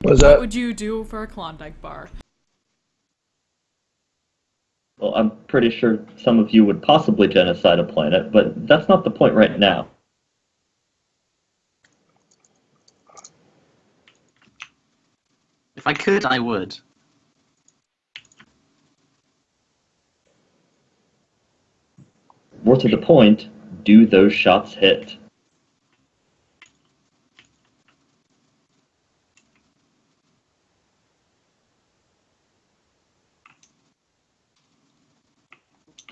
Was What that? would you do for a Klondike bar? Well, I'm pretty sure some of you would possibly genocide a planet, but that's not the point right now. If I could, I would. More to the point, do those shots hit?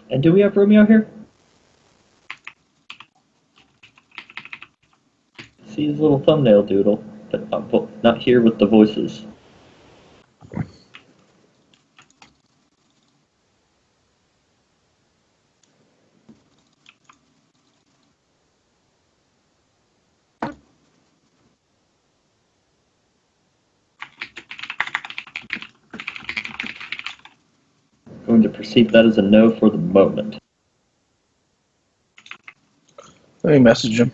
And do we have Romeo here? See his little thumbnail doodle, but not here with the voices. Going to perceive that as a no for the moment. Let me message him.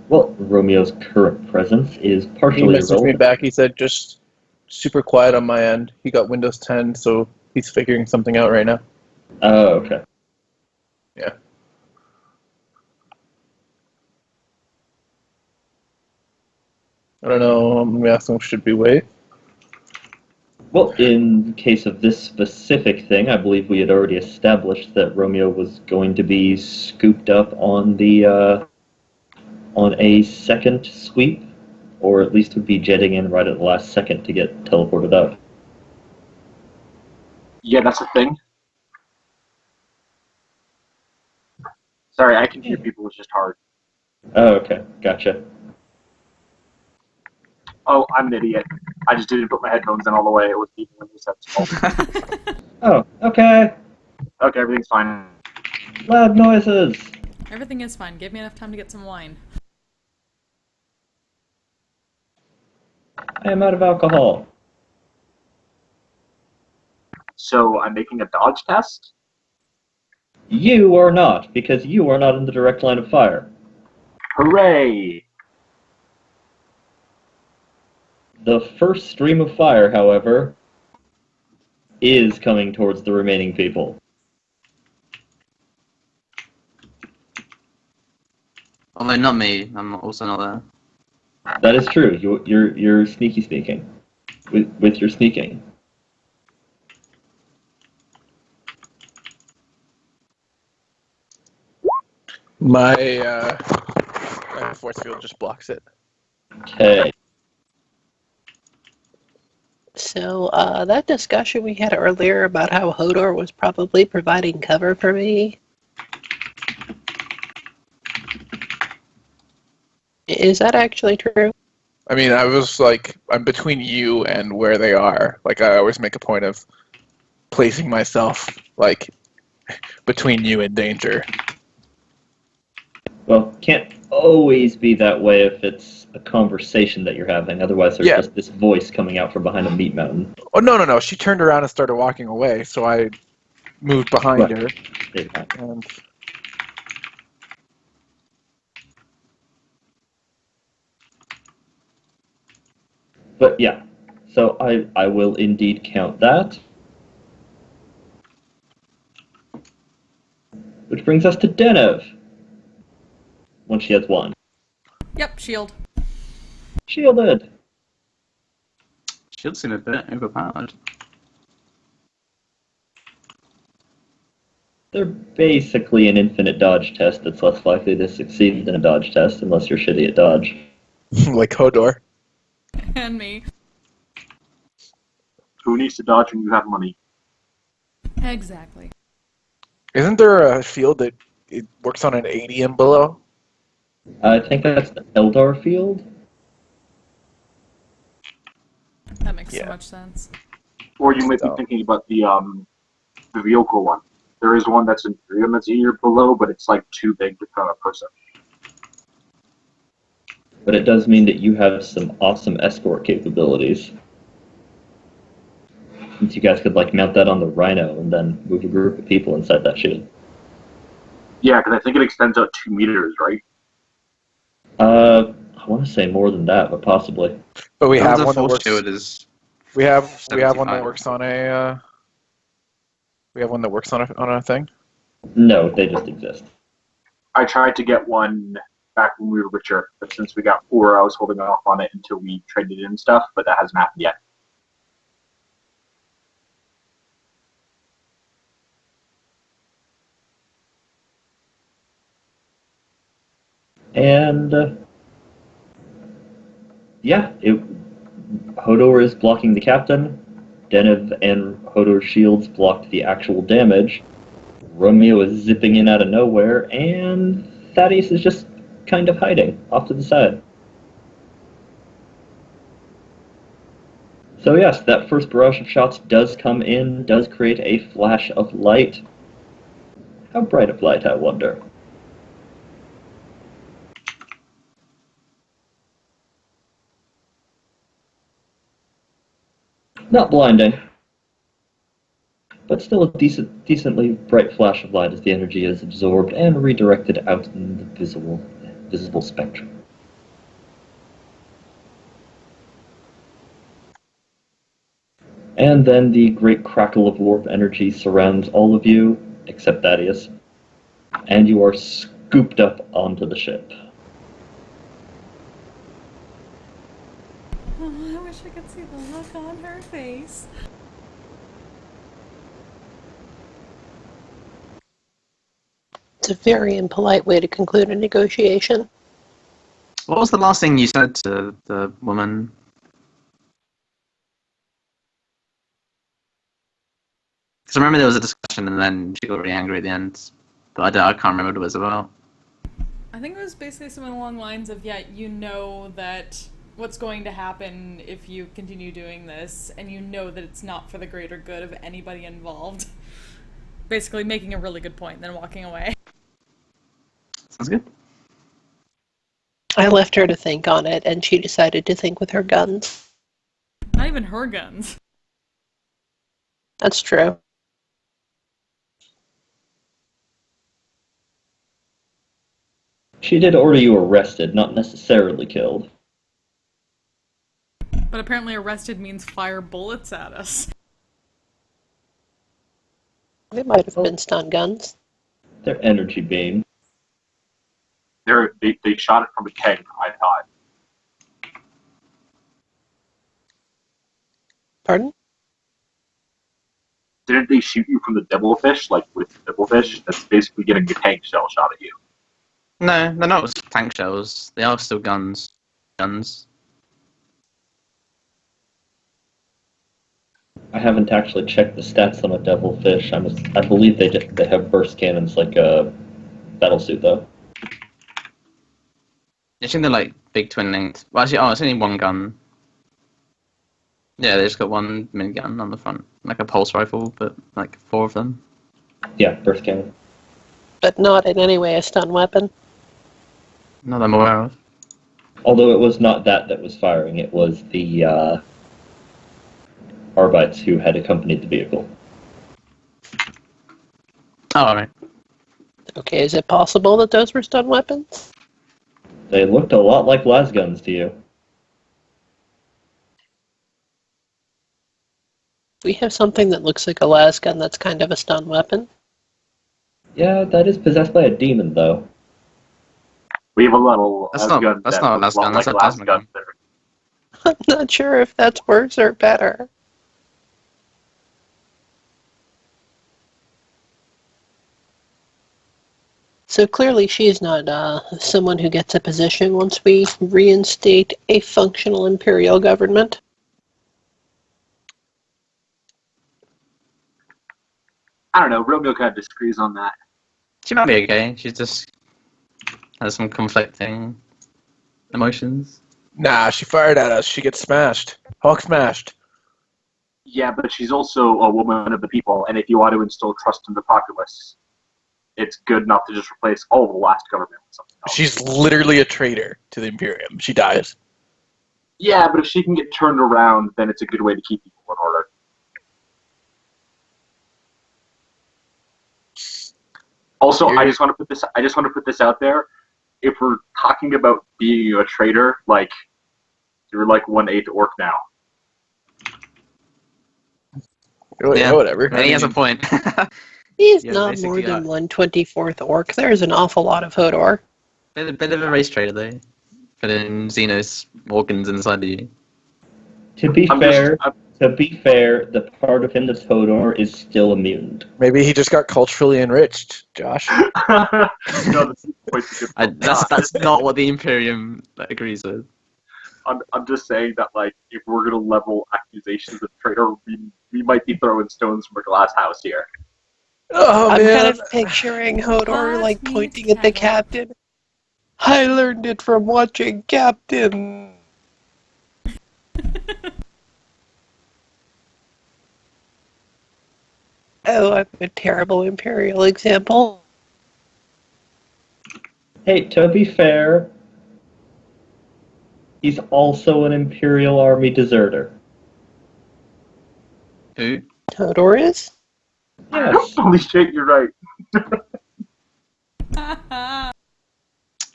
Well, Romeo's current presence is He partially messaged me irrelevant. back. He said just super quiet on my end. He got Windows 10, so he's figuring something out right now. Oh, okay. Yeah. I don't know. Let me ask him, should we wait? Well, in case of this specific thing, I believe we had already established that Romeo was going to be scooped up on on a second sweep, or at least would be jetting in right at the last second to get teleported out. Yeah, that's a thing. Sorry, I can hear people. It's just hard. Oh, okay, gotcha. Oh, I'm an idiot. I just didn't put my headphones in all the way. It was even when you said small. Oh, okay. Okay, everything's fine. Loud noises. Everything is fine. Give me enough time to get some wine. I am out of alcohol. So I'm making a dodge test? You are not, because you are not in the direct line of fire. Hooray! The first stream of fire, however, is coming towards the remaining people. Although not me, I'm also not there. That is true. You're sneaky sneaking. With your sneaking. My force field just blocks it. Okay. So, that discussion we had earlier about how Hodor was probably providing cover for me. Is that actually true? I mean, I was like, I'm between you and where they are. Like, I always make a point of placing myself, like, between you and danger. Well, can't always be that way if it's a conversation that you're having. Otherwise, there's Yeah. just this voice coming out from behind a meat mountain. Oh, no. She turned around and started walking away, so I moved behind her. And But yeah, so I will indeed count that. Which brings us to Denev. When she has one. Yep, shield. Shielded. Shield seem a bit overpowered. They're basically an infinite dodge test that's less likely to succeed than a dodge test unless you're shitty at dodge. like Hodor. And me. Who needs to dodge when you have money? Exactly. Isn't there a field that it works on an 80 and below? I think that's the Eldar field. That makes so Yeah. much sense. Or you might be So. thinking about the vehicle one. There is one that's in 3 or below, but it's like too big to put on a person. But it does mean that you have some awesome escort capabilities. Since you guys could like mount that on the Rhino and then move a group of people inside that shield. Yeah, because I think it extends out 2 meters, right? I want to say more than that, but possibly. But we have The one that force works. shield is We have one that 75. works on a. We have one that works on a thing. No, they just exist. I tried to get one back when we were richer, but since we got 4, I was holding off on it until we traded in stuff, but that hasn't happened yet. And Hodor is blocking the captain. Denev and Hodor's shields blocked the actual damage. Romeo is zipping in out of nowhere, and Thaddeus is just kind of hiding off to the side. So yes, that first barrage of shots does come in, does create a flash of light. How bright of light, I wonder? Not blinding, but still a decently bright flash of light as the energy is absorbed and redirected out in the visible spectrum. And then the great crackle of warp energy surrounds all of you, except Thaddeus, and you are scooped up onto the ship. Oh, I wish I could see the look on her face. It's a very impolite way to conclude a negotiation. What was the last thing you said to the woman? Because I remember there was a discussion and then she got really angry at the end. But I can't remember what it was about. I think it was basically something along the lines of, yeah, you know that what's going to happen if you continue doing this, and you know that it's not for the greater good of anybody involved. Basically making a really good point, then walking away. Sounds good. I left her to think on it, and she decided to think with her guns. Not even her guns. That's true. She did order you arrested, not necessarily killed. But apparently arrested means fire bullets at us. They might have been stun guns. They're energy beam. They shot it from a keg, I thought. Pardon? Didn't they shoot you from the devilfish, like with devilfish? That's basically getting a tank shell shot at you. No, they're not tank shells. They are still guns. Guns. I haven't actually checked the stats on a devilfish. I believe they have burst cannons like a battlesuit, though. I think they're like big twin linked. Well, actually, it's only one gun. Yeah, they just got one minigun on the front, like a pulse rifle, but like 4 of them. Yeah, burst cannon. But not in any way a stun weapon. Not that I'm aware of. Although it was not that was firing, it was the Arbites who had accompanied the vehicle. Oh, alright. Okay, is it possible that those were stun weapons? They looked a lot like las guns to you. We have something that looks like a las gun that's kind of a stun weapon. Yeah, that is possessed by a demon, though. We have a little That's las not- gun that's that not a looks las gun, like that's a las plasma gun. gun. I'm not sure if that's worse or better. So clearly she's not someone who gets a position once we reinstate a functional imperial government. I don't know. Romeo kind of disagrees on that. She might be okay. She just has some conflicting emotions. Nah, she fired at us. She gets smashed. Hulk smashed. Yeah, but she's also a woman of the people, and if you want to instill trust in the populace, it's good not to just replace all of the last government with something else. She's literally a traitor to the Imperium. She dies. Yeah, but if she can get turned around, then it's a good way to keep people in order. Also, I just want to put this out there. If we're talking about being a traitor, like you're like 1/8 orc now. Yeah, whatever. And he has a point. He's Yeah, not more basically, than 1/24th orc. There's an awful lot of Hodor. bit of a race traitor, though. Putting Xenos organs inside of you. To be fair, the part of him that's Hodor is still immune. Maybe he just got culturally enriched, Josh. No, that's a good point. That's not what the Imperium agrees with. I'm just saying that, like, if we're gonna level accusations of traitor, we might be throwing stones from a glass house here. Oh, I'm man. kind of picturing Hodor Let like me pointing at the tell. captain. I learned it from watching Captain. Oh, I'm a terrible imperial example. Hey, to be fair, he's also an Imperial Army deserter. Who? Hodor is? Yes. Holy shit, you're right.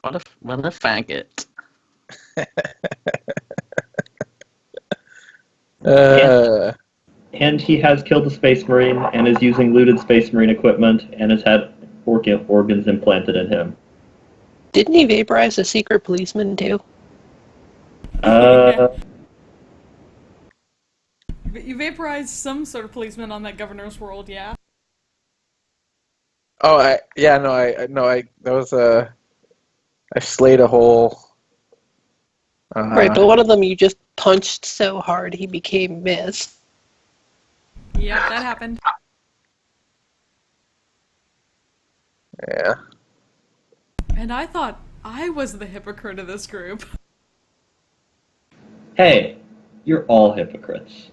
What a faggot. And he has killed a Space Marine and is using looted Space Marine equipment and has had organs implanted in him. Didn't he vaporize a secret policeman too? You vaporized some sort of policeman on that governor's world, yeah? Oh, I slayed a whole. Right, but one of them you just punched so hard he became mist. Yep, that happened. Yeah. And I thought I was the hypocrite of this group. Hey, you're all hypocrites.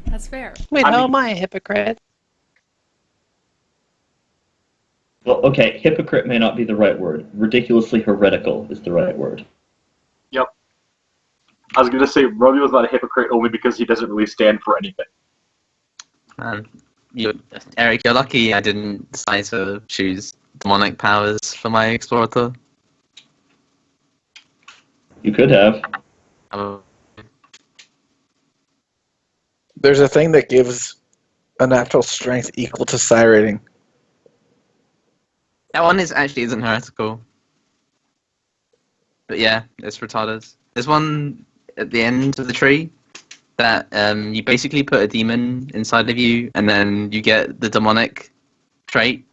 That's fair. Wait, I how mean- am I a hypocrite? Well, okay, hypocrite may not be the right word. Ridiculously heretical is the right word. Yep. I was gonna say Romeo's not a hypocrite only because he doesn't really stand for anything. Eric, you're lucky I didn't decide to choose demonic powers for my explorator. You could have. There's a thing that gives a natural strength equal to psi rating. That one isn't heretical. But yeah, it's retarded. There's one at the end of the tree that you basically put a demon inside of you, and then you get the demonic trait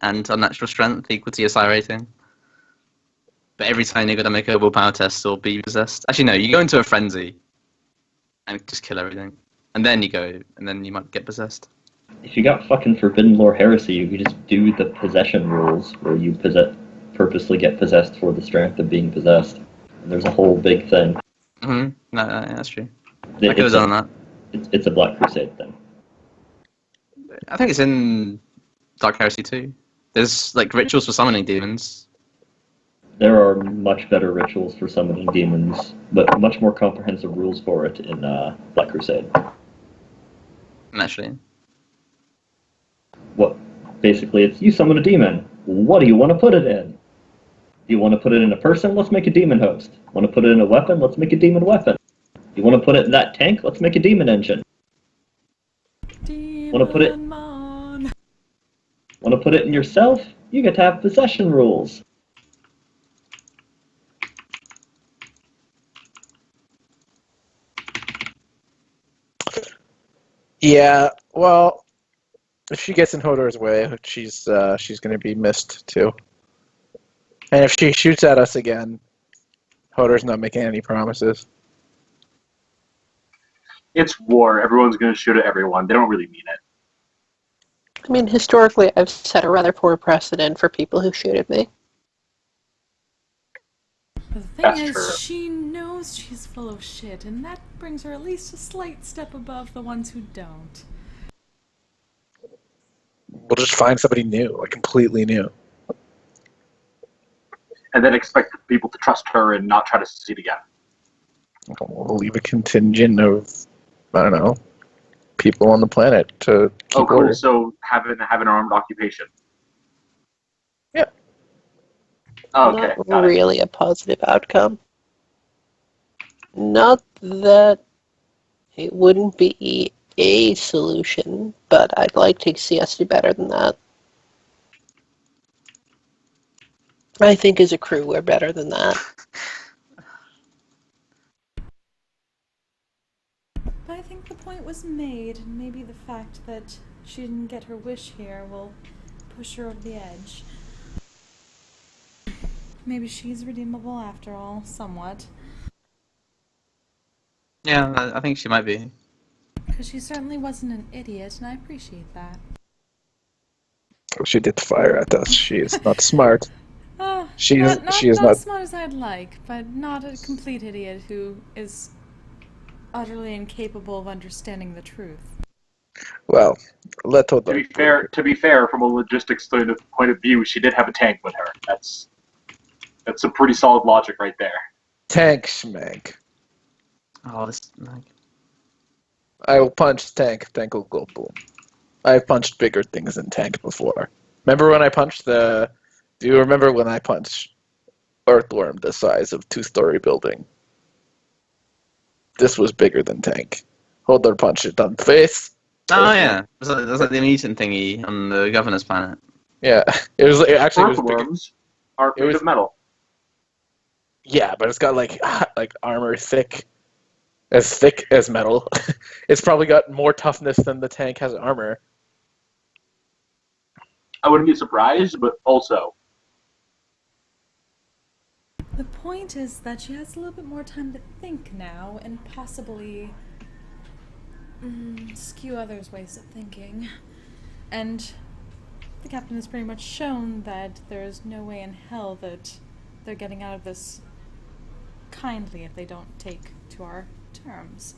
and unnatural strength equal to your psi rating. But every time you're gonna make a willpower test or be possessed. Actually, no, you go into a frenzy and just kill everything, and then you might get possessed. If you got fucking Forbidden Lore Heresy, you could just do the possession rules where you purposely get possessed for the strength of being possessed. And there's a whole big thing. No, that's true. It- I could have it's, a, done that. it's a Black Crusade thing. I think it's in Dark Heresy too. There's like rituals for summoning demons. There are much better rituals for summoning demons, but much more comprehensive rules for it in Black Crusade. Naturally. What? Basically, it's you summon a demon. What do you want to put it in? You want to put it in a person? Let's make a demon host. Want to put it in a weapon? Let's make a demon weapon. You want to put it in that tank? Let's make a demon engine. Want to put it? Demon. Want to put it in yourself? You get to have possession rules. Yeah, well, if she gets in Hodor's way, she's going to be missed too. And if she shoots at us again, Hodor's not making any promises. It's war. Everyone's going to shoot at everyone. They don't really mean it. I mean, historically, I've set a rather poor precedent for people who shoot at me. But the thing That's is, true. she knows she's full of shit, and that brings her at least a slight step above the ones who don't. We'll just find somebody new, like completely new. And then expect people to trust her and not try to succeed again. We'll leave a contingent of, I don't know, people on the planet to keep Oh, cool. order. So have an armed occupation. Yeah. Oh, okay. Not Got it. really a positive outcome. Not that it wouldn't be a solution, but I'd like to see us do better than that. I think as a crew we're better than that. But I think the point was made, and maybe the fact that she didn't get her wish here will push her over the edge. Maybe she's redeemable after all, somewhat. Yeah, I think she might be. Because she certainly wasn't an idiot, and I appreciate that. She did fire at us. She is not smart. She is. Not She is as not. smart as I'd like, but not a complete idiot who is utterly incapable of understanding the truth. Well, let To Hodor. be fair, from a logistics point of view, she did have a tank with her. That's some pretty solid logic right there. Tank schmank. Oh, this. Like, I will punch tank. Tank will go boom. I've punched bigger things than tank before. Remember when I punched the? Do you remember when I punched Earthworm the size of 2-story building? This was bigger than tank. Hodor punched it on the face. oh yeah, it was like the mutant thingy on the governor's planet. Yeah, it was actually it was bigger. Earthworms are made was- of metal. Yeah, but it's got like armor thick as metal. It's probably got more toughness than the tank has armor. I wouldn't be surprised, but also, The point is that she has a little bit more time to think now, and possibly skew others' ways of thinking. And the captain has pretty much shown that there is no way in hell that they're getting out of this kindly if they don't take to our terms.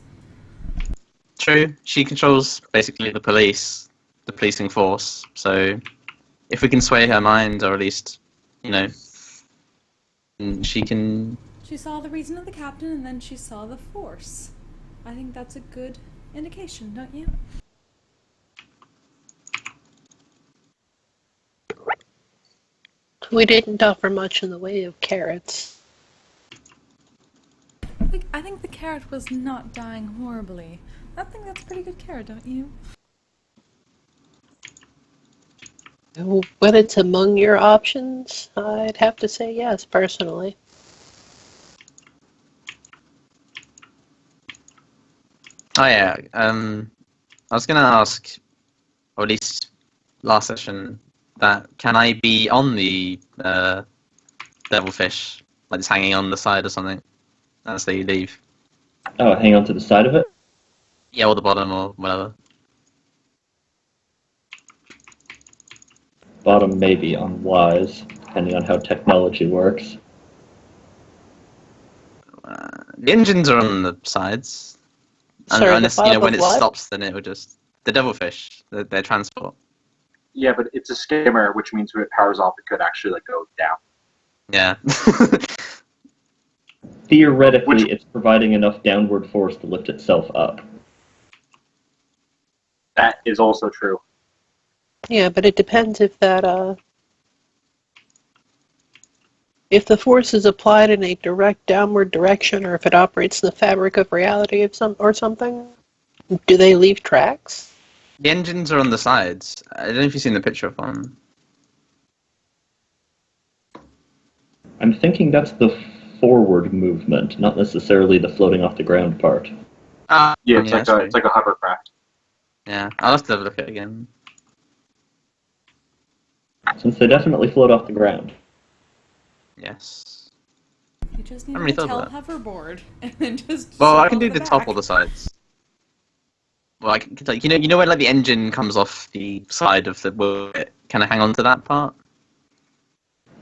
True, she controls basically the police, the policing force. So, if we can sway her mind, or at least, she can. She saw the reason of the captain, and then she saw the force. I think that's a good indication, don't you? We didn't offer much in the way of carrots. I think the carrot was not dying horribly. I think that's a pretty good carrot, don't you? When it's among your options, I'd have to say yes, personally. Oh yeah, I was gonna ask, or at least last session, that can I be on the devilfish, like just hanging on the side or something, as they leave? Oh, hang on to the side of it? Yeah, or the bottom or whatever. Bottom may be unwise, depending on how technology works. The engines are on the sides. Sorry, Unless, the when bottom it what? stops, then it will just... The devilfish, their transport. Yeah, but it's a skimmer, which means when it powers off, it could actually like go down. Yeah. Theoretically, Which- it's providing enough downward force to lift itself up. That is also true. Yeah, but it depends if that, if the force is applied in a direct downward direction or if it operates in the fabric of reality or something. Do they leave tracks? The engines are on the sides. I don't know if you've seen the picture of one. I'm thinking that's the forward movement, not necessarily the floating off the ground part. Yeah, it's that's like a hovercraft. Yeah, I'll have to have a look at it again. Since they definitely float off the ground. Yes. You just I need haven't to really thought tell of hoverboard and then just. Well, I sit can do off the top back. or the sides. Well, I can, like, you know where like the engine comes off the side of the wheel, kind of hang on to that part.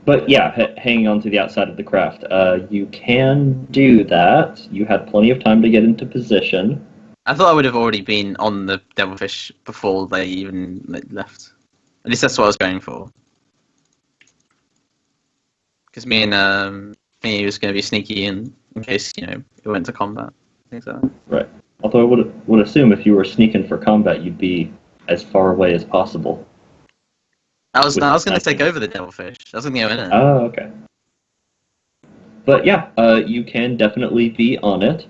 But yeah, hanging on to the outside of the craft. You can do that. You had plenty of time to get into position. I thought I would have already been on the devilfish before they even left. At least that's what I was going for. Because me and thingy was going to be sneaky in case it went to combat. Things like that. Right. Although I would assume if you were sneaking for combat, you'd be as far away as possible. I was going to With- take over the devilfish. I was going to go in it. Oh, okay. But yeah, you can definitely be on it.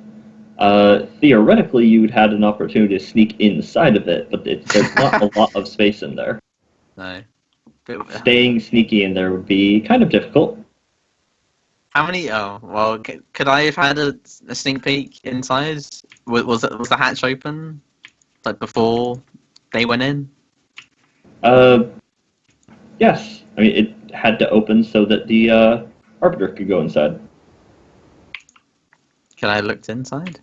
Theoretically, you'd had an opportunity to sneak inside of it, but there's not a lot of space in there. No. Staying sneaky in there would be kind of difficult. How many? Oh, well, could I have had a sneak peek inside? Was the hatch open, like before they went in? Yes. I mean, it had to open so that the Arbiter could go inside. Could I have looked inside?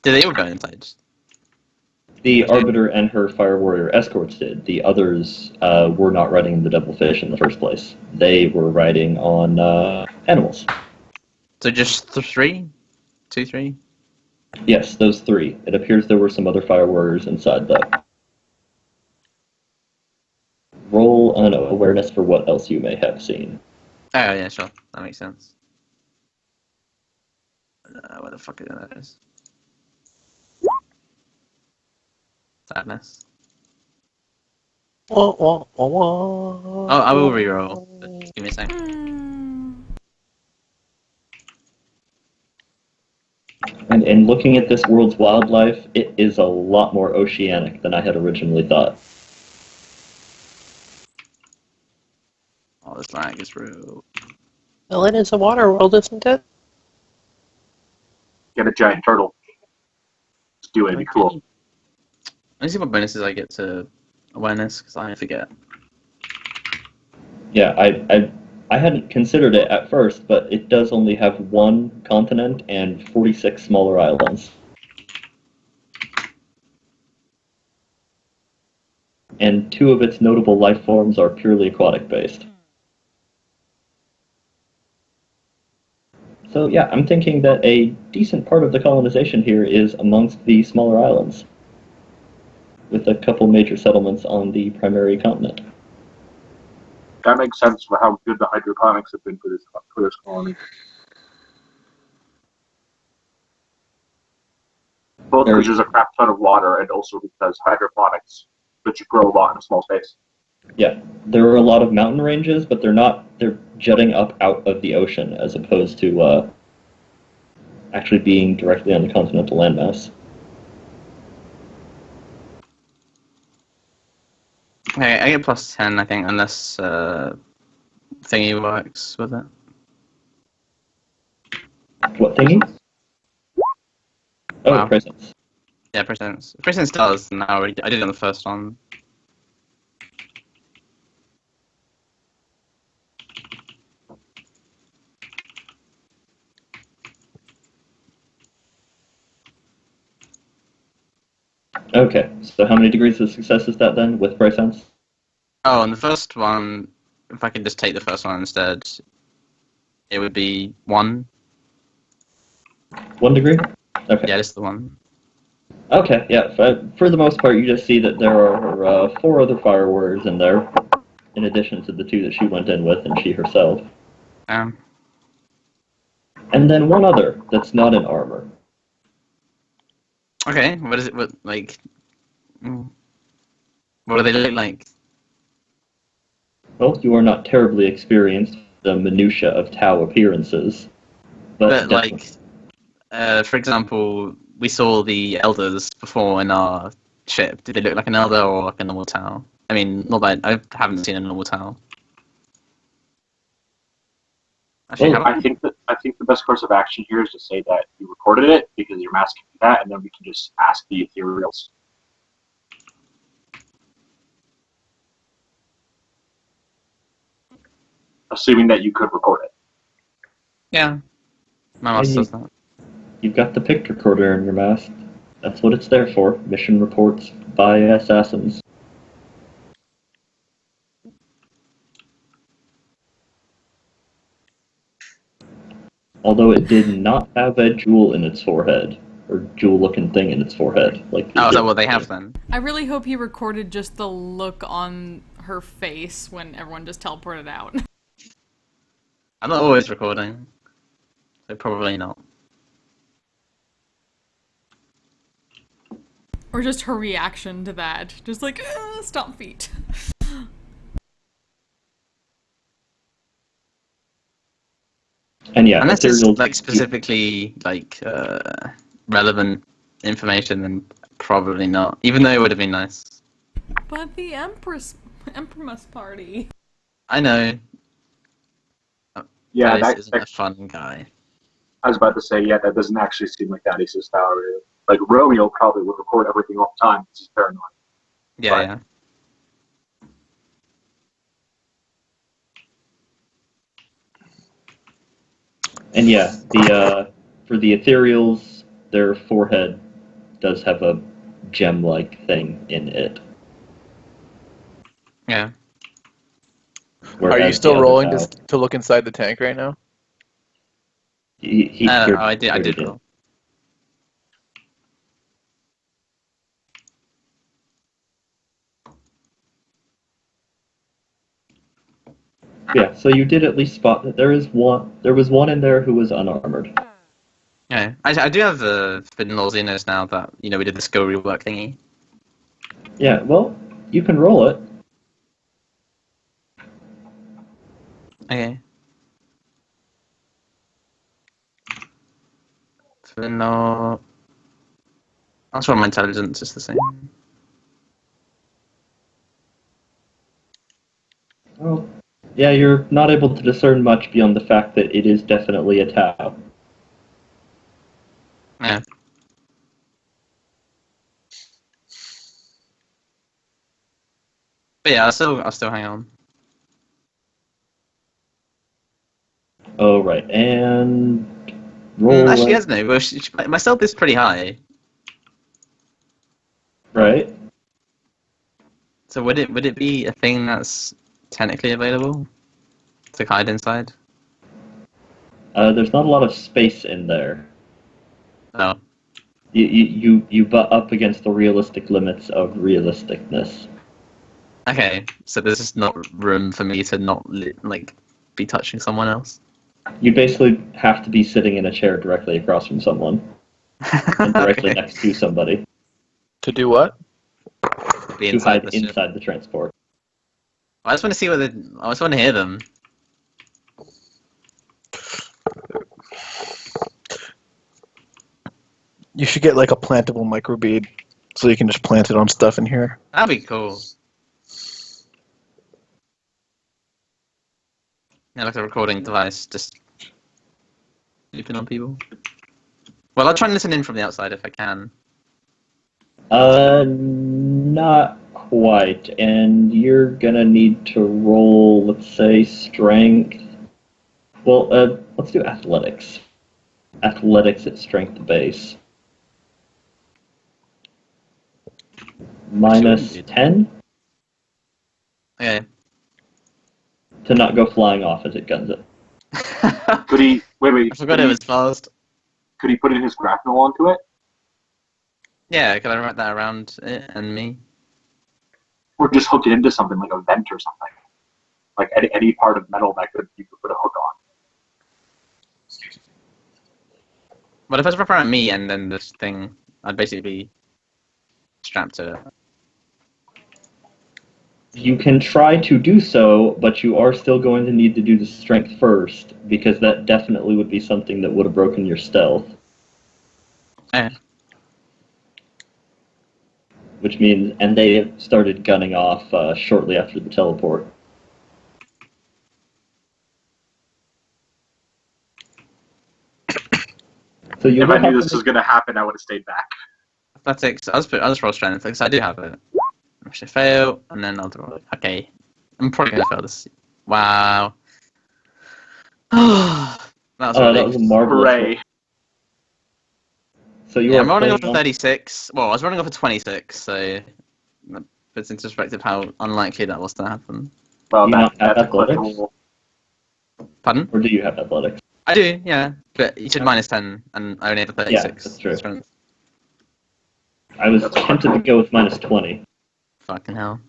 Did they all go inside? The Arbiter and her Fire Warrior escorts did. The others were not riding the Devilfish in the first place. They were riding on animals. So just three? 2, 3? Yes, those three. It appears there were some other Fire Warriors inside, though. Roll an awareness for what else you may have seen. Oh, yeah, sure. That makes sense. Where the fuck is that? Sadness. Wah, wah, wah, wah. Oh, I will reroll. But just give me a sec. And in looking at this world's wildlife, it is a lot more oceanic than I had originally thought. Oh, this lag is real. Well, it is a water world, isn't it? Get a giant turtle. Just do it, it'd be cool. Let me see what bonuses I get to awareness, because I forget. Yeah, I hadn't considered it at first, but it does only have one continent and 46 smaller islands. And 2 of its notable life forms are purely aquatic based. So yeah, I'm thinking that a decent part of the colonization here is amongst the smaller islands, with a couple major settlements on the primary continent. That makes sense for how good the hydroponics have been for this colony. Both Very- because there's a crap ton of water and also because hydroponics lets you grow a lot in a small space. Yeah, there are a lot of mountain ranges, but they're jutting up out of the ocean as opposed to actually being directly on the continental landmass. Okay, I get plus 10, I think, unless thingy works with it. What thingy? Oh, Wow. presence. Yeah, presence. Presence does, and I did it on the first one. Okay, so how many degrees of success is that then with presence? Oh, and the first one, if I could just take the first one instead, it would be 1. 1 degree? Okay. Yeah, just the 1. Okay, yeah. For the most part, you just see that there are 4 other fire warriors in there, in addition to the 2 that she went in with and she herself. Um, And then 1 other that's not in armor. okay, what is it? What like? What do they look like? Well, you are not terribly experienced with the minutiae of Tau appearances, But definitely. like, for example, we saw the elders before in our ship. Did they look like an elder or like a normal Tau? I mean, not that I haven't seen a normal Tau. Actually, Well, have I think the best course of action here is to say that you recorded it because your mask can do that, and then we can just ask the ethereals. Assuming that you could record it. Yeah, my Yeah, master does that. you've got the pic recorder in your mask. That's what it's there for. Mission reports by assassins. Although it did not have a jewel in its forehead, or jewel-looking thing in its forehead. Like Oh, is that it- what they have then? I really hope he recorded just the look on her face when everyone just teleported out. I'm not always recording, so probably not. Or just her reaction to that. Just like, stomp feet. And yeah, Unless it's ethereals. like specifically like relevant information, then probably not. Even though it would have been nice. But the Empress party. I know. Yeah, Alice that, isn't a fun guy. I was about to say, yeah, that doesn't actually seem like that is his style. Really. Like Romeo probably would record everything all the time because he's paranoid. Yeah, Right. yeah. And yeah, the for the ethereals, their forehead does have a gem-like thing in it. Yeah. Are you Whereas still the other rolling Tau, to look inside the tank right now? he Oh, cleared, I did. I cleared did it. roll. Yeah, so you did at least spot that there is one. There was one in there who was unarmored. Yeah, I do have the Spindle Xenos now that we did the skill rework thingy. Yeah, well, you can roll it. Okay. Spindle. I'll roll my intelligence just the same. Well, yeah, you're not able to discern much beyond the fact that it is definitely a Tau. Yeah. But yeah, I'll still hang on. Oh, right, and roll. Actually, I don't know. Well, my stealth is pretty high. Right. So would it be a thing that's technically available to hide inside? There's not a lot of space in there. No. You butt up against the realistic limits of realisticness. Okay, so there's just not room for me to not be touching someone else. You basically have to be sitting in a chair directly across from someone and directly Okay. next to somebody To do what? Be to inside hide the ship. inside the transport. I just want to see I just want to hear them. You should get like a plantable microbead so you can just plant it on stuff in here. That'd be cool. Yeah, like a recording device, just looping on people. Well, I'll try and listen in from the outside if I can. Not quite. And you're gonna need to roll, let's say, strength. Well, let's do athletics. Athletics at strength base. Minus 10 Okay. to not go flying off as it guns it. Could he? Wait. I forgot it was fast. Could he put in his grapnel onto it, Yeah, could I write that around it and me? or just hook it into something like a vent or something, like any part of metal that you could put a hook on? But if I was wrap around me and then this thing, I'd basically be strapped to it. You can try to do so, but you are still going to need to do the strength first, because that definitely would be something that would have broken your stealth. Eh. Which means, and they started gunning off shortly after the teleport. So you If I will knew have this to was going to happen, I would have stayed back. Athletics, I'll just roll strength because I do have it. I should fail, and then I'll roll it. Okay. I'm probably going to fail this. Wow. that was that really... was a marvelous roll. Hooray! So you Yeah, are I'm rolling off playing a 36. Well, I was rolling off a 26, so that puts into perspective how unlikely that was to happen. Well, Do you not have that's a clip athletics? roll. Pardon? Or do you have athletics? I do, yeah. But you said minus 10, and I only have a 36. Yeah, that's true. Strength. I was tempted to go with minus 20. Fucking hell.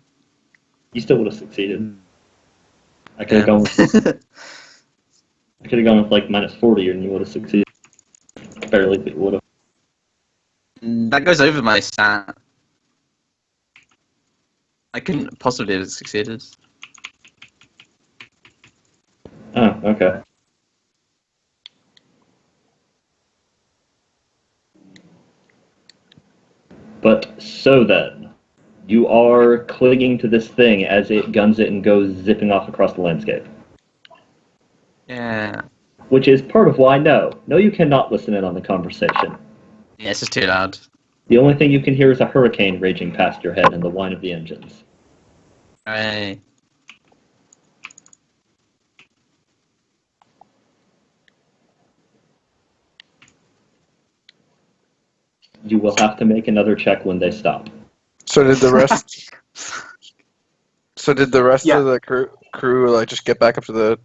You still would have succeeded. I could Yeah. have gone with like minus 40 and you would have succeeded. Barely, but you would have. That goes over my stat. I couldn't possibly have succeeded. Oh, okay. But so then, you are clinging to this thing as it guns it and goes zipping off across the landscape. Yeah. Which is part of why no, you cannot listen in on the conversation. Yeah, it's just too loud. The only thing you can hear is a hurricane raging past your head and the whine of the engines. Hey. You will have to make another check when they stop. So did the rest? So did the rest Yeah. of the crew like just get back up to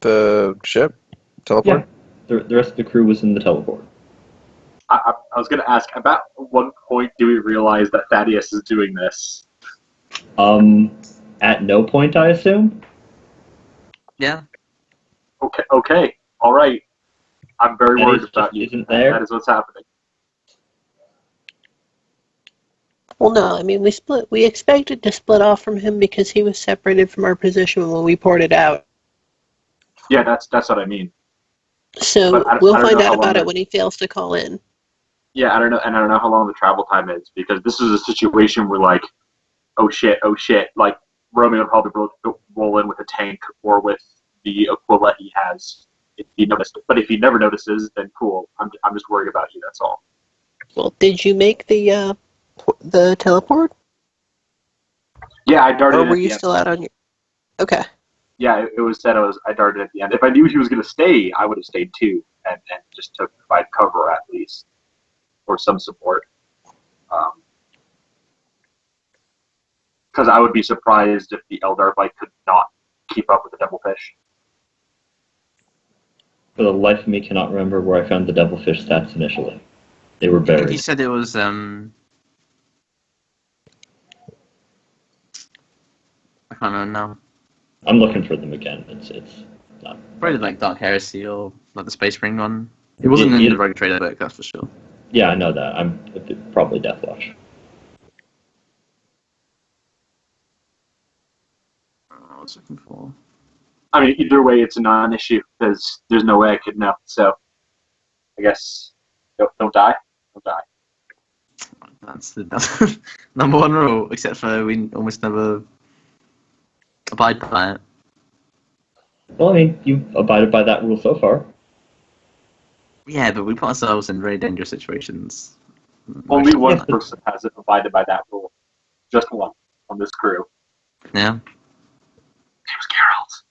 the ship, teleport? Yeah. The rest of the crew was in the teleport. I was going to ask, about what point do we realize that Thaddeus is doing this? At no point, I assume? Yeah. Okay, all right. I'm very Thaddeus worried just about you. isn't there? That is what's happening. Well, no, I mean, we expected to split off from him because he was separated from our position when we ported out. Yeah, that's what I mean. So But I we'll don't find know how out about long it when he fails to call in. Yeah, I don't know, and I don't know how long the travel time is, because this is a situation where, like, oh shit, like, Romeo would probably roll in with a tank or with the Aquila he has if he noticed. But if he never notices, then cool. I'm just worried about you, that's all. Well, did you make the teleport? Yeah, I darted Or in were at you the end. still out on your... Okay. Yeah, it was said I darted at the end. If I knew he was going to stay, I would have stayed too, and just took provide cover at least, or some support. Because I would be surprised if the Eldar bike could not keep up with the Devilfish. For the life of me, cannot remember where I found the devilfish stats initially. They were I think he buried. said it was I can't remember now. I'm looking for them again. It's not. Probably like Dark Heresy or like the Space Marine one. It wasn't in the Rogue Trader book, that's for sure. Yeah, I know that. I'm probably Deathwatch. I was looking for. I mean, either way, it's a non-issue because there's no way I could know. So, I guess don't die. Don't die. That's the number one rule, except for we almost never abide by it. Well, I mean, you've abided by that rule so far. Yeah, but we put ourselves in very dangerous situations. Only one Yes. person has abided by that rule. Just one on this crew. Yeah. It was Geralt.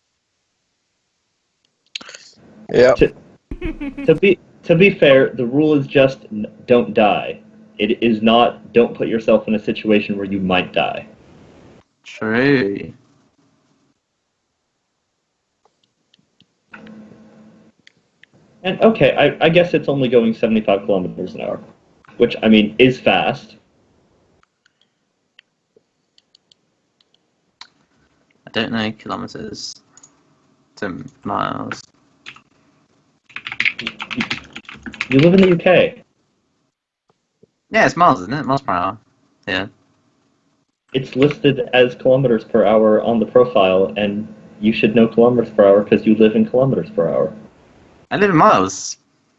Yeah. To be fair, the rule is just don't die. It is not don't put yourself in a situation where you might die. True. And okay, I guess it's only going 75 kilometers an hour, which, I mean, is fast. I don't know kilometers to miles. You live in the UK. Yeah, it's miles, isn't it? Miles per hour. Yeah. It's listed as kilometers per hour on the profile, and you should know kilometers per hour because you live in kilometers per hour. I live in miles.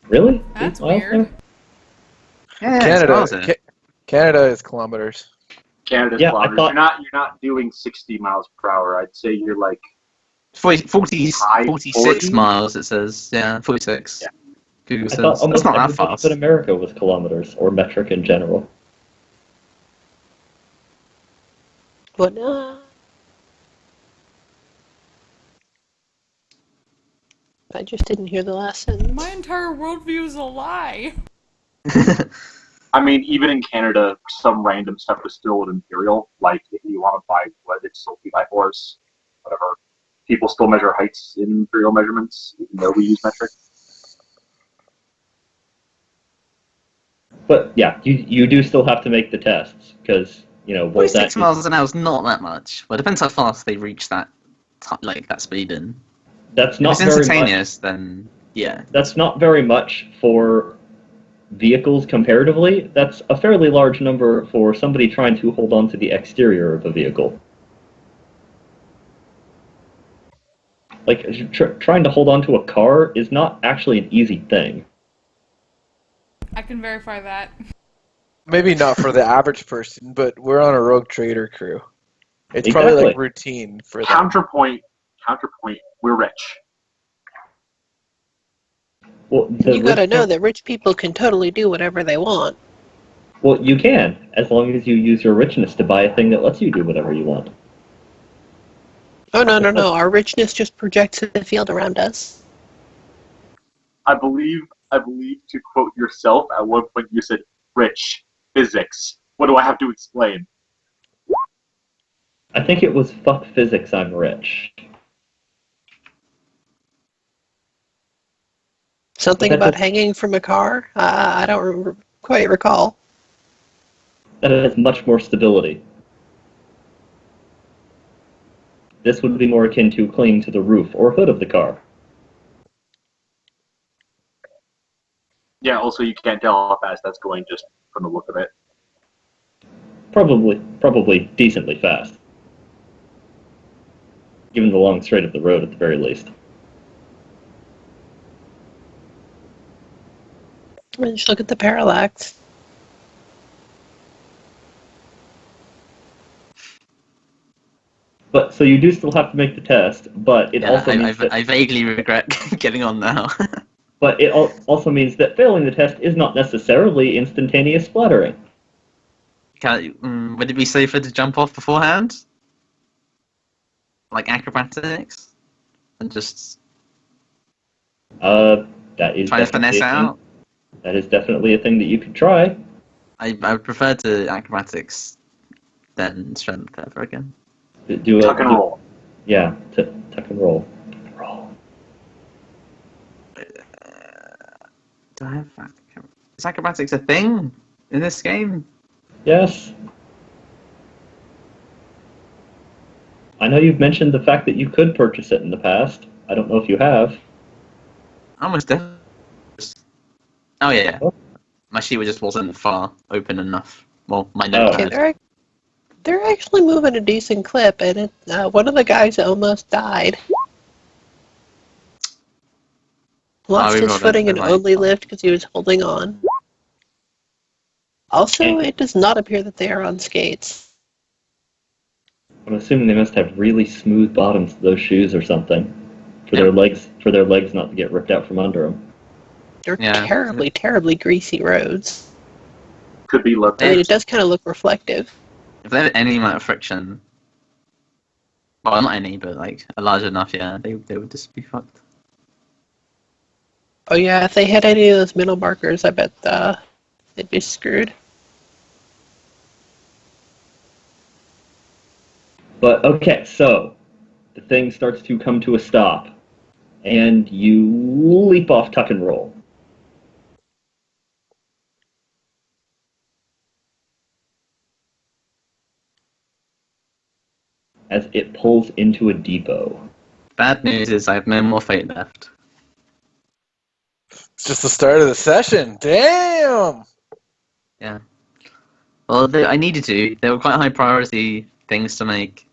Really? That's 8 miles weird. now? Yeah, it's miles here. Canada is kilometers. Canada's Yeah, I kilometers. thought- You're not doing 60 miles per hour. I'd say you're like 46 40? miles, it says. Yeah, 46. Yeah. Google I says. thought almost That's not that everybody fast. but America was kilometers, or metric in general. What? I just didn't hear the last sentence. My entire worldview is a lie. I mean, even in Canada, some random stuff is still imperial. Like, if you want to buy wood, it's still 2x4s, whatever. People still measure heights in imperial measurements, even though we use metric. But yeah, you do still have to make the tests, because, you know, well, 46 miles an hour is not that much. Well, it depends how fast they reach that speed in. that's If not it's very much. instantaneous, then yeah. That's not very much for vehicles comparatively. That's a fairly large number for somebody trying to hold on to the exterior of a vehicle. Like, trying to hold on to a car is not actually an easy thing. I can verify that. Maybe not for the average person, but we're on a rogue trader crew. It's probably like Exactly. routine for them. Counterpoint, we're rich. Well, You gotta know that rich people can totally do whatever they want. Well, you can, as long as you use your richness to buy a thing that lets you do whatever you want. Oh, no. Our richness just projects the field around us. I believe to quote yourself, at one point you said, rich, physics. What do I have to explain? I think it was fuck physics, I'm rich. Something That about does- hanging from a car? I don't quite recall. That has much more stability. This would be more akin to clinging to the roof or hood of the car. Yeah, also you can't tell how fast that's going just from the look of it. Probably decently fast. Given the long straight of the road at the very least. Just look at the parallax. But so you do still have to make the test, but it Yeah, also means that I vaguely regret getting on now. but it also means that failing the test is not necessarily instantaneous splattering. Would it be safer to jump off beforehand? Like acrobatics? And just That is try to definitely finesse a thing. out? That is definitely a thing that you could try. I would prefer to acrobatics than strength ever again. Do a, Tuck and roll. Yeah, tuck and roll. Roll. Do I have is acrobatics a thing in this game? Yes. I know you've mentioned the fact that you could purchase it in the past. I don't know if you have. Almost definitely. Oh yeah. Oh. My sheet just wasn't far open enough. Well, my Oh. Okay, notepad. they're actually moving a decent clip, and one of the guys almost died. Lost we his rolled footing into and the only right. lived because he was holding on. Also, Okay. it does not appear that they are on skates. I'm assuming they must have really smooth bottoms to those shoes or something, for Yeah. their legs not to get ripped out from under them. They're Yeah. terribly, terribly greasy roads. Could be low And pace. it does kind of look reflective. If there had any amount of friction, well, not any, but like a large enough, yeah, they would just be fucked. Oh yeah, if they had any of those middle markers, I bet they'd be screwed. But okay, so the thing starts to come to a stop. and you leap off tuck and roll. As it pulls into a depot. Bad news is I have no more fate left. It's just the start of the session. Damn! Yeah. Well, I needed to. They were quite high priority things to make.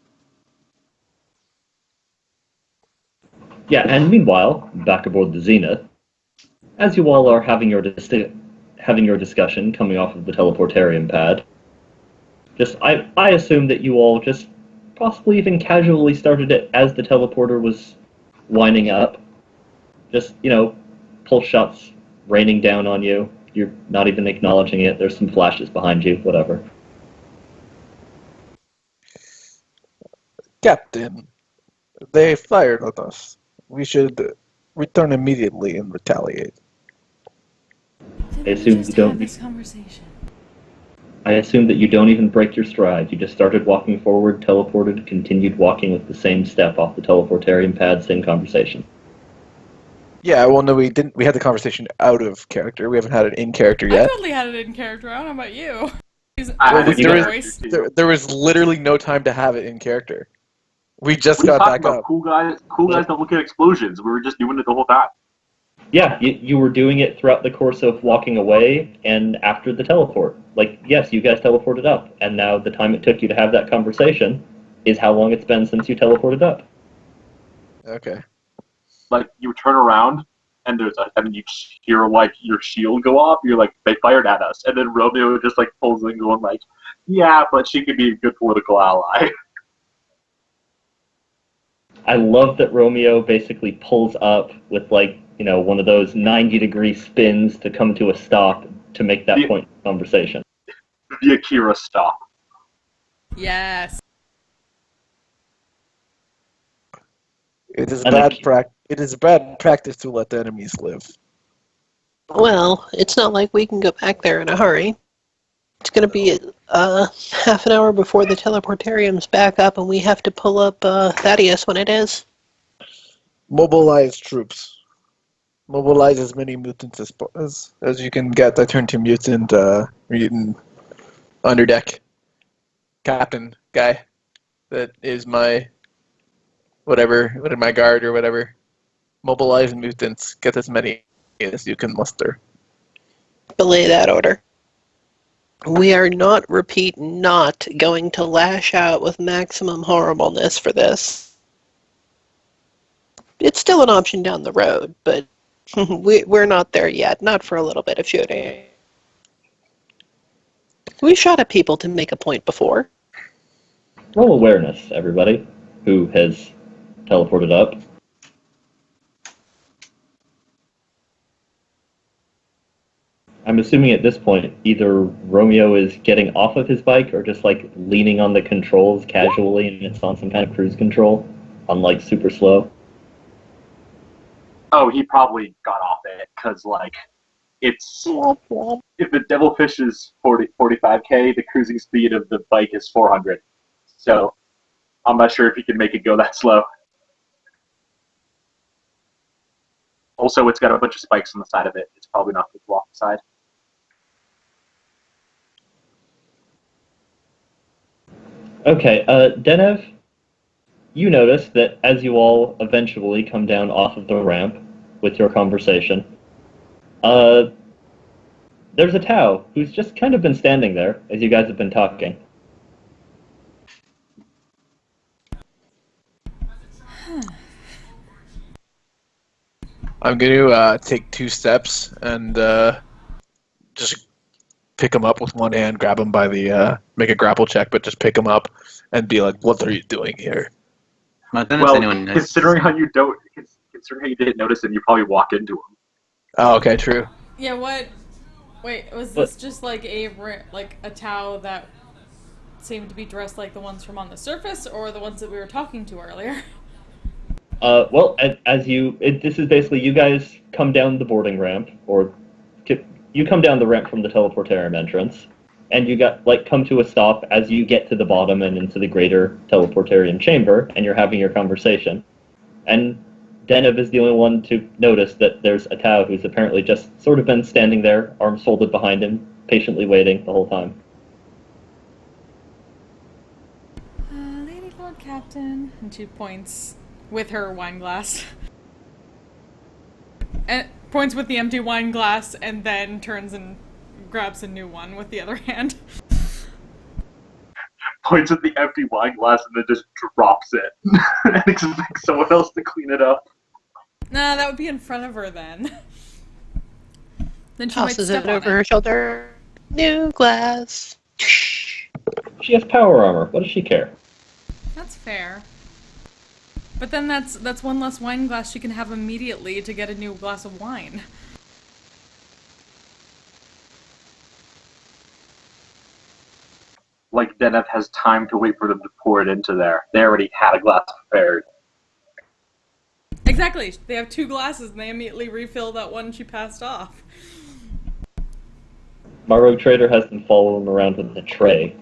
Yeah, and meanwhile, back aboard the Zennith, as you all are having your discussion coming off of the teleportarium pad, I assume that you all just possibly even casually started it as the teleporter was winding up. Just, pulse shots raining down on you. You're not even acknowledging it. There's some flashes behind you, whatever. Captain, they fired on us. We should return immediately and retaliate. I assume you don't. This conversation. I assume that you don't even break your stride. You just started walking forward, teleported, continued walking with the same step off the teleportarium pad, same conversation. Yeah, well, no, we didn't. We had the conversation out of character. We haven't had it in character I yet. totally had it in character. I don't know about you. There was literally no time to have it in character. We just What are you got talking back about? up. Cool guys don't look at explosions. We were just doing it the whole time. Yeah, you were doing it throughout the course of walking away and after the teleport. Like, yes, you guys teleported up, and now the time it took you to have that conversation is how long it's been since you teleported up. Okay. Like, you turn around, and and you hear, like, your shield go off. You're like, they fired at us. And then Romeo just, like, pulls in going, like, yeah, but she could be a good political ally. I love that Romeo basically pulls up with, like, one of those 90-degree spins to come to a stop to make that point in the conversation. The Akira stop. Yes. It is bad practice to let the enemies live. Well, it's not like we can go back there in a hurry. It's going to be half an hour before the teleportarium's back up, and we have to pull up Thaddeus when it is. Mobilize troops. Mobilize as many mutants as you can get. I turn to mutant underdeck captain guy. That is my my guard or whatever. Mobilize mutants. Get as many as you can muster. Belay that order. We are not going to lash out with maximum horribleness for this. It's still an option down the road, but we're not there yet. Not for a little bit of shooting. We shot at people to make a point before. Roll awareness, everybody who has teleported up. I'm assuming at this point either Romeo is getting off of his bike or just like leaning on the controls casually and it's on some kind of cruise control on like super slow. Oh, he probably got off it, because, like, it's... If the Devilfish is 45k, the cruising speed of the bike is 400. So, I'm not sure if he can make it go that slow. Also, it's got a bunch of spikes on the side of it. It's probably not good to walk the side. Okay, Denev, you notice that as you all eventually come down off of the ramp with your conversation, there's a Tau who's just kind of been standing there as you guys have been talking. I'm going to take 2 steps and just pick him up with one hand, grab him by the make a grapple check, but just pick him up and be like, "What are you doing here?" I don't know if anyone knows. Considering how you didn't notice him, you probably walk into him. Oh, okay, true. Yeah, what? Wait, was this just like a Tau that seemed to be dressed like the ones from on the surface, or the ones that we were talking to earlier? Well, this is basically you guys come down the boarding ramp, or you come down the ramp from the teleportarium entrance, and you come to a stop as you get to the bottom and into the greater teleportarium chamber, and you're having your conversation. And Deneb is the only one to notice that there's a Tau who's apparently just sort of been standing there, arms folded behind him, patiently waiting the whole time. Lady Lord Captain. And she points with her wine glass. And points with the empty wine glass and then turns and grabs a new one with the other hand. Points at the empty wine glass and then just drops it and expects someone else to clean it up. Nah, that would be in front of her then. Then she might Tosses step it on over her shoulder. New glass. She has power armor. What does she care? That's fair. But then that's one less wine glass she can have immediately to get a new glass of wine. Like, Zennith has time to wait for them to pour it into there. They already had a glass prepared. Exactly. They have two glasses and they immediately refill that one she passed off. My rogue trader has them follow him around with a tray.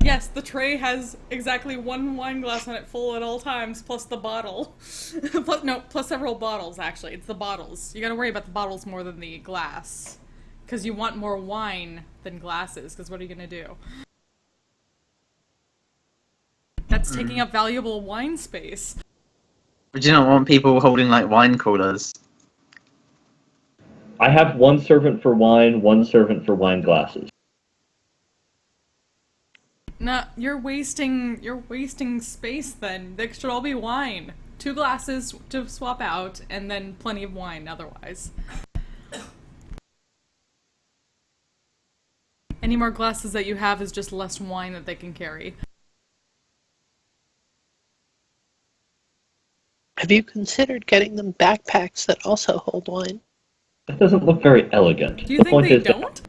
Yes, the tray has exactly one wine glass on it full at all times, plus the bottle. plus several bottles, actually. It's the bottles. You gotta worry about the bottles more than the glass. Because you want more wine than glasses, because what are you gonna do? That's taking up valuable wine space. But you don't want people holding like wine coolers. I have one servant for wine, one servant for wine glasses. No, you're wasting space then. They should all be wine. 2 glasses to swap out, and then plenty of wine otherwise. Any more glasses that you have is just less wine that they can carry. Have you considered getting them backpacks that also hold wine? That doesn't look very elegant. Do you The think point they is don't?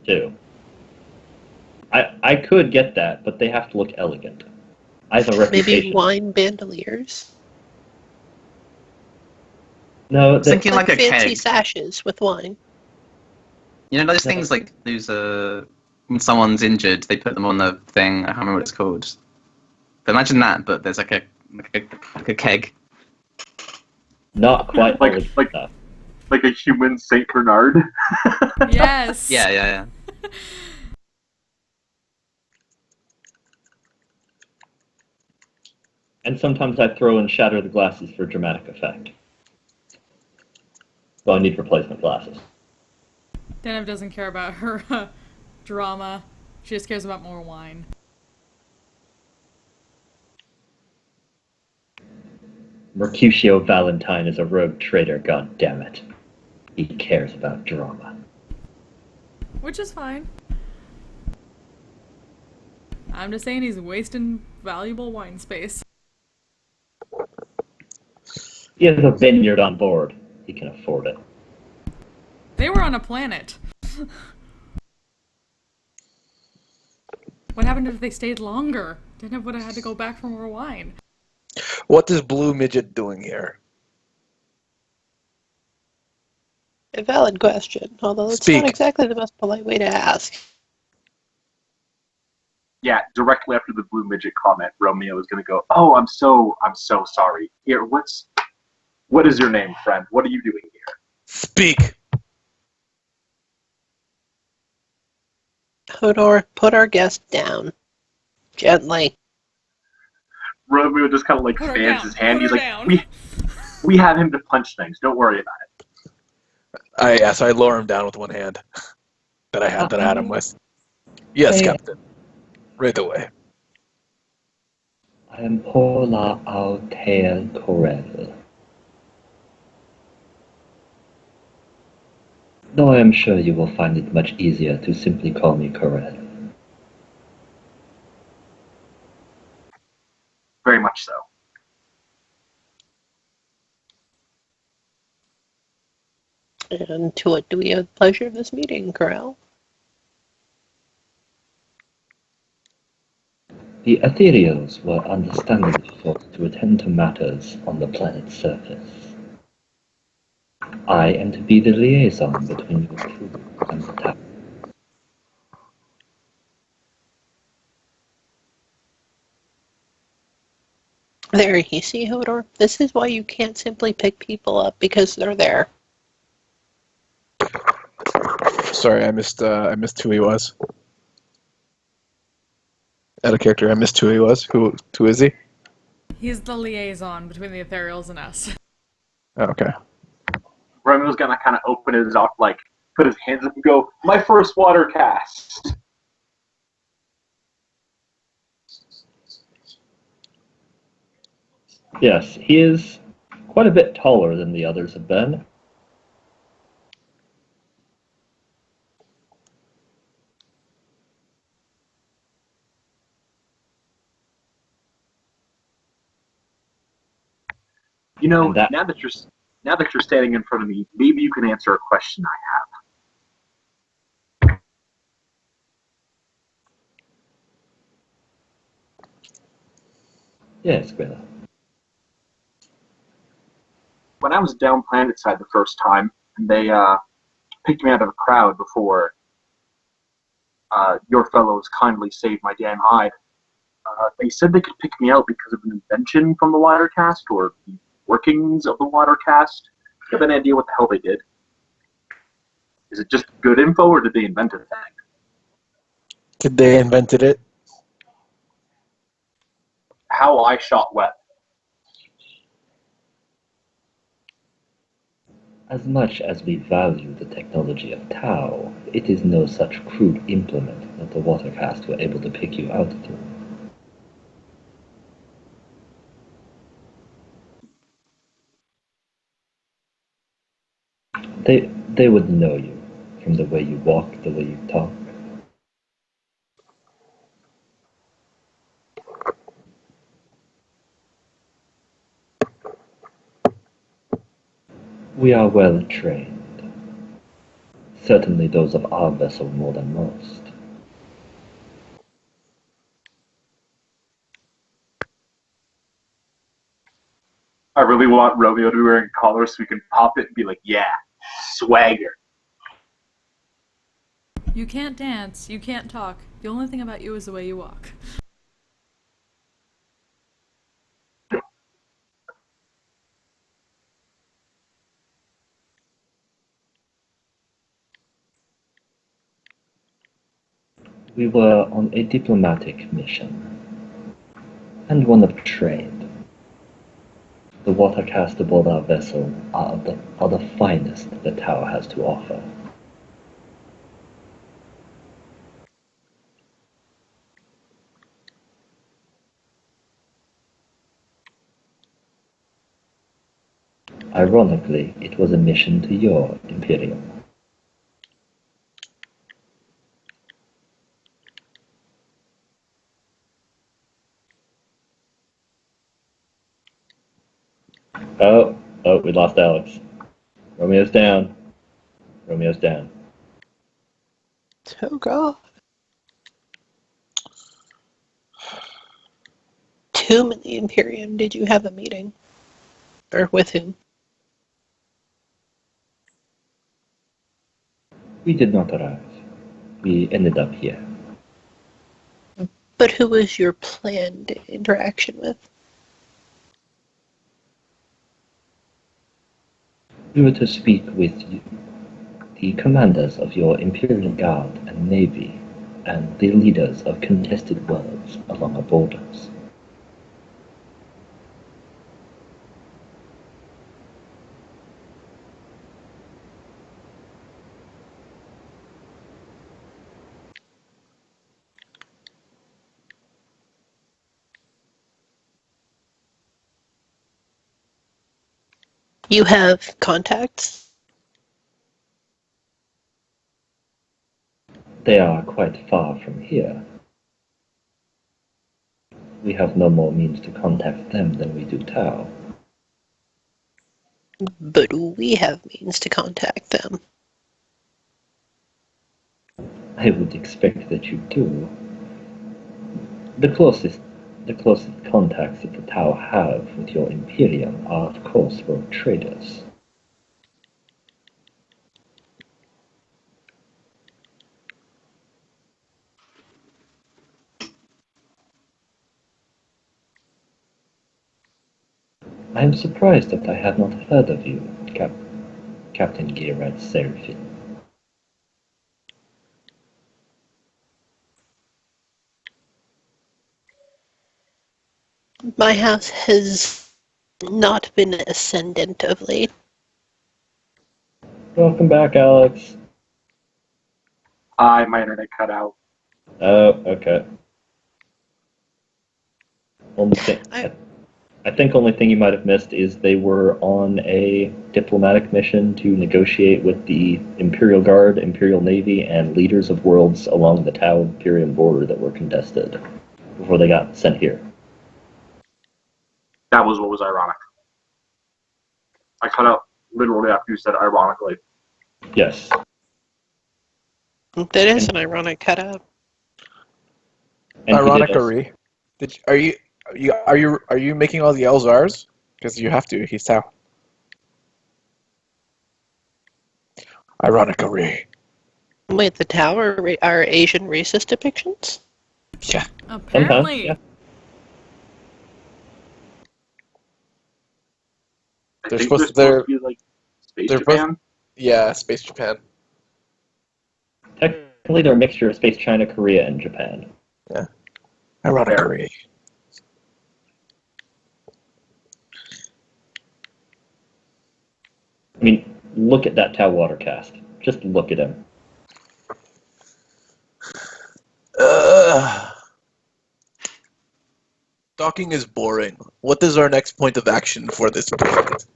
too. I could get that, but they have to look elegant. I have a reputation. Maybe wine bandoliers? No, I was thinking like a fancy keg. sashes with wine. You know those things like those when someone's injured, they put them on the thing. I can't remember what it's called. But imagine that, but there's like a keg. not quite Like- elegant like- enough. Like a human Saint Bernard. Yes! Yeah. And sometimes I throw and shatter the glasses for dramatic effect. So I need replacement glasses. Denev doesn't care about her drama. She just cares about more wine. Mercutio Valentine is a rogue traitor, goddammit. He cares about drama. Which is fine. I'm just saying he's wasting valuable wine space. He has a vineyard on board. He can afford it. They were on a planet. What happened if they stayed longer? Denev would have had to go back for more wine. What is Blue Midget doing here? A valid question, although it's Speak. not exactly the most polite way to ask. Yeah, directly after the blue midget comment, Romeo is gonna go, "Oh, I'm so sorry. Here, what is your name, friend? What are you doing here?" Speak! Put our guest down. Gently. Romeo just kind of like Put her fans down. his hand. Put He's her like, down. we have him to punch things. Don't worry about it. So I lower him down with one hand that I had him with. Yes, Hey. Captain. Right away. I am Paula Altair Corel. Though I am sure you will find it much easier to simply call me Corel. Very much so. And to what do we owe the pleasure of this meeting, Corral? The ethereals were understandably forced to attend to matters on the planet's surface. I am to be the liaison between your crew and the tower. There, you see, Hodor? This is why you can't simply pick people up because they're there. Sorry, I missed who he was. Out of character, I missed who he was. Who is he? He's the liaison between the Ethereals and us. Oh, okay. Romeo's gonna kind of open his up, like put his hands up and go, "My first water cast." Yes, he is quite a bit taller than the others have been. You know, And that now that you're standing in front of me, maybe you can answer a question I have. Yes, Greta. When I was down planet side the first time, and they picked me out of a crowd before your fellows kindly saved my damn hide. They said they could pick me out because of an invention from the Watercast or the workings of the Watercast. Do you have an idea what the hell they did? Is it just good info, or did they invent a thing? Did they invented it? How I shot wet. As much as we value the technology of Tau, it is no such crude implement that the Watercast were able to pick you out through. They would know you from the way you walk, the way you talk. We are well trained. Certainly those of our vessel more than most. I really want Romeo to be wearing a collar so we can pop it and be like, yeah, swagger. You can't dance, you can't talk. The only thing about you is the way you walk. We were on a diplomatic mission, and one of trade. The Watercast aboard our vessel are the finest the Tau has to offer. Ironically, it was a mission to your Imperium. Oh, we lost Alex. Romeo's down. Romeo's down. Oh god. To whom in the Imperium did you have a meeting? Or with whom? We did not arrive. We ended up here. But who was your planned interaction with? We were to speak with you, the commanders of your Imperial Guard and Navy, and the leaders of contested worlds along our borders. You have contacts? They are quite far from here. We have no more means to contact them than we do Tau. But we have means to contact them. I would expect that you do. The closest contacts that the Tau have with your Imperium are, of course, rogue traders. I am surprised that I had not heard of you, Captain Gerard Seraphine. My house has not been ascendant of late. Welcome back, Alex. My internet cut out. Oh, okay. Only thing, I think only thing you might have missed is they were on a diplomatic mission to negotiate with the Imperial Guard, Imperial Navy, and leaders of worlds along the Tau-Imperium border that were contested before they got sent here. That was what was ironic. I cut out literally after you said ironically. Yes. That is an ironic cutout. And he did us- Ironically, are you making all the L's R's? Because you have to. He's Tau. Ironically. Wait, the tower are Asian racist depictions? Yeah. Apparently. yeah. I They're think supposed they're to- supposed to be like Space they're Japan. Yeah, Space Japan. Technically, they're a mixture of Space China, Korea, and Japan. Ironically. I mean, look at that Tau watercast. Just look at him. Talking is boring. What is our next point of action for this project?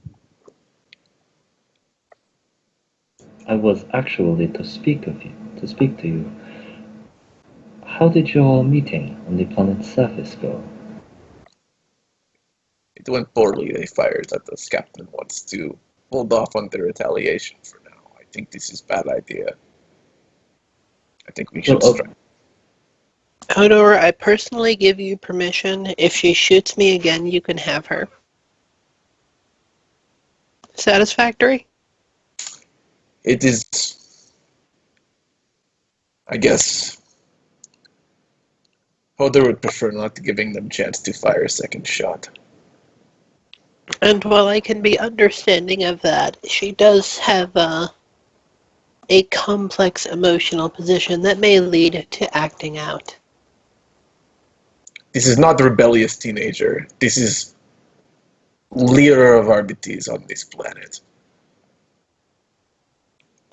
I was actually to speak to you. How did your meeting on the planet's surface go? It went poorly. They fired at us. Captain wants to hold off on the retaliation for now. I think this is a bad idea. I think we should Well, strike. Hodor, I personally give you permission. If she shoots me again, you can have her. Satisfactory? It is, I guess, Hodor would prefer not giving them chance to fire a second shot. And while I can be understanding of that, she does have a complex emotional position that may lead to acting out. This is not a rebellious teenager. This is leader of RBTs on this planet.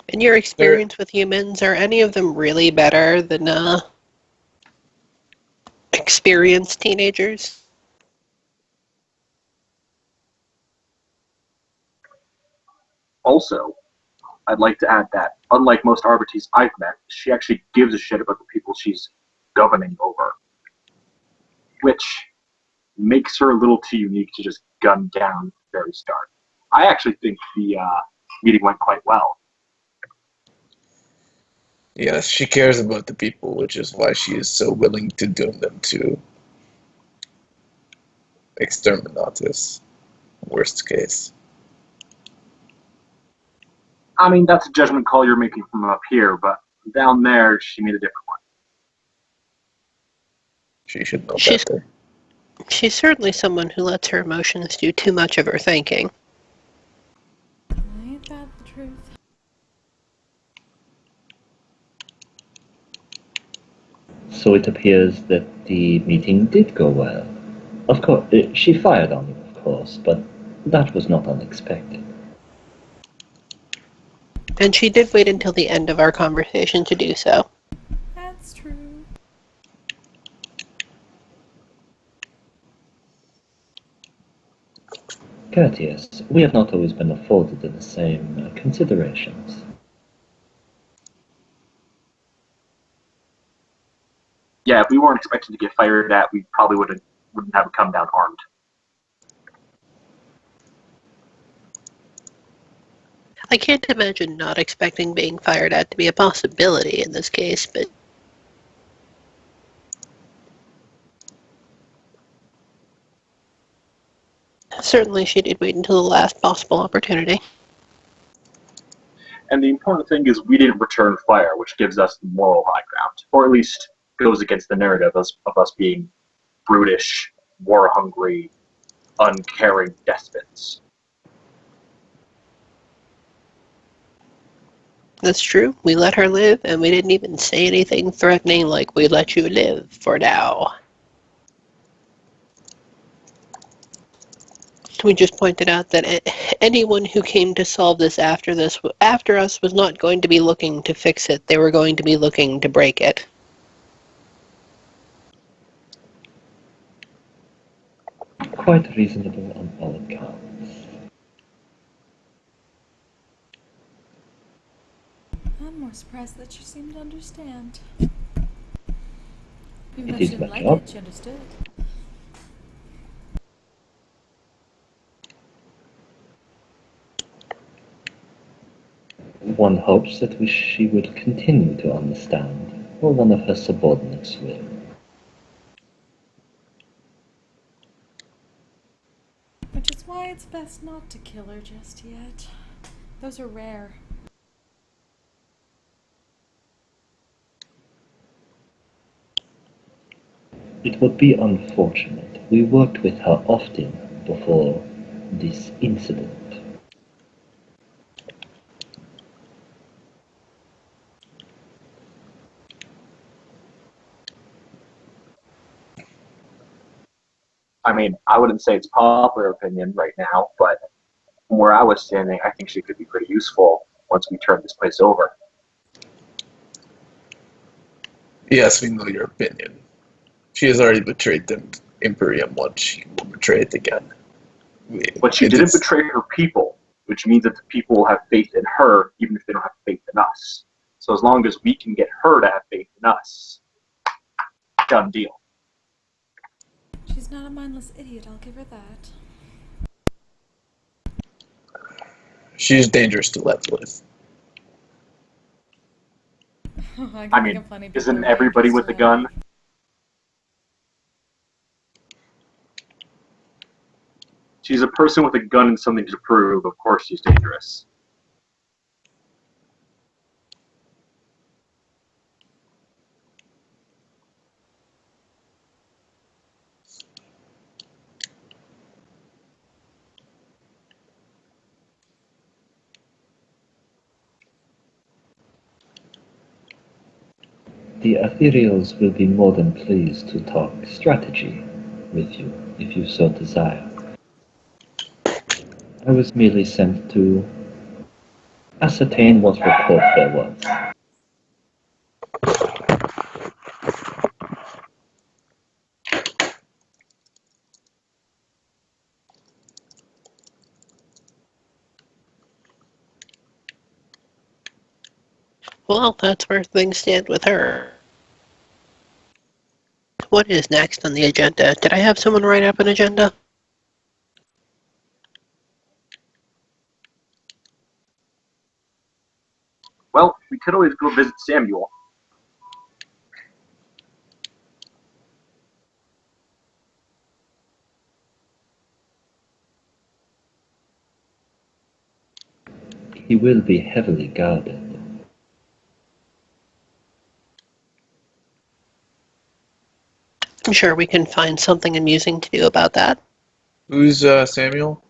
In your experience with humans, are any of them really better than experienced teenagers? Also, I'd like to add that, unlike most Arbites I've met, she actually gives a shit about the people she's governing over, which makes her a little too unique to just gun down at the very start. I actually think the meeting went quite well. Yes, she cares about the people, which is why she is so willing to doom them to exterminatus. Worst case. I mean, that's a judgment call you're making from up here, but down there, she made a different one. She should know She's- better. She's certainly someone who lets her emotions do too much of her thinking. Ain't that the truth? So it appears that the meeting did go well. Of course, she fired on you, of course, but that was not unexpected. And she did wait until the end of our conversation to do so. That's true. Courteous, we have not always been afforded the same considerations. Yeah, if we weren't expected to get fired at, we probably wouldn't have come down armed. I can't imagine not expecting being fired at to be a possibility in this case, but certainly she did wait until the last possible opportunity. And the important thing is we didn't return fire, which gives us the moral high ground, or at least goes against the narrative of us being brutish, war-hungry, uncaring despots. That's true. We let her live, and we didn't even say anything threatening like, we let you live for now. We just pointed out that anyone who came to solve this after us was not going to be looking to fix it. They were going to be looking to break it. Quite reasonable on all accounts. I'm more surprised that you seem to understand. Even It though is she my didn't like job. it, she understood. One hopes that she will continue to understand, or one of her subordinates will. Which is why it's best not to kill her just yet. Those are rare. It would be unfortunate. We worked with her often before this incident. I mean, I wouldn't say it's popular opinion right now, but from where I was standing, I think she could be pretty useful once we turn this place over. Yes, we know your opinion. She has already betrayed the Imperium once. She will betray it again. But she didn't betray her people, which means that the people will have faith in her, even if they don't have faith in us. So as long as we can get her to have faith in us, done deal. She's not a mindless idiot, I'll give her that. She's dangerous to let live. I I can think mean, of plenty of people isn't who are everybody dangerous with to a let gun? live. She's a person with a gun and something to prove. Of course she's dangerous. The Ethereals will be more than pleased to talk strategy with you, if you so desire. I was merely sent to ascertain what report there was. Well, that's where things stand with her. What is next on the agenda? Did I have someone write up an agenda? Well, we could always go visit Samuel. He will be heavily guarded. I'm sure we can find something amusing to do about that. Who's Samuel?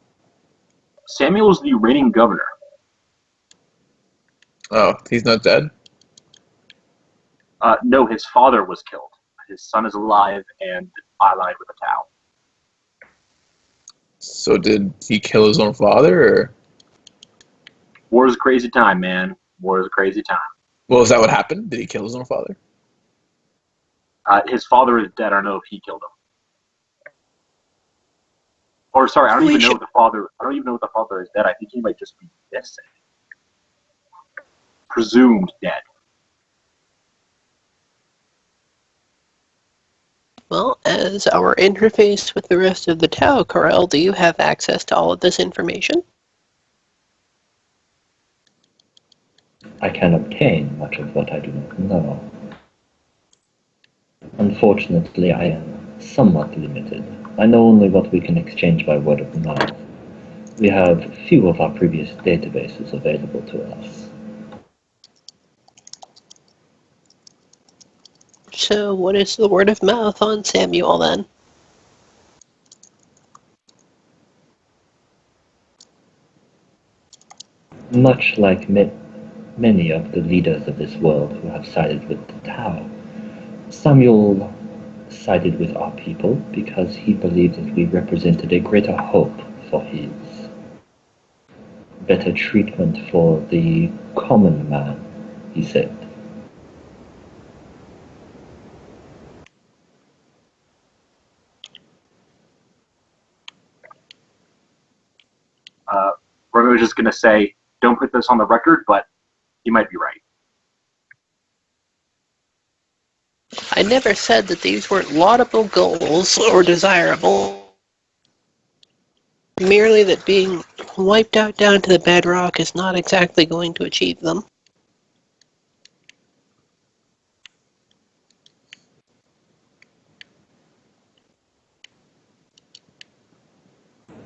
Samuel's the reigning governor. Oh, he's not dead? No, his father was killed. His son is alive and allied with the Tau. So did he kill his own father, or? War is a crazy time, man. War is a crazy time. Well, is that what happened? Did he kill his own father? His father is dead. I don't know if he killed him. Or sorry, I don't even know if the father is dead. I think he might just be missing. Presumed dead. Well, as our interface with the rest of the Tau, Corel, do you have access to all of this information? I can obtain much of what I do not know. Unfortunately, I am somewhat limited. I know only what we can exchange by word of mouth. We have few of our previous databases available to us. So what is the word of mouth on Samuel then? Much like many of the leaders of this world who have sided with the Tau, Samuel sided with our people because he believed that we represented a greater hope for his better treatment for the common man, he said. Romeo was just going to say, don't put this on the record, but he might be right. I never said that these weren't laudable goals or desirable. Merely that being wiped out down to the bedrock is not exactly going to achieve them.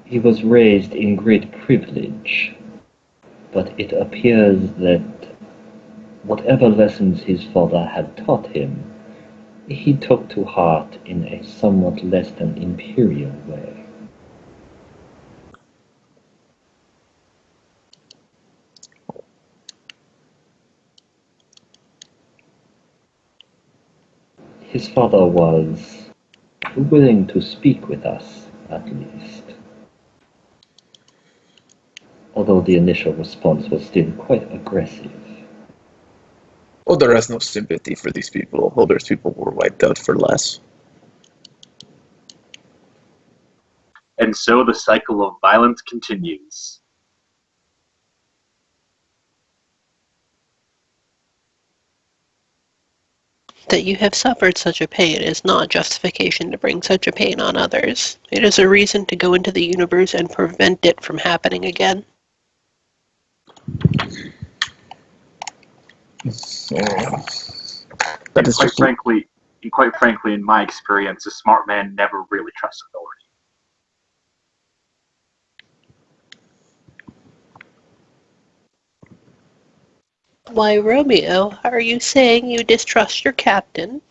He was raised in great privilege, but it appears that whatever lessons his father had taught him, he took to heart in a somewhat less than imperial way. His father was willing to speak with us, at least. Although the initial response was still quite aggressive. Older has no sympathy for these people. Older's people were wiped out for less. And so the cycle of violence continues. That you have suffered such a pain is not justification to bring such a pain on others. It is a reason to go into the universe and prevent it from happening again. That is just quite frankly, in my experience, a smart man never really trusts authority. Why, Romeo, are you saying you distrust your captain?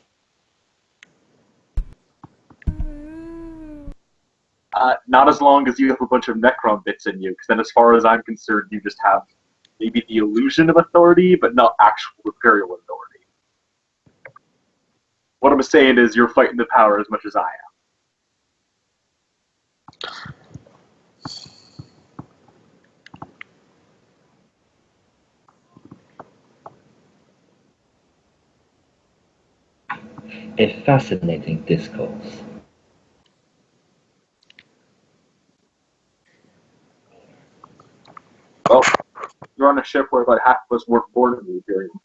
Not as long as you have a bunch of Necron bits in you, because then as far as I'm concerned, you just have maybe the illusion of authority, but not actual Imperial authority. What I'm saying is you're fighting the power as much as I am. A fascinating discourse. Well, you're on a ship where about half of us weren't born in the Imperium.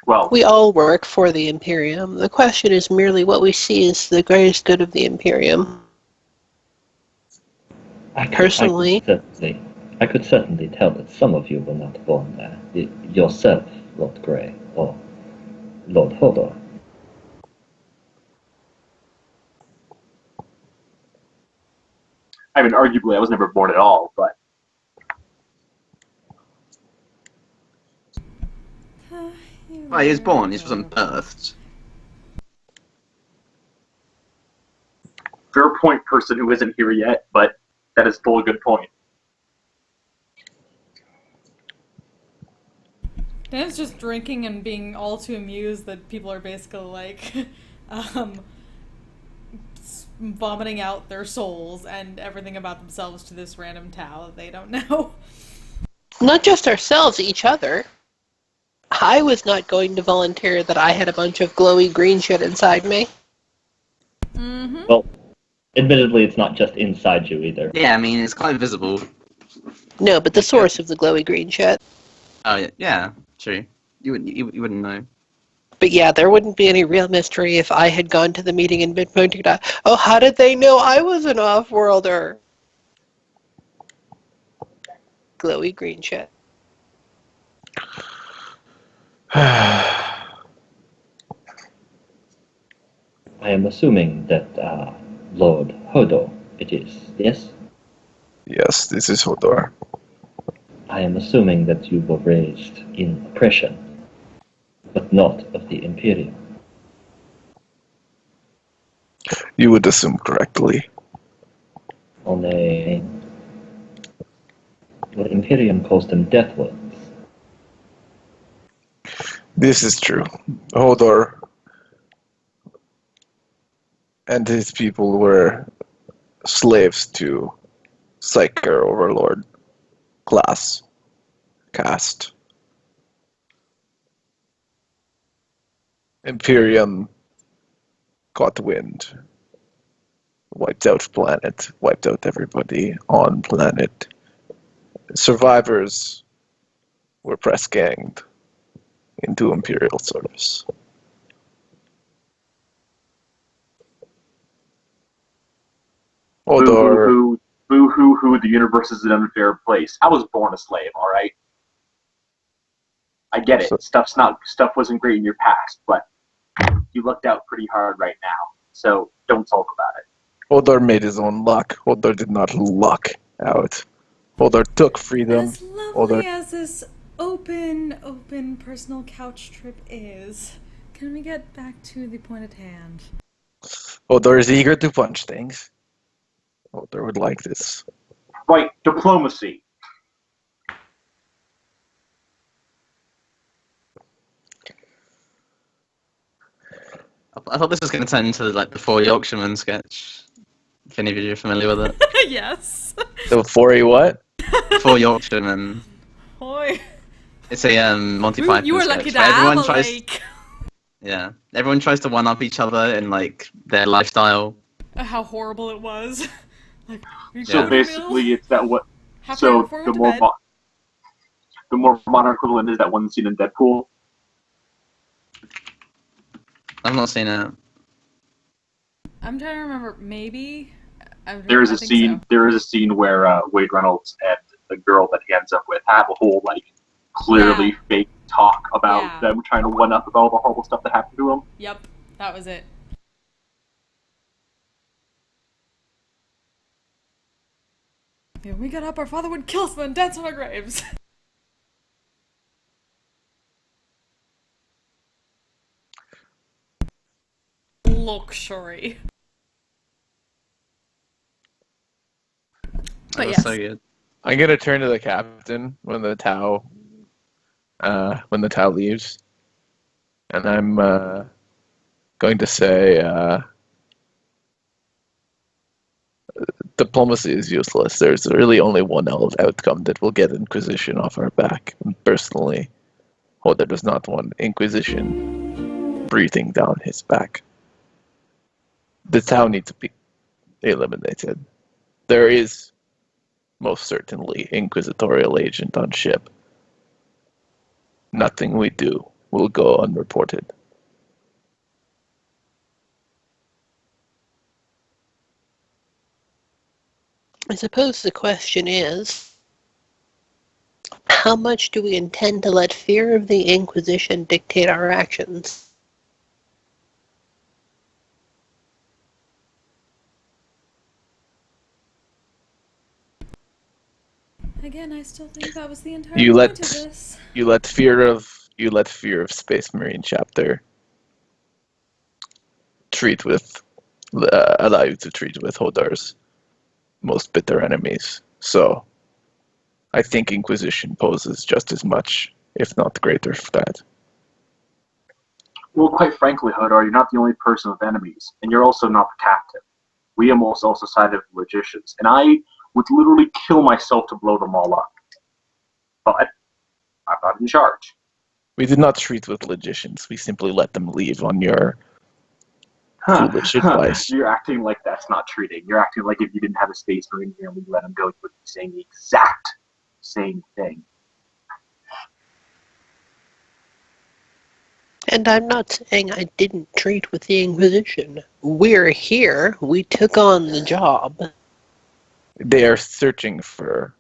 Well, We all work for the Imperium. The question is merely what we see as the greatest good of the Imperium. Personally, I could certainly tell that some of you were not born there. Yourself, Lord Grey, or Lord Hodor. I mean, arguably, I was never born at all, but Well, he was born, he wasn't birthed. fair point, person who isn't here yet, but that is still a good point. Dan's just drinking and being all too amused that people are basically like, vomiting out their souls and everything about themselves to this random Tau that they don't know. not just ourselves, each other. I was not going to volunteer that I had a bunch of glowy green shit inside me. Mm-hmm. Well, admittedly, it's not just inside you either. Yeah, I mean, it's quite visible. No, but the source of the glowy green shit. Oh, yeah, true. You wouldn't know. But yeah, there wouldn't be any real mystery if I had gone to the meeting and been pointing out, oh, how did they know I was an off-worlder? Glowy green shit. I am assuming that Lord Hodor it is, yes? Yes, this is Hodor. I am assuming that you were raised in oppression, but not of the Imperium. You would assume correctly. on a what Imperium calls them deathworks. This is true. Hodor and his people were slaves to Psyker Overlord class, caste. Imperium caught wind, wiped out planet, wiped out everybody on planet. Survivors were press ganged into Imperial service. Boo Hodor, hoo hoo, boo hoo hoo. The universe is an unfair place. I was born a slave. All right. I get it. So- Stuff wasn't great in your past, but you lucked out pretty hard right now. So don't talk about it. Hodor made his own luck. Hodor did not luck out. Hodor took freedom. As lovely Hodor, as this open personal couch trip is, can we get back to the point at hand? Hodor is eager to punch things. Hodor would like this. Right, diplomacy. I thought this was going to turn into like the Four Yorkshiremen sketch. If any of you are familiar with it. Yes. The 4A what? Four Yorkshiremen. Boy. It's a Monty Python You were sketch lucky to where have everyone a tries. lake. Yeah, everyone tries to one up each other in like their lifestyle. How horrible it was. Like, you So go to basically, Bill, it's that what. half an hour So before we the went to more bed. the more modern equivalent is that one scene in Deadpool. I've not seen it. I'm trying to remember. Maybe. There is I a think scene. so. There is a scene where Wade Reynolds and the girl that he ends up with have a whole like clearly Yeah. fake talk about Yeah. them trying to one up about all the horrible stuff that happened to him. Yep, that was it. Yeah, we got up, our father would kill us and then dance on our graves. Luxury. That But was yes. so good. I'm gonna turn to the captain when the Tau leaves, and I'm going to say diplomacy is useless. There's really only one outcome that will get Inquisition off our back. And personally, Hodor does not want Inquisition breathing down his back. The Tau need to be eliminated. There is most certainly inquisitorial agent on ship. Nothing we do will go unreported. I suppose the question is, how much do we intend to let fear of the Inquisition dictate our actions? Again, I still think that was the entire You point let of this. you let fear of Space Marine chapter allow you to treat with Hodor's most bitter enemies. So I think Inquisition poses just as much, if not greater, threat. Well, quite frankly, Hodor, you're not the only person with enemies, and you're also not the captain. We almost also sided with logicians, and I would literally kill myself to blow them all up. But I'm not in charge. We did not treat with logicians. We simply let them leave on your foolish advice. You're acting like that's not treating. You're acting like if you didn't have a space marine here and we let him go, you would be saying the exact same thing. And I'm not saying I didn't treat with the Inquisition. We're here. We took on the job. They are searching for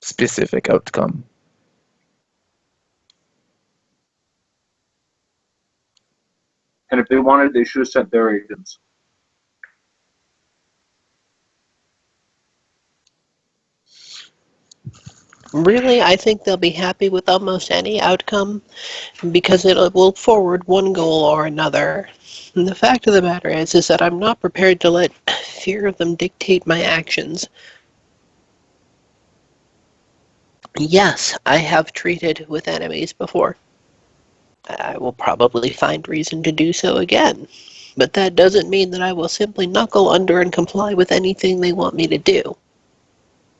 specific outcome. And if they wanted, they should have sent their agents. Really, I think they'll be happy with almost any outcome because it will forward one goal or another. And the fact of the matter is that I'm not prepared to let fear of them dictate my actions. Yes, I have treated with enemies before. I will probably find reason to do so again. But that doesn't mean that I will simply knuckle under and comply with anything they want me to do.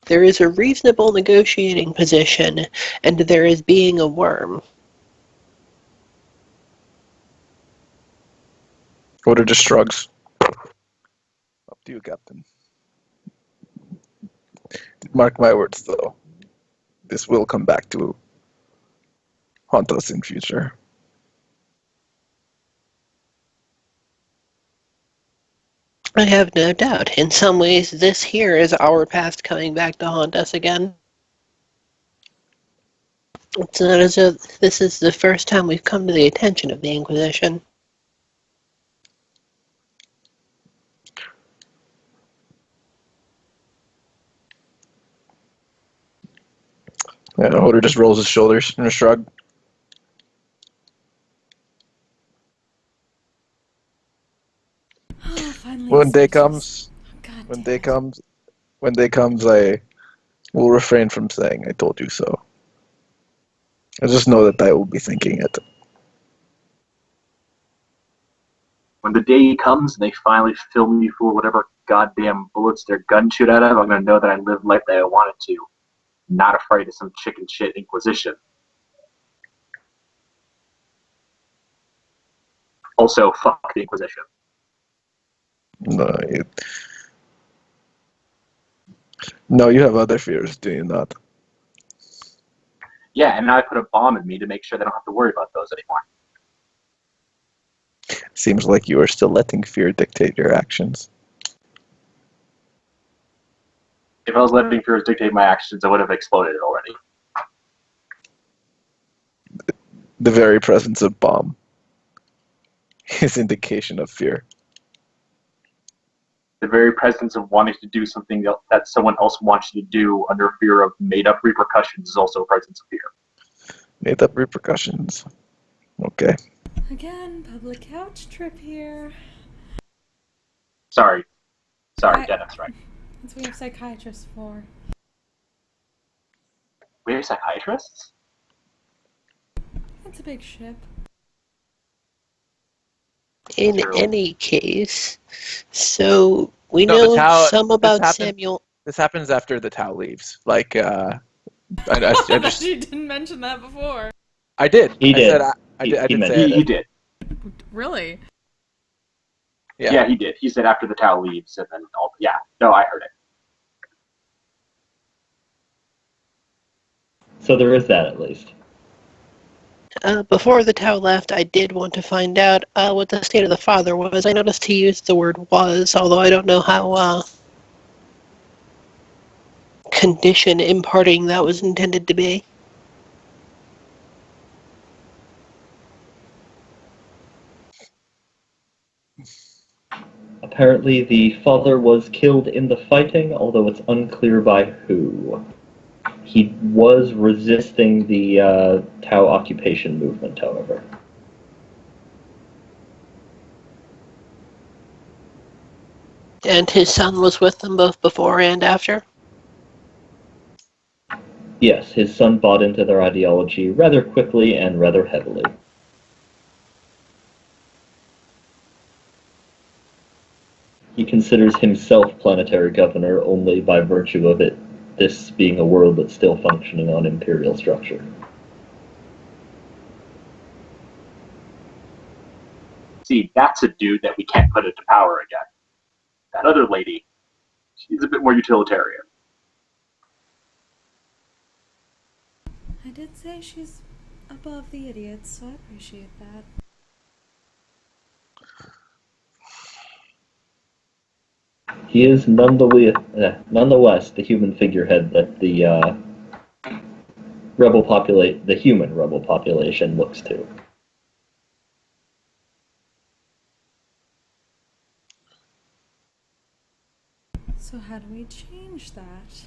There is a reasonable negotiating position, and there is being a worm. Oda just shrugs. Up to you, Captain. Mark my words, though. This will come back to haunt us in future. I have no doubt. In some ways, this here is our past coming back to haunt us again. It's not as though this is the first time we've come to the attention of the Inquisition. Yeah, Oda just rolls his shoulders in a shrug. Oh, finally. When day decisions. comes, God when damn day it. comes, when day comes, I will refrain from saying I told you so. I just know that I will be thinking it. When the day comes and they finally fill me full of whatever goddamn bullets their gun shoot out of, I'm gonna know that I lived life that I wanted to. Not afraid of some chicken shit Inquisition. Also, fuck the Inquisition. No, no, you have other fears, do you not? Yeah, and now I put a bomb in me to make sure they don't have to worry about those anymore. Seems like you are still letting fear dictate your actions. If I was letting fears dictate my actions, I would have exploded already. The very presence of bomb is indication of fear. The very presence of wanting to do something that someone else wants you to do under fear of made-up repercussions is also a presence of fear. Made up repercussions. Okay. Again, public couch trip here. Sorry, Dennis, right? That's what we have psychiatrists for. We have psychiatrists? That's a big ship. In True. any case, so we No, know the Tau. some This about happens. Samuel. This happens after the Tau leaves. Like, I I just. you didn't mention that before. I did. He I said. did. I did. I He did meant say He it. did. Really? Yeah. He did. He said after the Tau leaves, and then yeah. No, I heard it. So there is that at least. Before the Tau left, I did want to find out what the state of the father was. I noticed he used the word was, although I don't know how condition imparting that was intended to be. Apparently, the father was killed in the fighting, although it's unclear by who. He was resisting the Tau occupation movement, however. And his son was with them both before and after? Yes, his son bought into their ideology rather quickly and rather heavily. He considers himself planetary governor only by virtue of this being a world that's still functioning on imperial structure. See, that's a dude that we can't put into power again. That other lady, she's a bit more utilitarian. I did say she's above the idiots, so I appreciate that. He is nonetheless the human figurehead that the human rebel population looks to. So how do we change that?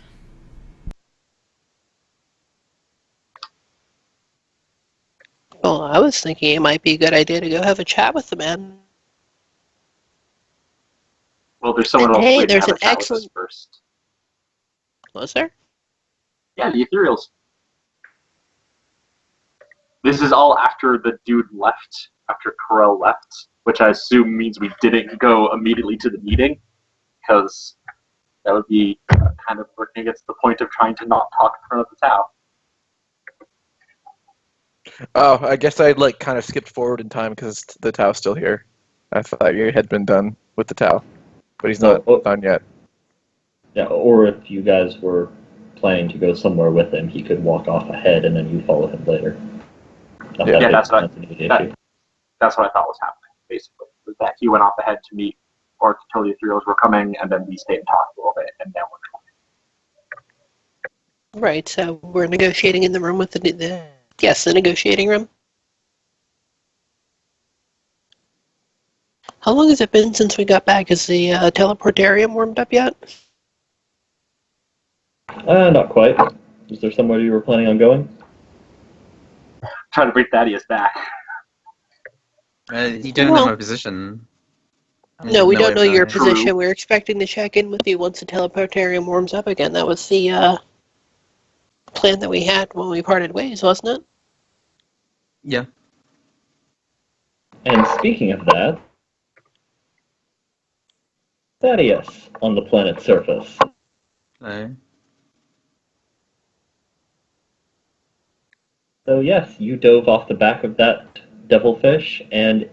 was thinking it might be a good idea to go have a chat with the man. Well, there's someone And else hey, waiting to there's have a an chat with us excellent... first. Was there? Yeah, the Ethereals. This is all after the dude left, after Carell left, which I assume means we didn't go immediately to the meeting, because that would be kind of working against the point of trying to not talk in front of the Tau. Oh, I guess I like kind of skipped forward in time because the Tau's still here. I thought you had been done with the Tau, but he's not done yet. Yeah, or if you guys were planning to go somewhere with him, he could walk off ahead and then you follow him later. That's what I thought was happening, basically. Was that he went off ahead to meet, or to tell the Ethereals were coming, and then we stayed and talked a little bit, and then we're coming. Right, so we're negotiating in the room with the negotiating room. How long has it been since we got back? Is the teleportarium warmed up yet? Not quite. Is there somewhere you were planning on going? Trying to bring Thaddeus back. You don't know my position. No, we don't know your True. position. We're expecting to check in with you once the teleportarium warms up again. That was the plan that we had when we parted ways, wasn't it? Yeah. And speaking of that, Thaddeus on the planet's surface. No. So yes, you dove off the back of that devilfish, and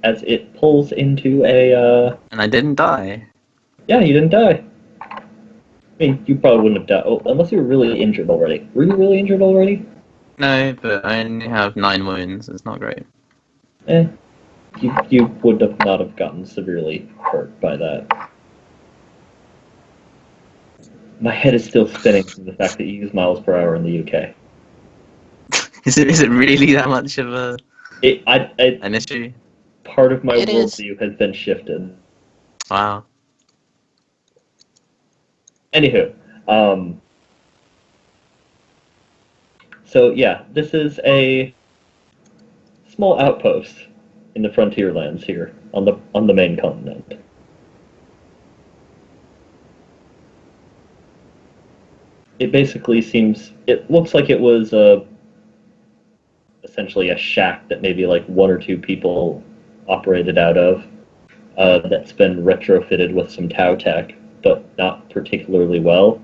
as it pulls into a... And I didn't die. Yeah, you didn't die. I mean, you probably wouldn't have died. Oh, unless you were really injured already. Were you really injured already? No, but I only have 9 wounds. It's not great. You would have not have gotten severely hurt by that. My head is still spinning from the fact that you use miles per hour in the UK. Is it really that much of an issue? Part of my It is. worldview has been shifted. Wow. Anywho, so yeah, this is a small outpost in the frontier lands here on the main continent. It basically it looks like it was essentially a shack that maybe like 1 or 2 people operated out of, that's been retrofitted with some Tau tech, but not particularly well.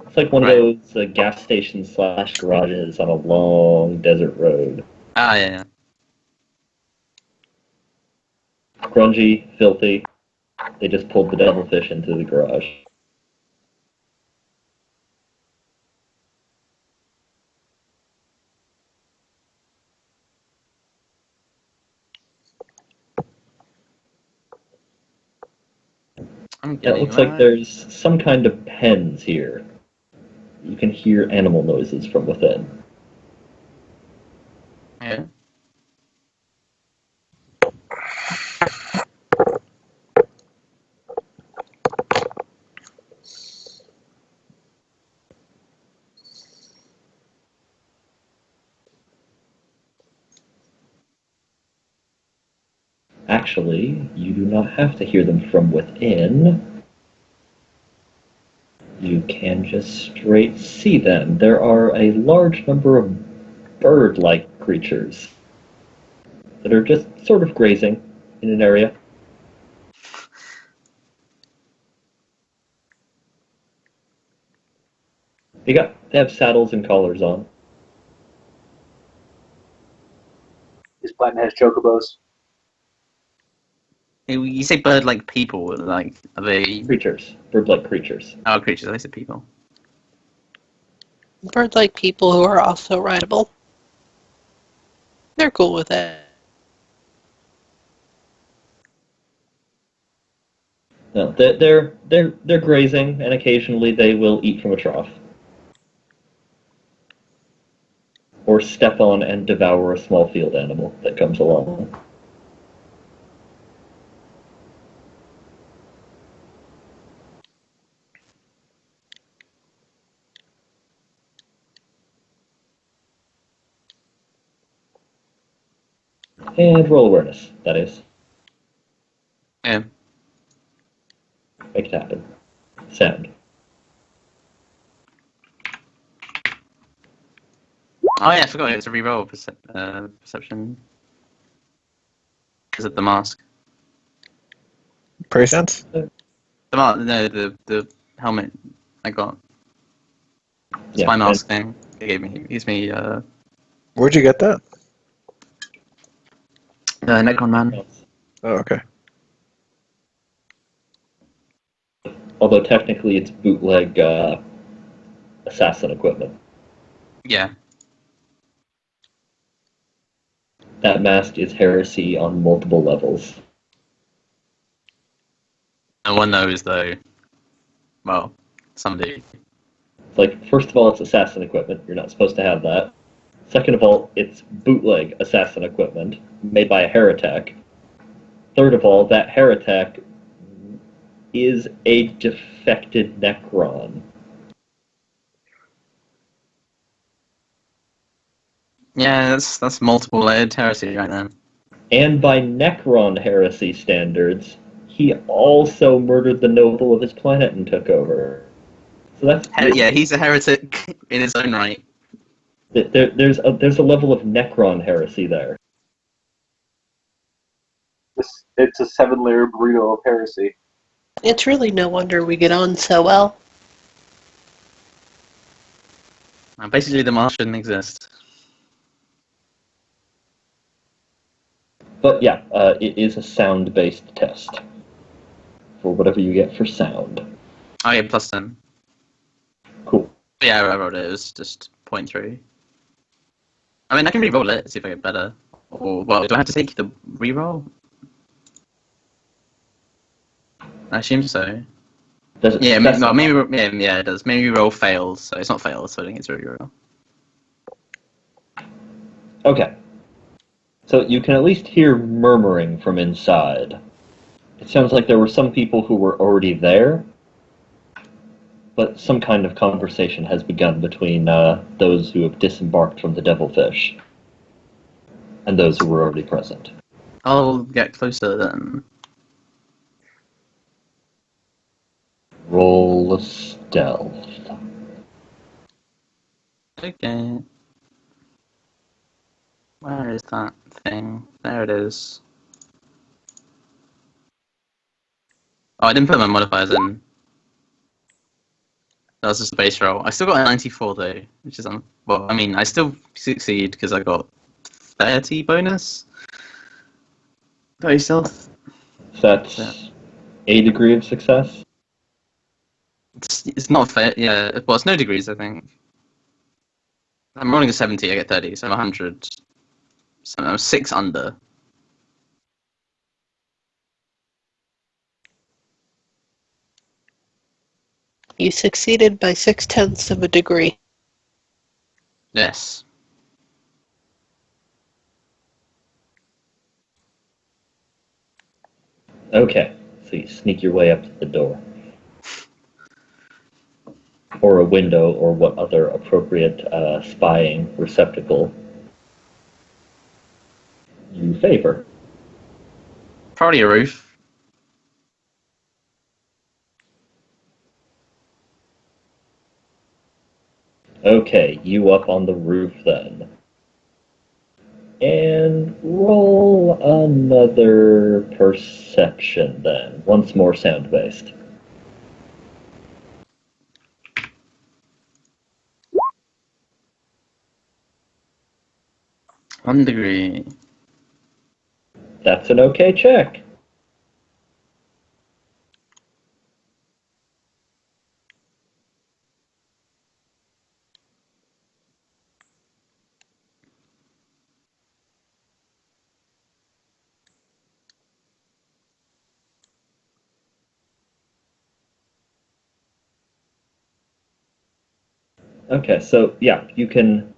It's like one of those gas stations / garages on a long desert road. Ah, yeah. Grungy, filthy. They just pulled the devilfish into the garage. I'm It getting looks like that. there's some kind of pens here. You can hear animal noises from within. Yeah. Actually, you do not have to hear them from within. You can just straight see them. There are a large number of bird-like creatures that are just sort of grazing in an area. They have saddles and collars on. This planet has chocobos. You say bird-like people, like, are they... Creatures. Bird-like creatures. Oh, creatures, I said people. Bird-like people who are also rideable. They're cool with it. No, they're grazing, and occasionally they will eat from a trough. Or step on and devour a small field animal that comes along. And roll awareness, that is. Yeah. Make it happen. Sound. Oh yeah, I forgot it was a reroll perception. Is it the mask? Presence? No, the helmet I got. Yeah, Spy and mask thing. Gives me Where'd you get that? Necron Man. Oh, okay. although technically it's bootleg assassin equipment. Yeah. That mask is heresy on multiple levels. No one knows though. Well, some do. Like, first of all, it's assassin equipment. You're not supposed to have that. Second of all, it's bootleg assassin equipment made by a heretic. Third of all, that heretic is a defected Necron. Yeah, that's multiple layered heresy right there. And by Necron heresy standards, he also murdered the noble of his planet and took over. So that's Yeah, he's a heretic in his own right. there's a level of Necron heresy there. It's a 7-layer burrito of heresy. It's really no wonder we get on so well. Basically, the Mars shouldn't exist. But yeah, it is a sound-based test for whatever you get for sound. Oh yeah, plus 10. Cool. Yeah, I wrote it. It was just 0.3. I mean, I can re-roll it, see if I get better. Or, well, do I have to take the re-roll? I assume so. Does it Yeah, specify? yeah, it does. Maybe re-roll fails, so it's not failed, so I think it's a re-roll. Okay. So you can at least hear murmuring from inside. It sounds like there were some people who were already there, but some kind of conversation has begun between those who have disembarked from the Devilfish and those who were already present. I'll get closer then. Roll stealth. Okay. Where is that thing? There it is. Oh, I didn't put my modifiers in. That was just a base roll. I still got a 94 though, which is well. I mean, I still succeed because I got 30 bonus. 30 stealth. That's Yeah. a degree of success. It's not fair. Yeah. Well, it's no degrees. I think. I'm rolling a 70. I get 30, so I'm 100. So I'm 6 under. You succeeded by 0.6 of a degree. Yes. Okay, so you sneak your way up to the door. Or a window, or what other appropriate spying receptacle you favor. Probably a roof. Okay, you up on the roof then. And roll another perception then. Once more sound-based. One degree. That's an okay check. Okay, so yeah, you can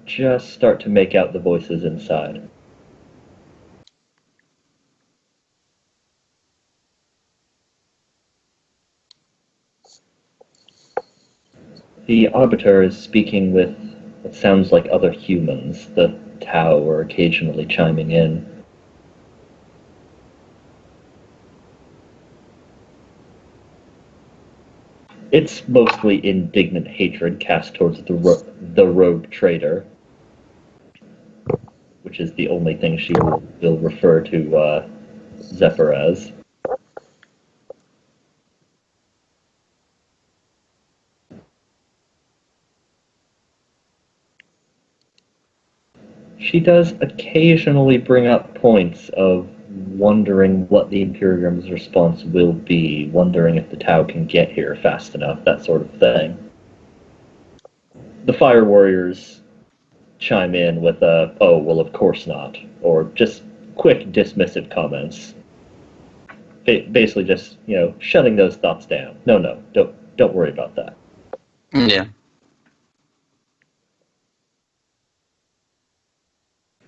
just start to make out the voices inside. The Arbiter is speaking with what sounds like other humans. The Tau are occasionally chiming in. It's mostly indignant hatred cast towards the rogue trader, which is the only thing she will refer to Zephyr as. She does occasionally bring up points of wondering what the Imperium's response will be, wondering if the Tau can get here fast enough, that sort of thing. The Fire Warriors chime in with oh, well, of course not, or just quick dismissive comments. Basically just, shutting those thoughts down. No, don't worry about that. Yeah.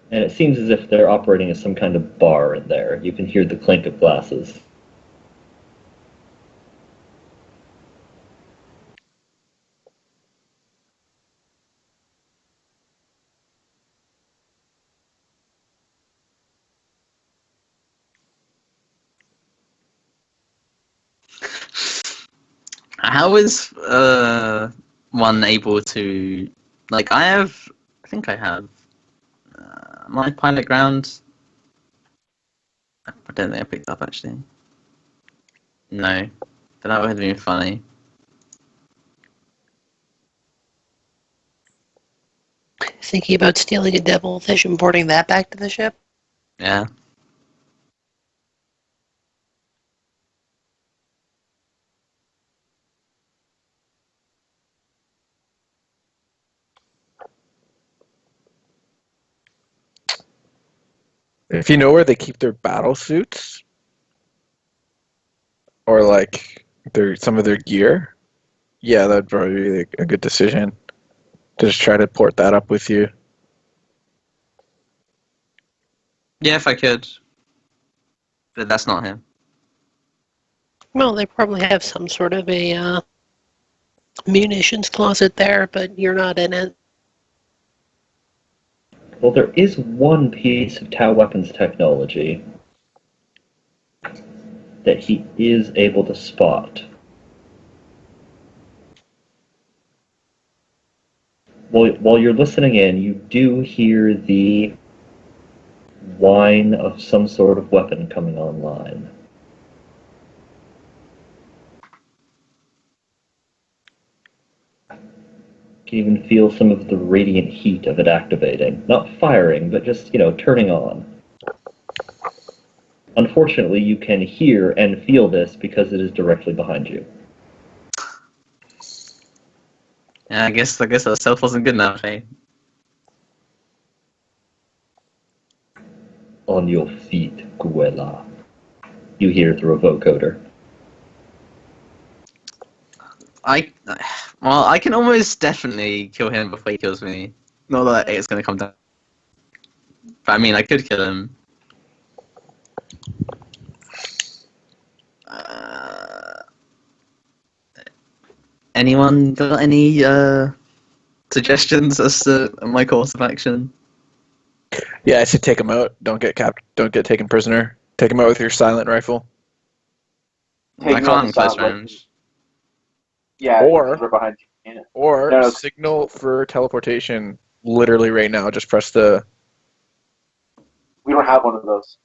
And it seems as if they're operating as some kind of bar in there. You can hear the clink of glasses. How is one able to, like, I think I have my pilot ground. I don't think I picked up actually. No, but that would have been funny. Thinking about stealing a devilfish and boarding that back to the ship? Yeah. If you know where they keep their battle suits, or like some of their gear, yeah, that'd probably be a good decision. To just try to port that up with you. Yeah, if I could. But that's not him. Well, they probably have some sort of a munitions closet there, but you're not in it. Well, there is one piece of Tau weapons technology that he is able to spot. While you're listening in, you do hear the whine of some sort of weapon coming online. You can even feel some of the radiant heat of it activating. Not firing, but just, turning on. Unfortunately, you can hear and feel this because it is directly behind you. Yeah, I guess that stealth wasn't good enough, eh? On your feet, Guela. You hear through a vocoder. I can almost definitely kill him before he kills me. Not that it's gonna come down. But I mean, I could kill him. Anyone got any suggestions as to my course of action? Yeah, I say take him out. Don't get taken prisoner. Take him out with your silent rifle. I can't close range. Yeah, Or- because we're behind you. Yeah. Or No. signal for teleportation literally right now. Just press the... We don't have one of those.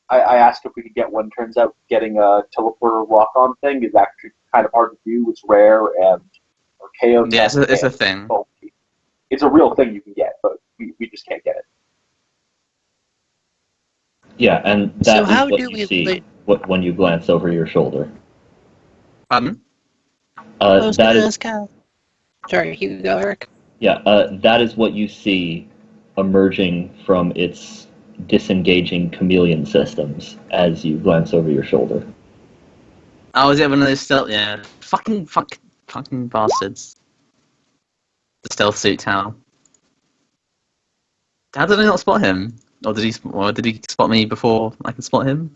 I asked if we could get one. Turns out getting a teleporter lock-on thing is actually kind of hard to do. It's rare and archaic. Yeah, it's a thing. It's a real thing you can get, but we just can't get it. Yeah, and So that how is what do you we see when you glance over your shoulder. Pardon? I was That going to is, ask how. Sorry, you go, Eric. yeah, that is what you see emerging from its disengaging chameleon systems as you glance over your shoulder. Oh, is it one of those stealth? Yeah. Fucking bastards. The stealth suit Tau. How did I not spot him? Or did he spot me before I could spot him?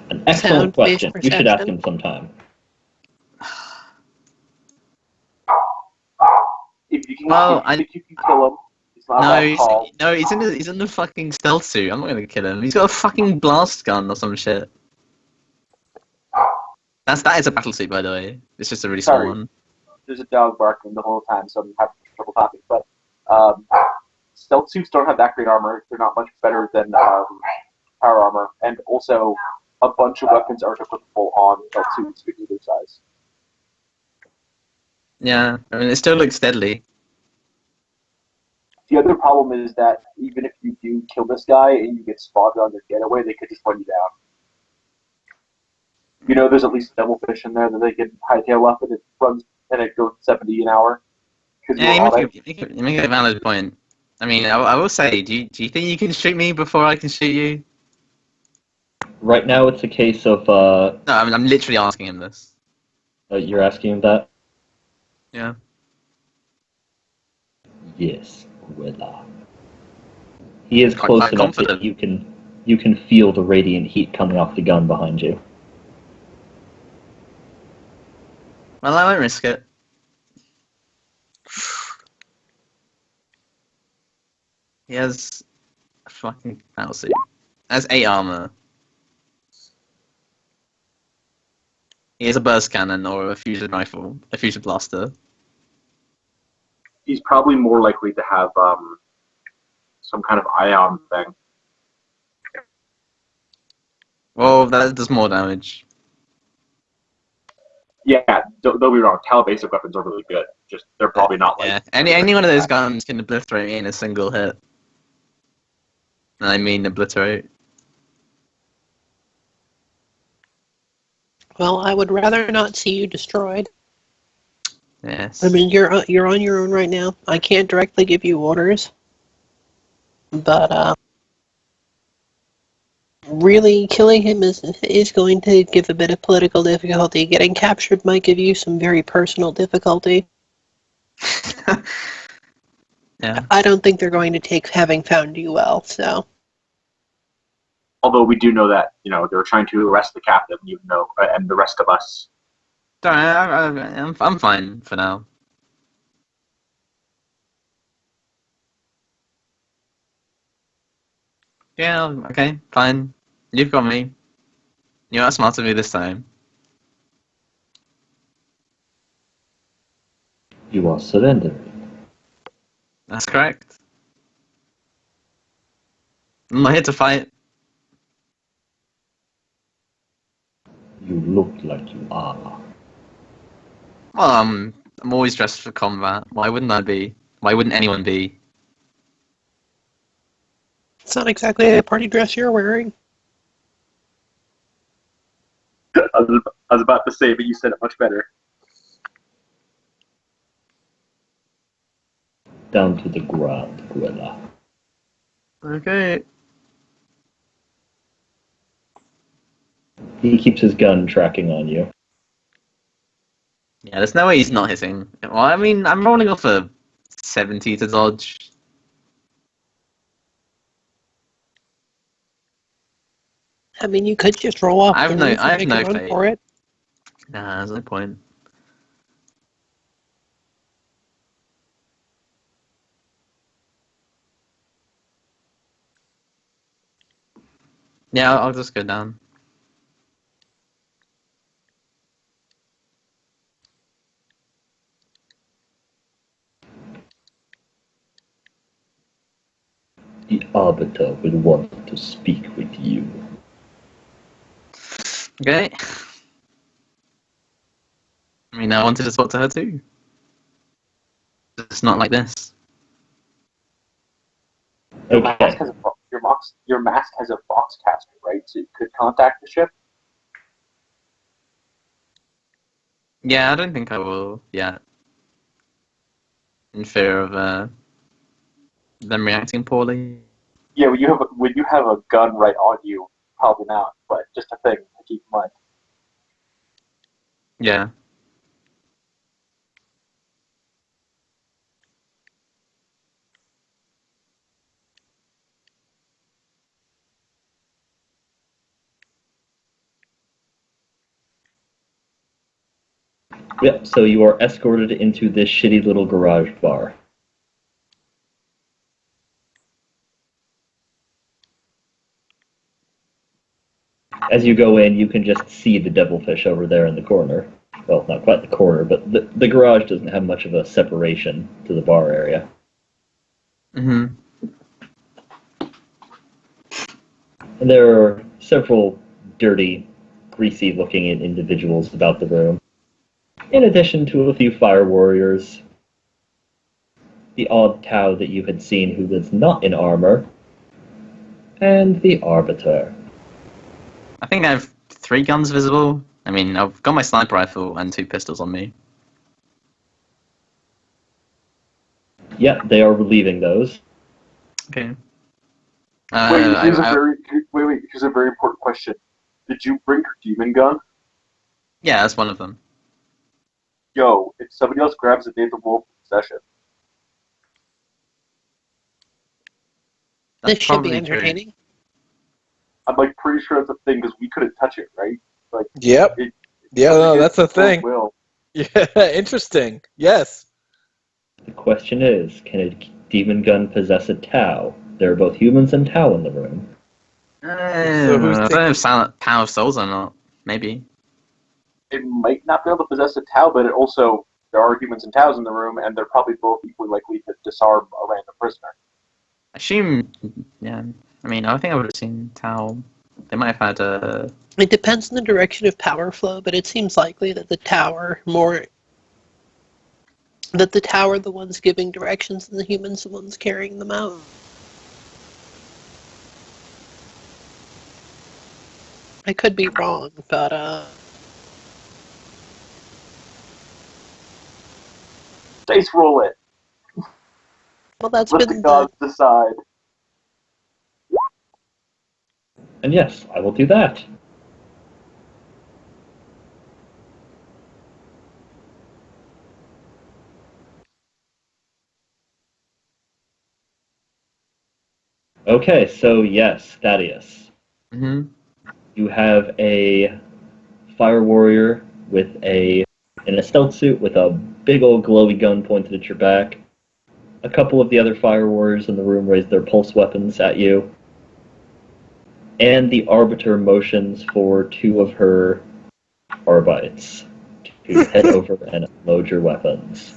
An excellent Sound-based question. You should ask perception. him sometime. If you can, Well, if you can kill him, it's not a bad call. He's in the fucking stealth suit. I'm not gonna kill him. He's got a fucking blast gun or some shit. That is a battle suit, by the way. It's just a really small Sorry. one. There's a dog barking the whole time, so I'm having trouble talking. But stealth suits don't have that great armor. They're not much better than power armor, and also a bunch of weapons aren't equipable on stealth suits of either size. Yeah, I mean, it still looks deadly. The other problem is that even if you do kill this guy and you get spotted on their getaway, they could just run you down. You know, there's at least a devilfish in there that they can hightail up, and it runs and it goes 70 an hour. Yeah, you make a valid point. I mean, I will say, do you think you can shoot me before I can shoot you? Right now, it's a case of No, I'm literally asking him this. you're asking him that. Yeah. Yes, Gwilla. He is Quite close enough that confident. you can feel the radiant heat coming off the gun behind you. Well, I won't risk it. He has a fucking battle suit. Has 8 armor. He has a burst cannon or a fusion rifle, a fusion blaster. He's probably more likely to have some kind of ion thing. Well, that does more damage. Yeah, don't be wrong. Calibasic weapons are really good. Just they're probably not like Yeah, any one of those guns can obliterate me in a single hit. And I mean obliterate. Well, I would rather not see you destroyed. Yes. I mean, you're on your own right now. I can't directly give you orders, but really killing him is going to give a bit of political difficulty. Getting captured might give you some very personal difficulty. Yeah. I don't think they're going to take having found you well. So, although we do know that they're trying to arrest the captain, even though and the rest of us. Don't worry, I'm fine for now. Yeah, okay, fine. You've got me. You're outsmarted me this time. You are surrendering. That's correct. I'm not here to fight. You look like you are. Well, I'm always dressed for combat. Why wouldn't I be? Why wouldn't anyone be? it's not exactly a party dress you're wearing. I was about to say, but you said it much better. Down to the ground, Gwilla. Okay. He keeps his gun tracking on you. Yeah, there's no way he's not hitting. Well, I mean, I'm rolling off a 70 to dodge. I mean, you could just roll off. I have no- and I have make no a run faith. for it. Nah, there's no point. Yeah, I'll just go down. The Arbiter will want to speak with you. Okay. I mean, I wanted to talk to her too. It's not like this. Your mask Okay. has your mask has a box caster, right? So you could contact the ship. Yeah, I don't think I will yet. In fear of them reacting poorly. Yeah, when you have a gun right on you, probably not. But just a thing to keep in mind. Yeah. Yep, so you are escorted into this shitty little garage bar. As you go in, you can just see the devilfish over there in the corner. Well, not quite the corner, but the garage doesn't have much of a separation to the bar area. Mm-hmm. And there are several dirty, greasy-looking individuals about the room, in addition to a few fire warriors, the odd Tau that you had seen who was not in armor, and the Arbiter. I think I have 3 guns visible. I mean, I've got my sniper rifle and 2 pistols on me. Yep, they are relieving those. Okay. Wait, here's a very important question. Did you bring your demon gun? Yeah, that's one of them. Yo, if somebody else grabs it, they have to roll for possession. This That's should be probably true. entertaining. I'm like pretty sure it's a thing because we couldn't touch it, right? Like, Yep. Yeah, no, that's a thing. Will. Yeah, interesting. Yes. The question is, can a demon gun possess a Tau? There are both humans and Tau in the room. So who's I don't know if Power of Souls or not. Maybe. It might not be able to possess a Tau, but it also there are humans and Taus in the room, and they're probably both equally likely to disarm a random prisoner. I assume, yeah. I mean, I think I would have seen Tau. They might have had a. It depends on the direction of power flow, but it seems likely that the tower the ones giving directions and the humans the ones carrying them out. I could be wrong, but Dice roll it. well, that's Let the been gods decide. And yes, I will do that. Okay, so yes, Thaddeus. Mm-hmm. You have a fire warrior in a stealth suit with a big old glowy gun pointed at your back. A couple of the other fire warriors in the room raise their pulse weapons at you. And the Arbiter motions for 2 of her Arbites to head over and unload your weapons.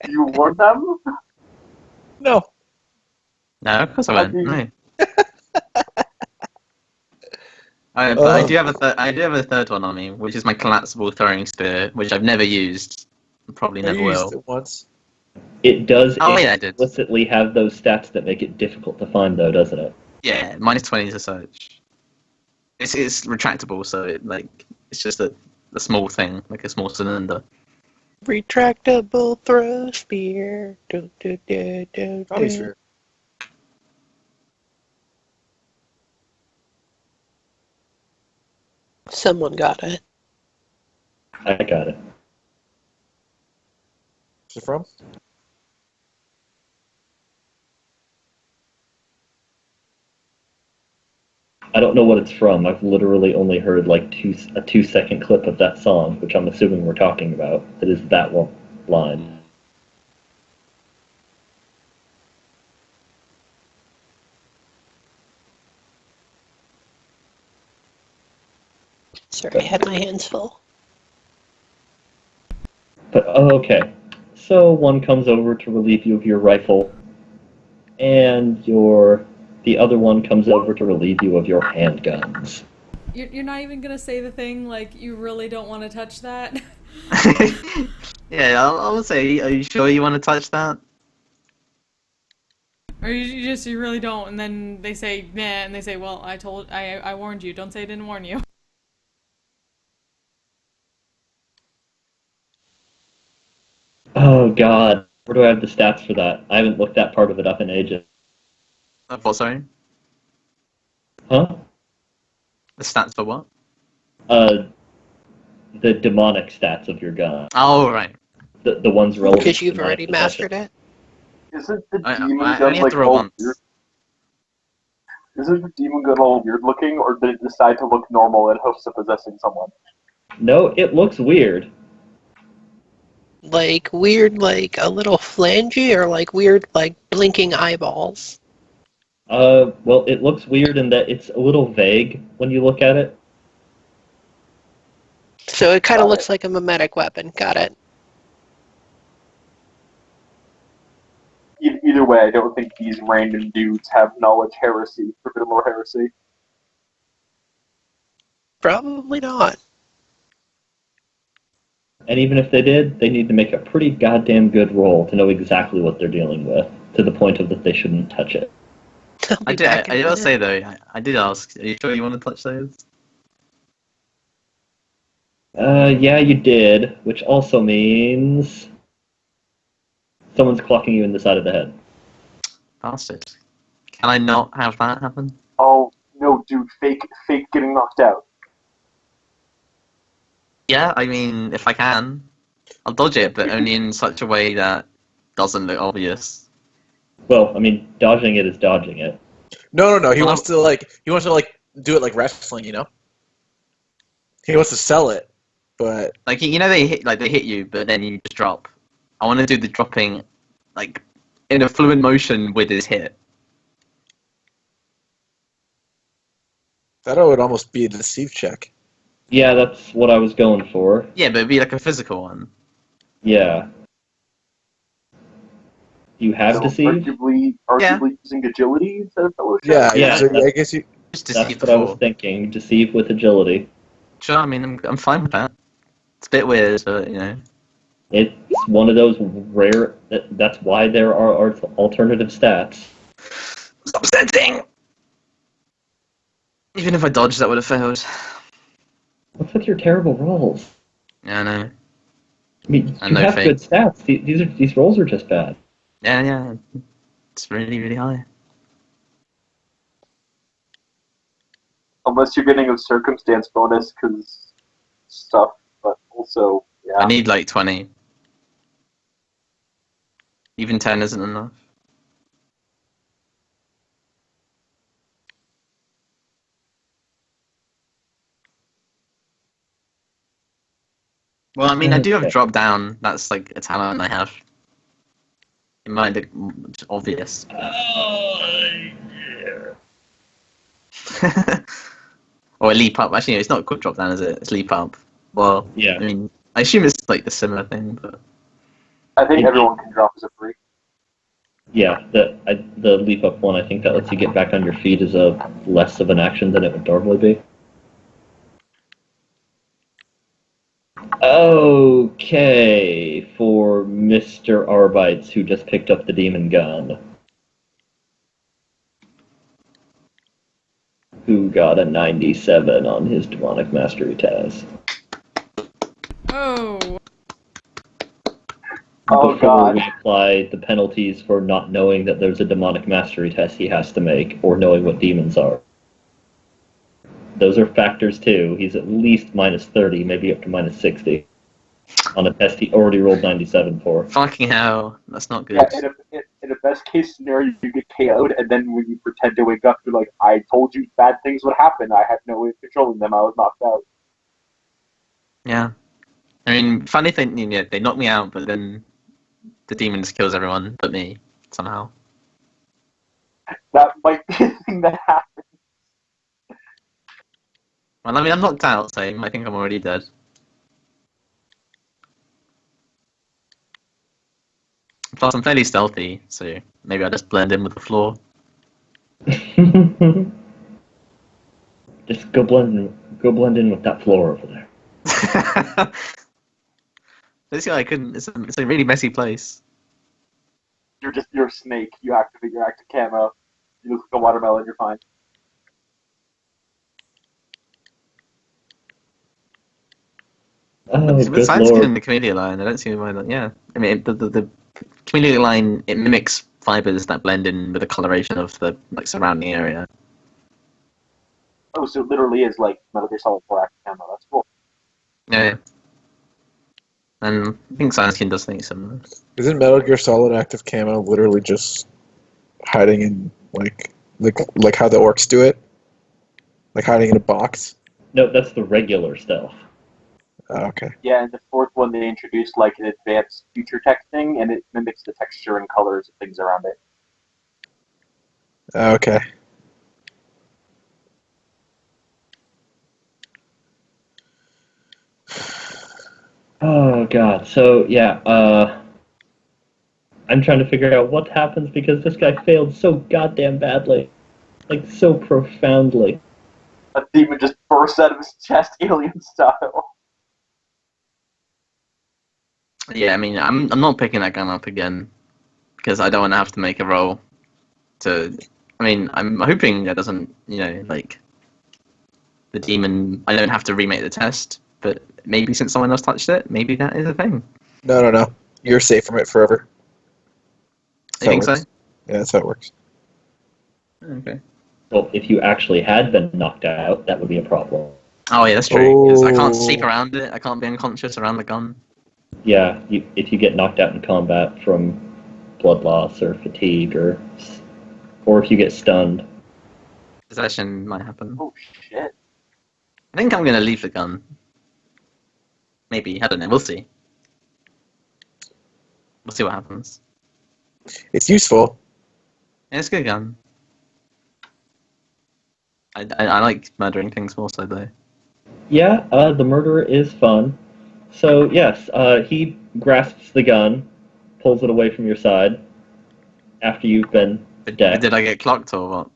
You warned them? No. No, of course I won't. No. But Oh. I do have a third one on me, which is my collapsible throwing spear, which I've never used. Probably I never used will. it once. It does Oh, yeah, I did. explicitly have those stats that make it difficult to find, though, doesn't it? Yeah, -20 to search. It's retractable, so it's just a small thing, like a small cylinder. retractable throw spear. Do, do, do, do, Probably do. true. Someone got it. I got it. Where's it from? I don't know what it's from. I've literally only heard like a 2-second clip of that song, which I'm assuming we're talking about. It is that one line. Sorry, I had my hands full. But okay, so one comes over to relieve you of your rifle, and the other one comes over to relieve you of your handguns. You're not even gonna say the thing like you really don't want to touch that. Yeah, I'll say, are you sure you want to touch that? Or you really don't, and then they say nah, and they say, well, I warned you. Don't say I didn't warn you. Oh god, where do I have the stats for that? I haven't looked that part of it up in ages. What, sorry? Huh? The stats for what? The demonic stats of your gun. Oh, right. The ones relevant. Because to you've demonic already possession. mastered it. Isn't the I demon only gun have like to roll all once. weird? Isn't the demon gun all weird looking, or did it decide to look normal in hopes of possessing someone? No, it looks weird. Like weird, like a little flangey, or like weird, like blinking eyeballs. Well, it looks weird in that it's a little vague when you look at it. So it kind of Got looks like a mimetic weapon. Got it. Either way, I don't think these random dudes have knowledge heresy, forbidden lore heresy. Probably not. And even if they did, they need to make a pretty goddamn good roll to know exactly what they're dealing with, to the point of that they shouldn't touch it. I'll I be did. back in I a will minute. say though, I did ask. Are you sure you want to touch those? Yeah, you did, which also means someone's clocking you in the side of the head. Bastard. Can I not have that happen? Oh no, dude, fake getting knocked out. Yeah, I mean, if I can, I'll dodge it, but only in such a way that doesn't look obvious. Well, I mean, dodging it is dodging it. No. He Well, wants to do it like wrestling, you know? He wants to sell it, but Like they hit you, but then you just drop. I want to do the dropping, like in a fluid motion with his hit. that would almost be a deceive check. Yeah, that's what I was going for. Yeah, but it'd be like a physical one. Yeah. You have So deceived? arguably using agility instead of fellowship. Yeah, Yeah, so that's- I guess you. Just That's deceive what I was before. thinking. Deceive with agility. Sure, I mean, I'm fine with that. It's a bit weird, but you know. It's one of those rare. That's why there are alternative stats. Stop sensing! Even if I dodged, that would have failed. What's with your terrible rolls? Yeah, I know. I mean, And you no have fake. good stats. These rolls are just bad. Yeah. It's really, really high. Unless you're getting a circumstance bonus because stuff, but also I yeah. need like 20. Even 10 isn't enough. Well, I mean, I do have Okay. drop down. That's like a talent I have. It might look obvious. Or a leap up. Actually, no, it's not called drop down, is it? It's leap up. Well, Yeah. I mean, I assume it's like the similar thing, but I think everyone can drop as a free. Yeah, the leap up one, I think that lets you get back on your feet is a less of an action than it would normally be. Okay, for Mr. Arbites, who just picked up the demon gun. Who got a 97 on his demonic mastery test. Oh, Oh Before god. we apply the penalties for not knowing that there's a demonic mastery test he has to make, or knowing what demons are. Those are factors too. He's at least minus 30, maybe up to minus 60, on a test he already rolled 97 for. fucking hell, that's not good. Yeah, in a best case scenario, you get KO'd, and then when you pretend to wake up, you're like, I told you bad things would happen. I had no way of controlling them. I was knocked out. Yeah. I mean, funny thing, yeah, they knock me out, but then the demon just kills everyone but me, somehow. That might be a thing that happens. Well, I mean, I'm knocked out, so I think I'm already dead. Plus, I'm fairly stealthy, so maybe I just blend in with the floor. Just go blend in with that floor over there. This guy couldn't. It's a really messy place. You're a snake. You activate your active camo. You look like a watermelon. You're fine. Oh, But good science in lord. the chameleon line, I don't see why that. Yeah, I mean, the chameleon line, it mimics fibers that blend in with the coloration of the like surrounding area. Oh, so it literally is like Metal Gear Solid 4 active camo. That's cool. Yeah. And I think Science does things similar. Isn't Metal Gear Solid active camo literally just hiding in like how the orcs do it? Like hiding in a box? No, that's the regular stealth. Oh, okay. Yeah, and the fourth one they introduced like an advanced future texting, and it mimics the texture and colors of things around it. Okay. Oh god. So yeah, I'm trying to figure out what happens because this guy failed so goddamn badly. Like so profoundly. A demon just bursts out of his chest, alien style. Yeah, I mean, I'm not picking that gun up again because I don't want to have to make a roll. To, I mean, I'm hoping that doesn't, like the demon. I don't have to remake the test, but maybe since someone else touched it, maybe that is a thing. No. You're safe from it forever. You think so? Yeah, that's how it works. Okay. Well, if you actually had been knocked out, that would be a problem. Oh yeah, that's true. 'Cause I can't Oh. sleep around it. I can't be unconscious around the gun. Yeah, if you get knocked out in combat from blood loss or fatigue, or if you get stunned. Possession might happen. Oh shit. I think I'm gonna leave the gun. Maybe, I don't know. We'll see. We'll see what happens. It's useful. Yeah, it's a good gun. I like murdering things more so though. Yeah, the murderer is fun. So yes, he grasps the gun, pulls it away from your side after you've been But decked. did I get clocked or what?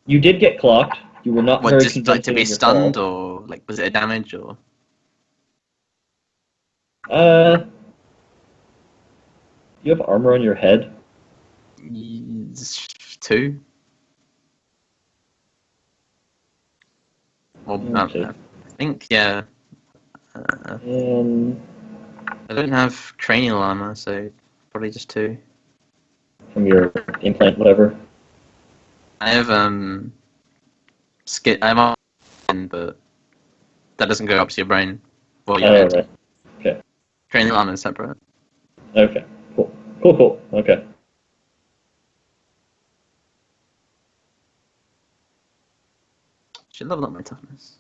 You did get clocked. You were not What, very just like convincing to be in your stunned fall. or like was it a damage or? You have armor on your head. Two? Well, Okay. I think, yeah. And I don't have cranial armor, so probably just two. from your implant, whatever. I have skin. I have armor, but that doesn't go up to your brain. Well, your Oh, head. right. Okay. Cranial armor is separate. Okay. Cool. Okay. Should level up my toughness.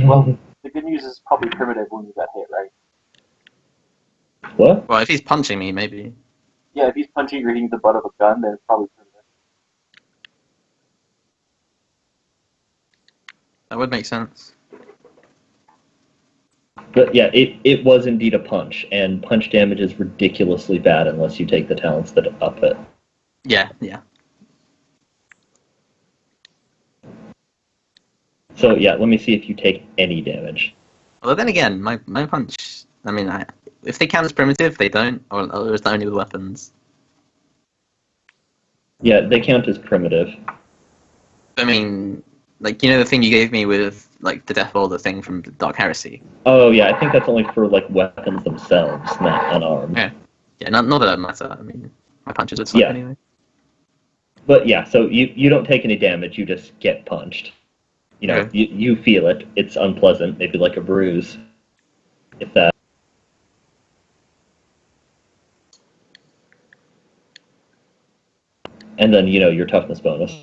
Well, the good news is probably primitive when you got hit, right? What? Well, if he's punching me, maybe. Yeah, if he's punching or hitting the butt of a gun, then it's probably primitive. That would make sense. But yeah, it was indeed a punch, and punch damage is ridiculously bad unless you take the talents that up it. Yeah. So yeah, let me see if you take any damage. Although then again, my punch. I mean, if they count as primitive, they don't, or is that only with weapons? Yeah, they count as primitive. I mean, like the thing you gave me with like the Death Order thing from Dark Heresy. Oh yeah, I think that's only for like weapons themselves, not unarmed. Okay. Yeah, not that it matter. I mean, my punches would suck Yeah. anyway. But yeah, so you don't take any damage, you just get punched. Okay. You feel it. It's unpleasant, maybe like a bruise. If that. And then, your toughness bonus.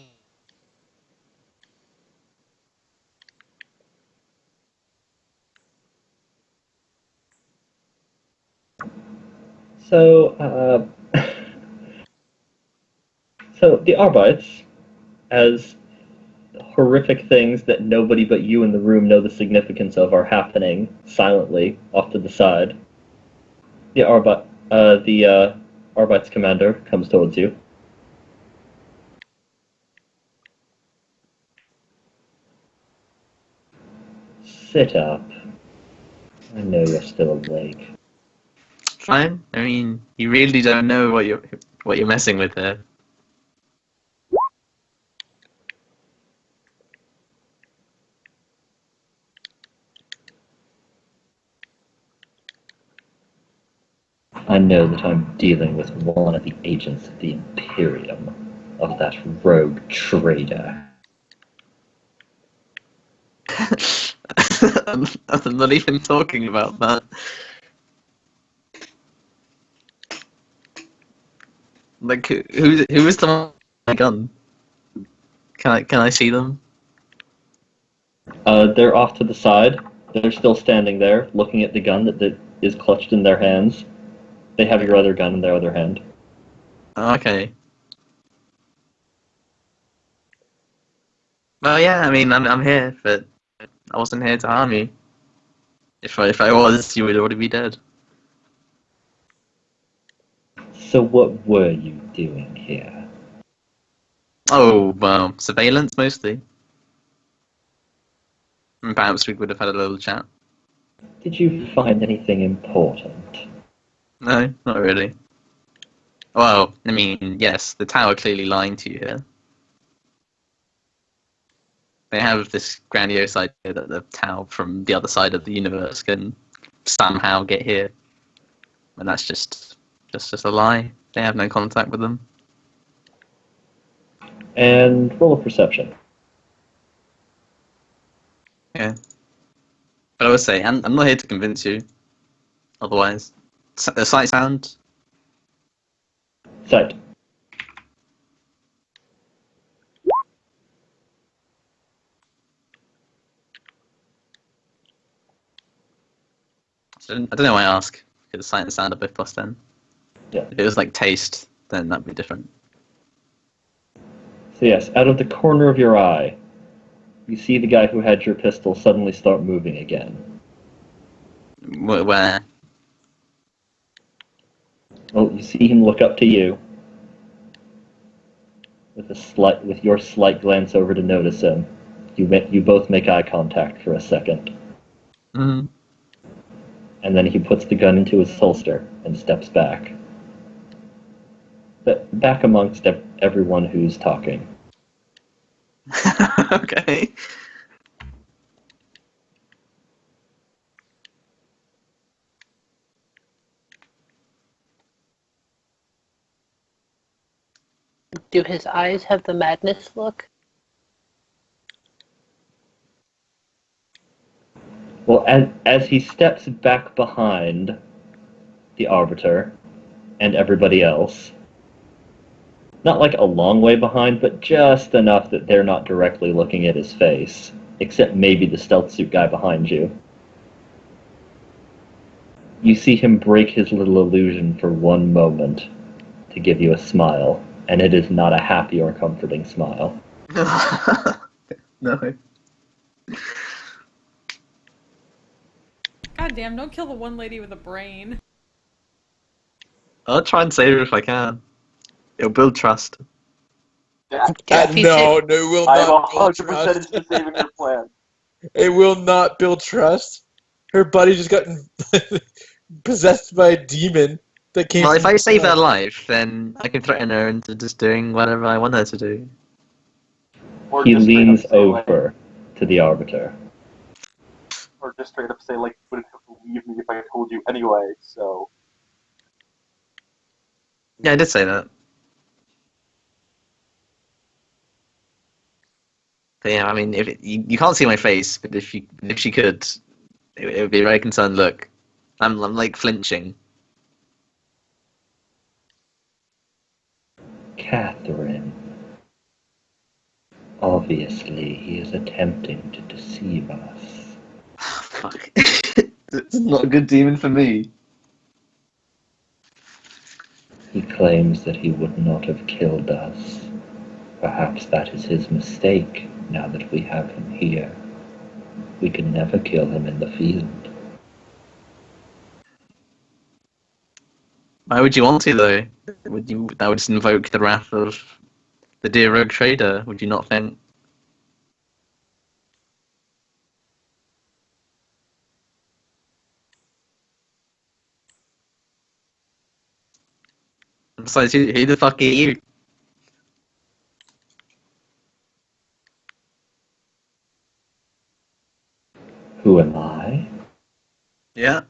So, so the Arbites, as horrific things that nobody but you in the room know the significance of, are happening silently off to the side. The Arbites commander comes towards you. Sit up. I know you're still awake. Fine. I mean, you really don't know what you're messing with there. I know that I'm dealing with one of the agents of the Imperium, of that rogue trader. I'm not even talking about that. Like, who is the one with the gun? Can I see them? They're off to the side. They're still standing there, looking at the gun that is clutched in their hands. They have your other gun in their other hand. Okay. Well, yeah, I mean, I'm here, but I wasn't here to harm you. If I was, you would already be dead. So what were you doing here? Oh, well, surveillance mostly. And perhaps we would have had a little chat. Did you find anything important? No, not really. Well, I mean, yes, the tower clearly lying to you here. They have this grandiose idea that the tower from the other side of the universe can somehow get here, and that's just a lie. They have no contact with them. And roll a perception. Yeah, but I would say I'm not here to convince you. Otherwise, the sight sound. Sight. I don't know why I ask because sight and sound are both plus 10. Yeah. If it was like taste, then that'd be different. So yes, out of the corner of your eye, you see the guy who had your pistol suddenly start moving again. Where? Well, you see him look up to you with your slight glance over to notice him. You both make eye contact for a second, Mm-hmm. and then he puts the gun into his holster and steps back. But back amongst everyone who's talking. Okay. Do his eyes have the madness look? Well, as he steps back behind the Arbiter and everybody else, not like a long way behind, but just enough that they're not directly looking at his face, except maybe the stealth suit guy behind you. You see him break his little illusion for one moment to give you a smile, and it is not a happy or comforting smile. No. God damn, don't kill the one lady with a brain. I'll try and save it if I can. It'll build trust. Yeah, Yeah, if you No, it will I'm not build 100% trust. into saving your plan. It will not build trust. Her buddy just got possessed by a demon that came Well, if from I save her hell. life, then I can threaten her into just doing whatever I want her to do. Or He just straight up leans say, like, over to the Arbiter. or just straight up say, like, you wouldn't have believed me if I told you anyway, so. Yeah, I did say that. But yeah, I mean, you can't see my face, but if she could, it would be a very concerned look. I'm like flinching. Catherine. Obviously, he is attempting to deceive us. Fuck. It's not a good demon for me. He claims that he would not have killed us. Perhaps that is his mistake, now that we have him here. We can never kill him in the field. Why would you want to though? That would just invoke the wrath of the dear rogue trader, would you not think? Besides, who the fuck are you? Who am I? Yeah.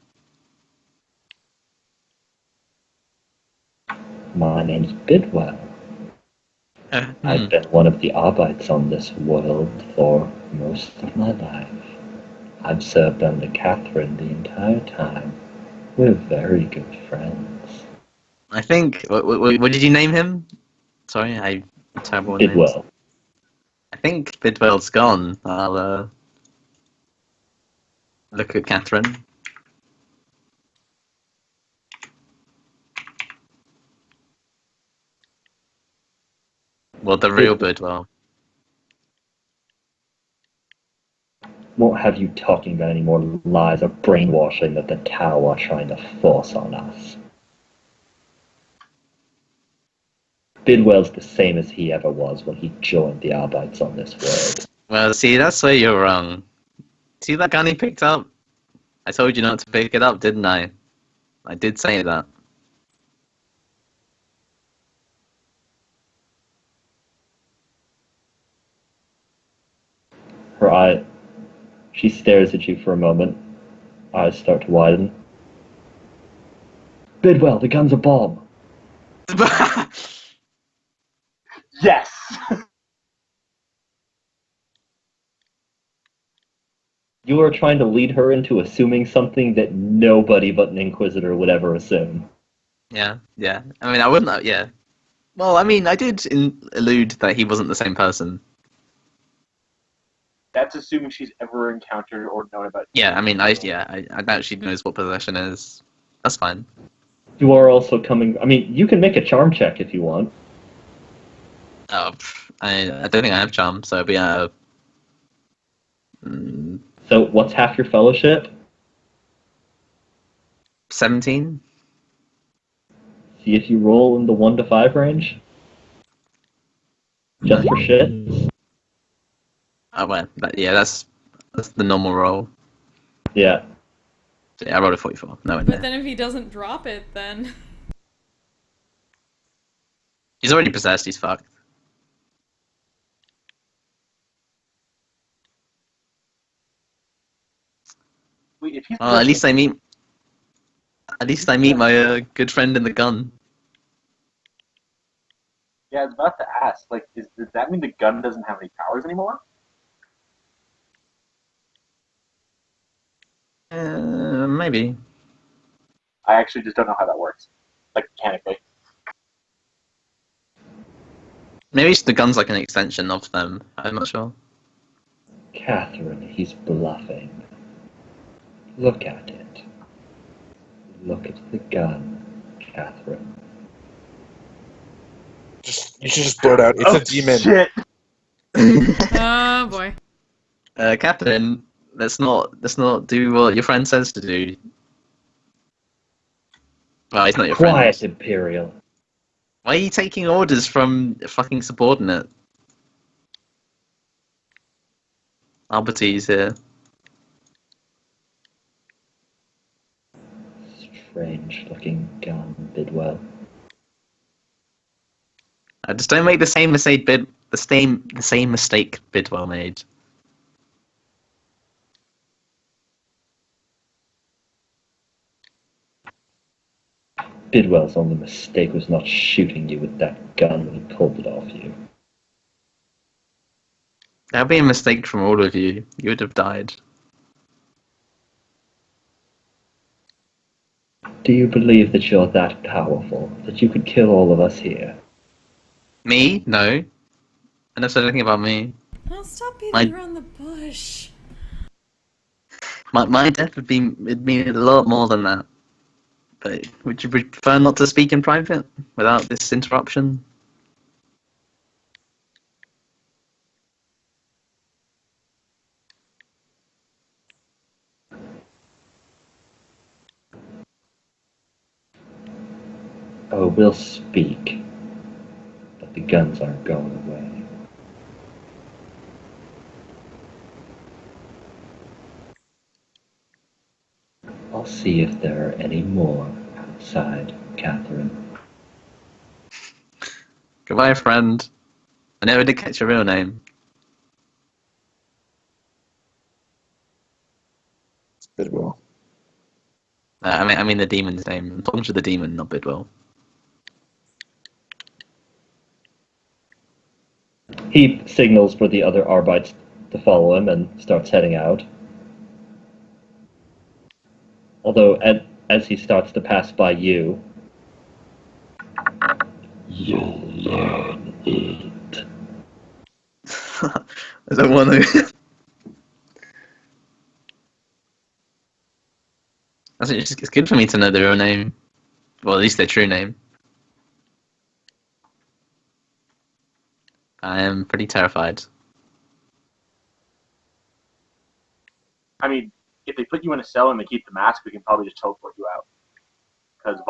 My name's Bidwell. I've been one of the Arbites on this world for most of my life. I've served under Catherine the entire time. We're very good friends. I think. What did you name him? Sorry, I'm terrible with names. Bidwell. I think Bidwell's gone. I'll look at Catherine. Well, the real Bidwell. won't have you talking about any more lies or brainwashing that the Tau are trying to force on us. Bidwell's the same as he ever was when he joined the Arbites on this world. Well, see, that's where you're wrong. See that gun he picked up? I told you not to pick it up, didn't I? I did say that. Her eye... She stares at you for a moment. Eyes start to widen. Bidwell, the gun's a bomb. Yes. You are trying to lead her into assuming something that nobody but an Inquisitor would ever assume. Yeah. I mean, I wouldn't. Yeah. Well, I mean, I did allude that he wasn't the same person. That's assuming she's ever encountered or known about. Yeah. I mean, I doubt she knows what possession is. That's fine. You are also coming... I mean, you can make a charm check if you want. Oh, I don't think I have charm, so it'd be So, what's half your fellowship? 17. See if you roll in the 1 to 5 range. Just for shit. Oh well, that's the normal roll. Yeah. So, yeah, I rolled a 44. No, But then if he doesn't drop it, then he's already possessed. He's fucked. Wait, if he's Well, at least I meet my good friend in the gun. Yeah, I was about to ask. Like, does that mean the gun doesn't have any powers anymore? Maybe. I actually just don't know how that works, like mechanically. Maybe the gun's like an extension of them. I'm not sure. Catherine, he's bluffing. Look at it. Look at the gun, Catherine. You should just blurt out, it's a demon. Shit. oh boy. Captain, let's not do what your friend says to do. Well, he's not your Quiet, friend. Imperial. Why are you taking orders from a fucking subordinate? Albertie's here. Strange looking gun, Bidwell. Just don't make the same mistake Bidwell made. Bidwell's only mistake was not shooting you with that gun when he pulled it off you. That'd be a mistake from all of you. You would have died. Do you believe that you're that powerful, that you could kill all of us here? Me? No. I never said anything about me. I'll stop beating My- around the bush. My death would mean a lot more than that. But would you prefer not to speak in private without this interruption? Oh, we'll speak. But the guns aren't going away. I'll see if there are any more outside, Catherine. Goodbye, friend. I never did catch your real name. Bidwell. I mean the demon's name. I'm talking to the demon, not Bidwell. He signals for the other Arbites to follow him and starts heading out. Although, as he starts to pass by you, you'll learn it. I don't want to. It's good for me to know their real name. Well, at least their true name. I am pretty terrified. I mean, if they put you in a cell and they keep the mask, we can probably just teleport you out. Because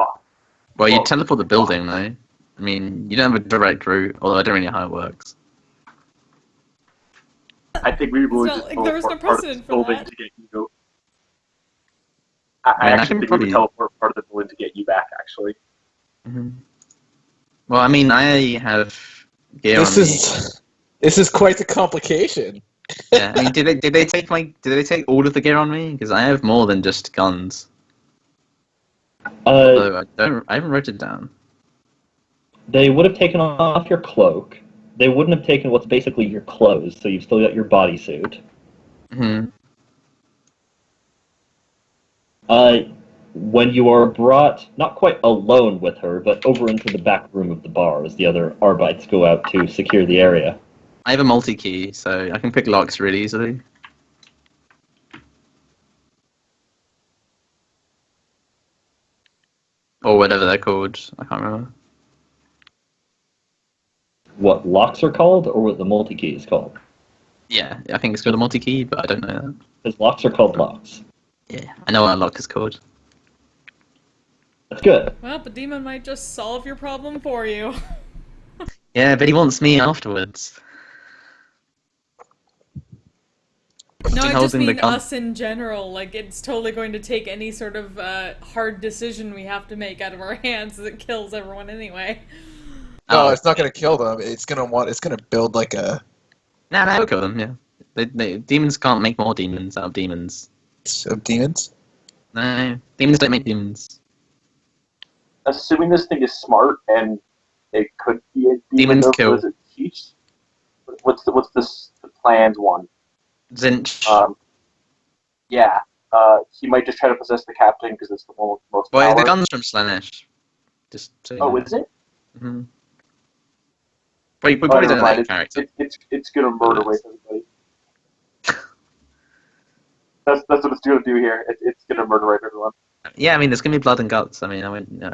Well, you Well, teleport the building, though. I mean, you don't have a direct route, although I don't really know how it works. I think we will It's not just like there was no teleport part of this precedent for building that. to get you. I I mean, I actually can think we probably- would teleport part of the building to get you back, actually. Hmm. Well, I mean, I have gear on me. This is quite the complication. Yeah, I mean, did they take all of the gear on me? Because I have more than just guns. Although I haven't wrote it down. They would have taken off your cloak. They wouldn't have taken what's basically your clothes, so you've still got your bodysuit. Hmm. When you are brought, not quite alone with her, but over into the back room of the bar as the other Arbites go out to secure the area. I have a multi-key, so I can pick locks really easily. Or whatever they're called. I can't remember. What locks are called, or what the multi-key is called? Yeah, I think it's called a multi-key, but I don't know that. Because locks are called locks. Yeah, I know what a lock is called. That's good. Well, but Demon might just solve your problem for you. Yeah, but he wants me afterwards. No, I just Holding the mean gun. us in general. Like, it's totally going to take any sort of hard decision we have to make out of our hands as it kills everyone anyway. No, Oh. it's not gonna kill them. It's gonna build like a No, it'll kill them, yeah. Demons can't make more demons out of demons. of demons. No, demons don't make demons. Assuming this thing is smart and it could be a Demons of- kill. what is it, Chiefs? What's the planned one? Zinch. Yeah. He might just try to possess the captain because it's the one with the most Well, power. the gun's from Slaanesh. Just so you Oh, know. is it? Mm-hmm. But we Oh, probably never don't know mind. that character. It's gonna murder rape everybody. That's what it's gonna do here. It's gonna murder rape everyone. Yeah, I mean, there's gonna be blood and guts. I mean, I went. No,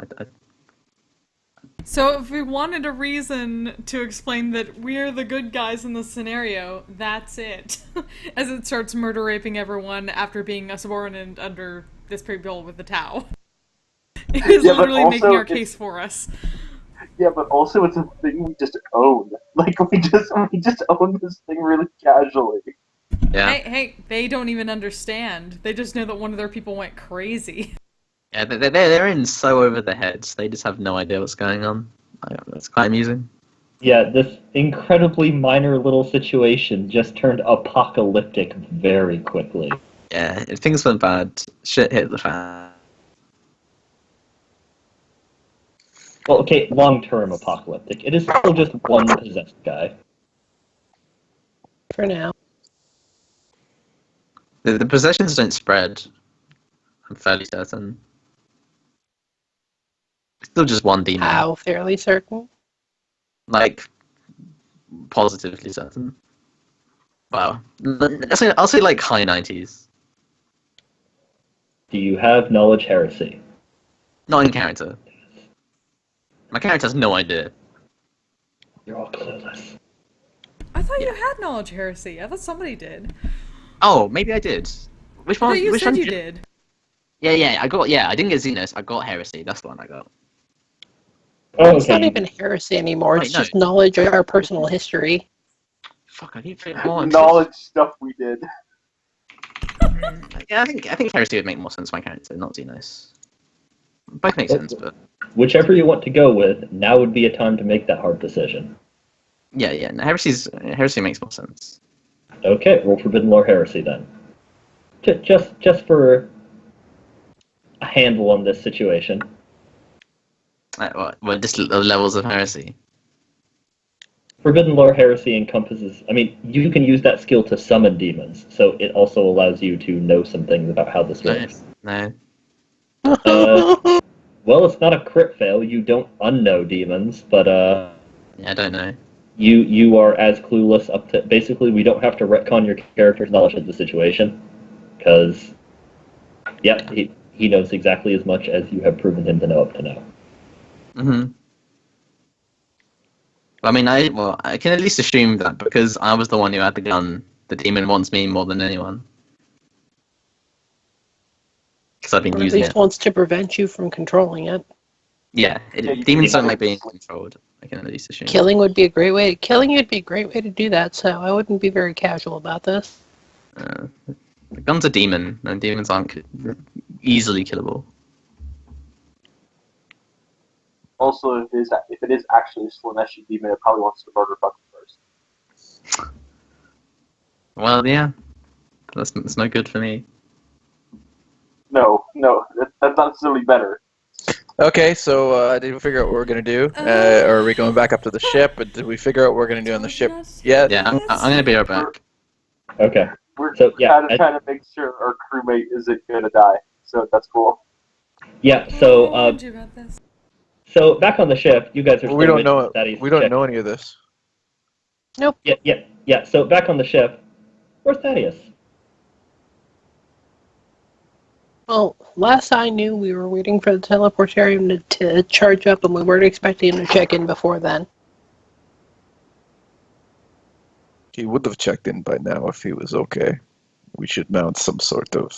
So if we wanted a reason to explain that we're the good guys in the scenario, that's it. As it starts murder raping everyone after being a subordinate under this people with the Tau. It is Yeah, but literally making also our case for us. Yeah, but also it's a thing we just own. Like we just own this thing really casually. yeah. Hey, they don't even understand. They just know that one of their people went crazy. Yeah, they're in so over their heads. They just have no idea what's going on. That's quite amusing. Yeah, this incredibly minor little situation just turned apocalyptic very quickly. Yeah, if things went bad, shit hit the fan. Well, okay, long-term apocalyptic. It is still just one possessed guy. For now. The possessions don't spread. I'm fairly certain. It's still just one demon. How fairly certain? Like, positively certain. Wow. I'll say like high 90s. Do you have knowledge heresy? Not in character. My character has no idea. You're all clueless. I thought you had knowledge heresy. I thought somebody did. Oh, maybe I did. Which I one? thought you which said one you did. Yeah, I didn't get Zennith. I got Heresy. That's the one I got. Oh, It's not okay. even heresy anymore. It's Wait, no. just knowledge of our personal history. Fuck, I keep thinking more. Knowledge stuff we did. Yeah, I think Heresy would make more sense for my character, not Xenos. Both make sense, but Whichever you want to go with, now would be a time to make that hard decision. yeah. No, Heresy makes more sense. Okay, roll Forbidden Lore Heresy then. Just for a handle on this situation. Well, just the levels of Heresy. Forbidden Lore Heresy encompasses... I mean, you can use that skill to summon demons, so it also allows you to know some things about how this works. No. Well, it's not a crit fail. You don't unknow demons, but Yeah, I don't know. you are as clueless up to... Basically, we don't have to retcon your character's knowledge of the situation, because, yep, he knows exactly as much as you have proven him to know up to now. Mm-hmm. I mean, I can at least assume that because I was the one who had the gun, the demon wants me more than anyone. because I've been Or at using least it. wants to prevent you from controlling it. Yeah, Yeah, you demons can don't like use being it. controlled. I can at least assume. Killing would be a great way. Killing would be a great way to do that. So I wouldn't be very casual about this. The gun's a demon, and demons aren't easily killable. Also, if it is actually a Slaneshi demon, it probably wants to murder fucking first. Well, yeah, that's no good for me. No, that's not necessarily better. Okay, so did we figure out what we're gonna do? Or are we going back up to the ship? But did we figure out what we're gonna do on the ship yet? Yeah, I'm gonna be right back. Okay. We're So, yeah, kind of trying to make sure our crewmate isn't gonna die, so that's cool. Yeah. I So, warned you about this. so back on the ship, you guys are Well, still we don't with know. Thaddeus' We don't ship. know any of this. Nope. Yeah. So back on the ship, where's Thaddeus? Well, last I knew, we were waiting for the teleportarium to charge up, and we weren't expecting him to check in before then. He would have checked in by now if he was okay. We should mount some sort of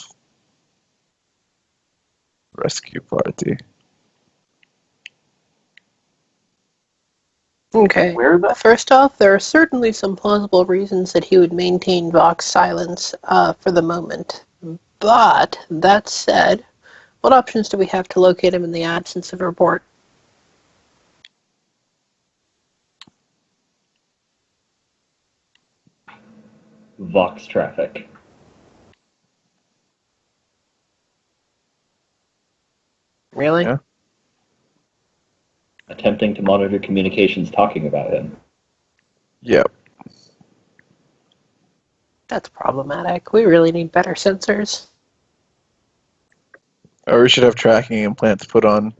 rescue party. Okay. Where the First off, there are certainly some plausible reasons that he would maintain Vox silence for the moment. But, that said, what options do we have to locate him in the absence of a report? Vox traffic. Really? Yeah. Attempting to monitor communications talking about him. Yep. That's problematic. We really need better sensors. Or we should have tracking implants put on.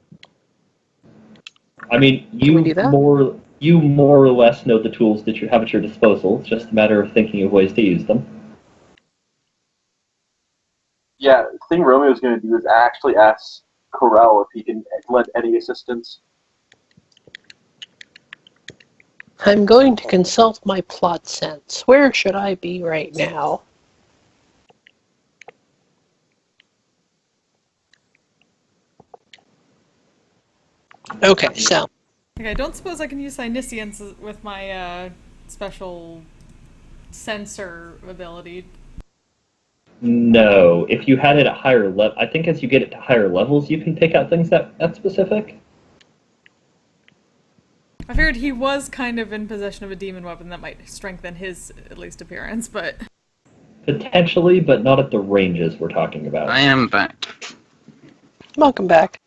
I mean, Can we do that? you more or less know the tools that you have at your disposal. It's just a matter of thinking of ways to use them. Yeah, the thing Romeo's going to do is actually ask Corel if he can lend any assistance. I'm going to consult my plot sense. Where should I be right now? Okay, so Okay, I don't suppose I can use Omniscience with my special sensor ability. No, if you had it at higher level, I think as you get it to higher levels, you can pick out things that specific. I figured he was kind of in possession of a demon weapon that might strengthen his, at least, appearance, but... Potentially, but not at the ranges we're talking about. I am back. welcome back.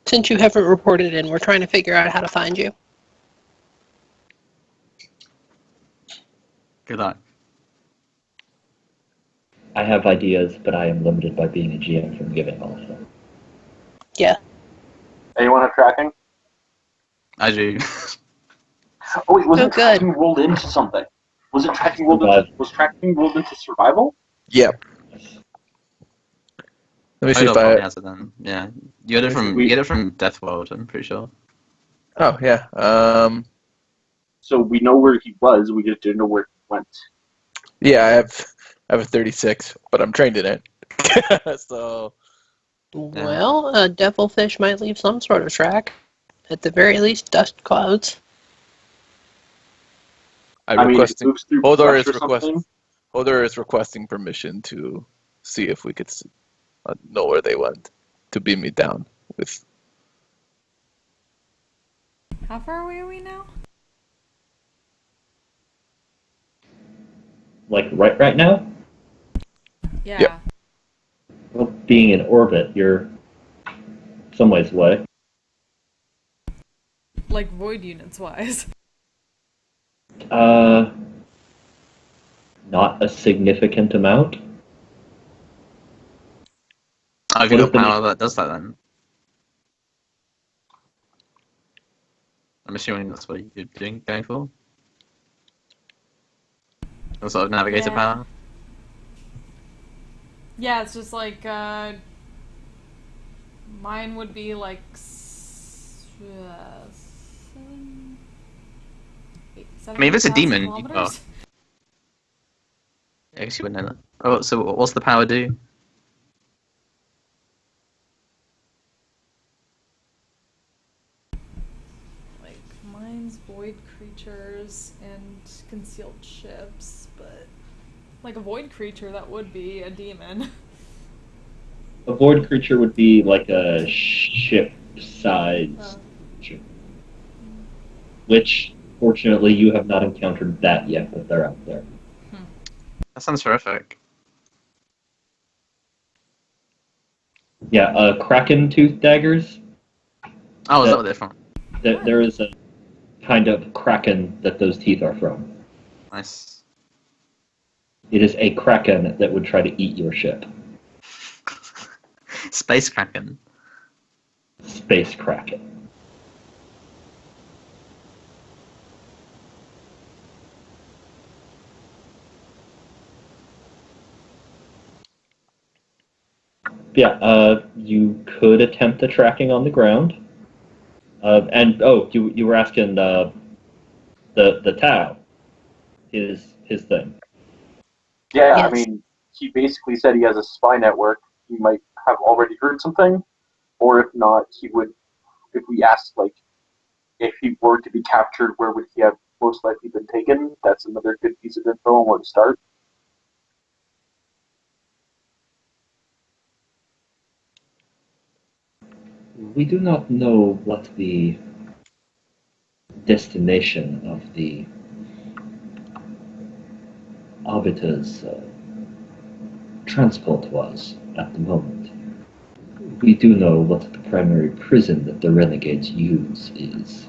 Since you haven't reported in, we're trying to figure out how to find you. Good luck. I have ideas, but I am limited by being a GM from giving all of them. Yeah. Anyone have tracking? I do. Oh wait, wasn't good. tracking rolled into something? Was it tracking rolled into, was tracking rolled into survival? Yep. Let me see Hodor if I. probably has it then. Yeah, you get it from Death World. I'm pretty sure. Oh yeah. So we know where he was, we just didn't know where he went. Yeah. I have a 36, but I'm trained in it. So. Well, a devilfish might leave some sort of track. At the very least, dust clouds. I mean, if it requesting. moves through Hodor brush is or something. Hodor is requesting permission to see if we could know where they went to beam me down with. How far away are we now? Like right now, Yeah. Yep. well, being in orbit, you're some ways away. Like void units wise. Not a significant amount. I've got What is the power that does that then. I'm assuming that's what you're going for. Some sort of navigator Yeah. power. Yeah, it's just like, mine would be like 7, 8, 7, I mean, if it's a 8,000 demon, you kilometers? got. I guess you wouldn't know that. Oh, so what's the power do? creatures and concealed ships, but like a void creature, that would be a demon. A void creature would be like a ship-sized Oh. creature, which, fortunately, you have not encountered that yet, but they're out there. That sounds horrific. Yeah, kraken tooth daggers. Oh, is that That- what they're from? There is a kind of kraken that those teeth are from. Nice. It is a kraken that would try to eat your ship. Space Kraken. Space kraken. Yeah, you could attempt the tracking on the ground. You were asking the Tau, his thing. Yeah, I Yes. mean, he basically said he has a spy network. He might have already heard something, or if not, he would. If we asked, like, if he were to be captured, where would he have most likely been taken? That's another good piece of info on where to start. We do not know what the destination of the arbiter's transport was at the moment. We do know what the primary prison that the renegades use is.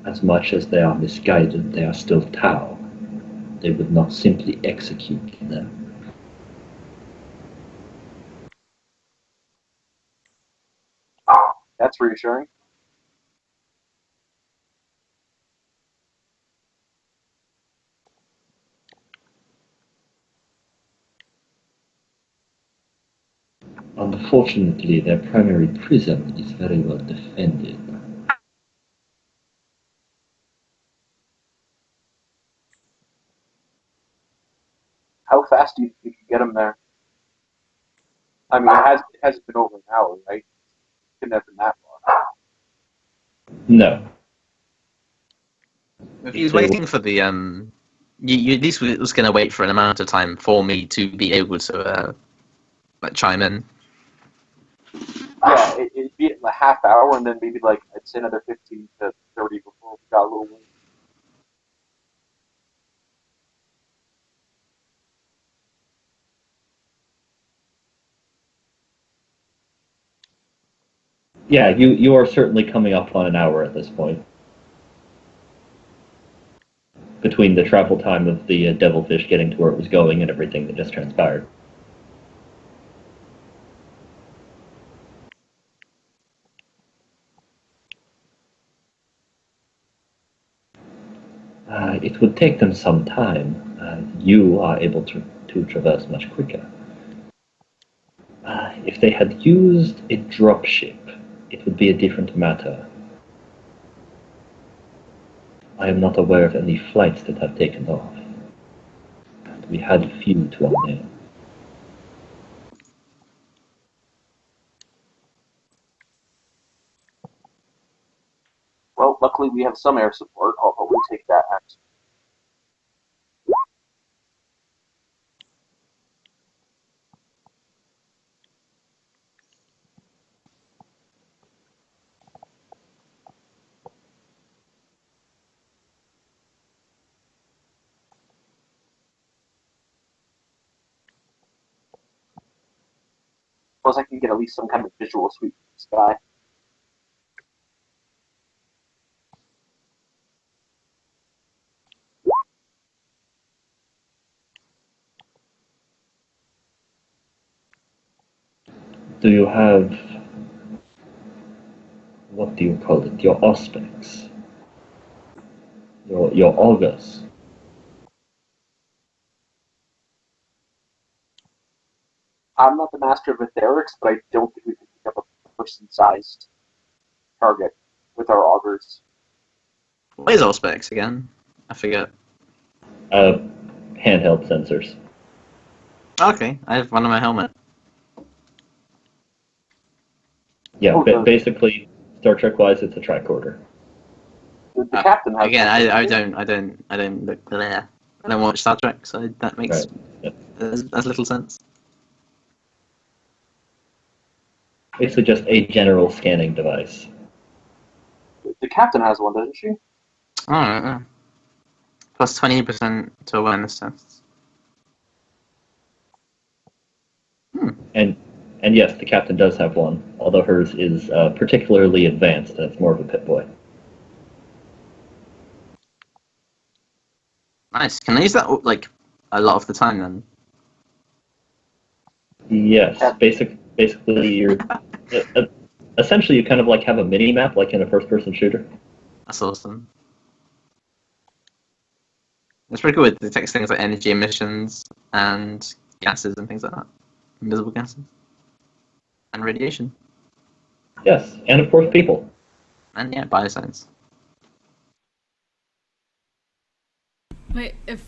As much as they are misguided, they are still Tau. They would not simply execute them. That's reassuring. Unfortunately, their primary prison is very well defended. How fast do you think you can get him there? I mean, it hasn't been over an hour, right? It couldn't have been that long. No. If he was waiting for the you at least was going to wait for an amount of time for me to be able to like chime in. Yeah, it'd be in a half hour, and then maybe like I'd say another 15 to 30 before we got a little wind. Yeah, you are certainly coming up on an hour at this point. Between the travel time of the devilfish getting to where it was going and everything that just transpired. It would take them some time. You are able to traverse much quicker. If they had used a dropship, it would be a different matter. I am not aware of any flights that have taken off. We had a few to our name. Well, luckily we have some air support. I'll probably take that. Plus, I can get at least some kind of visual sweep from the sky. Do you have, what do you call it, your auspex? Your augurs? I'm not the master of etherics, but I don't think we can pick up a person-sized target with our augers. What is all specs again? I forget. Uh, Handheld sensors. Okay, I have one on my helmet. Yeah, Oh, basically, Star Trek-wise, it's a tricorder. The captain has Again, one, I doesn't he? don't look there. I don't watch Star Trek, so that makes Right. Yep. as little sense. Basically, just a general scanning device. The captain has one, doesn't she? Oh, plus 20% to awareness tests. And yes, the captain does have one, although hers is particularly advanced, and it's more of a pit boy. Nice. Can I use that like a lot of the time then? Yes, Yeah. basically, you're essentially you kind of like have a mini map, like in a first-person shooter. That's awesome. It's pretty cool with detects things like energy emissions and gases and things like that. Invisible gases. And radiation. Yes, and of course people. And yeah, bioscience. Wait, is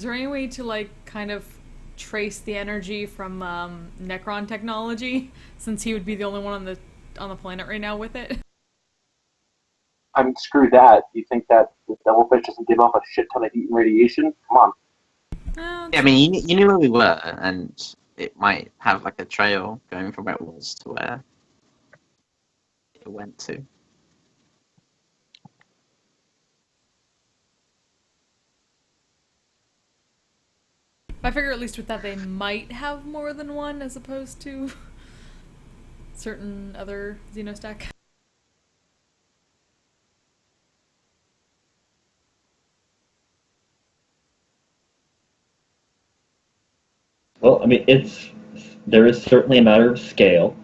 there any way to like kind of trace the energy from Necron technology, since he would be the only one on the planet right now with it? I mean, screw that. You think that the devilfish doesn't give off a shit ton of heat and radiation? Come on. Yeah, I mean, you knew where we were, and it might have like a trail going from where it was to where it went to. I figure at least with that they might have more than one as opposed to certain other Xenostack. Well, I mean, there is certainly a matter of scale.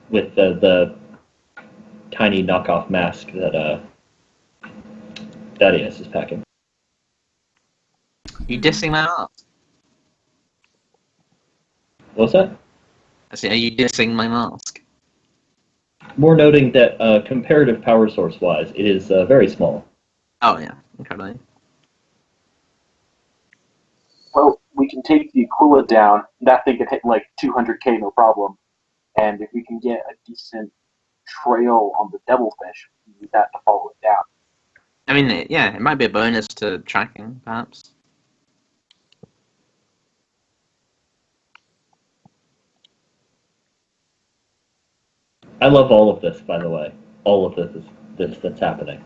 With the tiny knockoff mask that Thaddeus is packing. You dissing my mask? What's that? I say, are you dissing my mask? More noting that comparative power source-wise, it is very small. Oh yeah, incredibly. Well, we can take the Aquila down. That thing can hit like 200k, no problem. And if we can get a decent trail on the devilfish, we need that to follow it down. I mean, yeah, it might be a bonus to tracking, perhaps. I love all of this, by the way. All of this that's happening.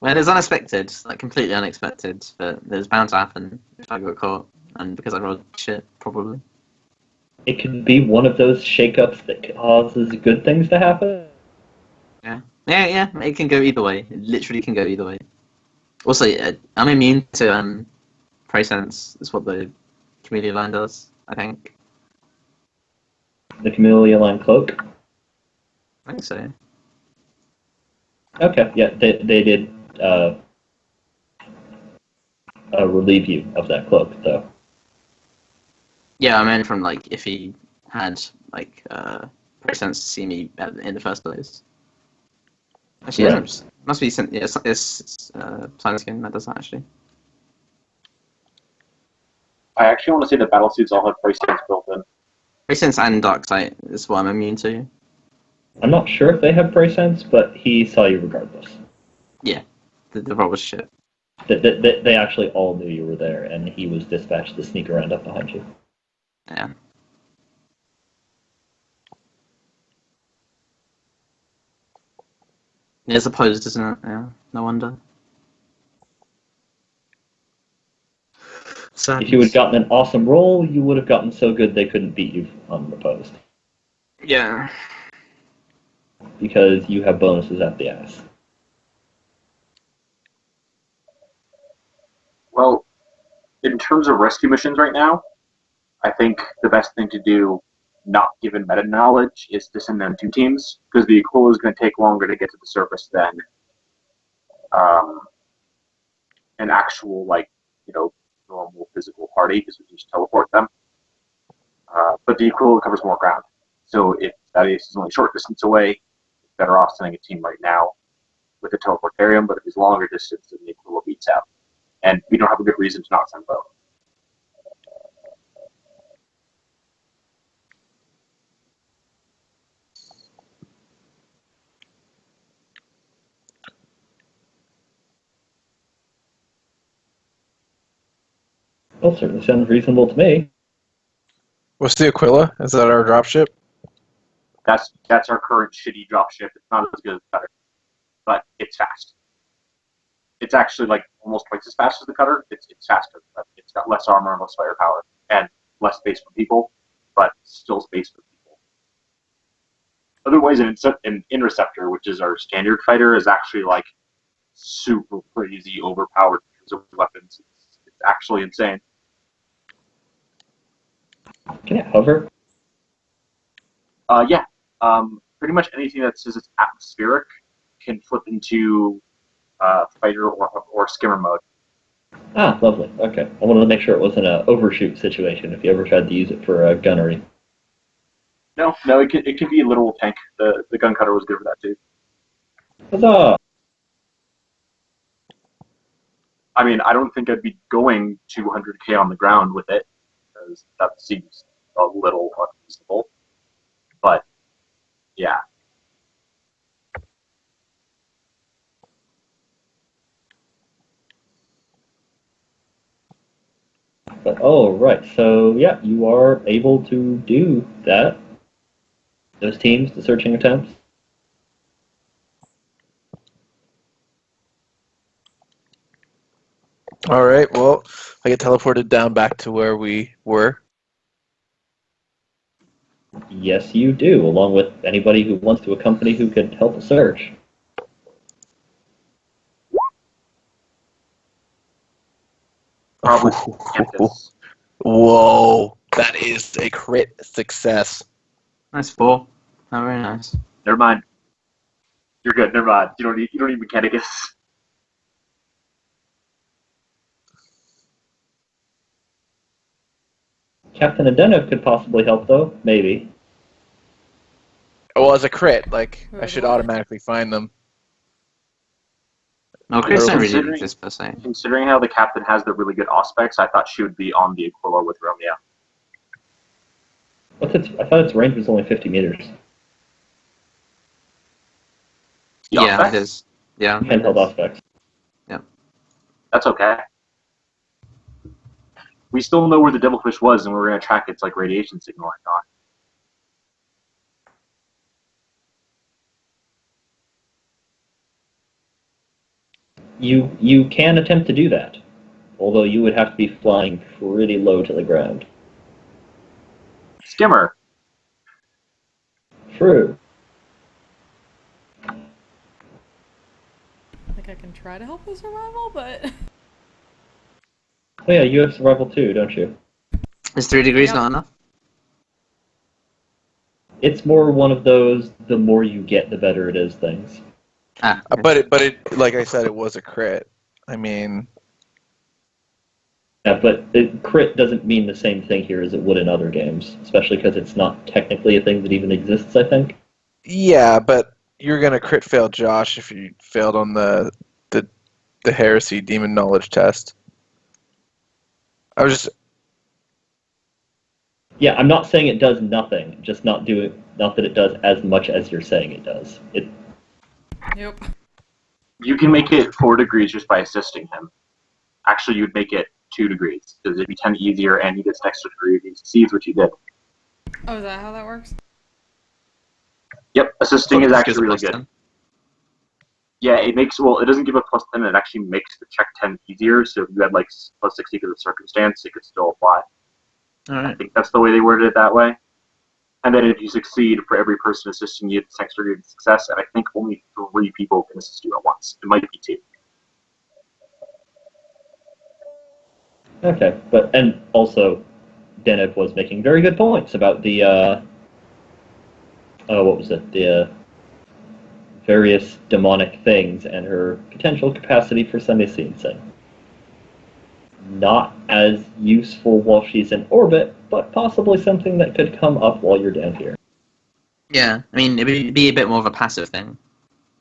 Well, it's unexpected, like completely unexpected, but there's bound to happen if I got caught, and because I rolled shit, probably. It could be one of those shakeups that causes good things to happen. Yeah, it can go either way. It literally can go either way. Also, I'm immune to Presence, is what the Chameleon line does, I think. The Chameleon Line cloak. I think so. Okay, yeah, they did relieve you of that cloak, though. Yeah, I meant from like if he had like Presence to see me in the first place. Actually, Right. it must be yeah, it's Skin that does that actually. I actually want to say the battle suits all have brace sense built in. Presence and Dark Sight is what I'm immune to. I'm not sure if they have Presence, but he saw you regardless. Yeah, the roll was shit. They actually all knew you were there, and he was dispatched to sneak around up behind you. Yeah. It's opposed, isn't it? Yeah, no wonder. If you had gotten an awesome roll, you would have gotten so good they couldn't beat you unopposed. Yeah. Because you have bonuses at the ass. Well, in terms of rescue missions right now, I think the best thing to do, not given meta knowledge, is to send them two teams, because the Aquila is going to take longer to get to the surface than an actual, normal physical party, because we can just teleport them. But the Aquila covers more ground. So if Thaddeus is only a short distance away, it's better off sending a team right now with the teleportarium, but if he's longer distance, then the Aquila beats out. and we don't have a good reason to not send both. Well, certainly sounds reasonable to me. What's the Aquila? Is that our dropship? That's our current shitty dropship. It's not as good as the Cutter, but it's fast. It's actually like almost twice as fast as the Cutter. It's faster, but it's got less armor and less firepower and less space for people, but still space for people. Otherwise, an Interceptor, which is our standard fighter, is actually like super crazy overpowered because of weapons. It's actually insane. Can it hover? Yeah. Pretty much anything that says it's atmospheric can flip into fighter or skimmer mode. Ah, lovely. Okay. I wanted to make sure it wasn't an overshoot situation if you ever tried to use it for gunnery. No, it can be a literal tank. The gun cutter was good for that too. Huzzah! I mean, I don't think I'd be going 200k on the ground with it, because that seems a little unreasonable. But, yeah. But, oh, right. So, yeah, you are able to do that. Those teams, the searching attempts. All right. Well, I get teleported down back to where we were. Yes, you do, along with anybody who wants to accompany who could help the search. Probably campus. Whoa, that is a crit success. Nice 4. Oh, very nice. Never mind. You're good. Never mind. You don't need Mechanicus. Captain Adeno could possibly help, though. Maybe. Well, as a crit, like I should Really? automatically find them. No, Chris don't really Considering- exist per se. Considering how the captain has the really good aspects, I thought she would be on the Aquila with Romeo. I thought its range was only 50 meters. The Yeah, aspects? it is. Yeah. Handheld aspects. That's okay. We still know where the devilfish was, and we're going to track its like radiation signal or not. You can attempt to do that, although you would have to be flying pretty low to the ground. Skimmer. True. I think I can try to help with survival, but Oh yeah, you have survival too, don't you? Is 3 degrees Yep. not enough? It's more one of those, the more you get, the better it is things. Ah, But it, like I said, it was a crit. I mean, Yeah, but crit doesn't mean the same thing here as it would in other games, especially because it's not technically a thing that even exists, I think. yeah, but you're gonna crit fail Josh if you failed on the heresy demon knowledge test. I was just Yeah, I'm not saying it does nothing, just not that it does as much as you're saying it does. nope. You can make it 4 degrees just by assisting him. Actually, you'd make it 2 degrees, because it'd be 10 easier, and he gets an extra degree if he sees what you did. Oh, is that how that works? Yep, assisting is Just gives actually a really plus good. 10. Yeah, it doesn't give a plus 10, it actually makes the check 10 easier, so if you had like plus 60 because of circumstance, it could still apply. I Alright. think that's the way they worded it that way. And then if you succeed, for every person assisting you, it's extra degree of success, and I think only 3 people can assist you at once. It might be 2. Okay, and also, Deneb was making very good points about the, what was it, the various demonic things and her potential capacity for semi-sensing. Not as useful while she's in orbit, but possibly something that could come up while you're down here. Yeah, I mean, it'd be a bit more of a passive thing,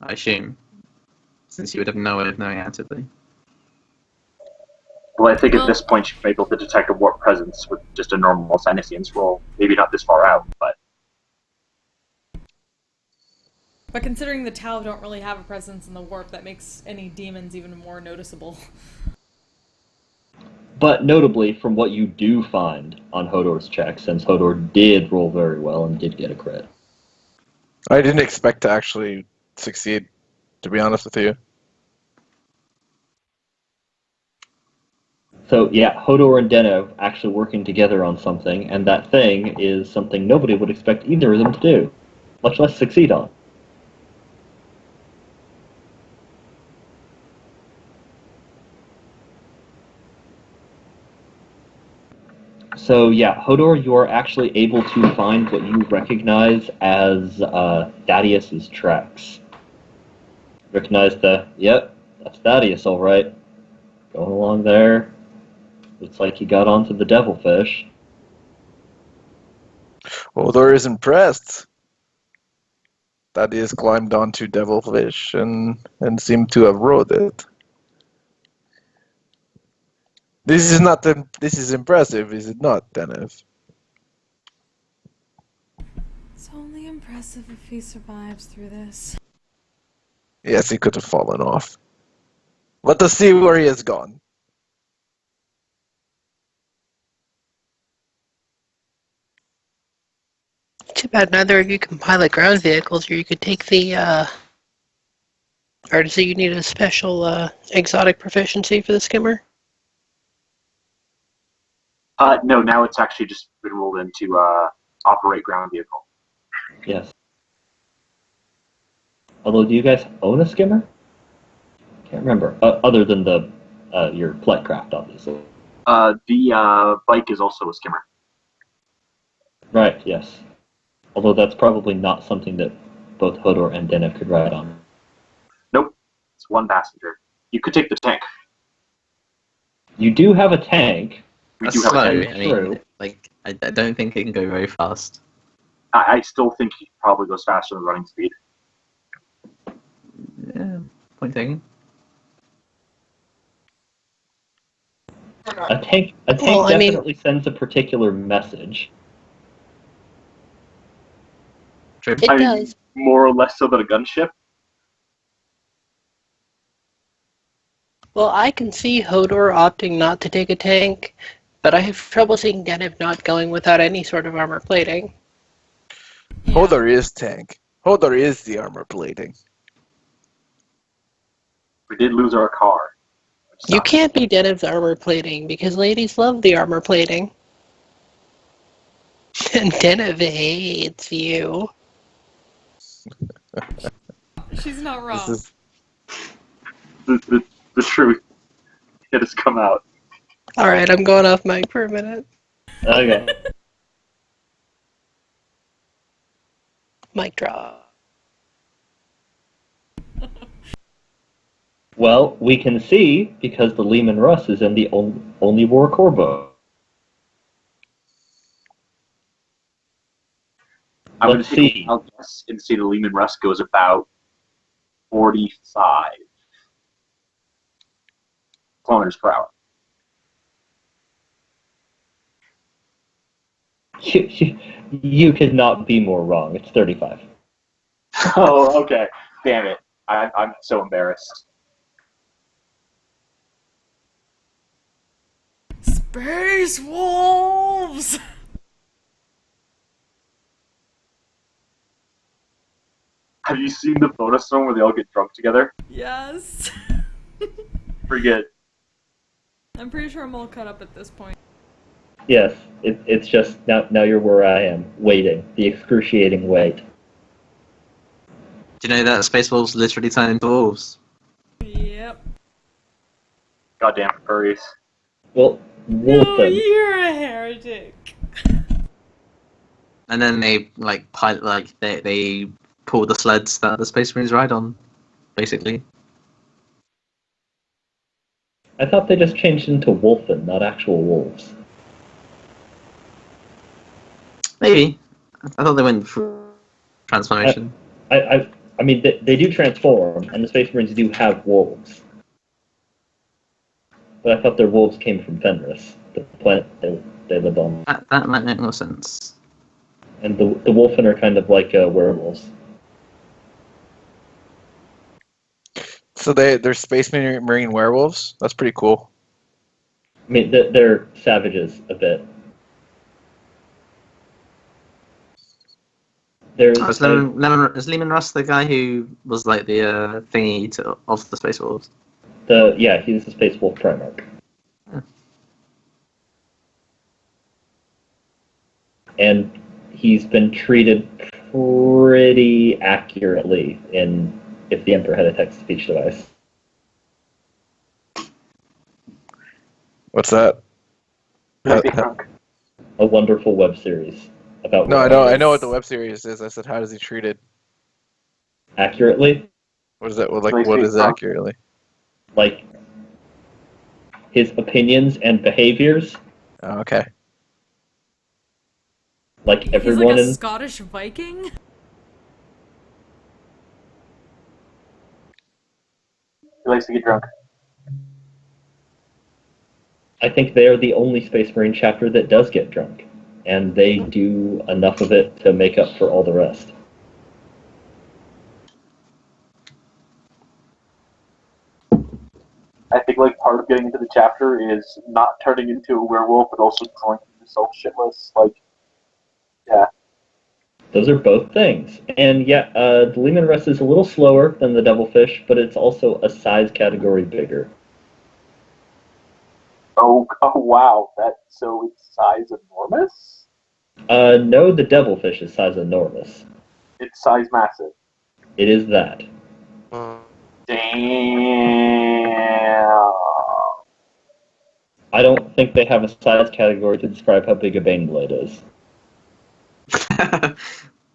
I assume. Since you would have no way of knowing actively. Well, I think Well- at this point you may be able to detect a warp presence with just a normal Senescience roll. Maybe not this far out, but But considering the Tau don't really have a presence in the warp, that makes any demons even more noticeable. But notably, from what you do find on Hodor's check, since Hodor did roll very well and did get a crit. I didn't expect to actually succeed, to be honest with you. So yeah, Hodor and Denno actually working together on something, and that thing is something nobody would expect either of them to do, much less succeed on. So yeah, Hodor, you are actually able to find what you recognize as Thaddeus's tracks. Recognize yep, that's Thaddeus, all right. Going along there. Looks like he got onto the devilfish. Hodor is impressed that he has climbed onto Devilfish and seemed to have rode it. This is impressive, is it not, Dennis? It's only impressive if he survives through this. Yes, he could have fallen off. Let us see where he has gone. Too bad neither of you can pilot ground vehicles, or you could take the, or does you need a special, exotic proficiency for the skimmer? no. Now it's actually just been rolled into operate ground vehicle. Yes. Although, do you guys own a skimmer? Can't remember. Other than your flight craft, obviously. The bike is also a skimmer. Right. Yes. Although that's probably not something that both Hodor and Dennev could ride on. Nope, it's one passenger. You could take the tank. You do have a tank. We That's do have slow. a I tank. mean, True. like, I don't think it can go very fast. I still think he probably goes faster than running speed. Yeah, point taken. A tank Well, I mean- definitely sends a particular message. True. It I mean, does. more or less so than a gunship. Well, I can see Hodor opting not to take a tank, but I have trouble seeing Deneb not going without any sort of armor plating. Yeah. Hodor is tank. Hodor is the armor plating. We did lose our car. which You sucks. can't be Deneb's armor plating, because ladies love the armor plating. And Deneb hates you. She's not wrong. This is The truth. It has come out. Alright, I'm going off mic for a minute. Okay. Mic drop. Well, we can see because the Lehman Russ is in the only war corbo. I'm going Let's to take see. a wild guess and say the Lehman Russ goes about 45 kilometers per hour. You could not be more wrong. It's 35. Oh, okay. Damn it. I'm so embarrassed. Space wolves! Have you seen the bonus one where they all get drunk together? Yes. Pretty good. I'm pretty sure I'm all caught up at this point. Yes, it's just now you're where I am, waiting. The excruciating wait. Do you know that space wolves literally turn into wolves? Yep. Goddamn furries. Well, No, Wolfen. you're a heretic. And then they they pull the sleds that the Space Marines ride on, basically. I thought they just changed into Wolfen, not actual wolves. Maybe. I thought they went for transformation. I mean, they do transform, and the Space Marines do have wolves. But I thought their wolves came from Fenris, the planet they lived on. That might make more sense. And the Wolfen are kind of like werewolves. So they're space marine werewolves. That's pretty cool. I mean, they're savages a bit. There's Is Lehman Russ the guy who was like the thingy of the Space Wolves? he's the Space Wolf Primarch. Yeah. And he's been treated pretty accurately in If the Emperor Had a Text-to-Speech Device. What's that? Might be drunk. A wonderful web series about No, I know what the web series is. I said, how is he treated? accurately. What is that? What Makes what me is drunk. accurately? Like his opinions and behaviors. Oh, okay. Like He's everyone like a in Scottish Viking? He likes to get drunk. I think they are the only Space Marine chapter that does get drunk. And they do enough of it to make up for all the rest. I think like part of getting into the chapter is not turning into a werewolf, but also drinking yourself shitless. Like, yeah, Those are both things. And yeah, the Lehman Russ is a little slower than the Devilfish, but it's also a size category bigger. oh wow, so it's size enormous. No, the Devilfish is size enormous. It's size massive. It is that. Damn. I don't think they have a size category to describe how big a Baneblade is.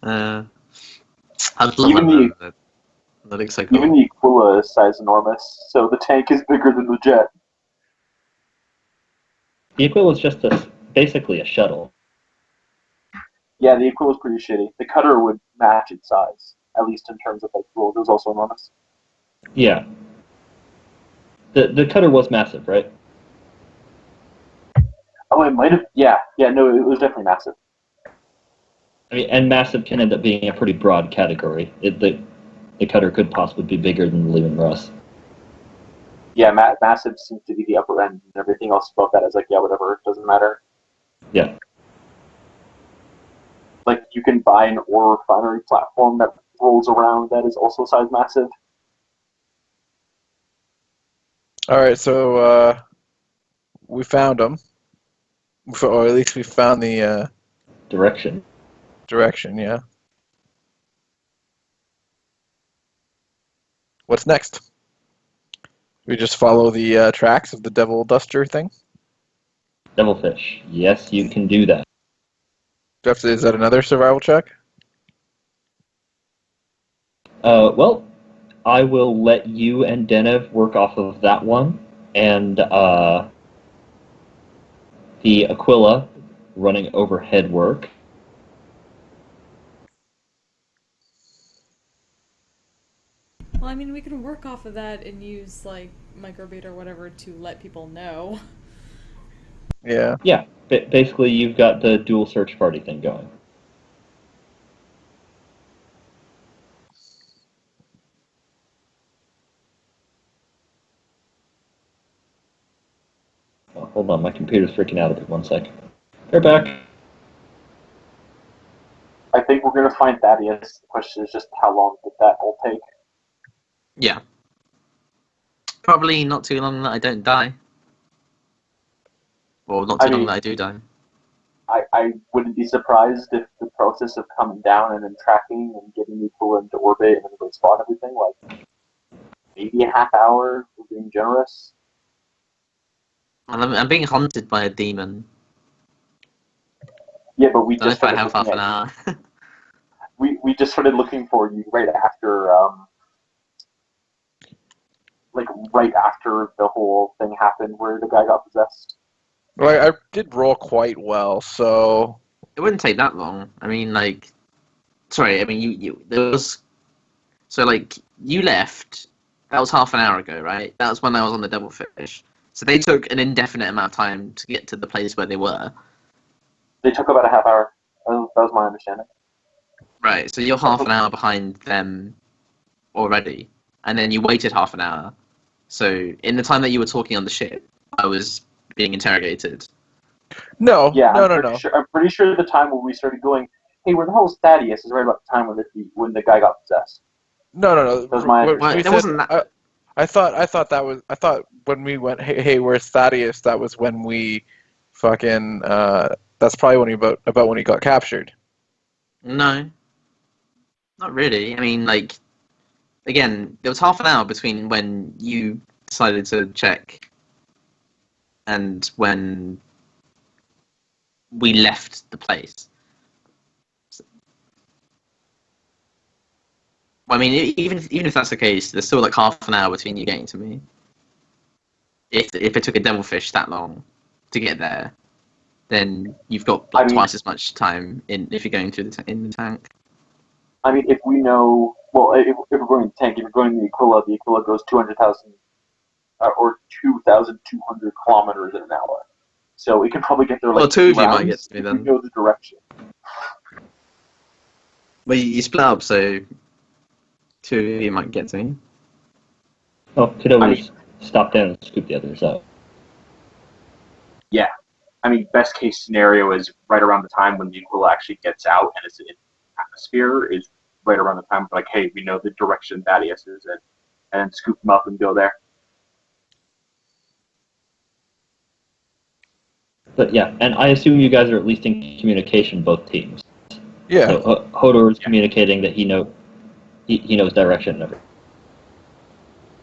I'd love Even that. That looks so cool. Even the Aquila is size enormous, so the tank is bigger than the jet. The Aquila is just basically a shuttle. Yeah, the Aquila is pretty shitty. The Cutter would match its size, at least in terms of like rules. It was also enormous. Yeah. The Cutter was massive, right? Oh, it might have. Yeah, no, it was definitely massive. I mean, and massive can end up being a pretty broad category. The Cutter could possibly be bigger than the Lehman Russ. Yeah, massive seems to be the upper end, and everything else above that is like, yeah, whatever, it doesn't matter. Yeah. Like, you can buy an ore refinery platform that rolls around that is also size massive. All right, so we found them, or at least we found the Direction. direction. Yeah. What's next? We just follow the tracks of the Devil Duster thing. Devilfish. Yes, you can do that. Jeff, is that another survival check? Well, I will let you and Denev work off of that one, and the Aquila running overhead work. Well, I mean, we can work off of that and use, like, microbit or whatever to let people know. Yeah. Yeah, basically you've got the dual search party thing going. Oh, hold on, my computer's freaking out a bit. 1 sec. They're back. I think we're going to find Thaddeus. The question is just how long did that all take? Yeah. Probably not too long that I don't die. Or not too long that I do die. I wouldn't be surprised if the process of coming down and then tracking and getting people into orbit and then the spot and everything, like, maybe a half hour, for being generous. And I'm being haunted by a demon. Yeah, but we Don't know just if I started have half looking an at hour. we just started looking for you right after the whole thing happened where the guy got possessed. Well, I did roll quite well, so It wouldn't take that long. I mean, like, sorry. I mean, you there was so like you left. That was half an hour ago, right? That was when I was on the Devilfish. So they took an indefinite amount of time to get to the place where they were. They took about a half hour. That was my understanding. Right, so you're half an hour behind them already, and then you waited half an hour. So in the time that you were talking on the ship, I was being interrogated. No, Yeah, no, I'm no, pretty no. sure. I'm pretty sure the time when we started going, hey, where the hell is Thaddeus? Is right about the time when the guy got possessed. No, no, no. That was my We understanding. It said, wasn't that. I thought when we went, hey, where's Thaddeus? That was when we fucking. That's probably when about when he got captured. No, not really. I mean, like, again, there was half an hour between when you decided to check and when we left the place. Well, I mean, even if that's the case, there's still like half an hour between you getting to me. If it took a devilfish that long to get there, then you've got like twice as much time if you're going through in the tank. I mean, if we know, well, if we're going to the tank, if we're going to the Aquila goes 200,000 or 2,200 kilometers in an hour. So we can probably get there like Well, two of you rounds might get to me if then. we know the direction. Well, you split up, so two of you might get to me. Oh, could always stop down and scoop the others out. Yeah. I mean, best case scenario is right around the time when the Aquila actually gets out and it's in atmosphere is right around the time like, hey, we know the direction Thaddeus is in, and then scoop them up and go there. But yeah, and I assume you guys are at least in communication, both teams. Yeah. So Hodor is communicating that he knows direction and everything.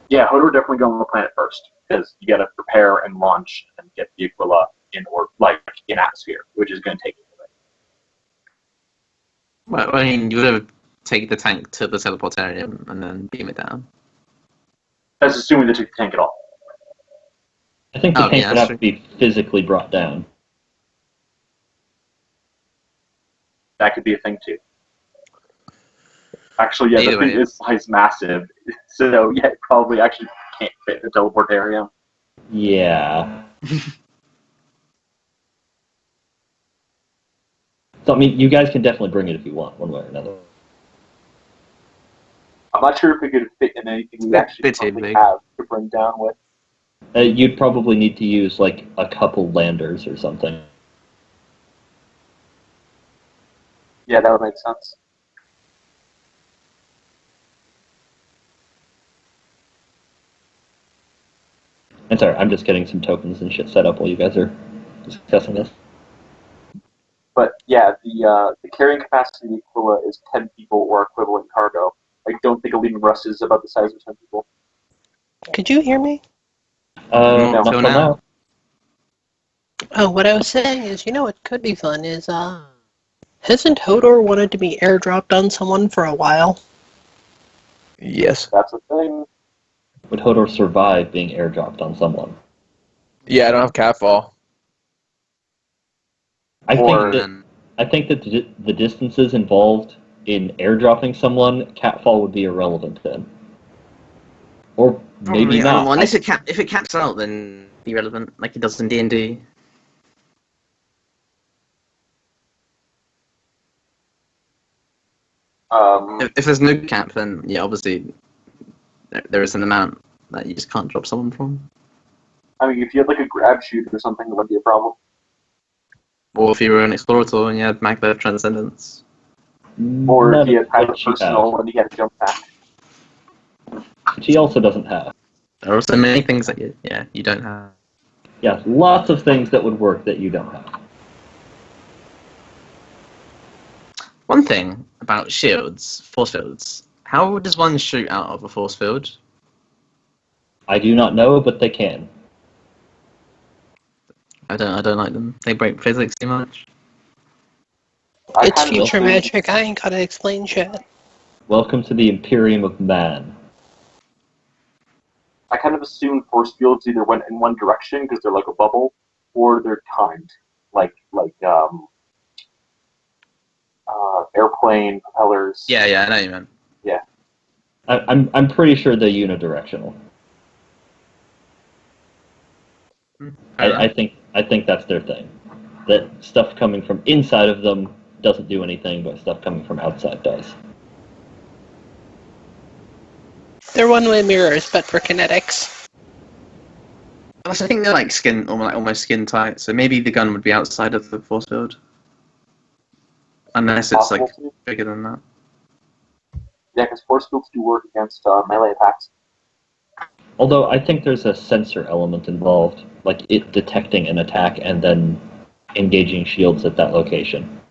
Yeah, Hodor definitely go on the planet first because you got to prepare and launch and get the Aquila in atmosphere, which is going to take a little bit. Well, I mean, you would have taken the tank to the teleportarium and then beam it down. That's assuming they took the tank at all. I think the tank yeah, would that's have to be physically brought down. That could be a thing too. Actually, yeah, Either the thing way. is massive, so yeah, it probably actually can't fit in the teleportarium. Yeah. So, I mean, you guys can definitely bring it if you want, one way or another. I'm not sure if it could fit in anything we actually Bit too probably big. have to bring down with. You'd probably need to use, like, a couple landers or something. Yeah, that would make sense. And sorry, I'm just getting some tokens and shit set up while you guys are discussing this. But yeah, the carrying capacity of the Aquila is 10 people or equivalent cargo. I don't think a Lehman Russ is about the size of 10 people. Could you hear me? No, Not till till now. now. Oh, what I was saying is, what could be fun is, hasn't Hodor wanted to be airdropped on someone for a while? Yes. That's a thing. Would Hodor survive being airdropped on someone? Yeah, I don't have catfall. I Or- think that the distances involved in airdropping someone, catfall would be irrelevant then. Or maybe not. Unless if it caps out, then be relevant, like it does in D&D. If there's no cap, then yeah, obviously there is an amount that you just can't drop someone from. I mean, if you had like a grab shoot or something, it wouldn't be a problem. Or if you were an explorator and you had maglev transcendence. Or None if you of had private which you personal and you had a jump pack. have. She also doesn't have. There are also many things that you don't have. Yeah, lots of things that would work that you don't have. One thing about shields, force fields. How does one shoot out of a force field? I do not know, but they can. I don't like them. They break physics too much. I It's kind of future assume- magic, I ain't gotta explain shit. Welcome to the Imperium of Man. I kind of assume force fields either went in one direction because they're like a bubble, or they're timed, like airplane propellers. Yeah, I know you meant. I'm pretty sure they're unidirectional. I think that's their thing. That stuff coming from inside of them doesn't do anything, but stuff coming from outside does. They're one-way mirrors, but for kinetics. I think they're like skin, almost skin tight. So maybe the gun would be outside of the force field, unless it's like Possible to. bigger than that. Yeah, because force fields do work against melee attacks. Although I think there's a sensor element involved, like it detecting an attack and then engaging shields at that location.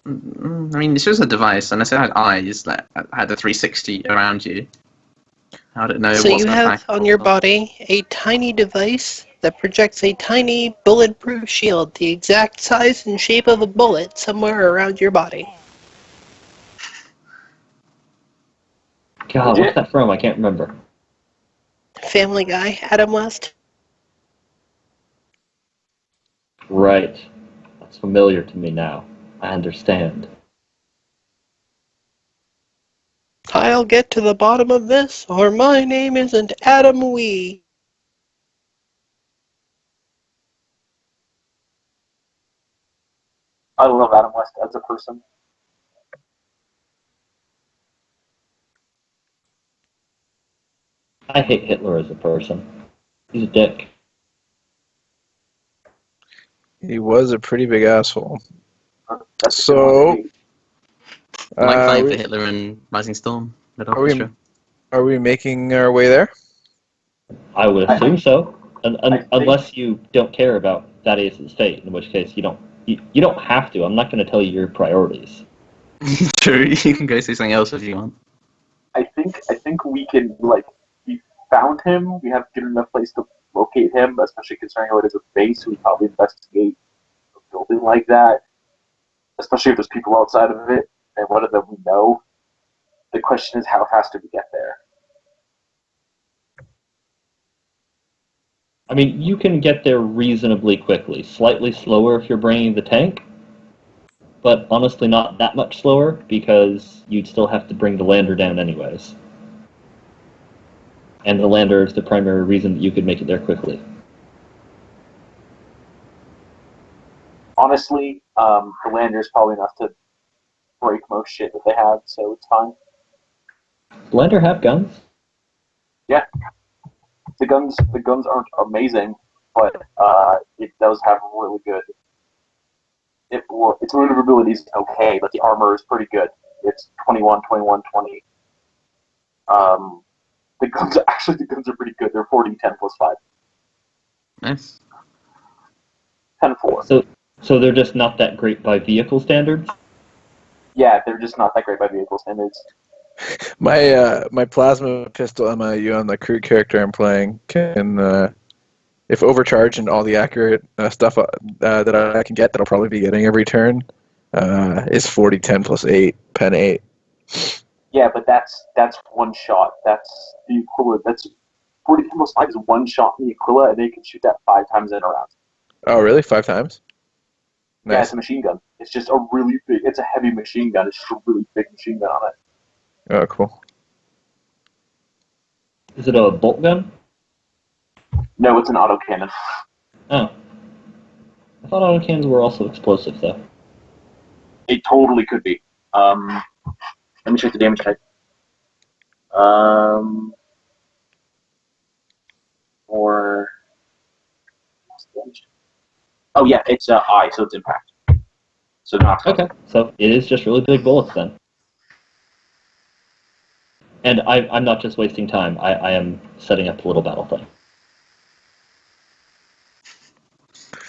I mean, it's just a device. Unless it had eyes that had a 360 around you, how did it know So what's you an have attack? on your body a tiny device that projects a tiny bulletproof shield, the exact size and shape of a bullet, somewhere around your body. God, what's that from? I can't remember. Family Guy, Adam West. Right. That's familiar to me now. I understand. I'll get to the bottom of this, or my name isn't Adam Wee. I love Adam West as a person. I hate Hitler as a person. He's a dick. He was a pretty big asshole. That's a good So, one to hate. I like playing for we, Hitler and Rising Storm. are we making our way there? I would assume so, think- unless you don't care about Thaddeus's fate, in which case you don't. You don't have to. I'm not going to tell you your priorities. True, you can go see something else if you want. I think we can we found him. We have a good enough place to locate him, especially considering what is a base. We probably investigate a building like that, especially if there's people outside of it, and one of them we know. The question is, how fast do we get there? I mean, you can get there reasonably quickly. Slightly slower if you're bringing the tank, but honestly not that much slower because you'd still have to bring the lander down anyways. And the lander is the primary reason that you could make it there quickly. Honestly, the lander is probably enough to break most shit that they have, so it's fine. The lander have guns. Yeah, the guns aren't amazing, but it does have really good. Its maneuverability is okay, but the armor is pretty good. It's 21, 21, 20. The guns are pretty good. They're 40, 10 plus 5. Nice. 10, 4. So they're just not that great by vehicle standards? Yeah, they're just not that great by vehicle standards. My plasma pistol MIU on the crew character I'm playing can, if overcharged and all the accurate stuff that I can get, that I'll probably be getting every turn, is 40, 10 plus 8, pen 8. Yeah, but that's one shot. That's the Aquila. That's 40, 10 plus 5 is one shot in the Aquila, and they can shoot that 5 times in a round. Oh, really? 5 times? Yeah, Nice. it's a machine gun. It's just a really big. It's a heavy machine gun. It's just a really big machine gun on it. Oh, cool. Is it a bolt gun? No, it's an autocannon. Oh. I thought autocannons were also explosive, though. It totally could be. Let me check the damage type. Or what's the damage? Oh yeah, it's I, so it's impact. So not Okay, so it is just really big bullets then. And I'm not just wasting time. I am setting up a little battle thing.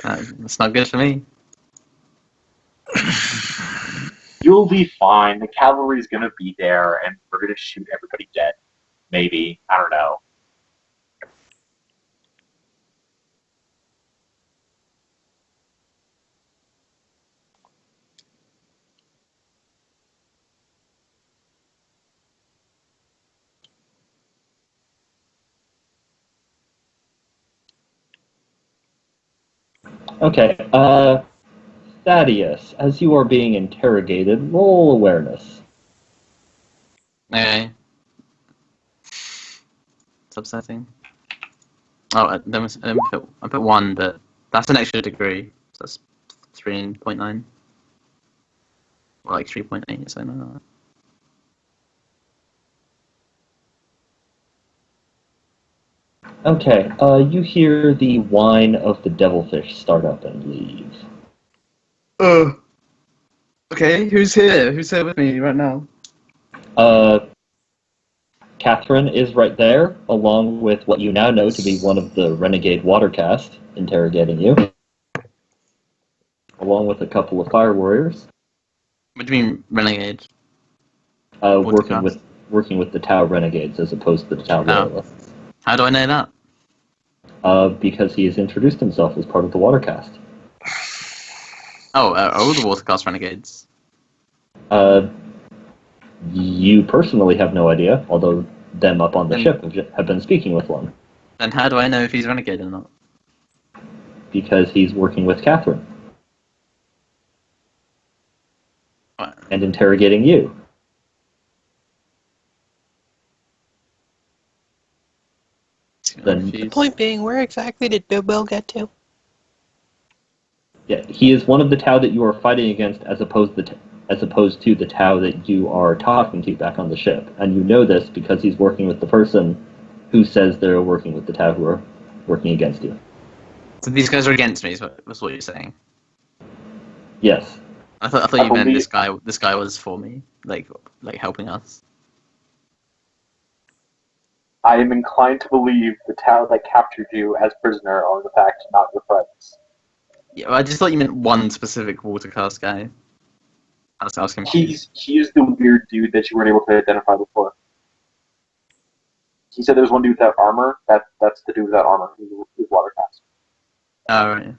That's not good for me. You'll be fine. The cavalry's gonna be there, and we're gonna shoot everybody dead. Maybe, I don't know. Okay, Thaddeus, as you are being interrogated, roll awareness. Okay. It's upsetting. Oh, I put 1, but that's an extra degree. So that's 3.9. Or like 3.8 or something like that. Okay, you hear the whine of the devilfish start up and leave. Okay, who's here? Who's here with me right now? Catherine is right there, along with what you now know to be one of the renegade watercast interrogating you, along with a couple of fire warriors, What do you mean, renegade? working Watercast? with the Tau renegades as opposed to the Tau Oh. loyalists. How do I know that? Because he has introduced himself as part of the watercast. Oh, are all the watercast renegades? You personally have no idea, although them up on the Then- ship have been speaking with one, Then how do I know if he's renegade or not? because he's working with Catherine What? and interrogating you. Then- The point being, where exactly did Bilbo get to? Yeah, he is one of the Tau that you are fighting against, as opposed to the Tau that you are talking to back on the ship. And you know this because he's working with the person who says they're working with the Tau who are working against you. So these guys are against me, was what you're saying. Yes. I thought I you meant believe- this guy was for me, like helping us. I am inclined to believe the Tau that captured you as prisoner are in fact not your friends. Yeah, well, I just thought you meant one specific watercast guy. I was confused. He is the weird dude that you weren't able to identify before. He said there was one dude without armor. That's the dude without armor. He's watercast. Oh, right.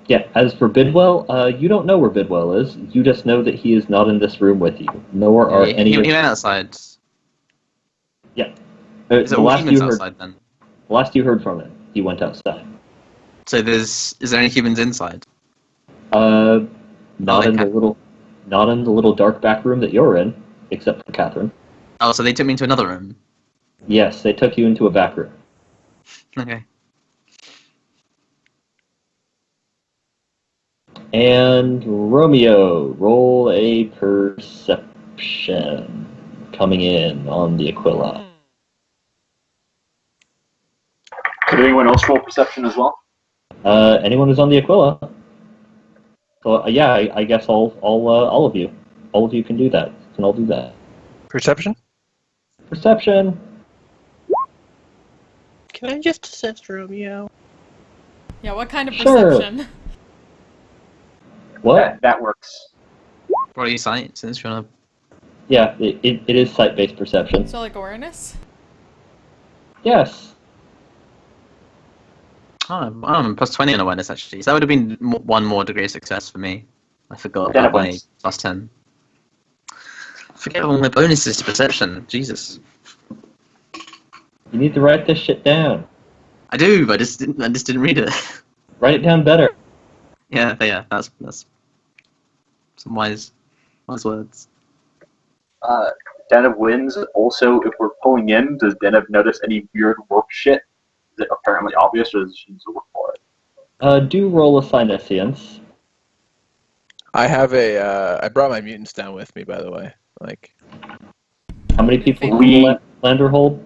Yeah, as for Bidwell, you don't know where Bidwell is. You just know that he is not in this room with you. Nor are He any went outside. Yeah. Is it all humans outside then? The last you heard from him, he went outside. So is there any humans inside? Not they in the little dark back room that you're in, except for Catherine. Oh, so they took me into another room. Yes, they took you into a back room. Okay. And Romeo, roll a perception coming in on the Aquila. Could anyone else roll perception as well? Anyone who's on the Aquila. So yeah, I guess all of you can do that. Can all do that. Perception? Perception. Can I just assist Romeo? Yeah, what kind of Sure. perception? What? That works. What are you saying? Since you're on Yeah, it is sight-based perception. So like awareness? Yes. I'm plus 20 on awareness actually. So that would have been one more degree of success for me. I forgot Then about it my wins. plus 10. Forget all my bonuses to perception. Jesus. You need to write this shit down. I do, but I just didn't read it. Write it down better. yeah, that's some wise words. Denev wins. Also, if we're pulling in, does Denev notice any weird warp shit? Is it apparently obvious, or does she need to look for it? Do roll a Synescience. I have I brought my mutants down with me, by the way. Like, How many people We- does the lander hold?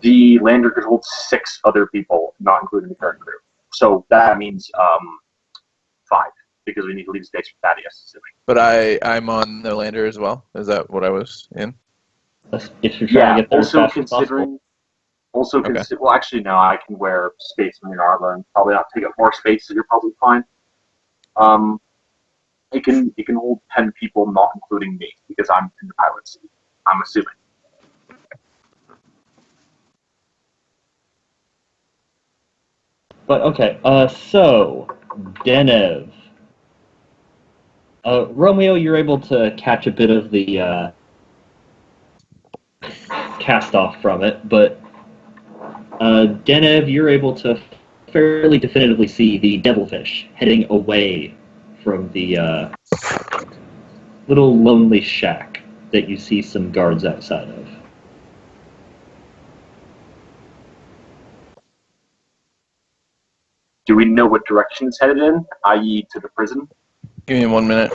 The lander could hold 6 other people, not including the current crew. So that means 5, because we need to leave space for Thaddeus, assuming. but I'm on the lander as well. Is that what I was in? If you're trying to get there as also fast as possible. Okay. well, actually, no, I can wear space marine armor and probably not take up more space, so you're probably fine. It can hold 10 people, not including me, because I'm in the pilot seat. I'm assuming. But okay, so Denev. Romeo, you're able to catch a bit of the cast off from it, but Denev, you're able to fairly definitively see the devilfish heading away from the little lonely shack that you see some guards outside of. Do we know what direction it's headed in, i.e. to the prison? Give me 1 minute.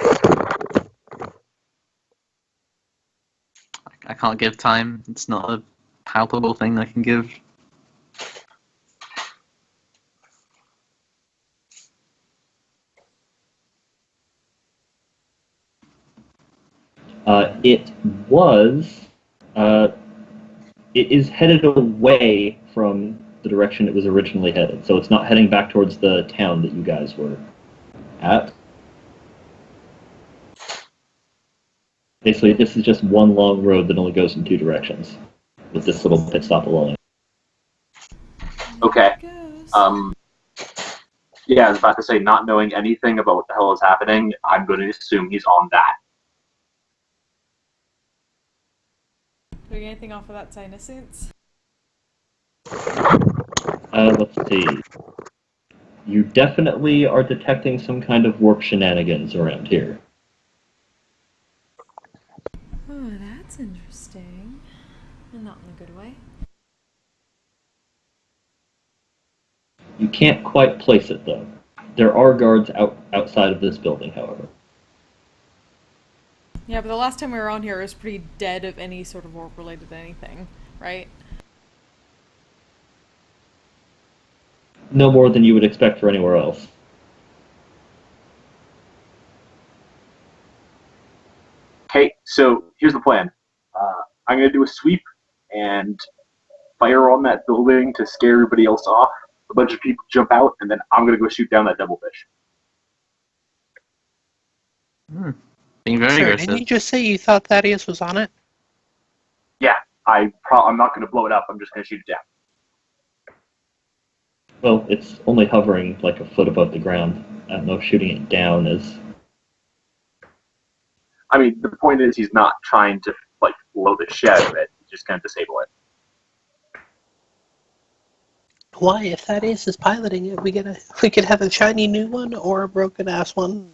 I can't give time. It's not a palpable thing I can give. It was. It is headed away from the direction it was originally headed, so it's not heading back towards the town that you guys were at. Basically, this is just one long road that only goes in two directions, with this little pit stop along it. Okay. Goes. Yeah, I was about to say, not knowing anything about what the hell is happening, I'm going to assume he's on that. Do we get anything off of that senescence? Let's see. You definitely are detecting some kind of warp shenanigans around here. Oh, that's interesting. And not in a good way. You can't quite place it, though. There are guards outside of this building, however. Yeah, but the last time we were on here, it was pretty dead of any sort of warp related to anything, right? No more than you would expect for anywhere else. Okay, so here's the plan. I'm going to do a sweep and fire on that building to scare everybody else off. A bunch of people jump out, and then I'm going to go shoot down that devilfish. Being very Sir, aggressive. didn't you just say you thought Thaddeus was on it? Yeah, I'm not going to blow it up. I'm just going to shoot it down. Well, it's only hovering like a foot above the ground. I don't know if shooting it down is... I mean, the point is he's not trying to like blow the shit out of it. He's just going to disable it. Why, if Thaddeus is piloting it, we could have a shiny new one or a broken ass one.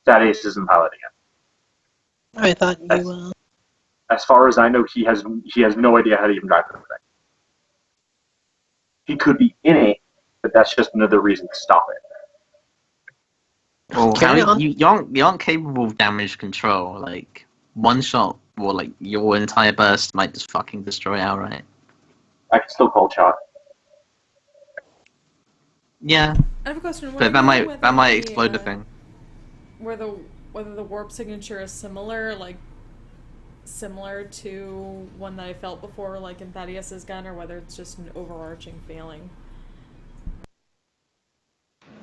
Thaddeus isn't piloting it. I thought you. As far as I know, he has no idea how to even drive the thing. He could be in it, but that's just another reason to stop it. Well, Carry on. you aren't capable of damage control. Like, one shot or like your entire burst might just fucking destroy it outright. I can still call shot. Yeah, I have a question. but that might explode the thing. Whether the warp signature is similar to one that I felt before, like in Thaddeus's gun, or whether it's just an overarching feeling.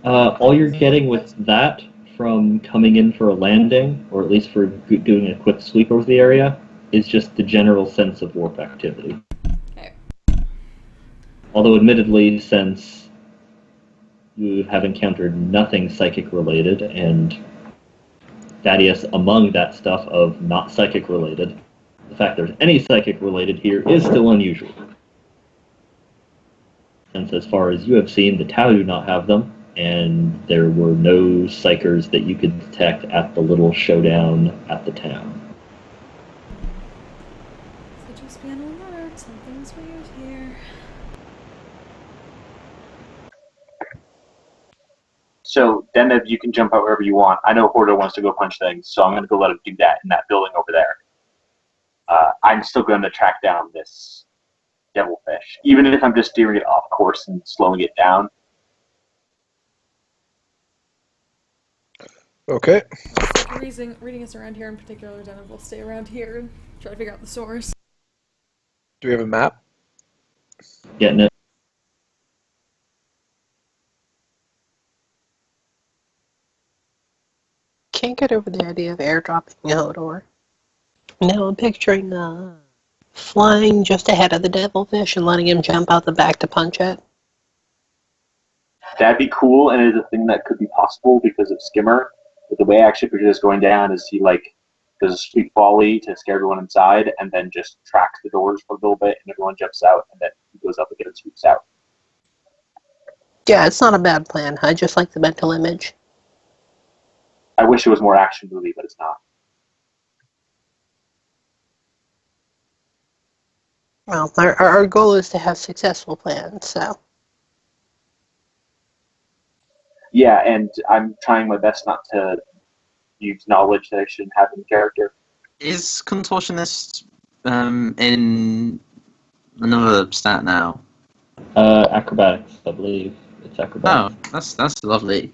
All you're getting with that from coming in for a landing, or at least for doing a quick sweep over the area, is just the general sense of warp activity. Okay. Although admittedly, since you have encountered nothing psychic related, and Thaddeus among that stuff of not psychic related, the fact there's any psychic related here is still unusual. Since as far as you have seen, the Tau do not have them, and there were no psychers that you could detect at the little showdown at the town. So just be on alert. Something's weird here. So, Zennith, you can jump out wherever you want. I know Hordo wants to go punch things, so I'm going to go let him do that in that building over there. I'm still going to track down this devilfish, even if I'm just steering it off course and slowing it down. Okay. For reading us around here in particular, Zennith will stay around here and try to figure out the source. Do we have a map? Getting it? Can't get over the idea of airdropping Hodor. Now I'm picturing flying just ahead of the devilfish and letting him jump out the back to punch it. That'd be cool, and it is a thing that could be possible because of Skimmer. But the way I actually picture this going down is he does a sweet volley to scare everyone inside, and then just tracks the doors for a little bit, and everyone jumps out, and then he goes up again and sweeps out. Yeah, it's not a bad plan. I just like the mental image. I wish it was more action movie, but it's not. Well, our goal is to have successful plans, so. Yeah, and I'm trying my best not to use knowledge that I shouldn't have in character. Is contortionist in another stat now? Acrobatics, I believe. It's Oh, acrobatics. that's lovely.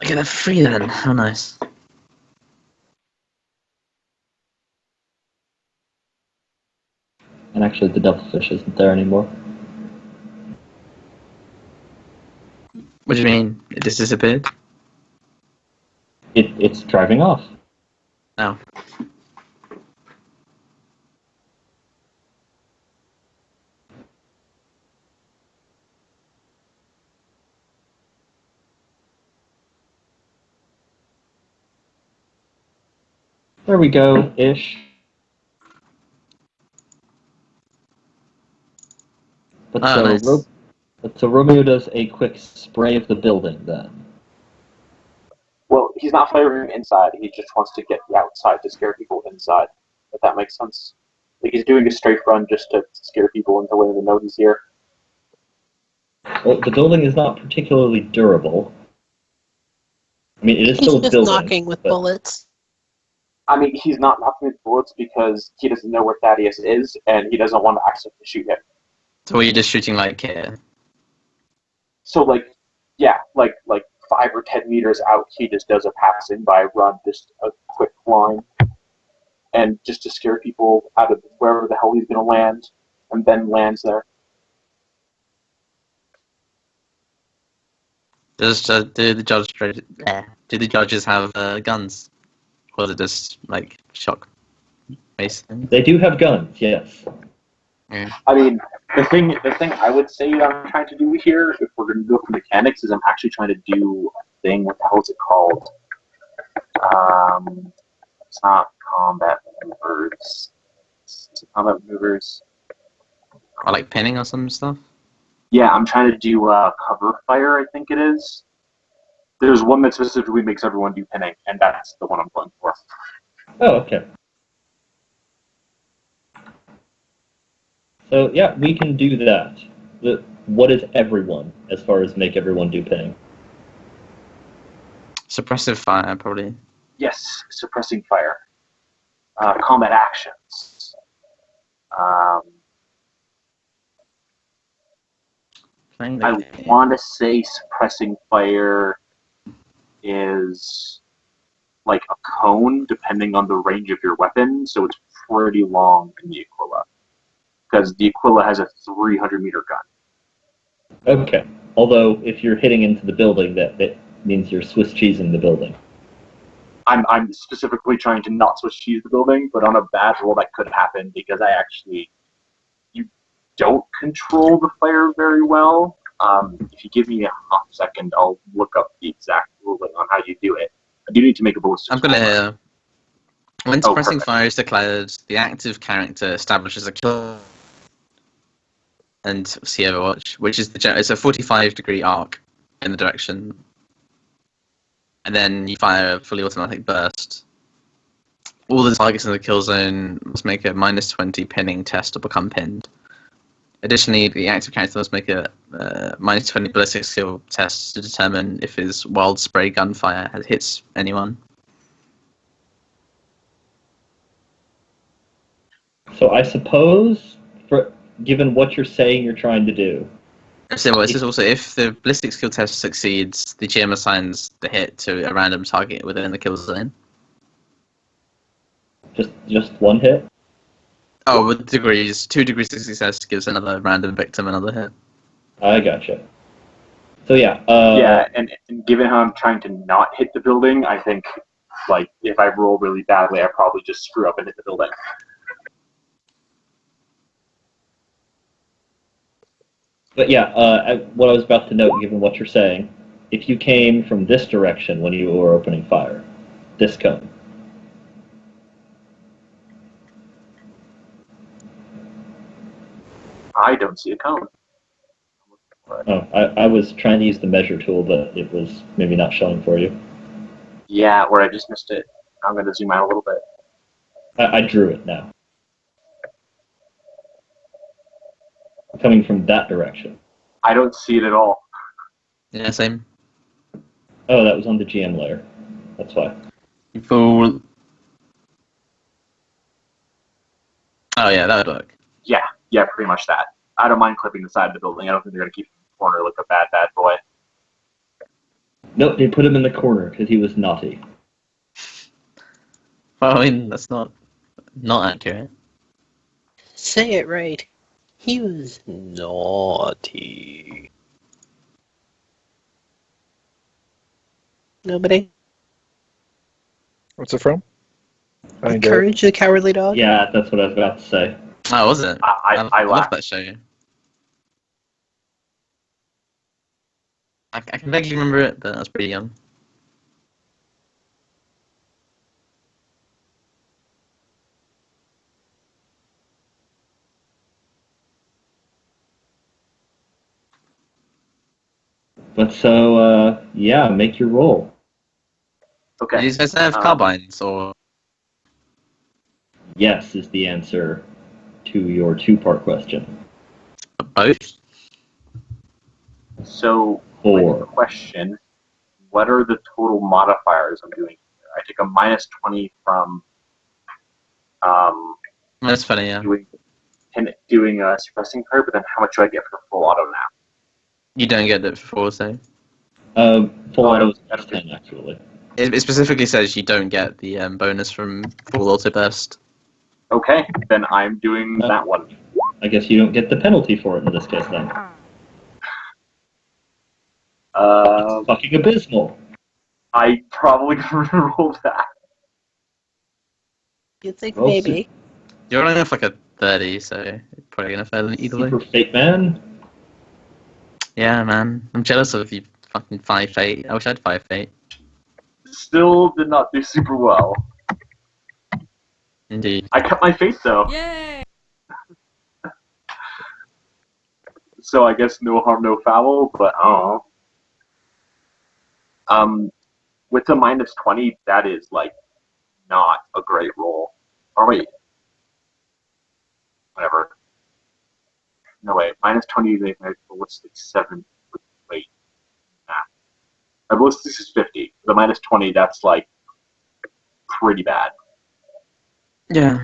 I get a 3 then. How nice. And actually, the devilfish isn't there anymore. What do you mean? It just disappeared? It's driving off. Oh. There we go, ish. But Oh, nice. so Romeo does a quick spray of the building then. Well, he's not firing inside. He just wants to get the outside to scare people inside. If that makes sense. Like he's doing a strafe run just to scare people into letting them know he's here. Well, the building is not particularly durable. I mean, it is He's still a just building. knocking with but bullets. I mean, he's not knocking with bullets because he doesn't know where Thaddeus is, and he doesn't want to accidentally shoot him. So are you just shooting like here? So, yeah, like 5 or 10 meters out, he just does a passing by run, just a quick line, and just to scare people out of wherever the hell he's going to land, and then lands there. Do the judges have guns, or is it just like shock based? They do have guns, yes. Yeah. I mean, the thing I would say I'm trying to do here, if we're going to go for mechanics, is I'm actually trying to do a thing. What the hell is it called? It's not combat maneuvers. It's combat maneuvers. Or like pinning or some stuff. Yeah, I'm trying to do cover fire. I think it is. There's one that specifically makes everyone do pinning, and that's the one I'm going for. Oh, okay. So yeah, we can do that. What is everyone as far as make everyone do pinning? Suppressive fire, probably. Yes, suppressing fire. Combat actions. Playing the I game. want to say suppressing fire is like a cone, depending on the range of your weapon, so it's pretty long in the Aquila. Because the Aquila has a 300-meter gun. Okay. Although, if you're hitting into the building, that means you're Swiss cheesing the building. I'm specifically trying to not Swiss cheese the building, but on a bad roll that could happen because you don't control the fire very well. If you give me a half second, I'll look up the exact ruling on how you do it. I do need to make a ballistic. I've got it here. When suppressing perfect. fire is declared, the active character establishes a kill and see Overwatch, which is it's a 45-degree arc in the direction, and then you fire a fully automatic burst. All the targets in the kill zone must make a -20 pinning test to become pinned. Additionally, the active character must make a -20 ballistic skill test to determine if his wild spray gunfire hits anyone. So I suppose, given what you're saying you're trying to do, So well, it says also if the ballistic skill test succeeds, the GM assigns the hit to a random target within the kill zone. just one hit. Oh, with degrees, 2 degrees of success gives another random victim another hit. I gotcha. So yeah. Yeah, and given how I'm trying to not hit the building, I think like if I roll really badly, I probably just screw up and hit the building. But yeah, what I was about to note, given what you're saying, if you came from this direction when you were opening fire, this cone. I don't see a cone. Oh, I was trying to use the measure tool, but it was maybe not showing for you. Yeah, or I just missed it. I'm going to zoom out a little bit. I drew it now. Coming from that direction. I don't see it at all. Yeah, same. Oh, that was on the GM layer. That's why. You fall. Oh yeah, that would work. Yeah, pretty much that. I don't mind clipping the side of the building. I don't think they're going to keep him in the corner like a bad boy. Nope, they put him in the corner because he was naughty. Well, I mean, that's not accurate. Say it right. He was naughty. Nobody? What's it from? I didn't get it. Courage the Cowardly Dog? Yeah, that's what I was about to say. Oh, was it? I love laughed. that show. I can vaguely remember it, but I was pretty young. But so, yeah, make your roll. Okay. Did you guys have carbines or? Yes is the answer to your two-part question. Both? So, Four. quick question. What are the total modifiers I'm doing here? I take a minus 20 from That's funny, yeah. doing a suppressing card, but then how much do I get for full auto now? You don't get it for so. Full Oh, I auto don't- is I plus don't 10, actually. It specifically says you don't get the bonus from full auto burst. Okay, then I'm doing that one. I guess you don't get the penalty for it in this case, then. It's fucking abysmal. I probably rolled that. You'd think Well, maybe. You're only off like a 30, so you're probably gonna fail either way. Super Fate Man. Yeah, man. I'm jealous of you fucking 5 fate. I wish I had 5 fate. Still did not do super well. Indeed. I cut my face though, Yay! so I guess no harm, no foul. But oh, with the minus 20, that is like not a great roll. Or wait, whatever. No way, minus 20. Ballistics 7. Wait, nah. My ballistics is 50. The minus 20, that's like pretty bad. Yeah.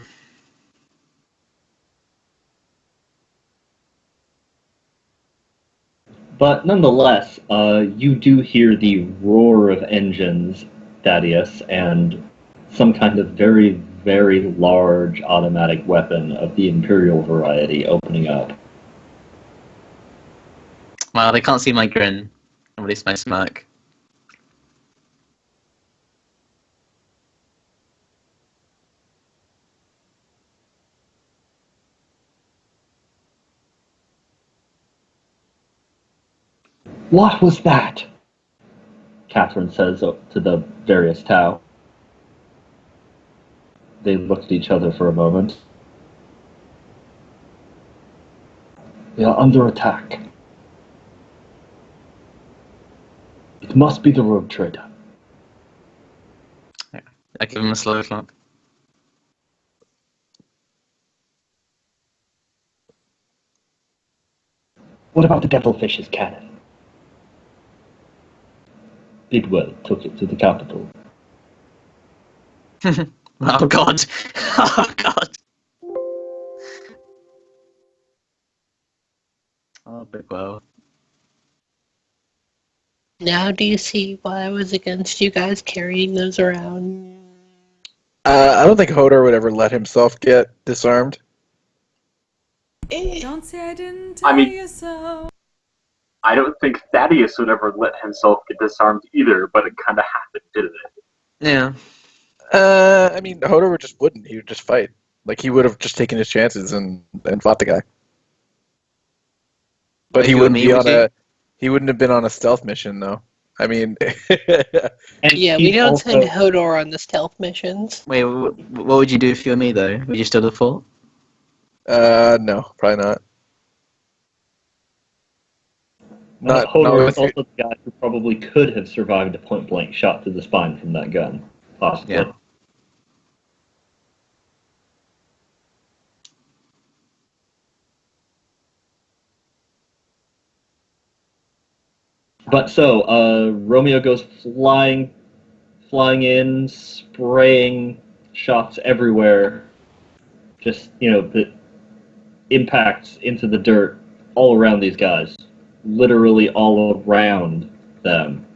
But nonetheless, you do hear the roar of engines, Thaddeus, and some kind of very, very large automatic weapon of the Imperial variety opening up. Well, they can't see my grin. Or at least my smirk. What was that? Catherine says to the various Tau. They look at each other for a moment. We are under attack. It must be the rogue trader. I give him a slow clock. What about the Devilfish's cannon? Bidwell took it to the capital. Oh god. Oh god. Oh, big well. Now do you see why I was against you guys carrying those around? I don't think Hodor would ever let himself get disarmed. Don't say I didn't tell I mean- you so. I don't think Thaddeus would ever let himself get disarmed either, but it kind of happened, didn't it? Yeah. I mean, Hodor just wouldn't. He would just fight. Like, he would have just taken his chances and fought the guy. But If he you were wouldn't me, be would on you? a. He wouldn't have been on a stealth mission, though. I mean, And Yeah, we he's don't also, send Hodor on the stealth missions. Wait, what would you do if you were me though? Would you still have fought? no, probably not. Not Hodor with is also the guy who probably could have survived a point-blank shot to the spine from that gun. Possibly. Yeah. But so, Romeo goes flying in, spraying shots everywhere. Just, the impacts into the dirt all around these guys. Literally all around them.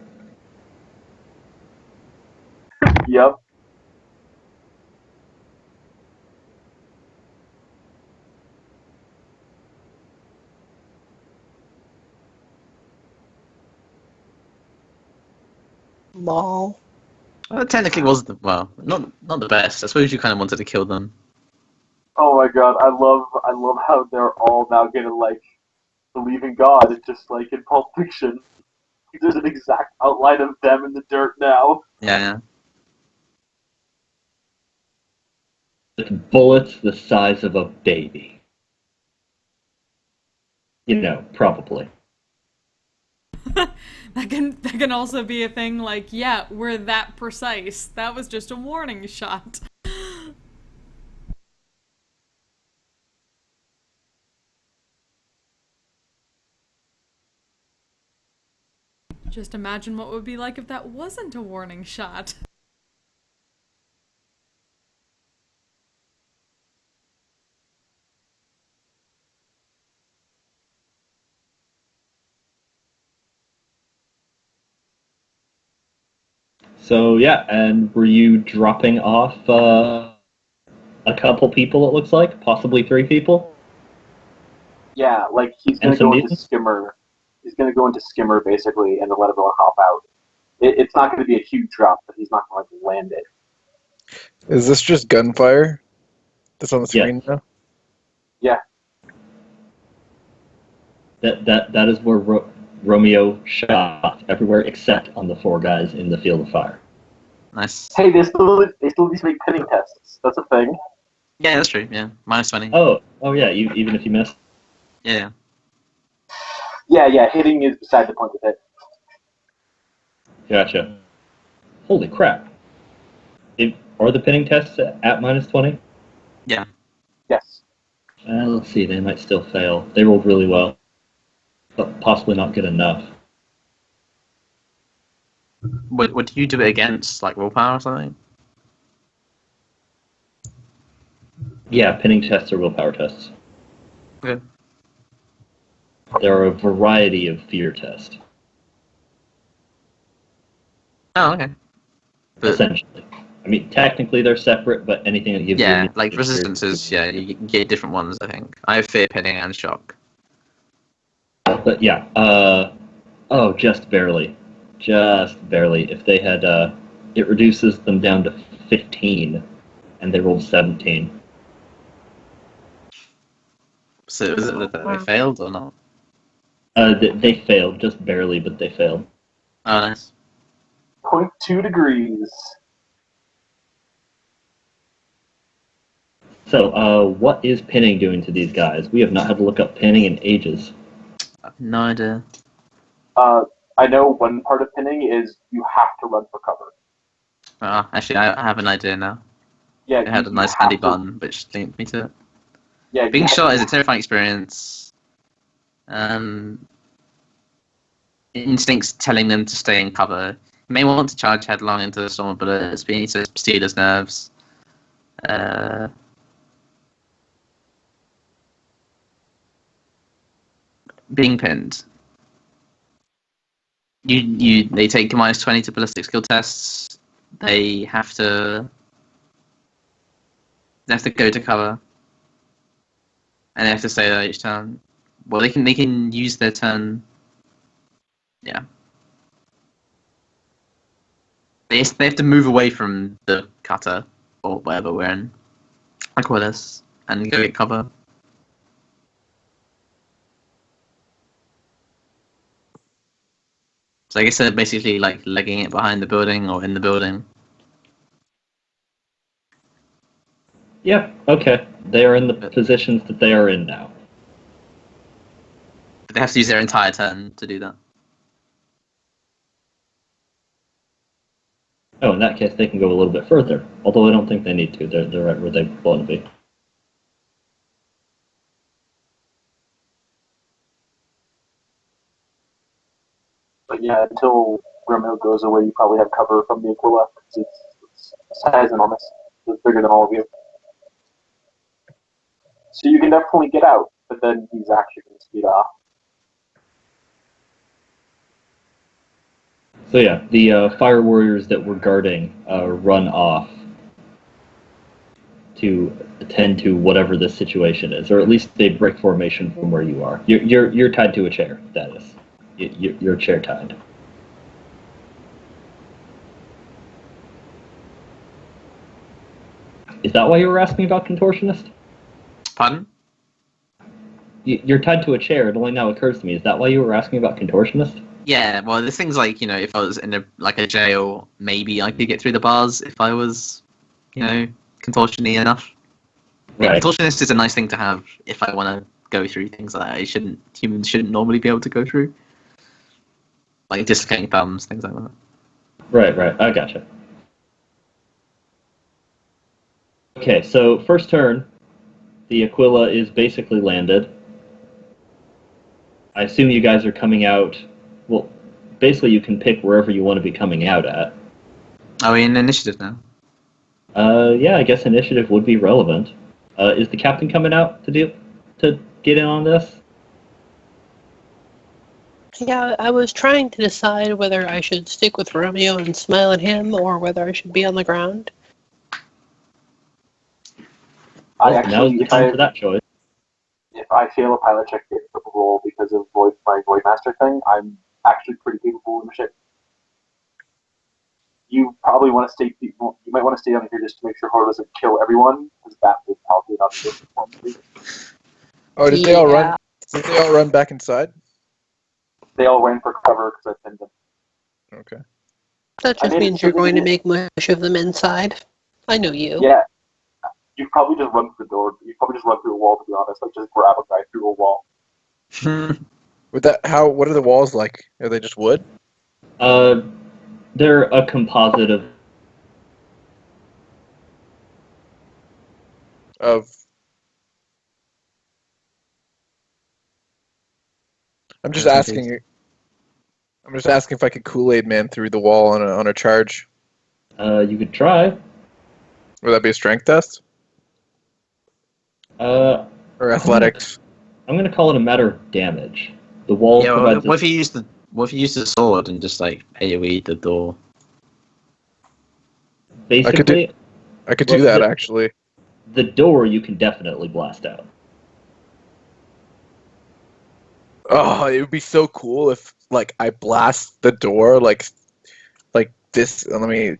Yep. Lol. Well, it technically was not the best. I suppose you kind of wanted to kill them. Oh my god, I love how they're all now gonna like believe in God. It's just like in Pulp Fiction. There's an exact outline of them in the dirt now. Yeah. With bullets the size of a baby. Probably. That can also be a thing like, yeah, we're that precise. That was just a warning shot. Just imagine what it would be like if that wasn't a warning shot. So yeah, and were you dropping off a couple people? It looks like possibly 3 people. Yeah, like he's And gonna some go into mutants? skimmer. He's gonna go into skimmer basically, and then let everyone hop out. It's not going to be a huge drop, but he's not going to land it. Is this just gunfire that's on the Yeah. screen now? Yeah. That is where Romeo shot everywhere except on the 4 guys in the field of fire. Nice. Hey, they still need to make pinning tests. That's a thing. Yeah, that's true. Yeah, -20. Oh yeah. Even if you miss. Yeah. Yeah. Hitting is beside the point with it. Gotcha. Holy crap! Are the pinning tests at -20? Yeah. Yes. Let's see. They might still fail. They rolled really well, but possibly not good enough. What do you do it against? Like willpower or something? Yeah, pinning tests are willpower tests. Okay. There are a variety of fear tests, Oh, okay. But essentially. I mean, technically they're separate, but anything that gives yeah, you like resistances. Yeah, you get different ones. I think I have fear, pinning, and shock. But yeah, just barely. If they had, it reduces them down to 15, and they rolled 17. So is it that they failed or not? They failed, just barely, but they failed. Oh, nice. 0.2 degrees. So, what is pinning doing to these guys? We have not had to look up pinning in ages. No idea. I know one part of pinning is you have to run for cover. Actually, I have an idea now. Yeah, It had a nice handy button which linked me to it. Yeah, Being shot is a terrifying experience. Instincts telling them to stay in cover. You may want to charge headlong into the storm of bullets, but you need to steal his nerves. Being pinned. They take -20 to ballistic skill tests. They have to go to cover, and they have to stay there each turn. Well, they can use their turn. Yeah. They have to move away from the cutter or whatever we're in, like Willis, and go get cover. So I guess they're basically like legging it behind the building or in the building. Yeah, okay. They are in the positions that they are in now. But they have to use their entire turn to do that. Oh, in that case, they can go a little bit further. Although I don't think they need to. They're right where they want to be. But But yeah, until Romeo goes away, you probably have cover from the Aquila, because its size is enormous. It's bigger than all of you. So you can definitely get out, but then he's actually going to speed off. So yeah, the fire warriors that were guarding run off to attend to whatever the situation is, or at least they break formation from where you are. You're tied to a chair. That is, you're chair tied. Is that why you were asking about contortionist? Pardon? You're tied to a chair. It only now occurs to me. Is that why you were asking about contortionist? Yeah, well, the thing's like, if I was in a jail, maybe I could get through the bars if I was, contortion-y enough. Right. Contortionist is a nice thing to have if I want to go through things that humans shouldn't normally be able to go through. Like dislocating thumbs, things like that. Right. I gotcha. Okay, so first turn, the Aquila is basically landed. I assume you guys are coming out. Well, basically, you can pick wherever you want to be coming out at. Are we in initiative now? Yeah, I guess initiative would be relevant. Is the captain coming out to get in on this? Yeah, I was trying to decide whether I should stick with Romeo and smile at him, or whether I should be on the ground. Well, now's the time for that choice. If I fail a pilot check roll because of my Void Master thing, I'm actually pretty capable in the ship. You probably want to stay. You might want to stay on here just to make sure Horde doesn't kill everyone, because that would probably not be good for me. Oh, did they all run? Did they all run back inside? They all ran for cover because I pinned them. Okay. That just means you're going to make mush of them inside. I know you. Yeah. You probably just run through the door. You probably just run through a wall, to be honest. Like, just grab a guy through a wall. What are the walls like? Are they just wood? They're a composite Of. I'm just asking. I'm just asking if I could Kool-Aid Man through the wall on a charge. You could try. Would that be a strength test? Or athletics? I'm gonna call it a matter of damage. The wall provides. What if you use the sword and just like AoE the door? Basically, I could do that actually. The door you can definitely blast out. Oh, it would be so cool if like I blast the door like this. Let me.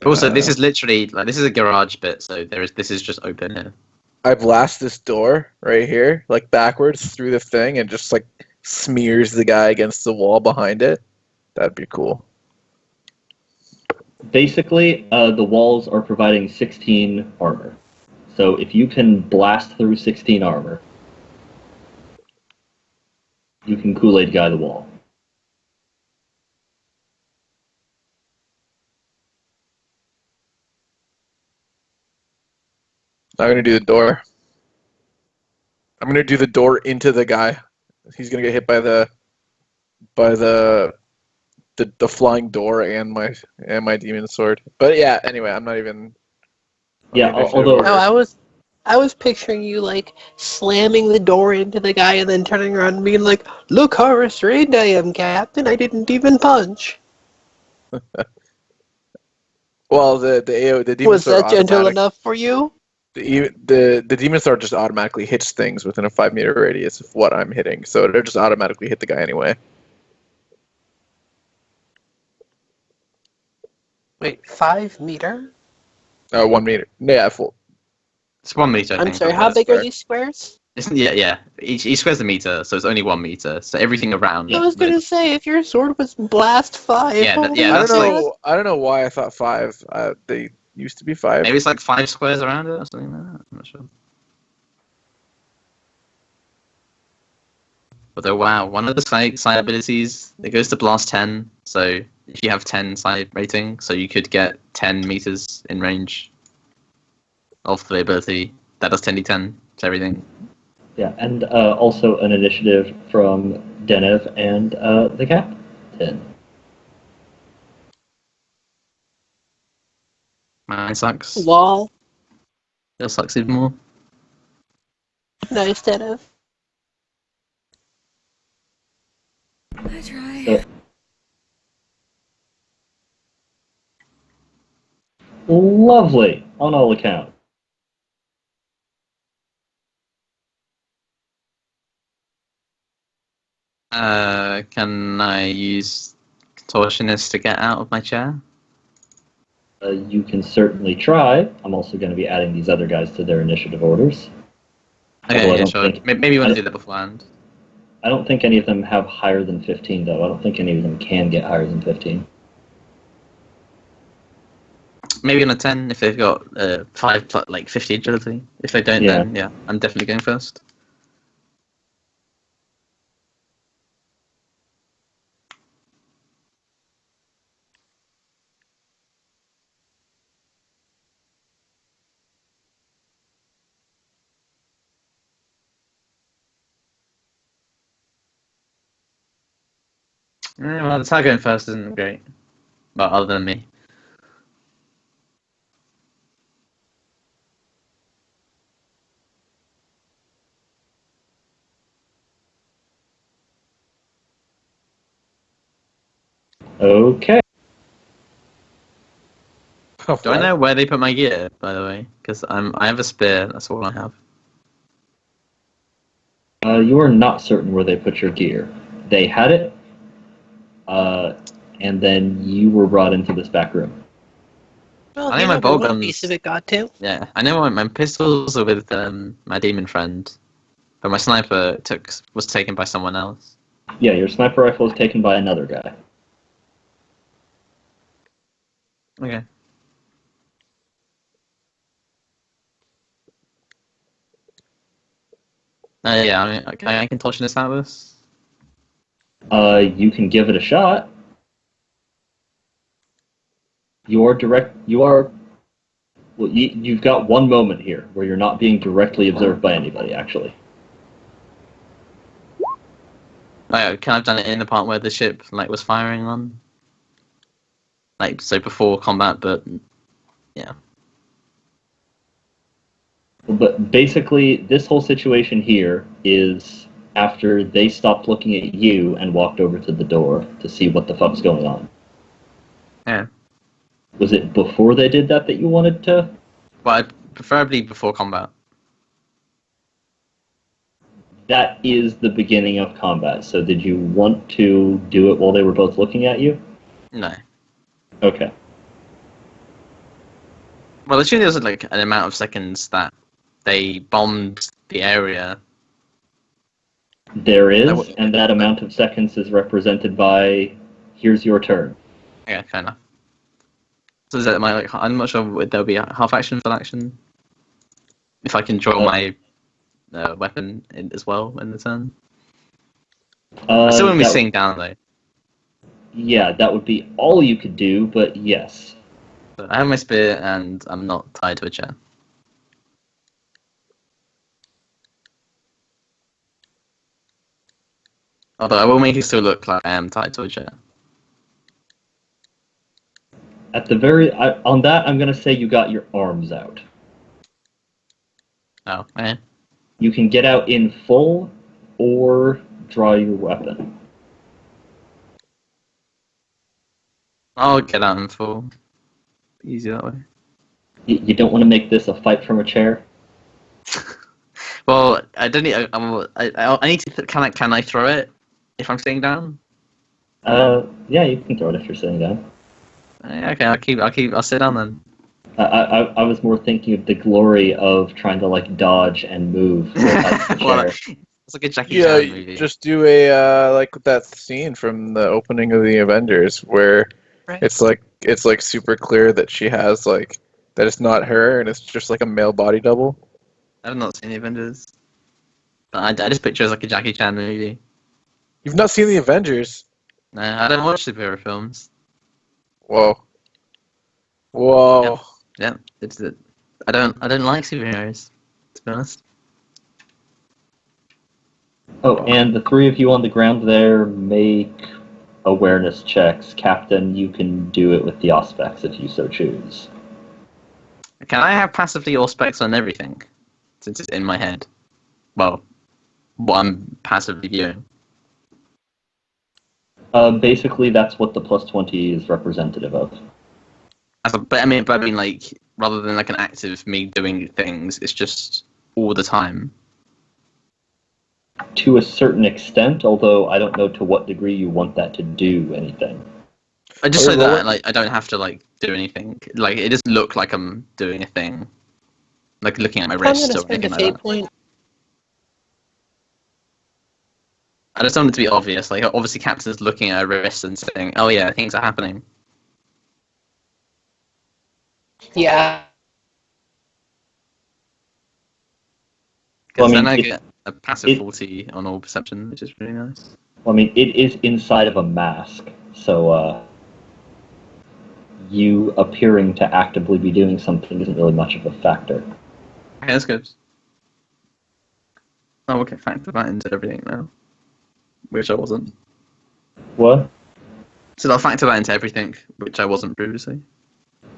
Also, this is literally this is a garage bit, so this is just open here. I blast this door right here, like backwards through the thing, and just like smears the guy against the wall behind it. That'd be cool. Basically, the walls are providing 16 armor. So if you can blast through 16 armor, you can Kool-Aid guy the wall. I'm gonna do the door. I'm gonna do the door into the guy. He's gonna get hit by the flying door and my demon sword. But yeah, anyway, I'm not even. Yeah, although I was picturing you like slamming the door into the guy and then turning around and being like, "Look how restrained I am, Captain. I didn't even punch." Well, the demon Was sword that gentle enough for you? The demon sword just automatically hits things within a 5-meter radius of what I'm hitting, so it'll just automatically hit the guy anyway. Wait, 5 meter? 1 meter. Yeah, full. It's 1 meter. I'm sorry, how big are these squares? Yeah. Each square's a meter, so it's only 1 meter. So everything around. I was gonna say, if your sword was blast 5. Yeah, I don't know why I thought 5. They used to be 5. Maybe it's like 5 squares around it or something like that. I'm not sure. Although, wow, one of the side abilities, it goes to blast 10. So if you have 10 side rating, so you could get 10 meters in range of the ability. That does 10d10 to everything. Yeah, and also an initiative from Zennith and the Cap. 10. Mine sucks. Lol. Yours sucks even more. No, instead of. I try. So, lovely, on all accounts. Can I use contortionist to get out of my chair? You can certainly try. I'm also going to be adding these other guys to their initiative orders. Although Okay, I yeah, don't sure. think- Maybe you want I to do don't- that beforehand. I don't think any of them have higher than 15, though. I don't think any of them can get higher than 15. Maybe on a 10 if they've got 5 like 50 agility. If they don't, Yeah. then yeah, I'm definitely going first. Well, the tag going first isn't great. Well, other than me. Okay. Do I know where they put my gear, by the way? Because I have a spear. That's all I have. You are not certain where they put your gear. They had it, and then you were brought into this back room. Well, I think my handle bow one guns- piece of it got to. Yeah, I know my pistols are with my demon friend, but my sniper was taken by someone else. Yeah, your sniper rifle is taken by another guy. Okay. Yeah, I mean, I can contortionist out of this. You can give it a shot. Well, you've got one moment here where you're not being directly observed by anybody, actually. Like, can I have done it in the part where the ship was firing on? Like, so before combat, but yeah. But basically, this whole situation here is after they stopped looking at you and walked over to the door to see what the fuck's going on. Yeah. Was it before they did that you wanted to? Well, preferably before combat. That is the beginning of combat. So did you want to do it while they were both looking at you? No. Okay. Well, actually, there's like an amount of seconds that they bombed the area. There is, w- and that amount of seconds is represented by, here's your turn. Yeah, fair enough. So is that I'm not sure if there'll be a half action, full action. If I can draw my weapon as well in the turn. I still wouldn't be That- sitting down though. Yeah, that would be all you could do, but yes. So I have my spear and I'm not tied to a chair. Although I will make it still look like I am tied to a chair. On that, I'm going to say you got your arms out. Oh, okay. You can get out in full or draw your weapon. I'll get out in full. Easier that way. You don't want to make this a fight from a chair? Well, I don't need. I need to. Can I throw it if I'm sitting down? Yeah, you can throw it if you're sitting down. Okay, I'll sit down then. I was more thinking of the glory of trying to like dodge and move the Well, chair. it's like a Jackie Yeah, Chan movie. just do a like that scene from the opening of the Avengers where Right. it's like super clear that she has like that it's not her and it's just like a male body double. I've not seen the Avengers. But I just picture it as like a Jackie Chan movie. You've not seen the Avengers? No, I don't watch superhero films. Whoa. Whoa. Yeah, I don't like superheroes, to be honest. Oh, and the three of you on the ground there make awareness checks. Captain, you can do it with the Auspex if you so choose. Can I have passively or specs on everything? Since it's in my head. Well, what I'm passively viewing. Basically, that's what the plus 20 is representative of. But I mean, like, rather than like an active me doing things, it's just all the time. To a certain extent, although I don't know to what degree you want that to do anything. Just Are so we that rolling? like I don't have to like do anything. Like it just look like I'm doing a thing, like looking at my I'm going wrist to or spend a anything like fate that. point. I just want it to be obvious. Like obviously, Captain's looking at her wrist and saying, "Oh yeah, things are happening." Yeah. Well, Because I then mean, I get a passive it- 40 on all perception, which is really nice. it is inside of a mask, so you appearing to actively be doing something isn't really much of a factor. Okay, that's good. Oh, okay, factor that into everything now, which I wasn't. What? So I'll factor that into everything, which I wasn't previously.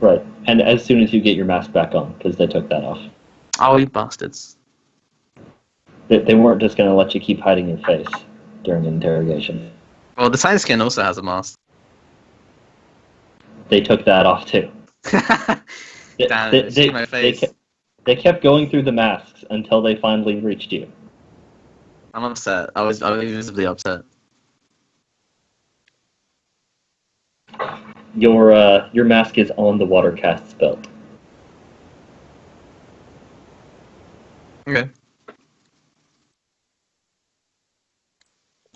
Right. And as soon as you get your mask back on, because they took that off. Oh, you bastards! They weren't just going to let you keep hiding your face during interrogation. Well, the side skin also has a mask. They took that off too. They, Damn, they, it, they, see my they, face. they kept going through the masks until they finally reached you. I'm upset. I was visibly upset. Your mask is on the Watercast's belt. Okay.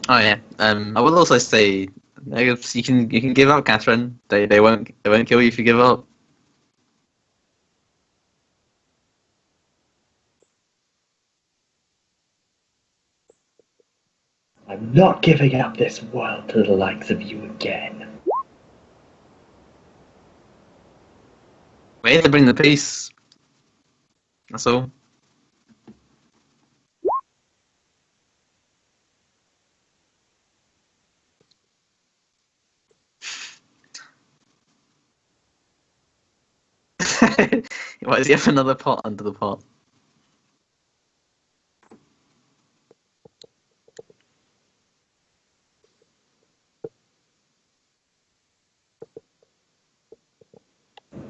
Oh yeah. I will also say, I guess you can give up, Catherine. They won't kill you if you give up. I'm not giving up this world to the likes of you again. We're here to bring the peace. That's all. Why does he have another pot under the pot?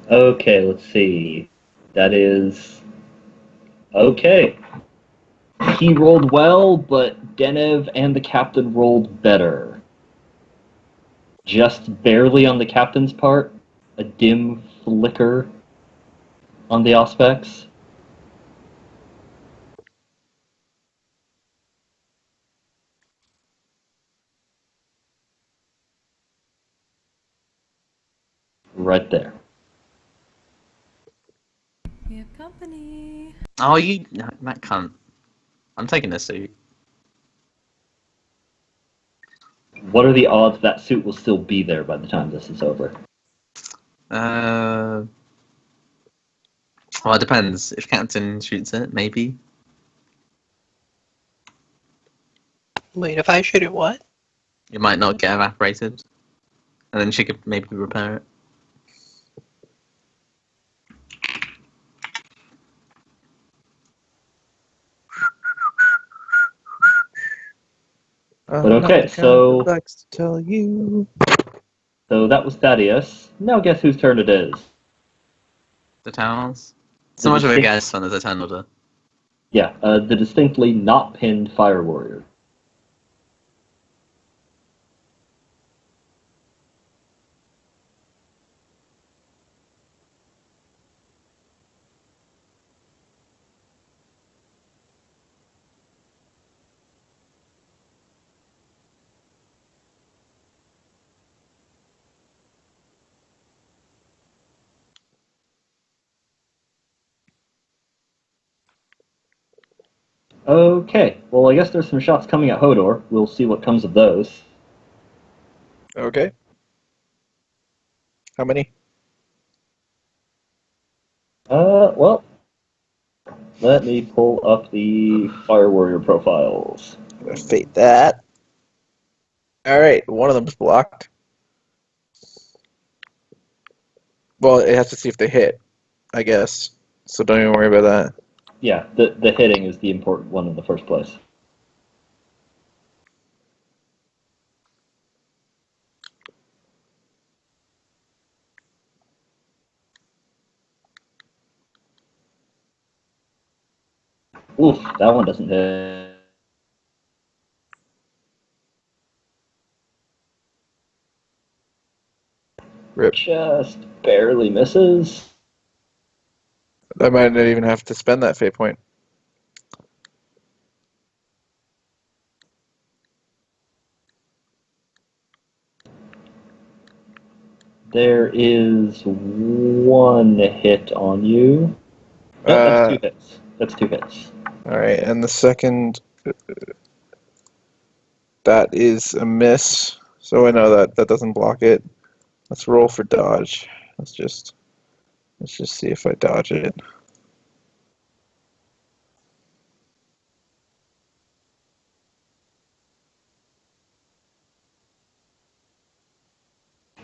Okay, let's see. That is... Okay. He rolled well, but Denev and the captain rolled better. Just barely on the captain's part. A dim flicker on the Auspex. Right there. We have company. Oh, you that cunt. I'm taking this suit. What are the odds that suit will still be there by the time this is over? Well, it depends. If Captain shoots it, maybe. Wait, if I shoot it, what? It might not get evaporated, and then she could maybe repair it. But okay, so- likes to tell you. So that was Thaddeus. Now guess whose turn it is? The towels. So much of a guess on the turn order. Yeah, the distinctly not pinned Fire Warrior. Okay, well I guess there's some shots coming at Hodor. We'll see what comes of those. Okay. How many? Well, let me pull up the Fire Warrior profiles. I'm gonna fate that. Alright, one of them's blocked. Well, it has to see if they hit, I guess. So don't even worry about that. Yeah, the hitting is the important one in the first place. Oof, that one doesn't hit. Rip. Just barely misses. I might not even have to spend that fate point. There is one hit on you. No, that's two hits. That's two hits. Alright, and the second, that is a miss. So I know that doesn't block it. Let's roll for dodge. Let's just see if I dodge it.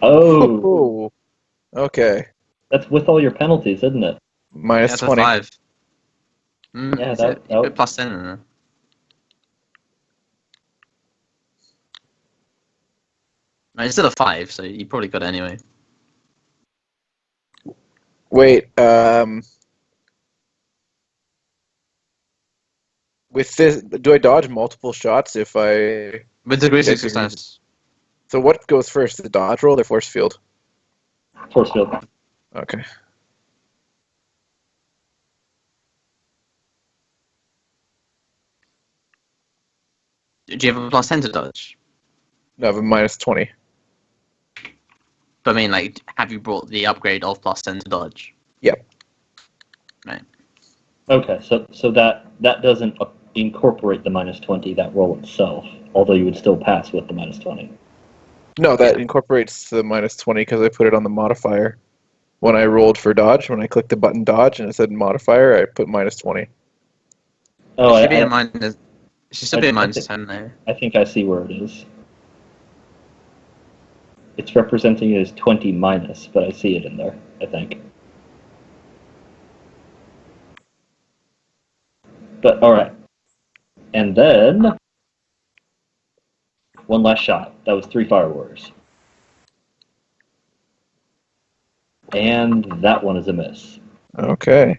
Oh, Okay. that's with all your penalties, isn't it? Minus That's a 20. 5. Yeah, Is that- it? You put plus 10 in there. No, it's still a 5, so you probably got it anyway. Wait, with this, do I dodge multiple shots if I... With degree Yeah, 6 success. So what goes first, the dodge roll or force field? Force field. Okay. Do you have a plus 10 to dodge? No, I have a minus 20. But I mean, like, have you brought the upgrade of plus 10 to dodge? Yep. Right. Okay, so that doesn't incorporate the minus 20, that roll itself, although you would still pass with the minus 20. No, that incorporates the minus 20 because I put it on the modifier. When I rolled for dodge, when I clicked the button dodge and it said modifier, I put minus 20. Oh, It should be I, a minus. It should still be I a minus think- 10 there. I think I see where it is. It's representing it as 20 minus, but I see it in there, I think. But, alright. And then... one last shot. That was 3 fire warriors. And that one is a miss. Okay.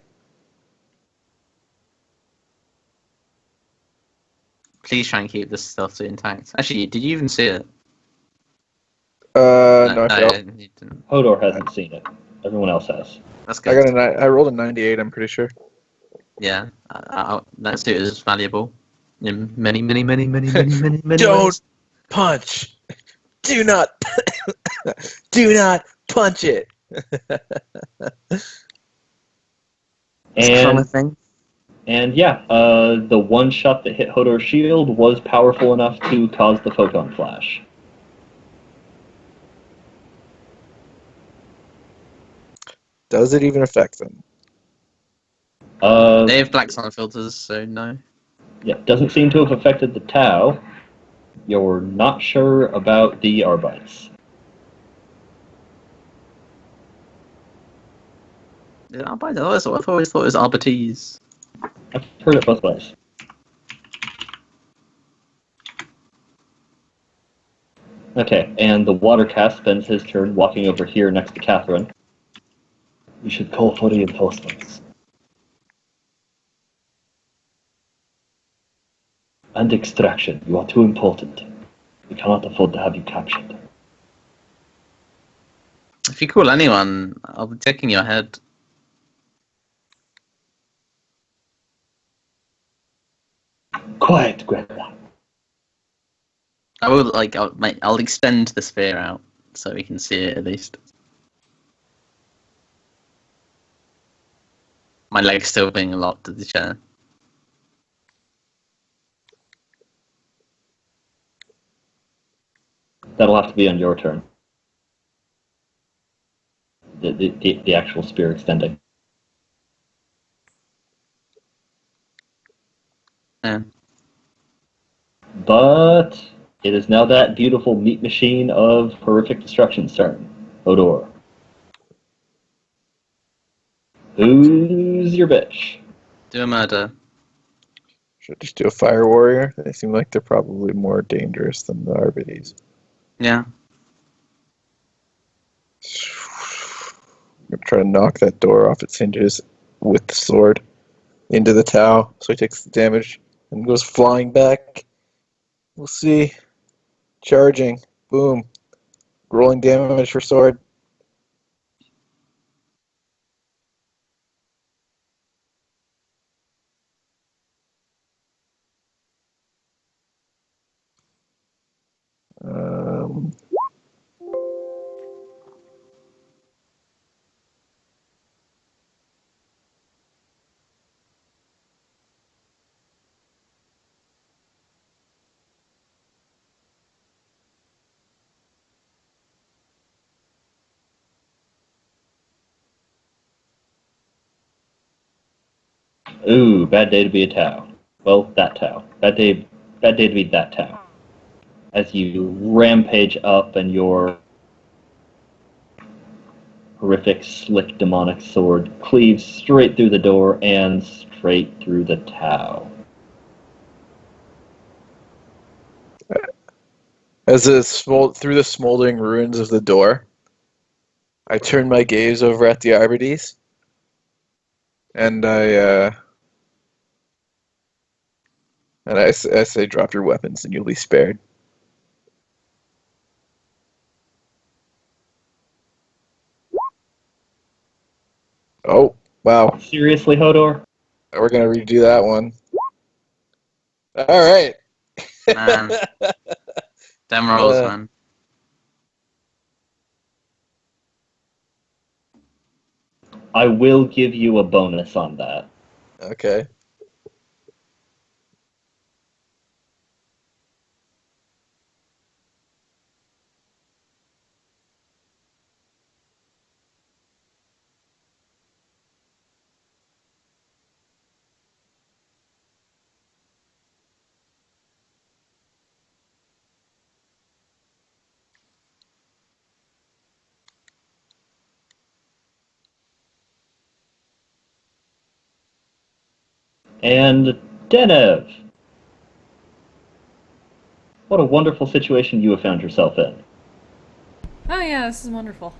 Please try and keep this stealth intact. Actually, did you even see it? No, I no, failed. you didn't. Hodor hasn't seen it. Everyone else has. That's I good. got I rolled a 98, I'm pretty sure. Yeah, that suit is valuable in many, many, many, many, many, many, many Don't ways. punch! Do not do not punch it. And thing. And yeah, the one shot that hit Hodor's shield was powerful enough to cause the photon flash. Does it even affect them? They have black sun filters, so no. Yeah, doesn't seem to have affected the Tau. You're not sure about the Arbites. I always thought it was Arbites. I've heard it both ways. Okay, and the Watercast spends his turn walking over here next to Catherine. You should call for reinforcements. And extraction. You are too important. We cannot afford to have you captured. If you call anyone, I'll be taking your head. Quiet, Greta. I will I'll extend the sphere out so we can see it at least. My leg's still being locked to the chair. That'll have to be on your turn. The actual spear extending. Yeah. But It is now that beautiful meat machine of horrific destruction's turn. Hodor. Who's your bitch? Do a murder. Should I just do a fire warrior? They seem like they're probably more dangerous than the RBDs. Yeah. I'm gonna try to knock that door off its hinges with the sword into the Tau, so he takes the damage and goes flying back. We'll see. Charging. Boom. Rolling damage for sword. Um, Ooh, bad day to be a Tau. Well, that Tau. Bad day to be that Tau. As you rampage up and your horrific, slick, demonic sword cleaves straight through the door and straight through the Tau. as it through the smoldering ruins of the door, I turn my gaze over at the Arbides, and I say, drop your weapons and you'll be spared. Oh, wow. Seriously, Hodor? We're going to redo that one. All right. Man. Them rolls, man. I will give you a bonus on that. Okay. And Denev! What a wonderful situation you have found yourself in. Oh yeah, this is wonderful.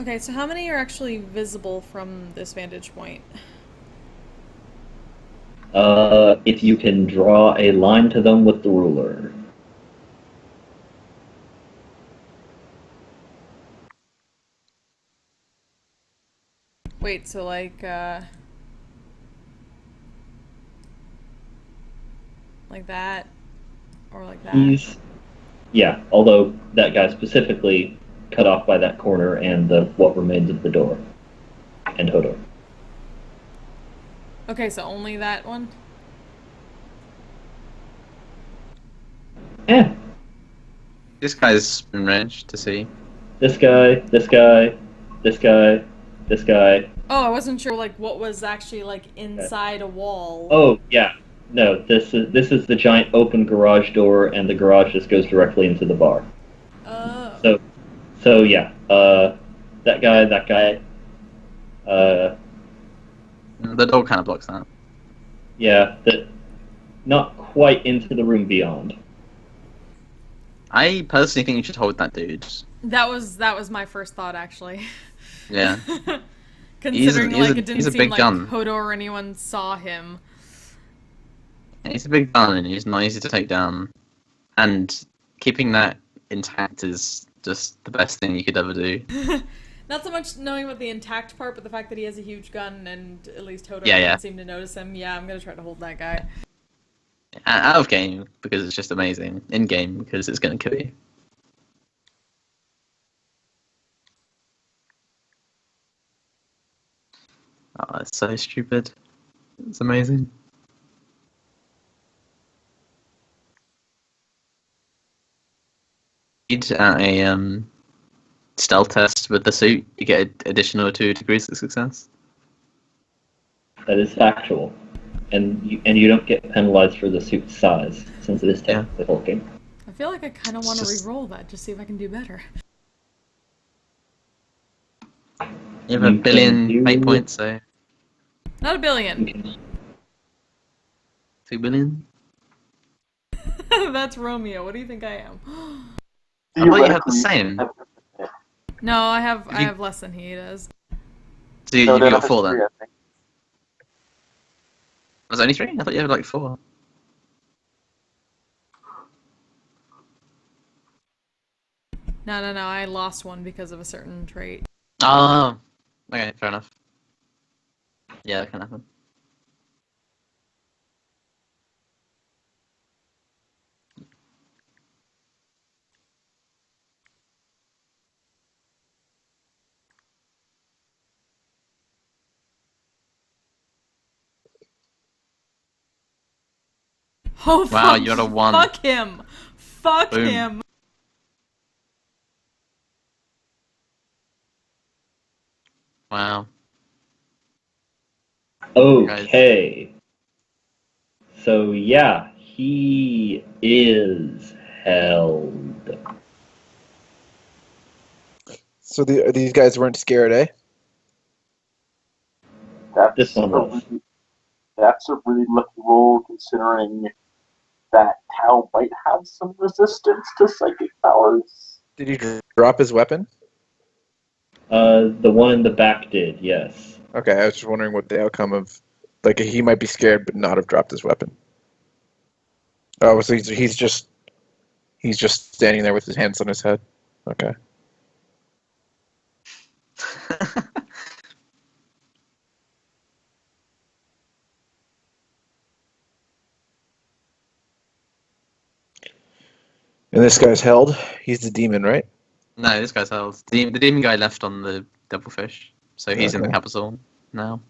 Okay, so how many are actually visible from this vantage point? If you can draw a line to them with the ruler. Wait, so like that? Or like that? Yeah, although that guy specifically cut off by that corner and the what remains of the door. And Hodor. Okay, so only that one? Yeah. This guy's in range to see. This guy, this guy, this guy, this guy. Oh, I wasn't sure like what was actually like inside a wall. Oh, yeah. No, this is the giant open garage door, and the garage just goes directly into the bar. Oh. So yeah, that guy, The door kind of blocks that. yeah, not quite into the room beyond. I personally think you should hold that dude. That was my first thought actually. Yeah. Considering He's a it didn't big seem like gun. Hodor or anyone saw him. He's a big gun and he's not easy to take down. And keeping that intact is just the best thing you could ever do. Not so much knowing about the intact part, but the fact that he has a huge gun and at least Hodor Yeah. doesn't seem to notice him. Yeah, I'm gonna try to hold that guy. Out of game, because it's just amazing. In game, because it's going to kill you. Oh, it's so stupid. It's amazing. At a stealth test with the suit, you get additional 2 degrees of success. That is factual. And you don't get penalized for the suit's size, since it is Yeah. technically hulking. I feel like I kind of want to just- re-roll that, just see if I can do better. You have a You billion can fate do- points, so Not a You billion. can 2 billion? That's Romeo. What do you think I am? I thought you had the Theoretically, same. No, I have You- less than he does. So you, no, you they're got not 4 three, then? I think. Was it only 3? I thought you had like 4. No, I lost one because of a certain trait. Oh, okay, fair enough. Yeah, that can happen. Oh, Wow, fuck, you got a 1. Fuck him. Fuck Boom. him. Wow. Okay. So yeah, he is held. So these guys weren't scared, eh? This one was. That's a really lucky roll, considering that Tao might have some resistance to psychic powers. Did he drop his weapon? The one in the back did, yes. Okay, I was just wondering what the outcome of, like, he might be scared but not have dropped his weapon. Oh, so he's just standing there with his hands on his head. Okay. And this guy's held. He's the demon, right? No, this guy's held. The demon guy left on the devilfish, so he's in the Okay. capital now.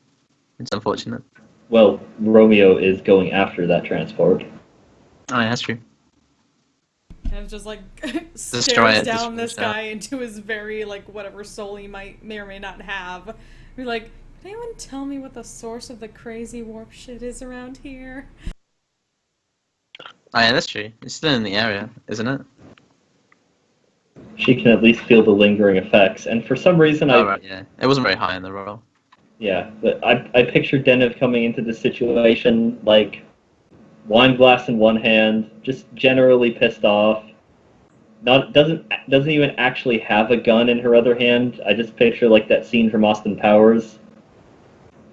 It's unfortunate. Well, Romeo is going after that transport. Oh, yeah, that's true. And just like Destroy stares it, down destroy this it. guy into his very like whatever soul he may or may not have. Be like, can anyone tell me what the source of the crazy warp shit is around here? Oh, yeah, that's true. It's still in the area, isn't it? She can at least feel the lingering effects, and for some reason Oh, right, yeah. It wasn't very high in the roll. Yeah, but I pictured Zennith coming into this situation like wine glass in one hand, just generally pissed off. Doesn't even actually have a gun in her other hand. I just picture like that scene from Austin Powers,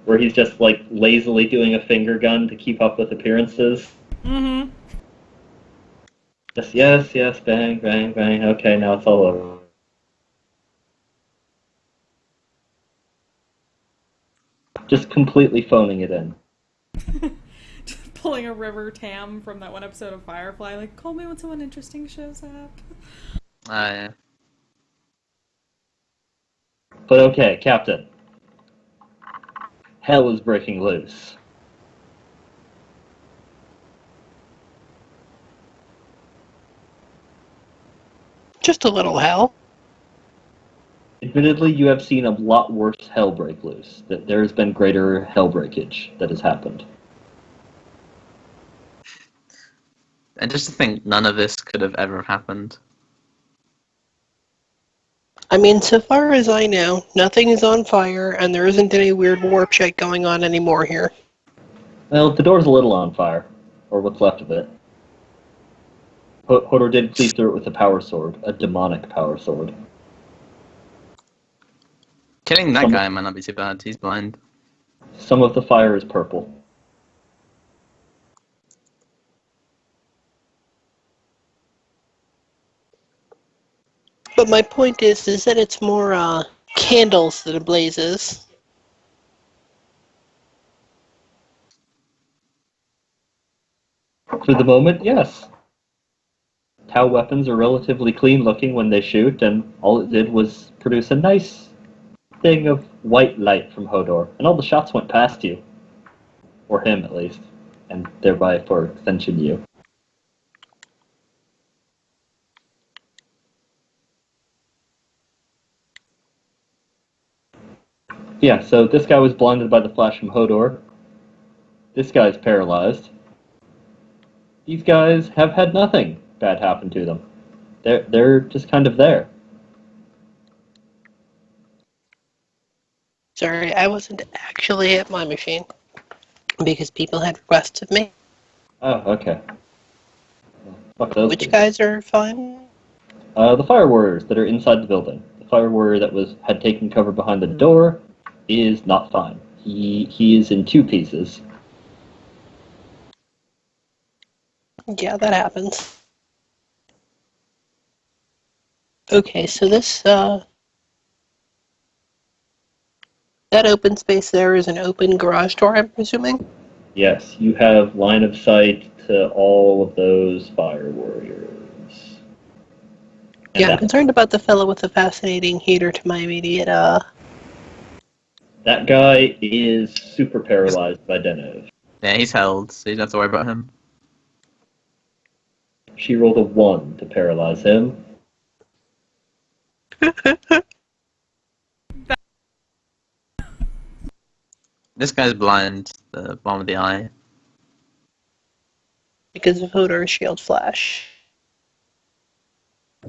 where he's just like lazily doing a finger gun to keep up with appearances. Mm-hmm. Just yes, bang, bang, bang. Okay, now it's all over. Just completely phoning it in. Pulling a River Tam from that one episode of Firefly, like, call me when someone interesting shows up. Ah, yeah. But okay, Captain. Hell is breaking loose. Just a little hell. Admittedly, you have seen a lot worse hell break loose. That there has been greater hell breakage that has happened. And just to think, none of this could have ever happened. I mean, so far as I know, nothing is on fire, and there isn't any weird warp shit going on anymore here. Well, the door's a little on fire, or what's left of it. Hodor did cleave through it with a power sword, a demonic power sword. Killing that Some- guy might not be too bad. He's blind. Some of the fire is purple. But my point is that it's more candles than blazes. For the moment, yes. Tau weapons are relatively clean looking when they shoot, and all it did was produce a nice thing of white light from Hodor, and all the shots went past you. Or him, at least. And thereby, for extension, you. Yeah, so this guy was blinded by the flash from Hodor. This guy's paralyzed. These guys have had nothing bad happen to them. They're just kind of there. Sorry, I wasn't actually at my machine because people had requests of me. Oh, okay. Fuck those Which people. guys are fine? The fire warriors that are inside the building. The fire warrior that had taken cover behind the door is not fine. He is in two pieces. Yeah, that happens. Okay, so this, that open space there is an open garage door, I'm presuming? Yes, you have line of sight to all of those fire warriors. And Yeah, I'm concerned about the fellow with the fascinating heater to my immediate, that guy is super paralyzed by Denov. Yeah, he's held, so you don't have to worry about him. She rolled a 1 to paralyze him. This guy's blind, the bottom of the eye. because of Hodor's shield flash.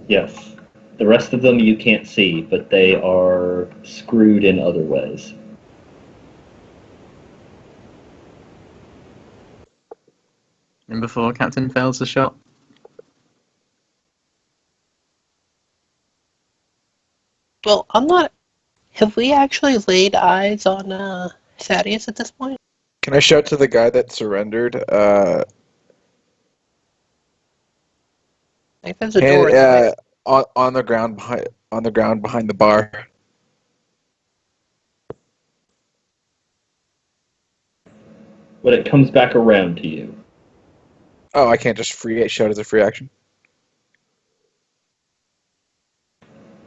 Yes. The rest of them you can't see, but they are screwed in other ways. And before Captain fails the shot. Well, I'm not... Have we actually laid eyes on, Thaddeus at this point? Can I shout to the guy that surrendered? I think there's a Hand, door in the way. on the ground behind the bar. But it comes back around to you. Oh, I can't just shout as a free action.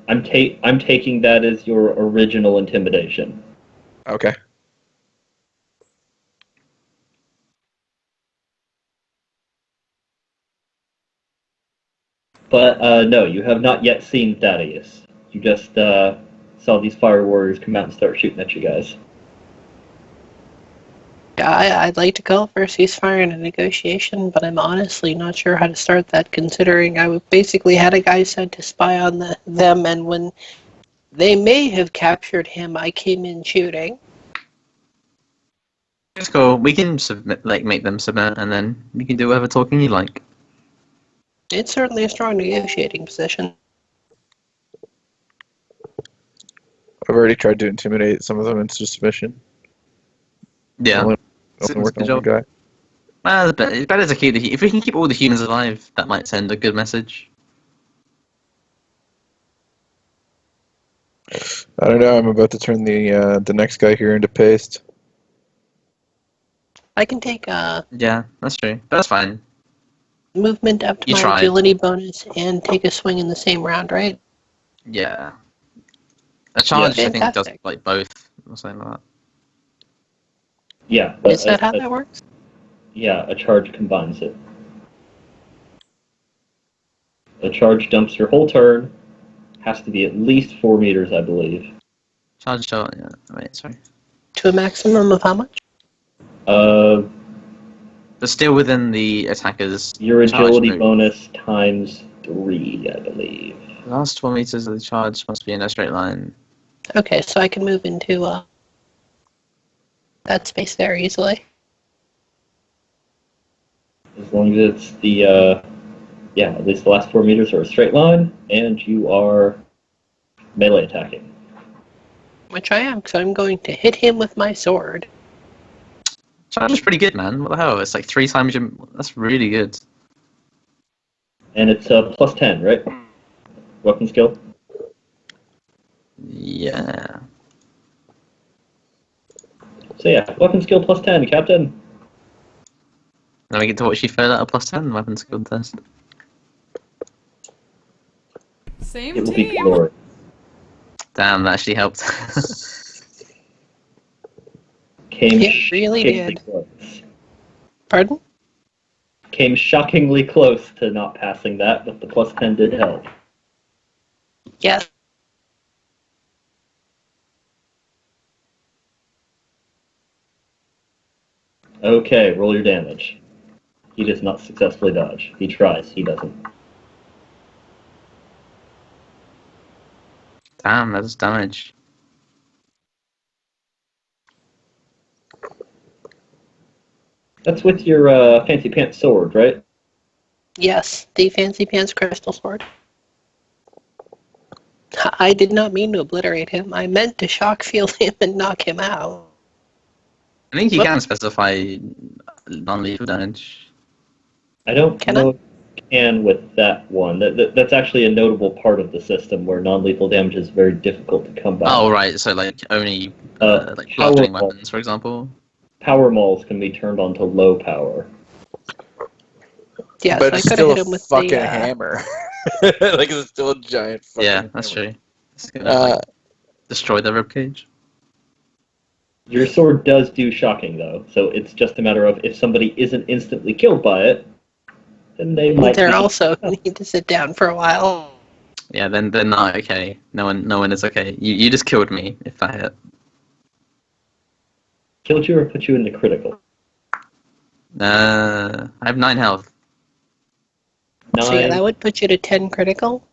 I'm taking that as your original intimidation. Okay. But no, you have not yet seen Thaddeus. You just saw these fire warriors come out and start shooting at you guys. Yeah, I'd like to call for a ceasefire and a negotiation, but I'm honestly not sure how to start that, considering I basically had a guy sent to spy on them, and when they may have captured him, I came in shooting. It's cool. We can submit, make them submit, and then you can do whatever talking you like. It's certainly a strong negotiating position. I've already tried to intimidate some of them into submission. Yeah. Only Good working on job. one guy. Well, it's better to keep if we can keep all the humans alive, that might send a good message. I don't know. I'm about to turn the next guy here into paste. I can take Yeah, that's true. That's fine. movement up to You my tried. agility bonus and take a swing in the same round, right? Yeah. A charge, I think, does Fantastic. like both or something like that. Yeah, but Is that how that works? yeah, a charge combines it. A charge dumps your whole turn. Has to be at least 4 meters, I believe. Charge shot. Yeah. Wait, sorry. To a maximum of how much? Uh, But still within the attacker's your charge agility move. bonus times 3, I believe. The last 4 meters of the charge must be in a straight line. Okay, so I can move into that space there easily. As long as it's the, at least the last 4 meters are a straight line, and you are melee attacking. Which I am, because I'm going to hit him with my sword. Charge is pretty good, man. What the hell? It's like 3 times your... That's really good. And it's plus 10, right? Weapon skill? Yeah. So yeah, weapon skill plus 10, Captain. Now we get to watch you fail at a plus 10 weapon skill test. Same It will be team. glory. Damn, that actually helped. Came It really shockingly did. close. Pardon? Came shockingly close to not passing that, but the plus 10 did help. Yes. Okay, roll your damage. He does not successfully dodge. He tries. He doesn't. Damn, that's damage. That's with your fancy pants sword, right? Yes, the fancy pants crystal sword. I did not mean to obliterate him. I meant to shock field him and knock him out. I think you Whoop. can specify non-lethal damage. I don't Can know if you can with that one. That's actually a notable part of the system where non-lethal damage is very difficult to come by. Oh, right. So, like, only like Power bludgeoning maul. weapons, for example. Power mauls can be turned on to low power. Yes, but I it's could have still hit a him with fucking the. hammer. Like it's still a giant fucking Yeah, hammer. that's true. It's gonna like destroy the ribcage. Your sword does do shocking, though, so it's just a matter of if somebody isn't instantly killed by it, then they might They're be. also need to sit down for a while. Yeah, then they're not okay. No one is okay. You just killed me if that hit. Killed you or put you into critical? I have 9 health. So yeah, 9. that would put you to 10 critical.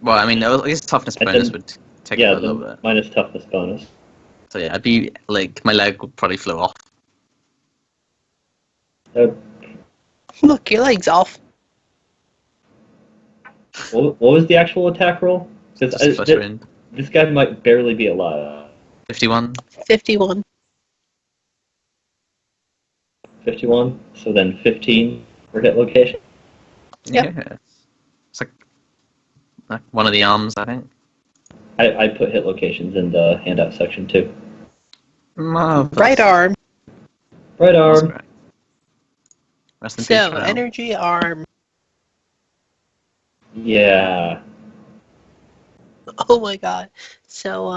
Well, I mean, I guess toughness And bonus then- would take Yeah, it a little then bit. minus toughness bonus. So yeah, I'd be like my leg would probably flow off. Uh, Look, your leg's off. what was the actual attack roll? Just Because flutter in. this guy might barely be alive. 51. 51. 51, so then 15 for hit location. Yep. Yeah. It's like one of the arms, I think. I put hit locations in the handout section too. Marvelous. Right arm. Right That's arm. great. Rest in peace, So, Rael. energy arm. Yeah. Oh my god. So,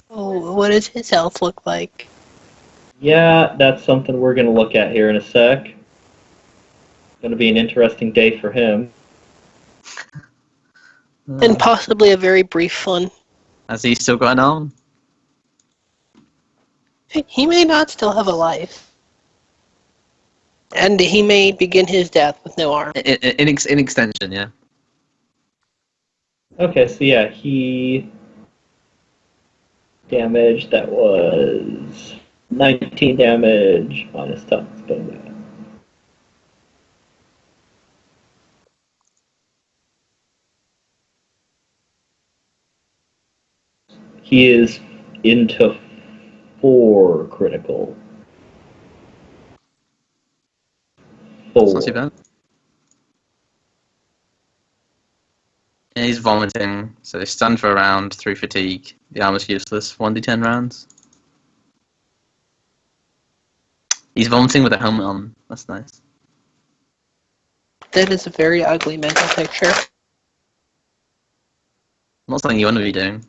what does his health look like? Yeah, that's something we're going to look at here in a sec. Going to be an interesting day for him. And possibly a very brief one. Has he still got an arm? He may not still have a life. And he may begin his death with no arm. In extension, yeah. Okay, so yeah, he damage, that was 19 damage minus toughness bonus. He is into 4 critical. It's not too 4. bad. Yeah, he's vomiting, so he's stunned for a round, through fatigue. The armor's useless, 1d10 rounds. He's vomiting with a helmet on. That's nice. That is a very ugly mental picture. Not something you want to be doing.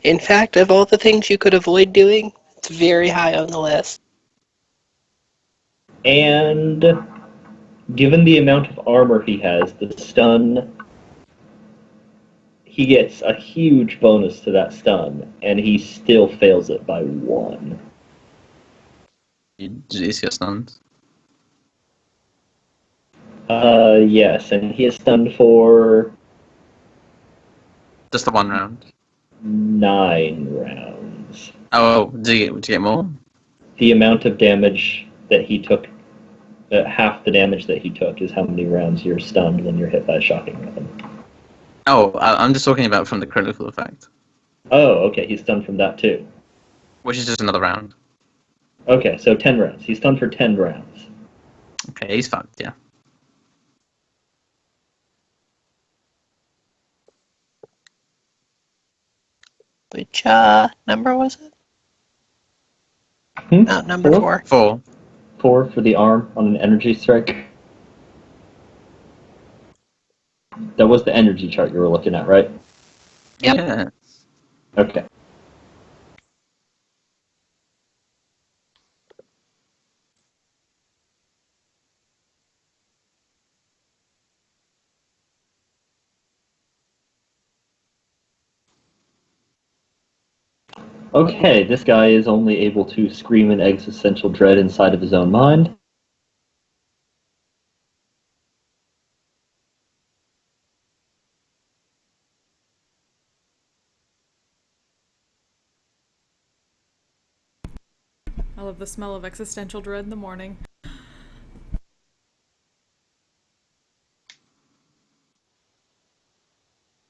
In fact, of all the things you could avoid doing, it's very high on the list. And given the amount of armor he has, the stun, he gets a huge bonus to that stun, and he still fails it by 1. You just get stunned. Yes, and he is stunned for Just the 1 round. 9 rounds. Oh, did you get more? The amount of damage that he took, half the damage that he took, is how many rounds you're stunned when you're hit by a shocking weapon. Oh, I'm just talking about from the critical effect, Oh, okay, he's stunned from that too. which is just another round. Okay, so 10 rounds. He's stunned for 10 rounds. Okay, he's fucked, yeah. Which, number was it? Hmm? No, number 4. 4. 4 for the arm on an energy strike. That was the energy chart you were looking at, right? Yep. Yeah. Okay. Okay, this guy is only able to scream in existential dread inside of his own mind. I love the smell of existential dread in the morning.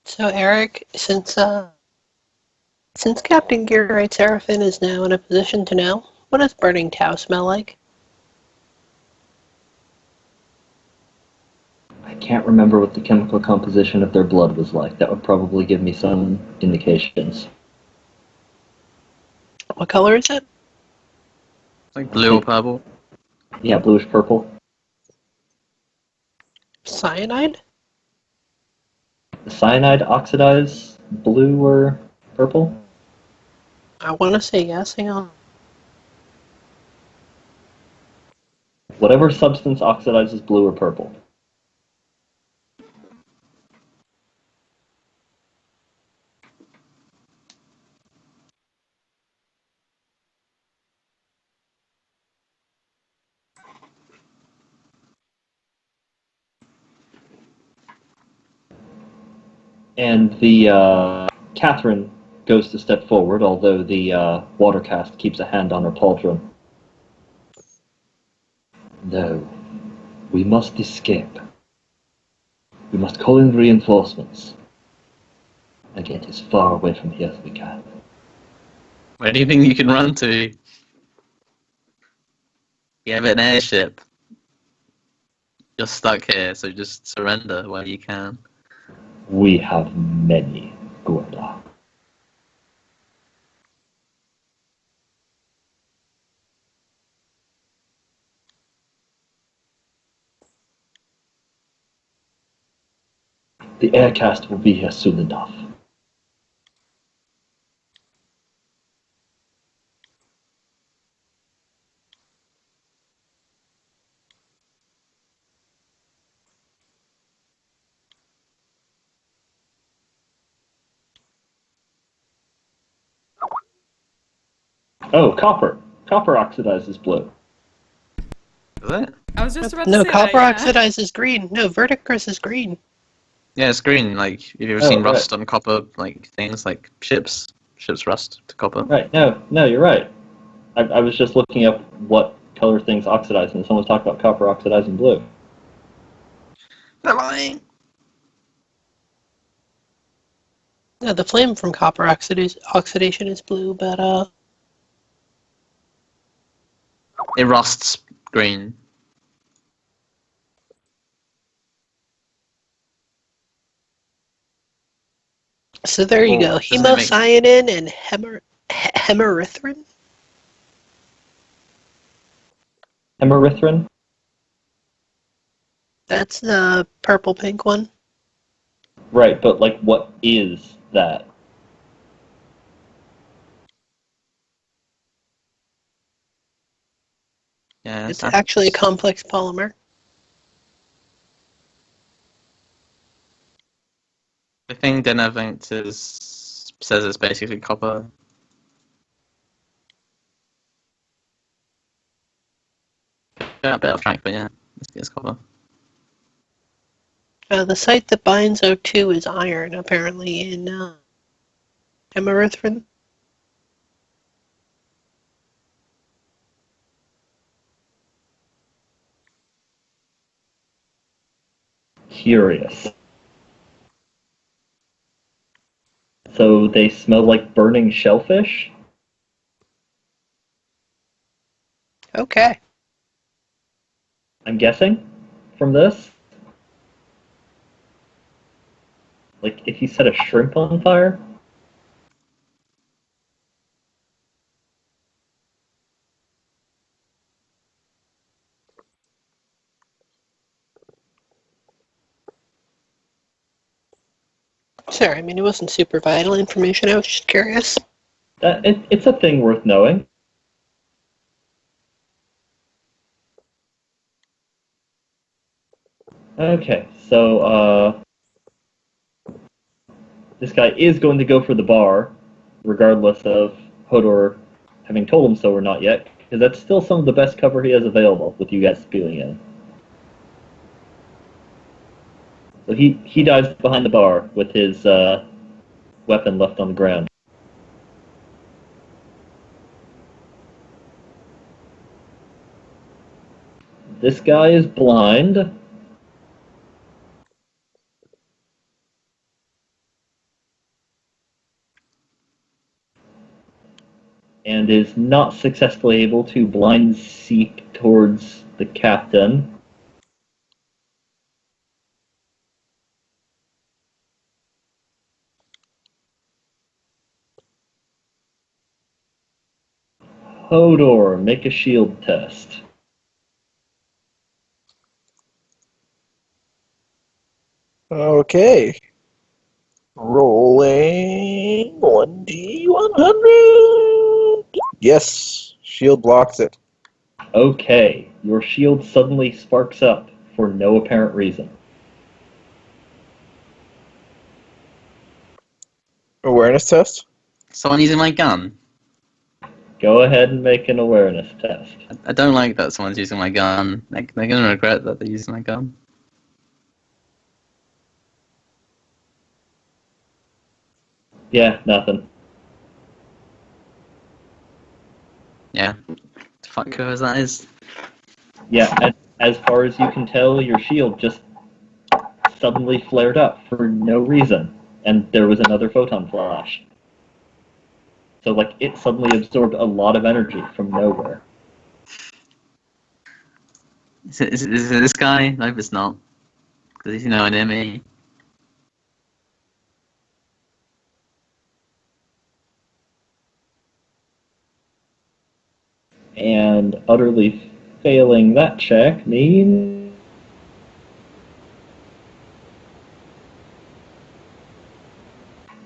So Eric, since Captain Gearwright Seraphin is now in a position to know, what does burning Tau smell like? I can't remember what the chemical composition of their blood was like. That would probably give me some indications. What color is it? Like blue or purple. Yeah, bluish purple. Cyanide? The cyanide oxidize blue or purple? I want to say yes. Hang on. Whatever substance oxidizes blue or purple. And the Catherine goes to step forward, although the water caste keeps a hand on her pauldron. No, we must escape. We must call in reinforcements and get as far away from here as we can. Where do you think you can run to? You have an airship. You're stuck here, so just surrender while you can. We have many, Gorda. The aircast will be here soon enough. Oh, copper. Copper oxidizes blue. Is it? I was just about to No, say copper that, yeah. oxidizes green. No, verdigris is green. Yeah, it's green. Like, have you ever Oh, seen right. rust on copper, like things like ships? Ships rust to copper. Right, no, you're right. I was just looking up what color things oxidize, and someone talked about copper oxidizing blue. They're lying. No, the flame from copper oxidation is blue, but It rusts green. so there you Well, go. doesn't it make- Hemocyanin and hemerythrin. Hemerythrin? That's the purple pink one. Right, but like, what is that? Yeah, It's actually a complex polymer. The thing Denevent says it's basically copper. Yeah, a bit off track, but yeah, it's copper. The site that binds O2 is iron, apparently, in hemerythrin. Curious. So they smell like burning shellfish? Okay. I'm guessing from this? Like, if you set a shrimp on fire? Sorry, I mean, it wasn't super vital information. I was just curious. It's a thing worth knowing. Okay, so, this guy is going to go for the bar, regardless of Hodor having told him so or not yet, because that's still some of the best cover he has available with you guys spewing in. So he dives behind the bar with his weapon left on the ground. This guy is blind. And is not successfully able to blind seek towards the captain. Hodor, make a shield test. Okay. Rolling 1d100. Yes, shield blocks it. Okay, your shield suddenly sparks up for no apparent reason. Awareness test. Someone using my gun. Go ahead and make an awareness test. I don't like that someone's using my gun. They're gonna regret that they're using my gun. Yeah, nothing. Yeah. Fuck whoever that is. Yeah, as far as you can tell, your shield just suddenly flared up for no reason, and there was another photon flash. So, like, it suddenly absorbed a lot of energy from nowhere. Is it this guy? No, it's not. Because he's nowhere near me. And utterly failing that check means...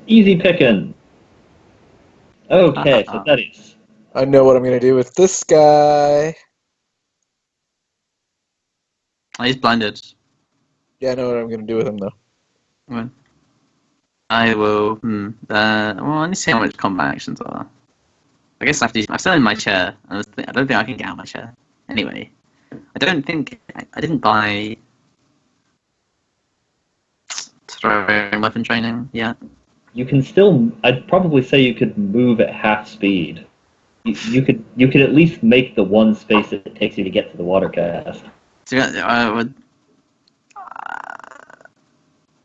Easy picking. Okay, so that is... I know what I'm going to do with this guy. Oh, he's blinded. Yeah, I know what I'm going to do with him, though. Well, I will. Well, let me see how much combat actions are. I guess I have to use. I'm still in my chair. I don't think I can get out of my chair. Anyway, I don't think I didn't buy throwing weapon training yet. You can still... I'd probably say you could move at half speed. You could at least make the one space it takes you to get to the water cast. So I would.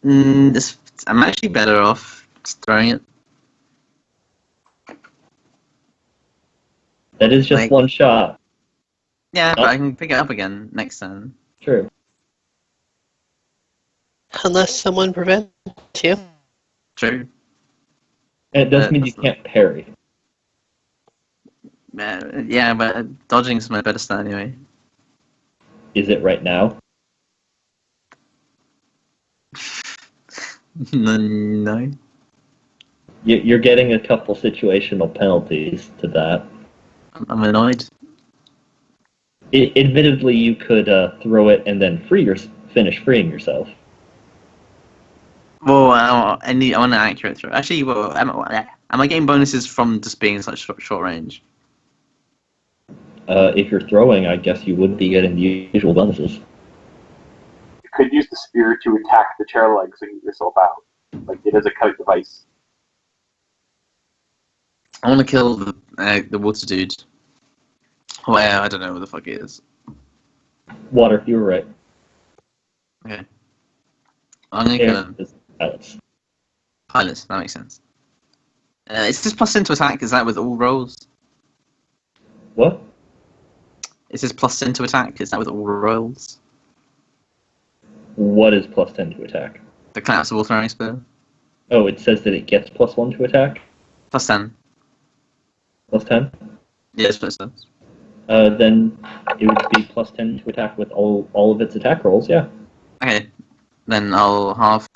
I'm actually better off just throwing it. That is just Like- one shot. Yeah, but Oh. I can pick it up again next turn. True. Unless someone prevents you. True. And it does mean you That's can't parry. Yeah, but dodging's my better stat anyway. Is it right now? No. You're getting a couple situational penalties to that. I'm annoyed. Admittedly, you could throw it and then finish freeing yourself. Well, I want an accurate throw. Actually, well, am I getting bonuses from just being such short range? If you're throwing, I guess you would be getting the usual bonuses. You could use the spear to attack the chair legs and get yourself out. Like, it is a cutting device. I want to kill the water dude. Well, I don't know what the fuck it is. Water, you were right. Okay. I'm gonna kill Air him. is pilots. Pilots, that makes sense. Is this plus 10 to attack? Is that with all rolls? What? Is this plus 10 to attack? Is that with all rolls? What is plus 10 to attack? The collapsible throwing spear? Oh, it says that it gets plus 1 to attack? Plus 10. Plus 10? Yeah, it's plus 10. Then it would be plus 10 to attack with all of its attack rolls, yeah. Okay. Then I'll half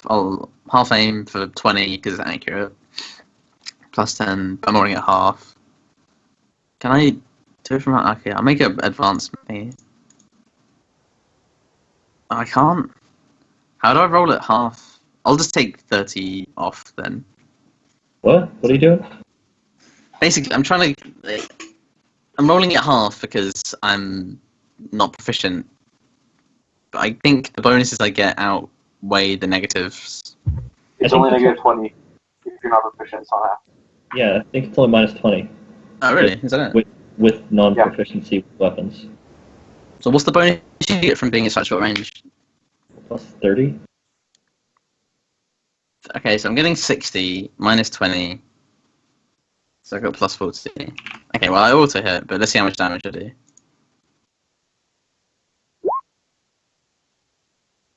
aim for 20 because it's accurate. Plus 10, but I'm rolling at half. Can I do it from... Okay, I'll make an advanced thingy. Oh, I can't. How do I roll at half? I'll just take 30 off then. What? What are you doing? basically, I'm rolling it half because I'm not proficient. But I think the bonuses I get outweigh the negatives. It's only -20 if you're not proficient. It's not half. Yeah, I think it's only -20 Oh, really? Is that it? with non-proficiency weapons. So what's the bonus you get from being in such short range? Plus 30. Okay, so I'm getting 60 minus 20. So I got plus 40. Okay, well I auto hit, but let's see how much damage I do.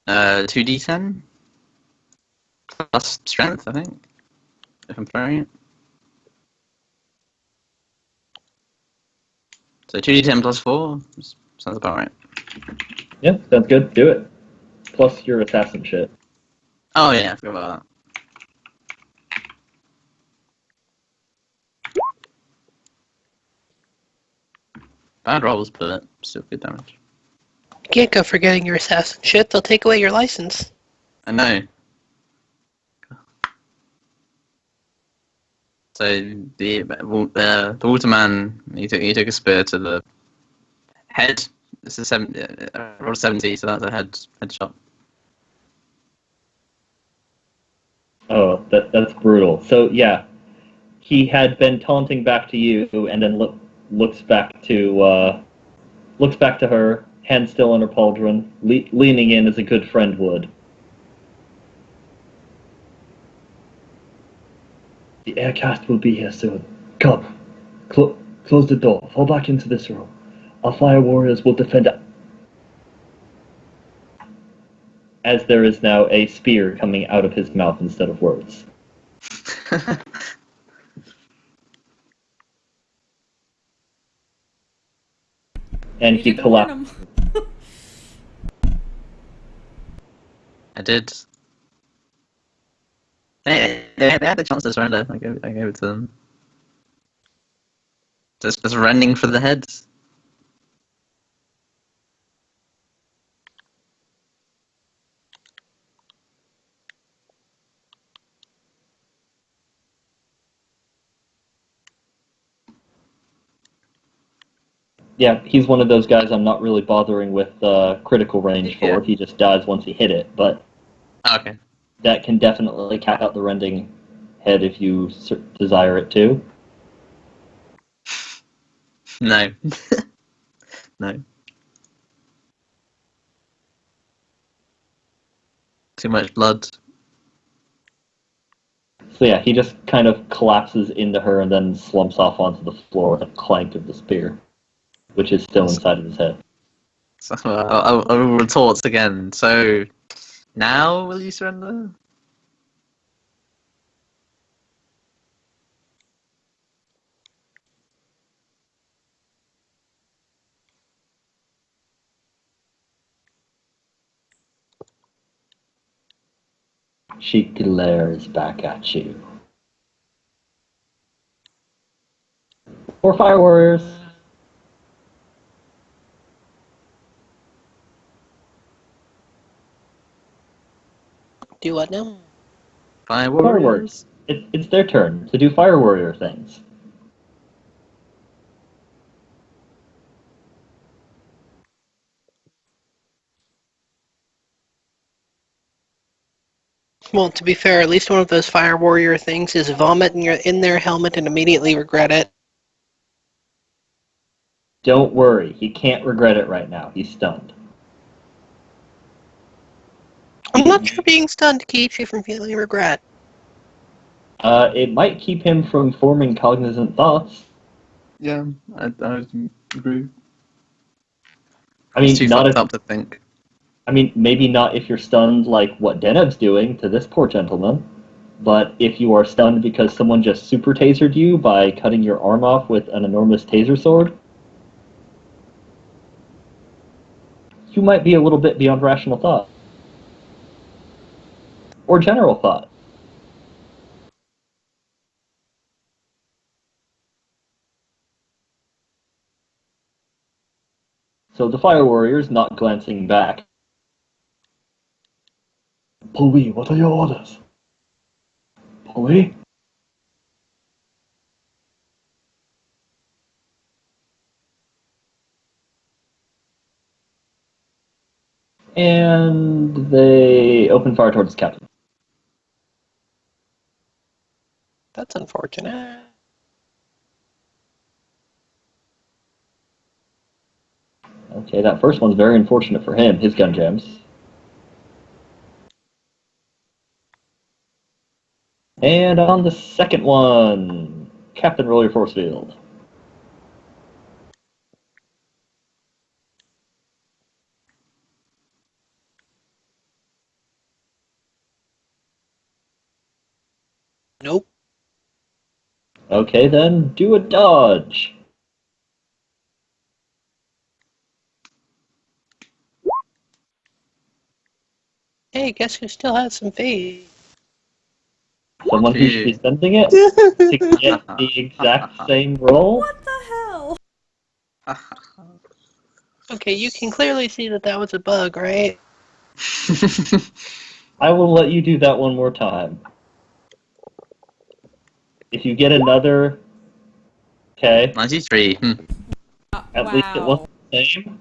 2d10 plus strength, I think, if I'm throwing it. So 2d10 plus 4 sounds about right. Yeah, sounds good. Do it. Plus your assassin shit. Oh yeah, I forgot about that. Bad rolls, but still good damage. You can't go for getting your assassin shit. They'll take away your license. I know. So the waterman, he took a spear to the head. This is roll 70, so that's a headshot. Oh, that's brutal. So yeah, he had been taunting back to you, and then looks back to her, hand still on her pauldron, leaning in as a good friend would. The aircast will be here soon. Come, close the door. Fall back into this room. Our fire warriors will defend it. As there is now a spear coming out of his mouth instead of words. And You he didn't warn collapsed. him. I did. They had a chance to surrender. I gave it to them. Just running for the heads. Yeah, he's one of those guys I'm not really bothering with critical range for. Yeah. He just dies once he hit it, but Okay. that can definitely cat out the rending head if you desire it to. No. No. Too much blood. So yeah, he just kind of collapses into her and then slumps off onto the floor with a clank of the spear, which is still inside of his head. So I will retort again. So now will you surrender? She glares back at you. Or fire warriors. Do what now? Fire Fire warriors. warriors. It's their turn to do fire warrior things. Well, to be fair, at least one of those fire warrior things is vomit in their helmet and immediately regret it. Don't worry, he can't regret it right now. He's stunned. I'm not sure being stunned keeps you from feeling regret. It might keep him from forming cognizant thoughts. Yeah, I agree. I mean, It's too not fucked if. up to think. I mean, maybe not if you're stunned like what Denev's doing to this poor gentleman, but if you are stunned because someone just super tasered you by cutting your arm off with an enormous taser sword, you might be a little bit beyond rational thought. Or general thought. So the fire warrior is not glancing back. Polly, what are your orders? Polly? And they open fire towards the captain. That's unfortunate. Okay, that first one's very unfortunate for him. His gun jams. And on the second one, Captain, roll your force field. Nope. Okay, then do a dodge. Hey, guess who still has some faith? Someone who should be sending it to get the exact same roll. What the hell? Okay, you can clearly see that that was a bug, right? I will let you do that one more time. If you get another, okay, 93. at least it Wow. wasn't the same.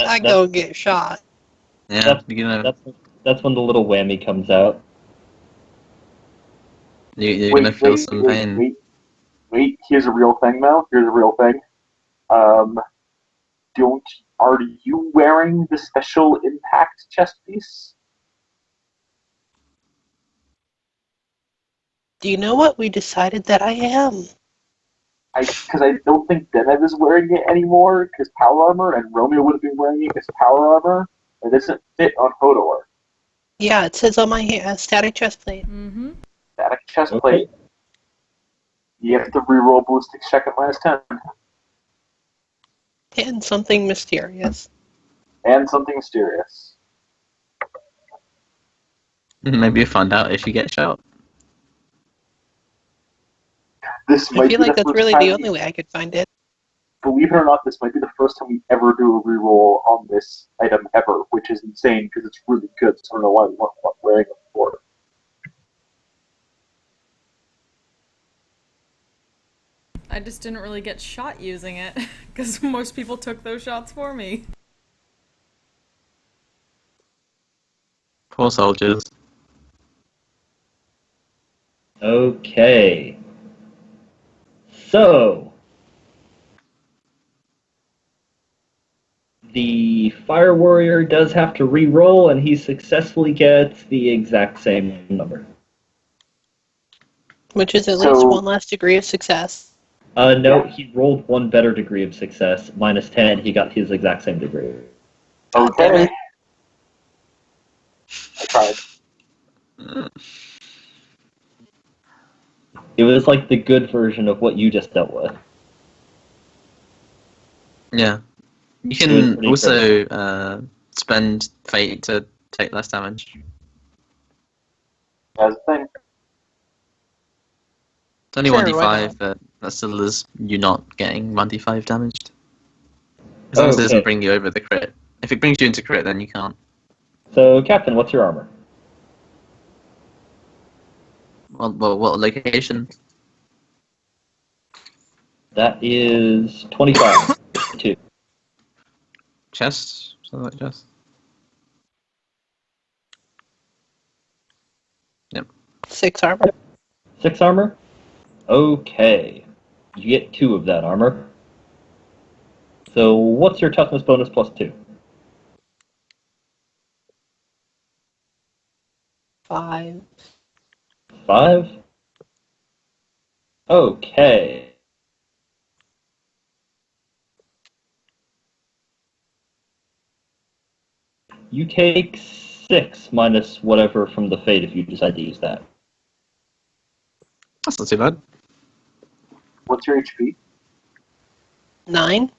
I go get shot. Yeah, That's- you're gonna That's when the little whammy comes out. you're gonna feel some pain. Wait. Here's a real thing, though. Here's a real thing. Are you wearing the special impact chest piece? Do you know what? We decided that I am. Because I don't think Zennith is wearing it anymore because power armor, and Romeo would have been wearing it because power armor. It doesn't fit on Hodor. Yeah, it says on my static chest plate. Mm-hmm. Static chest Okay. plate. You have to reroll ballistic check at -10. And something mysterious. And something mysterious. Maybe you find out if you get shot. This I might feel be like the that's first really time the only way I could find it. Believe it or not, this might be the first time we ever do a reroll on this item ever, which is insane because it's really good. So I don't know why we weren't wearing it before. I just didn't really get shot using it because most people took those shots for me. Poor soldiers. Okay. So, the Fire Warrior does have to re-roll, and he successfully gets the exact same number. Which is at So- least one less degree of success. No, Yeah. he rolled one better degree of success, -10. He got his exact same degree. God damn Okay. it. I tried. It was like the good version of what you just dealt with. Yeah. You It was can pretty also spend fate to take less damage. That's the thing. It's only Sure, why 1d5, but that still is you not getting 1d5 damaged. As long as it doesn't Okay. bring you over the crit. If it brings you into crit, then you can't. So, Captain, what's your armor? Well, what location? That is 25. 2. Chest? Something like chest? 6 armor. 6 armor? Okay. You get 2 of that armor. So, what's your toughness bonus +2? 5. 5? Okay. You take 6 minus whatever from the fate if you decide to use that. That's not too bad. What's your HP? 9.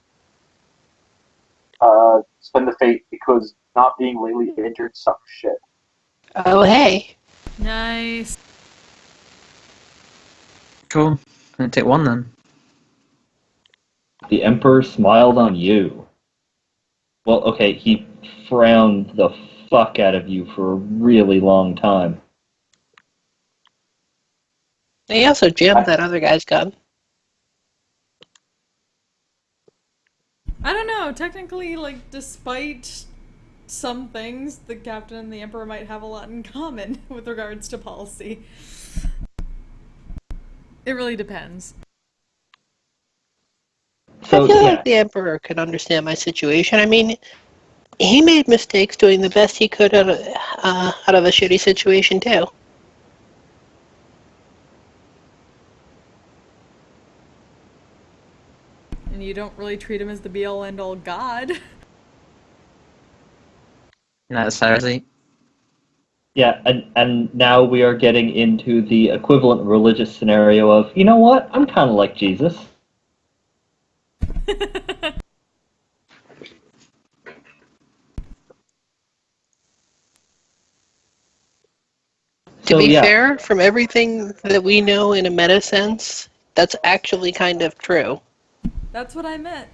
Spend the fate because not being lately injured sucks shit. Oh, hey. Nice. Cool. Then take 1 then. The Emperor smiled on you. Well, okay, he frowned the fuck out of you for a really long time. He also jammed that other guy's gun. know. Technically, like, despite some things, the captain and the emperor might have a lot in common with regards to policy. It really depends. So I feel yeah, like the Emperor could understand my situation. I mean, he made mistakes doing the best he could out of a shitty situation, too. And you don't really treat him as the be-all end-all god. That's heresy. yeah, and now we are getting into the equivalent religious scenario of, you know what? I'm kind of like Jesus. To So be yeah, fair, from everything that we know in a meta sense, that's actually kind of true. That's what I meant.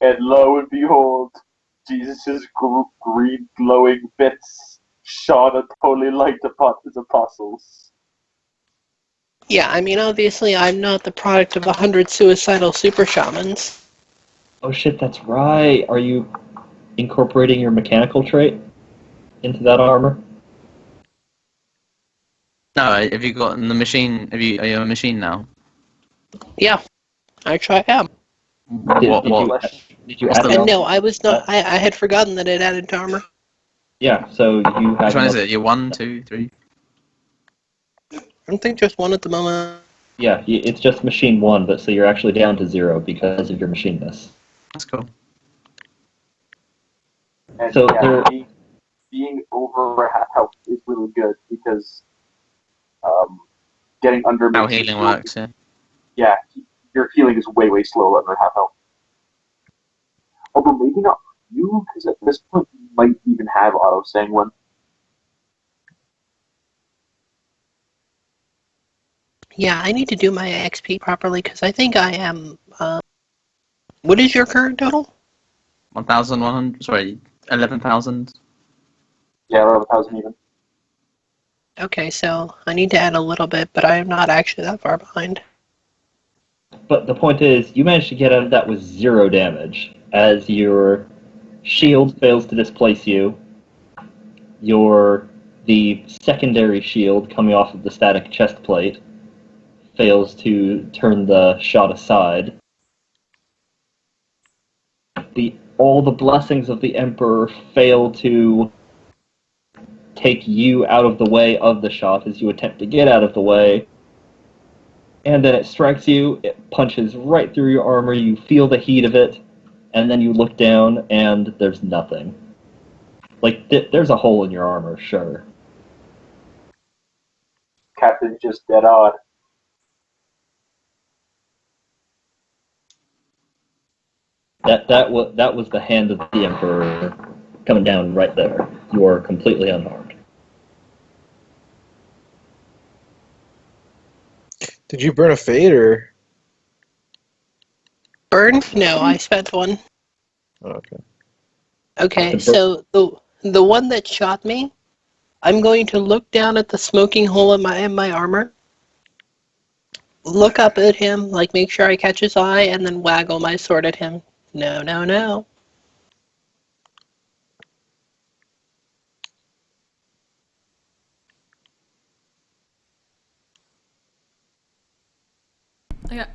And lo and behold, Jesus' green glowing bits shone a holy light upon his apostles. Yeah, I mean, obviously, I'm not the product of 100 suicidal super shamans. oh shit, that's right. Are you incorporating your mechanical trait into that armor? No, have you got the machine? Are you a machine now? Yeah, actually, I am. What? Did you What's add the? the And armor? no, I was not. I had forgotten that it added to armor. Yeah, so you Which have one is another. it? You're 1, 2, 3. I don't think just one at the moment. Yeah, it's just machine one, but so you're actually down to 0 because of your machineness. That's cool. And So yeah, there, being over half health is really good because getting under How makes you healing feel, works. Yeah. yeah, your healing is way, way slower under half health. Although maybe not for you, because at this point you might even have auto sanguine. Yeah, I need to do my XP properly because I think I am. What is your current total? 1,100. Sorry, 11,000. Yeah, around 1,000 even. Okay, so I need to add a little bit, but I am not actually that far behind. but the point is, you managed to get out of that with 0 damage, as your shield fails to displace you. The secondary shield coming off of the static chest plate fails to turn the shot aside. All the blessings of the Emperor fail to take you out of the way of the shot as you attempt to get out of the way. And then it strikes you, it punches right through your armor, you feel the heat of it, and then you look down and there's nothing. Like, there's a hole in your armor, sure. Captain's just dead on. That was the hand of the Emperor coming down right there. You are completely unharmed. Did you burn a fade or? Burn? No, I spent one. Oh, okay. Okay, The so the one that shot me, I'm going to look down at the smoking hole in my armor, look up at him, like make sure I catch his eye, and then waggle my sword at him. No, no, no. I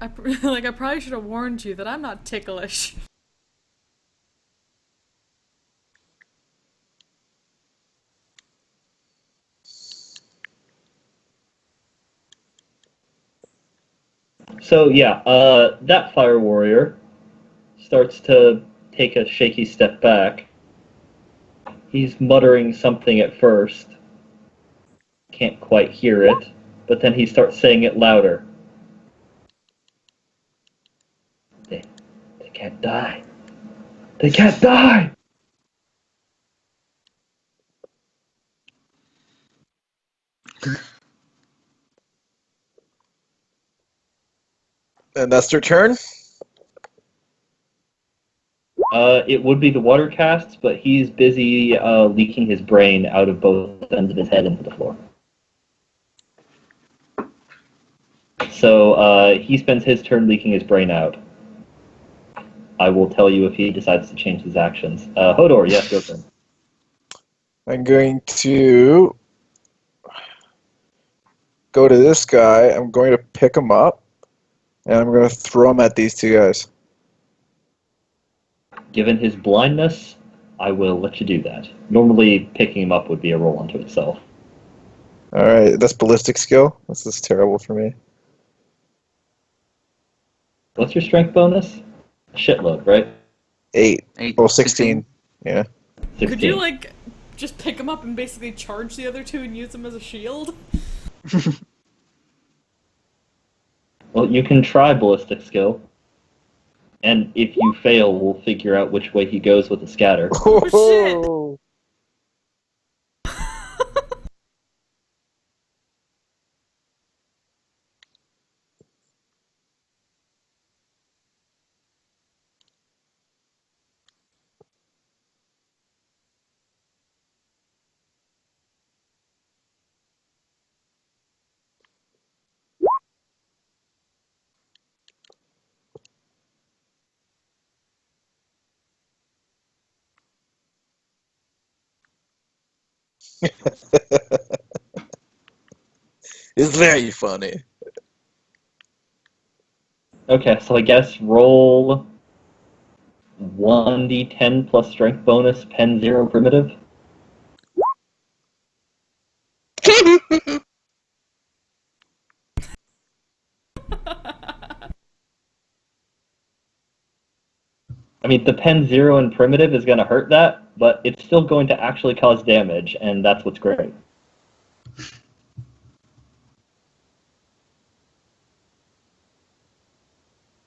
like I probably should have warned you that I'm not ticklish. So yeah, that fire warrior starts to take a shaky step back. He's muttering something at first. Can't quite hear it, but then he starts saying it louder. They can't die. They can't die! And that's their turn? It would be the water casts, but he's busy leaking his brain out of both ends of his head into the floor. So he spends his turn leaking his brain out. I will tell you if he decides to change his actions. Hodor, yes, your turn. I'm going to go to this guy. I'm going to pick him up, and I'm going to throw him at these two guys. Given his blindness, I will let you do that. Normally, picking him up would be a roll unto itself. All right, that's ballistic skill. This is terrible for me. What's your strength bonus? Shitload, right? 8. Eight, Well, 16. Yeah. 16. Could you, like, just pick him up and basically charge the other two and use them as a shield? Well, you can try ballistic skill. And if you fail, we'll figure out which way he goes with the scatter. Oh, It's very funny. Okay, so I guess roll 1d10 plus strength bonus, pen 0 primitive. I mean, the pen 0 in primitive is going to hurt that, but it's still going to actually cause damage, and that's what's great.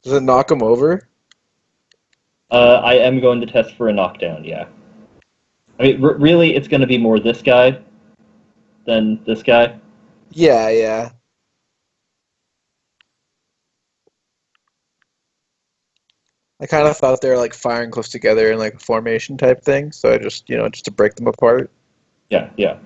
Does it knock him over? I am going to test for a knockdown, yeah. I mean, really, it's going to be more this guy than this guy. Yeah, yeah. I kind of thought they were like firing close together in like a formation type thing, so I just, just to break them apart. Yeah, yeah.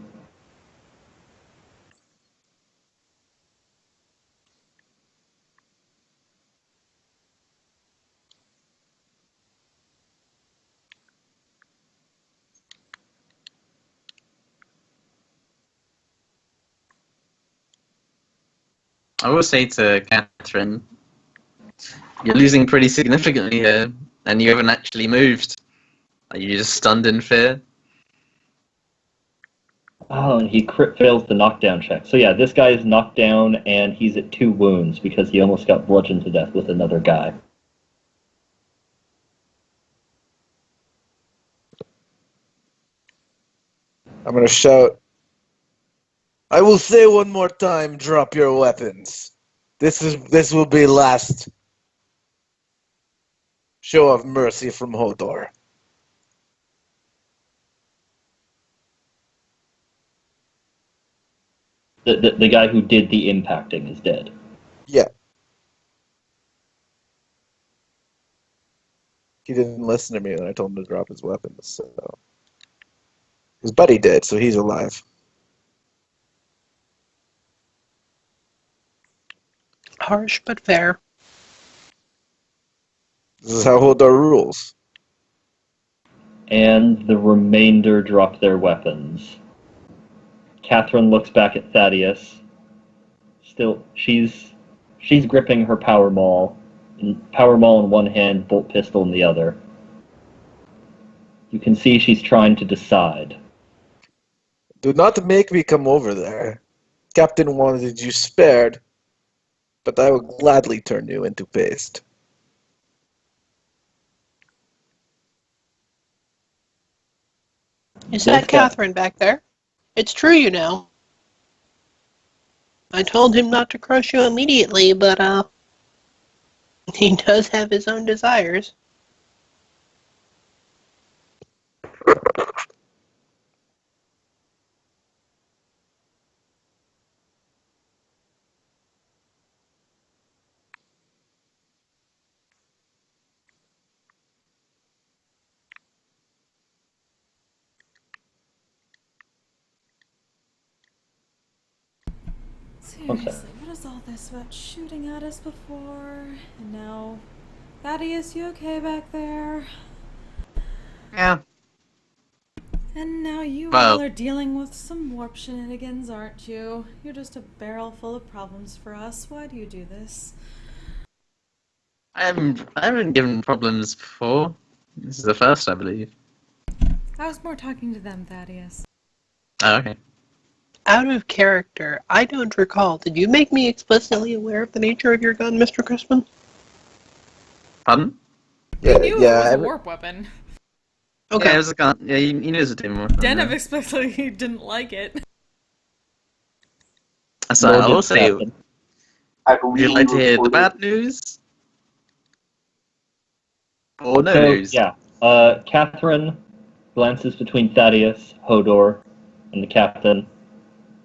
I will say to Catherine, you're losing pretty significantly here, and you haven't actually moved. Are you just stunned in fear? Oh, and he crit fails the knockdown check. So yeah, this guy is knocked down, and he's at 2 wounds because he almost got bludgeoned to death with another guy. I'm gonna shout, I will say one more time, drop your weapons. This will be last show of mercy from Hodor. The guy who did the impacting is dead. Yeah. He didn't listen to me when I told him to drop his weapons, so his buddy did, so he's alive. Harsh but fair. This is how Hodor rules. And the remainder drop their weapons. Catherine looks back at Thaddeus. Still, she's gripping her power maul in one hand, bolt pistol in the other. You can see she's trying to decide. Do not make me come over there. Captain wanted you spared, but I will gladly turn you into paste. Is that Yes, Cap- Catherine back there? It's true, you know. I told him not to crush you immediately, but, he does have his own desires. seriously, what is all this about shooting at us before? And now Thaddeus, you okay back there? Yeah. And now you Well- all are dealing with some warp shenanigans, aren't you? You're just a barrel full of problems for us. Why do you do this? I haven't given problems before. This is the first, I believe. I was more talking to them, Thaddeus. Oh, okay. Out of character, I don't recall. Did you make me explicitly aware of the nature of your gun, Mr. Crispin? Pardon? Yeah, You knew it was a every- warp weapon. Okay. Yeah, it was a gun. Yeah, you knew it was a demon weapon. Denov yeah. explicitly didn't like it. So I will say, would Captain. I believe you like to hear the reported- bad news? Or no So, news? yeah. Catherine glances between Thaddeus, Hodor, and the captain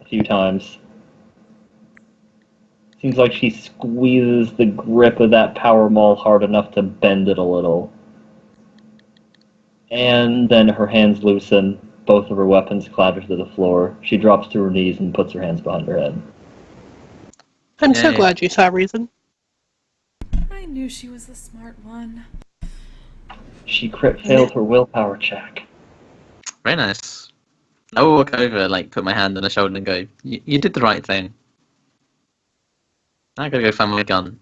a few times. Seems like she squeezes the grip of that power maul hard enough to bend it a little. And then her hands loosen, both of her weapons clatter to the floor. She drops to her knees and puts her hands behind her head. I'm so Yay. glad you saw reason. I knew she was the smart one. She crit failed her willpower check. Very nice. I will walk over, like, put my hand on her shoulder and go, you did the right thing. I gotta go find my gun.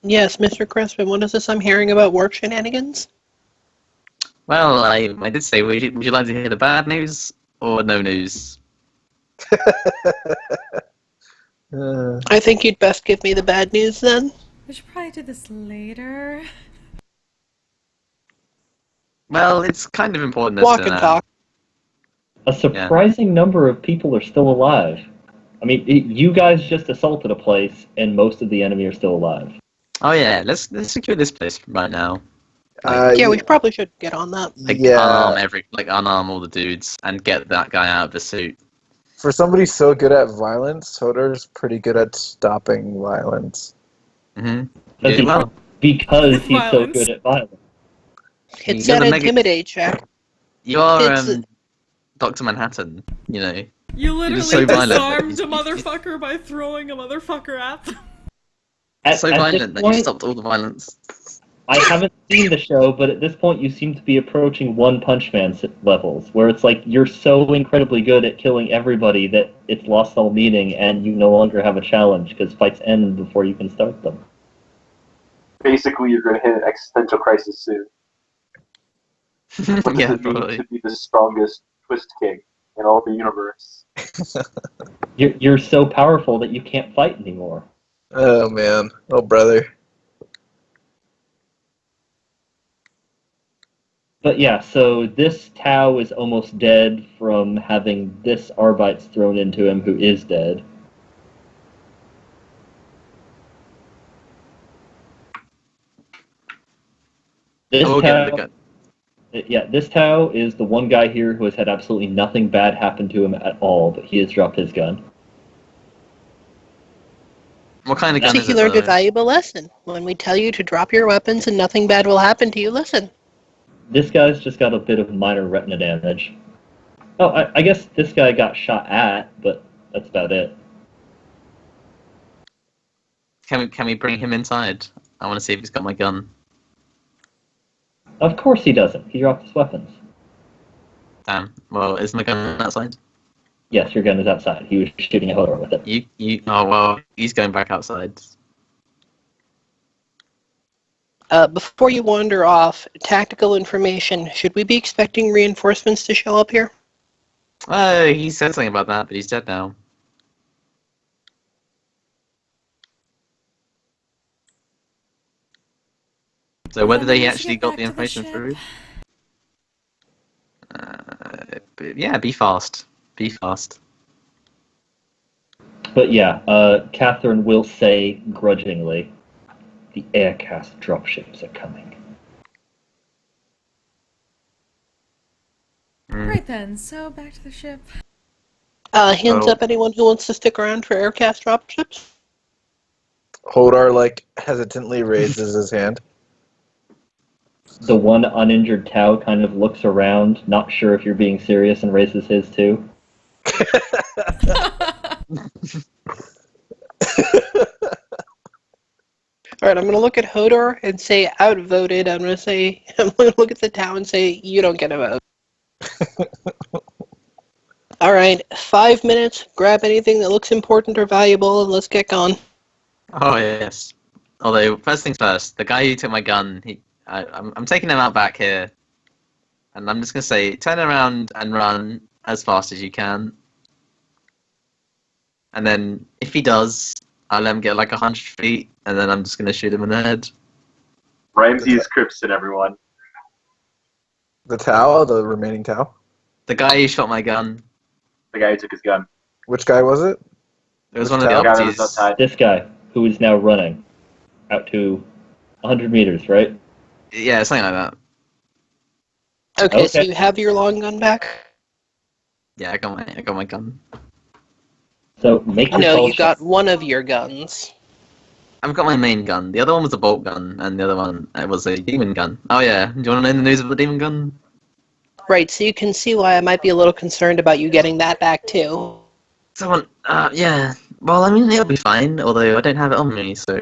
Yes, Mr. Crispin, what is this I'm hearing about warp shenanigans? Well, I did say, would you like to hear the bad news or no news? I think you'd best give me the bad news then. We should probably do this later. Well, it's kind of important. Walk and talk. A surprising number of people are still alive. I mean, you guys just assaulted a place, and most of the enemy are still alive. Oh yeah, let's secure this place right now. Yeah, we probably should get on that. Like yeah. unarm all the dudes and get that guy out of the suit. For somebody so good at violence, Hodor's pretty good at stopping violence. Mm-hmm. Does he- Well, Because he's so Violence. good at violence. It's You're an the mega- intimidate check. you are It's- Dr. Manhattan, you know. You literally so violent. disarmed a motherfucker by throwing a motherfucker at them. So At violent this that you point, stopped all the violence. I haven't seen the show, but at this point you seem to be approaching One Punch Man levels, where it's like you're so incredibly good at killing everybody that it's lost all meaning and you no longer have a challenge because fights end before you can start them. Basically, you're going to hit an existential crisis soon. What does Yeah, it mean probably. to be the strongest Twist King in all the universe? You're so powerful that you can't fight anymore. Oh man, oh brother. But yeah, so this Tau is almost dead from having this Arbites thrown into him, who is dead. This I will get the Tau, gun. this Tau is the one guy here who has had absolutely nothing bad happen to him at all, but he has dropped his gun. What kind of gun So is you it? learned by a the way? valuable lesson. When we tell you to drop your weapons and nothing bad will happen to you, listen. This guy's just got a bit of minor retina damage. Oh, I guess this guy got shot at, but that's about it. Can we bring him inside? I want to see if he's got my gun. Of course he doesn't. He dropped his weapons. Damn. Well, is my gun outside? Yes, your gun is outside. He was shooting at Hodor with it. You. Oh well, he's going back outside. Before you wander off, tactical information. Should we be expecting reinforcements to show up here? Oh, he said something about that, but he's dead now. So whether Then we they should actually get got back the to the information ship. through? But yeah, be fast. Be fast. But yeah, Catherine will say grudgingly, the aircast dropships are coming. Mm. Right then, so back to the ship. Hands Oh. up anyone who wants to stick around for aircast dropships? Hodor hesitantly raises his hand. The one uninjured Tau kind of looks around, not sure if you're being serious, and raises his too. Alright, I'm gonna look at Hodor and say outvoted. I'm gonna look at the town and say you don't get a vote. Alright, 5 minutes, grab anything that looks important or valuable, and let's get going. Oh yes. Although first things first, the guy who took my gun, I'm taking him out back here, and I'm just gonna say, turn around and run as fast as you can. And then if he does, I'll let him get like 100 feet, and then I'm just gonna shoot him in the head. Ramses Cripson, everyone. The Tau, the remaining Tau. The guy who shot my gun. The guy who took his gun. Which guy was it? It was Which one of the Tau? The guy that was opties. outside. This guy, who is now running out to 100 meters, right? Yeah, something like that. Okay, so Okay. you have your long gun back? Yeah, I got my gun. So make your No, call you got shot. one of your guns. I've got my main gun. The other one was a bolt gun, and the other one was a demon gun. Oh yeah, do you want to know the news of the demon gun? Right, so you can see why I might be a little concerned about you getting that back too. Someone, yeah. Well, I mean, it'll be fine, although I don't have it on me, so...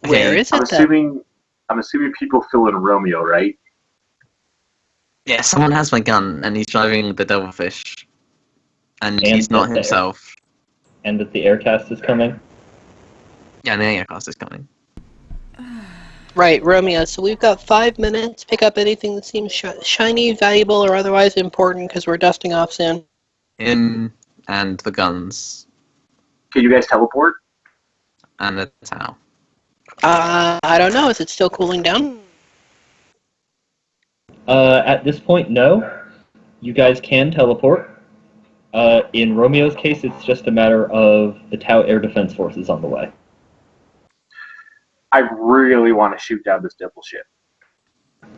Where Okay, is I'm it then? assuming people fill in Romeo, right? yeah, someone has my gun, and he's driving the devilfish. And And he's not the- himself. And that the aircast is coming. Yeah, and the aircraft is coming. Right, Romeo, so we've got 5 minutes. Pick up anything that seems shiny, valuable, or otherwise important because we're dusting off soon. Him, and the guns, Can you guys teleport? and the Tau. I don't know. Is it still cooling down? At this point, no. You guys can teleport. In Romeo's case, it's just a matter of the Tau Air Defense Forces on the way. I really want to shoot down this devil ship.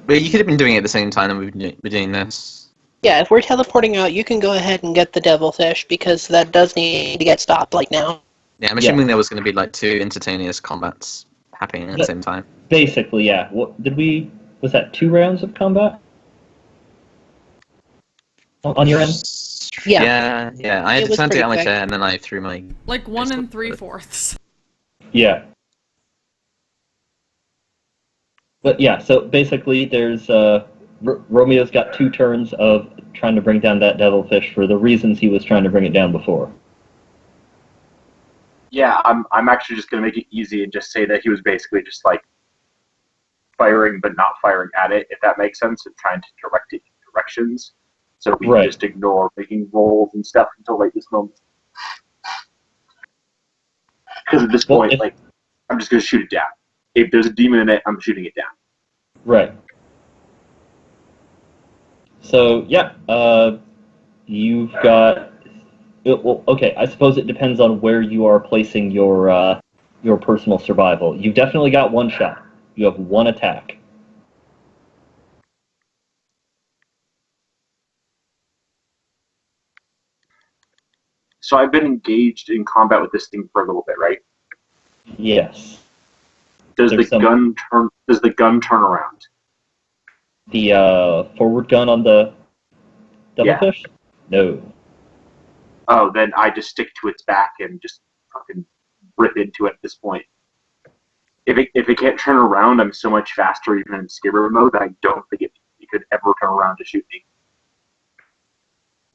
But you could have been doing it at the same time and we've been doing this. Yeah, if we're teleporting out, you can go ahead and get the devilfish because that does need to get stopped like now. Yeah, I'm assuming there was going to be like 2 instantaneous combats happening at the same time. Basically, yeah. What did we? Was that 2 rounds of combat on your end? Yeah. Yeah. I had It to was turn to pretty get out my quick. chair and then I threw my... Like 1 3/4. Yeah. But yeah, so basically, there's Romeo's got 2 turns of trying to bring down that devilfish for the reasons he was trying to bring it down before. Yeah, I'm actually just gonna make it easy and just say that he was basically just like firing but not firing at it, if that makes sense, and trying to direct it in directions. So we Right. can just ignore making rolls and stuff until like this moment. Because at this Well, point, like, I'm just gonna shoot it down. If there's a demon in it, I'm shooting it down. Right. So yeah, you've got. Well, okay. I suppose it depends on where you are placing your personal survival. You've definitely got 1 shot. You have 1 attack. So I've been engaged in combat with this thing for a little bit, right? Yes. Does There's the gun turn? Does the gun turn around? The forward gun on the devilfish? No. Oh, then I just stick to its back and just fucking rip into it at this point. If it can't turn around, I'm so much faster even in skipper mode that I don't think it could ever turn around to shoot me.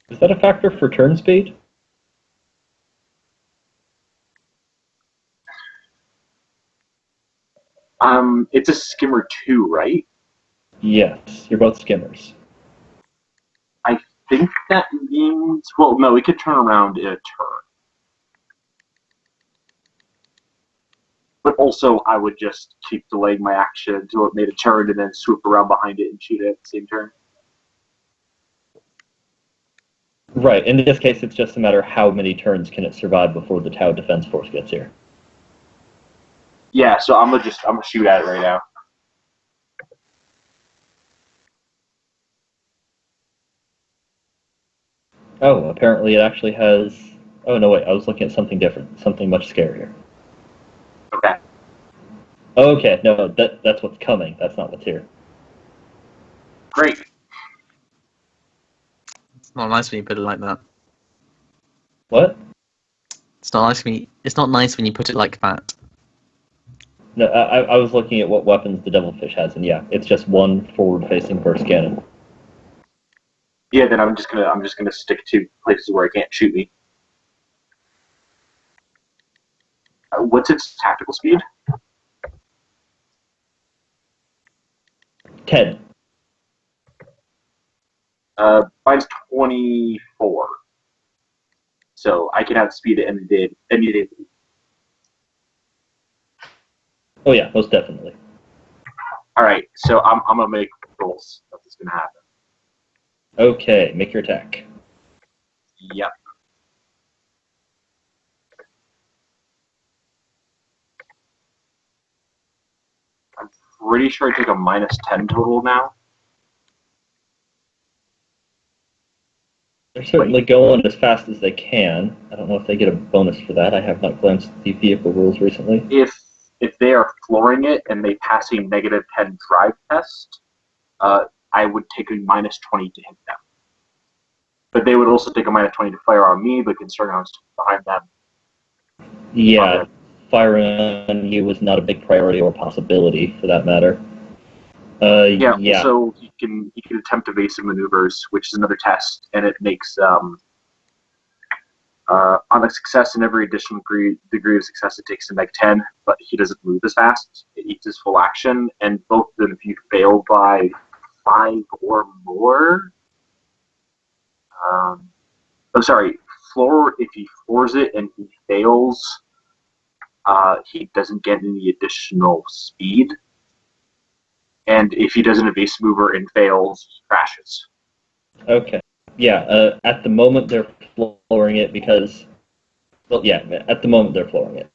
Is that a factor for turn speed? It's a skimmer 2, right? Yes. You're both skimmers. I think that means, well, no, it could turn around in a turn. But also, I would just keep delaying my action until it made a turn and then swoop around behind it and shoot it at the same turn. Right. In this case, it's just a matter of how many turns can it survive before the Tau Defense Force gets here. Yeah, so I'm gonna shoot at it right now. Oh, apparently it actually has... Oh, no, wait. I was looking at something different. Something much scarier. Okay. Okay, no, that's what's coming. That's not what's here. Great. It's not nice when you put it like that. What? It's not nice when it's not nice when you put it like that. No, I was looking at what weapons the Devilfish has, and yeah, it's just one forward-facing burst cannon. Yeah, then I'm just gonna stick to places where it can't shoot me. What's its tactical speed? 10. Mine's 24. So I can have speed at any day. Oh yeah, most definitely. All right, so I'm gonna make rolls. That's what's gonna happen. Okay, make your attack. Yep. I'm pretty sure I take a -10 total now. They're certainly going as fast as they can. I don't know if they get a bonus for that. I have not glanced at the vehicle rules recently. If they are flooring it and they pass a -10 drive test, I would take a -20 to hit them. But they would also take a -20 to fire on me, but considering I was behind them. Yeah, firing on you was not a big priority or possibility, for that matter. Yeah. So he can attempt evasive maneuvers, which is another test, and it makes on a success in every additional degree of success, it takes a -10, but he doesn't move as fast. It eats his full action, and both of them, if you fail by 5 or more, floor. If he floors it and he fails, he doesn't get any additional speed. And if he does an evasive maneuver and fails, he crashes. Okay. Yeah, at the moment they're flooring it because... Well, yeah, at the moment they're flooring it.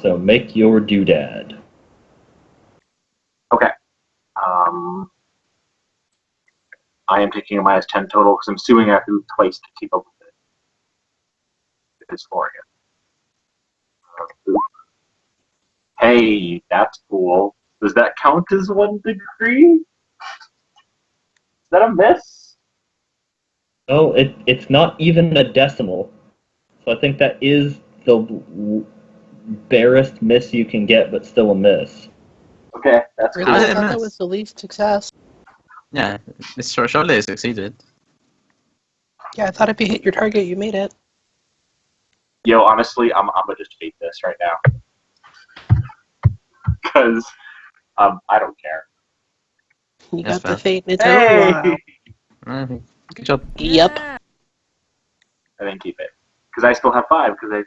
So make your doodad. Okay. I am taking a -10 total because I'm assuming I have to move twice to keep up with it. If it's flooring it. Hey, that's cool. Does that count as 1 degree? Is that a miss? Oh, it's not even a decimal. So I think that is the barest miss you can get, but still a miss. Okay, that's Really? cool. I thought that was the least success. Yeah, it's surely succeeded. Yeah, I thought if you hit your target, you made it. Yo, honestly, I'm gonna just hate this right now. Because I don't care. You That's got the fair. fate in its Hey! own. Wow. Good job. Yep. Yeah. I didn't keep it. Because I still have 5, because I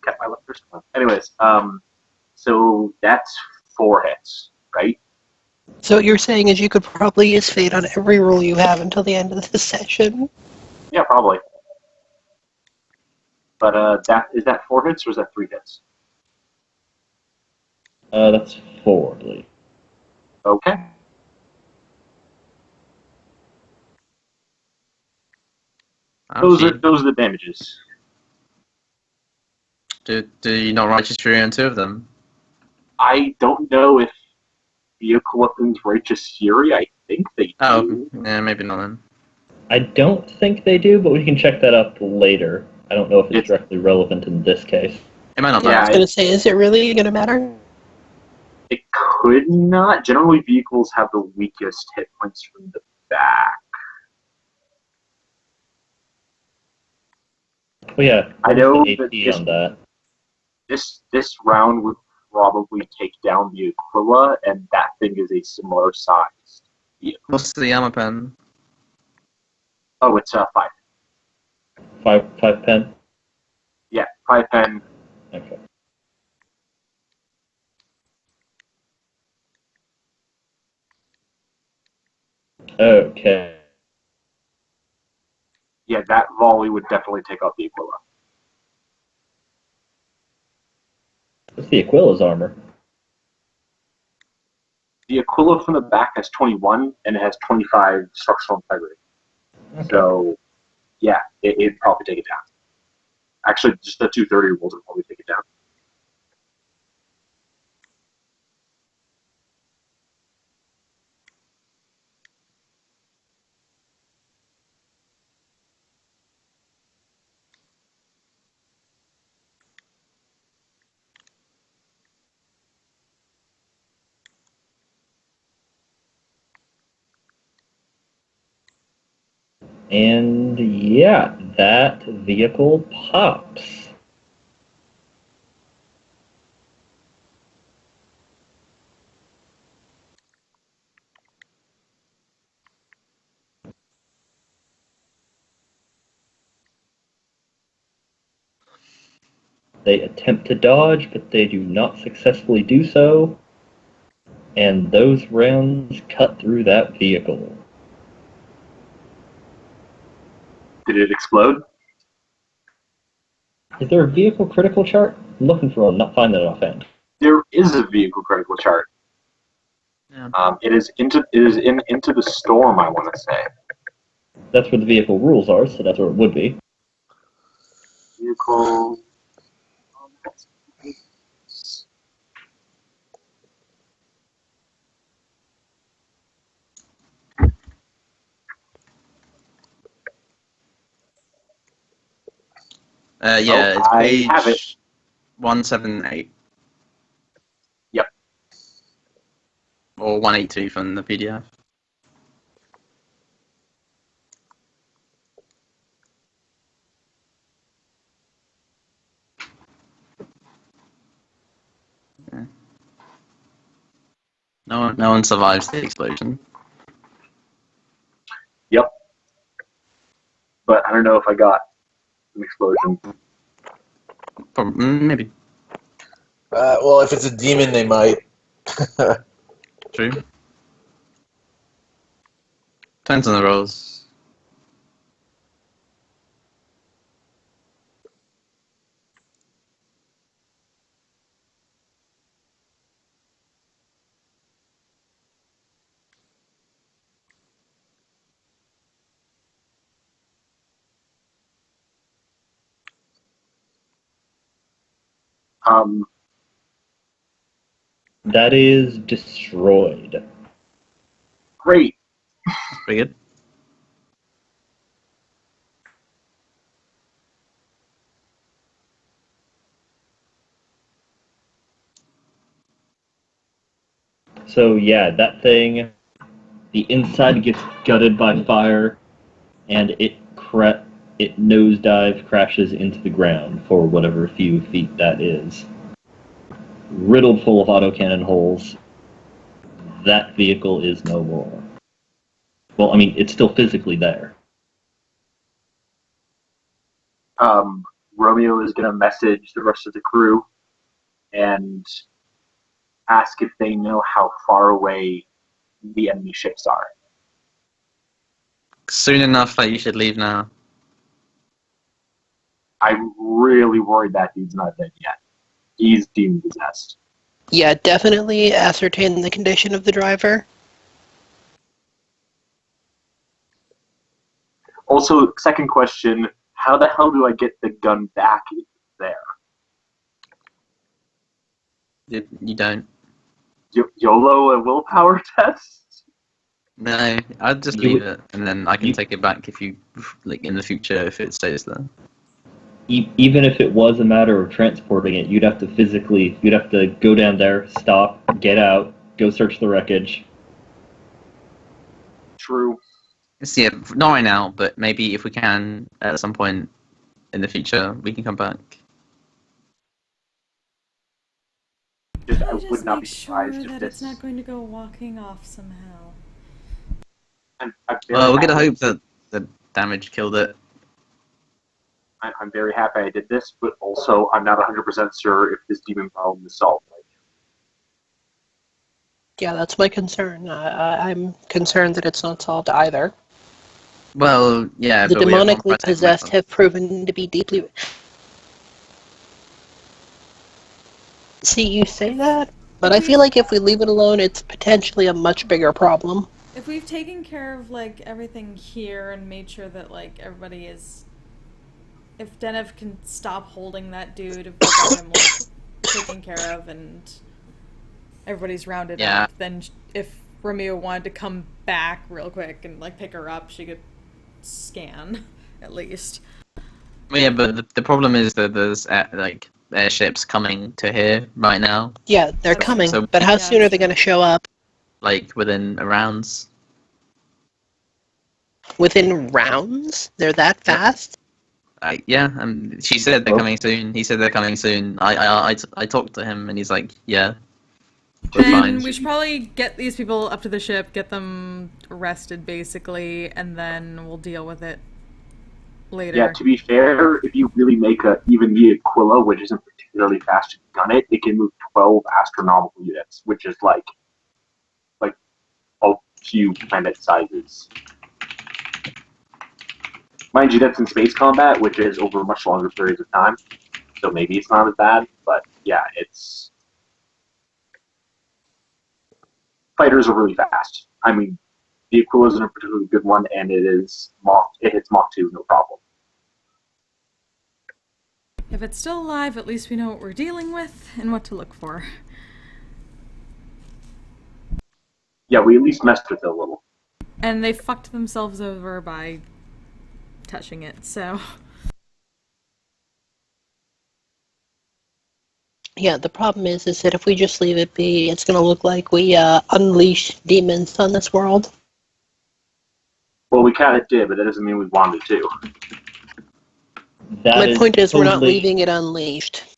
kept my first one. Anyways, so that's 4 hits, right? So what you're saying is you could probably use fate on every roll you have until the end of the session. Yeah, probably. But is that 4 hits or is that 3 hits? That's 4, I believe. Okay. Those are the damages. Do you not Righteous Fury on 2 of them? I don't know if vehicle weapons Righteous Fury. I think they do. Oh, yeah, maybe not then. I don't think they do, but we can check that up later. I don't know if it's directly relevant in this case. It might not Yeah, I was matter. going to say, is it really going to matter? It could not. Generally, vehicles have the weakest hit points from the back. Well, yeah, I know the that AP on that. this round would probably take down the Aquila, and that thing is a similar size vehicle. What's the armor pen? Oh, it's 5. 5 pen? Yeah, 5 pen. Okay. Okay. Yeah, that volley would definitely take out the Aquila. What's the Aquila's armor? The Aquila from the back has 21, and it has 25 structural integrity. Okay. So, yeah, it'd probably take it down. Actually, just the 230 rolls would probably take it down. And yeah, that vehicle pops. They attempt to dodge, but they do not successfully do so. And those rounds cut through that vehicle. Did it explode? Is there a vehicle critical chart? I'm looking for one, not finding it offhand. There is a vehicle critical chart. Yeah. It is into the storm, I want to say. That's where the vehicle rules are, so that's where it would be. Vehicle. Yeah, Oh, it's I page have it. 178. Yep. Or 182 from the PDF. Yeah. No one survives the explosion. Yep. But I don't know if I got an explosion. Maybe. Well, if it's a demon, they might. True. Depends on the rolls. That is destroyed. Great. That's pretty good. So yeah, that thing, the inside gets gutted by fire, and it nosedive crashes into the ground for whatever few feet that is. Riddled full of autocannon holes. That vehicle is no more. Well, I mean, it's still physically there. Romeo is going to message the rest of the crew and ask if they know how far away the enemy ships are. Soon enough that you should leave now. I'm really worried that dude's not dead yet. He's demon possessed. Yeah, definitely ascertain the condition of the driver. Also, second question, how the hell do I get the gun back there? You don't. YOLO and willpower test? No, I'd just leave it, and then I can take it back if you, like, in the future if it stays there. Even if it was a matter of transporting it, you'd have to go down there, stop, get out, go search the wreckage. True. Yeah, not right now, but maybe if we can at some point in the future, we can come back. I Just would not make be surprised sure if that this. it's not going to go walking off somehow. I'm Well, we're gonna happy- hope that the damage killed it. I'm very happy I did this, but also I'm not 100% sure if this demon problem is solved. Yeah, that's my concern. I'm concerned that it's not solved either. Well, yeah, The but we have one demonically pressing possessed matter. have proven to be deeply... See, you say that, but I feel like if we leave it alone, it's potentially a much bigger problem. If we've taken care of, like, everything here and made sure that, like, everybody is... If Zennith can stop holding that dude, if we got him, like, taken care of and everybody's rounded Yeah. up, then if Romeo wanted to come back real quick and, like, pick her up, she could scan, at least. Well, yeah, but the problem is that there's like airships coming to here right now, Yeah, they're Okay. coming, So- but how Yeah, soon are they sure. going to show up? like within rounds. Within rounds? They're that fast? Yeah, she said they're coming soon. He said they're coming soon. I talked to him, and he's like, yeah. We're Then fine. we should probably get these people up to the ship, get them arrested, basically, and then we'll deal with it later. Yeah, to be fair, if you really make even the Aquila, which isn't particularly fast to gun it, it can move 12 astronomical units, which is like a few planet sizes. Mind you, that's in space combat, which is over much longer periods of time, so maybe it's not as bad, but yeah, it's... Fighters are really fast. I mean, the Aquila isn't a particularly good one, and it hits Mach 2, no problem. If it's still alive, at least we know what we're dealing with and what to look for. Yeah, we at least messed with it a little. And they fucked themselves over by touching it, so... Yeah, the problem is that if we just leave it be, it's going to look like we unleashed demons on this world. Well, we kind of did, but that doesn't mean we wanted to. My point is, we're not totally- leaving it unleashed.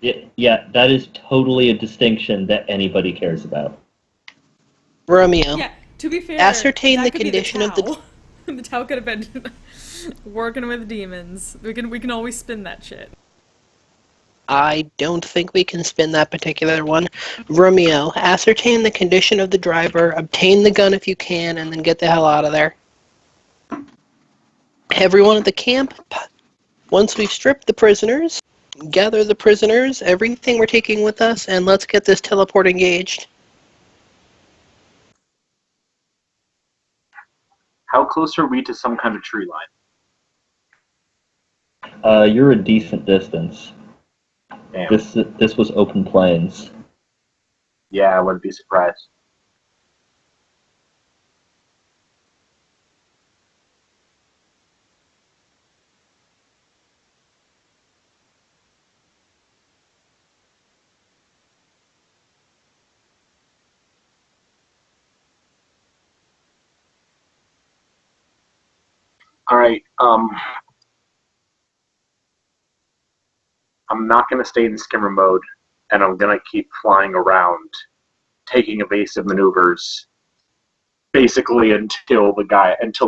Yeah, that is totally a distinction that anybody cares about. Romeo. Yeah, to be fair, Ascertain that the could be condition of the- Tau. The Tau could have been working with demons. We can always spin that shit. I don't think we can spin that particular one. Romeo, ascertain the condition of the driver, obtain the gun if you can, and then get the hell out of there. Everyone at the camp, once we've stripped the prisoners, gather the prisoners, everything we're taking with us, and let's get this teleport engaged. How close are we to some kind of tree line? You're a decent distance. Damn. This was open plains. Yeah, I wouldn't be surprised. All right. I'm not going to stay in skimmer mode, and I'm going to keep flying around, taking evasive maneuvers, basically until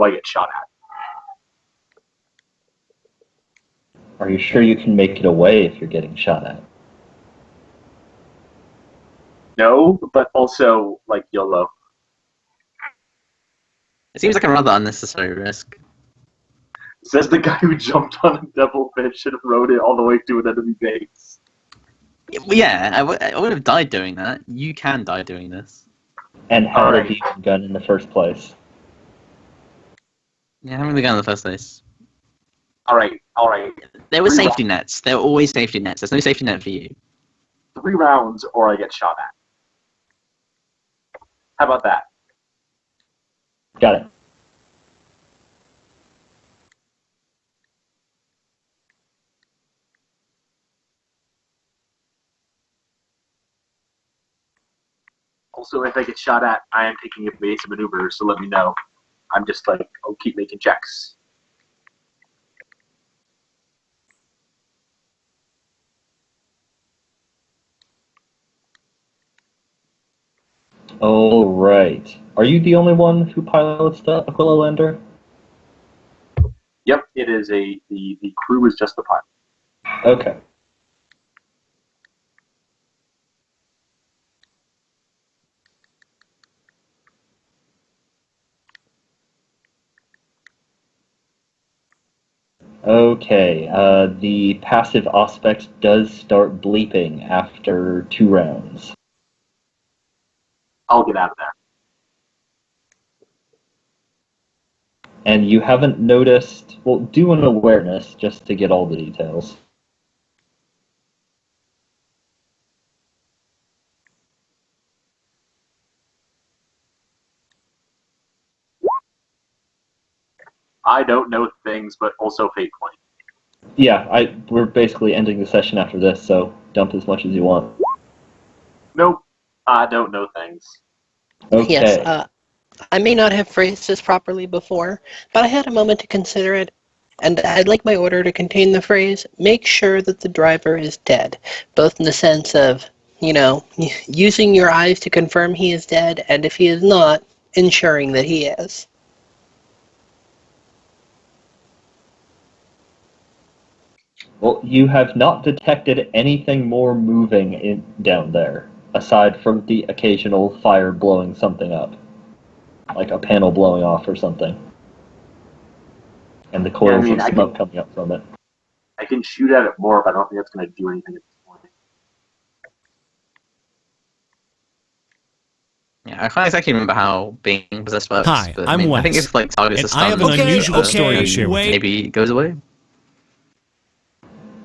I get shot at. Are you sure you can make it away if you're getting shot at? No, but also like YOLO. It seems like a rather unnecessary risk. Says the guy who jumped on a devilfish and rode it all the way to an enemy base. Yeah, I would have died doing that. You can die doing this. And have Alright. a demon gun in the first place. Yeah, having the gun in the first place. All right. There were 3 safety nets. There were always safety nets. There's no safety net for you. 3 rounds or I get shot at. How about that? Got it. Also, if I get shot at, I am taking evasive maneuvers, so let me know. I'm just like, I'll keep making checks. All right. Are you the only one who pilots the Aquila lander? Yep, it is the crew is just the pilot. Okay. Okay, the passive aspect does start bleeping after 2 rounds. I'll get out of there. And you haven't noticed... Well, do an awareness just to get all the details. I don't know things, but also fate point. Yeah, we're basically ending the session after this, so dump as much as you want. Nope, I don't know things. Okay. Yes, I may not have phrased this properly before, but I had a moment to consider it, and I'd like my order to contain the phrase, make sure that the driver is dead, both in the sense of, using your eyes to confirm he is dead, and if he is not, ensuring that he is. Well, you have not detected anything more moving down there, aside from the occasional fire blowing something up. Like a panel blowing off or something. And the coils of smoke coming up from it. I can shoot at it more, but I don't think that's going to do anything at this point. Yeah, I can't exactly remember how being possessed works. Hi, but, I'm I think Wes, if like targets and are stunned, I have an unusual story to share with you. maybe it goes away.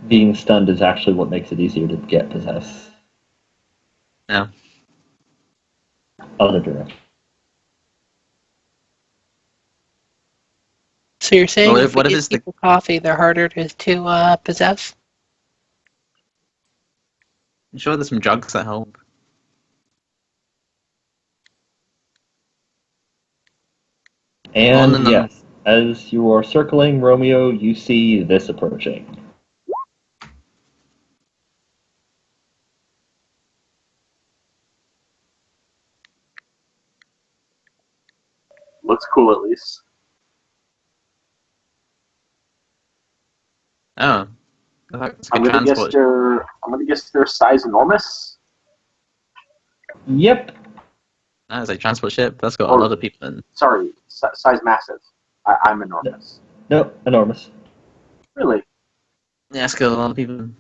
Being stunned is actually what makes it easier to get possessed. Yeah. Other direction. So you're saying Well, if we what if give it's the- people coffee, they're harder to possess? I'm sure there's some drugs that help. And yes, as you are circling Romeo, you see this approaching. Looks cool, at least. Oh. That's I'm gonna guess their size enormous. Yep. That's a transport ship. That's got a lot of people in. Sorry, size massive. I'm enormous. No, enormous. Really? Yeah, it's got a lot of people in.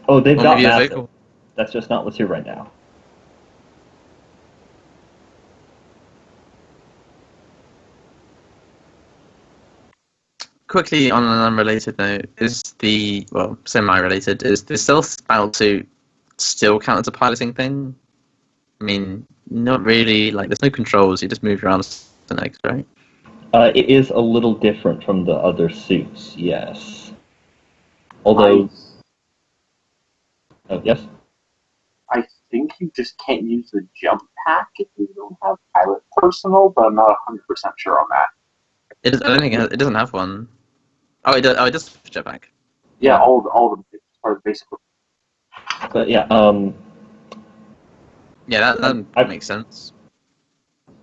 Oh, they've Or got maybe a massive. vehicle. That's just not what's here right now. Quickly, on an unrelated note, semi-related, is the stealth battlesuit still count as a piloting thing? I mean, not really. Like, there's no controls. You just move around the next, right? It is a little different from the other suits, yes. Although... yes? I think you just can't use the jump pack if you don't have pilot personal, but I'm not 100% sure on that. I don't think it doesn't have one. Oh, it does. Oh, it does have jetpack. Yeah, all of them are basically. But yeah, Yeah, that makes sense.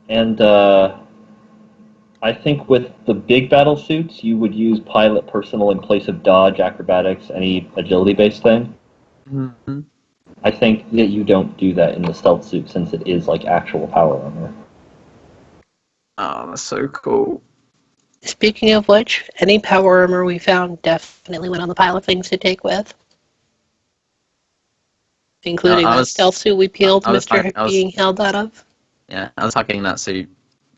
And I think with the big battle suits, you would use pilot personal in place of dodge, acrobatics, any agility-based thing. Mm-hmm. I think that you don't do that in the stealth suit since it is like actual power armor. Oh, that's so cool. Speaking of which, any power armor we found definitely went on the pile of things to take with. Including the stealth suit we peeled Mr. being held out of. Yeah, I was hugging that suit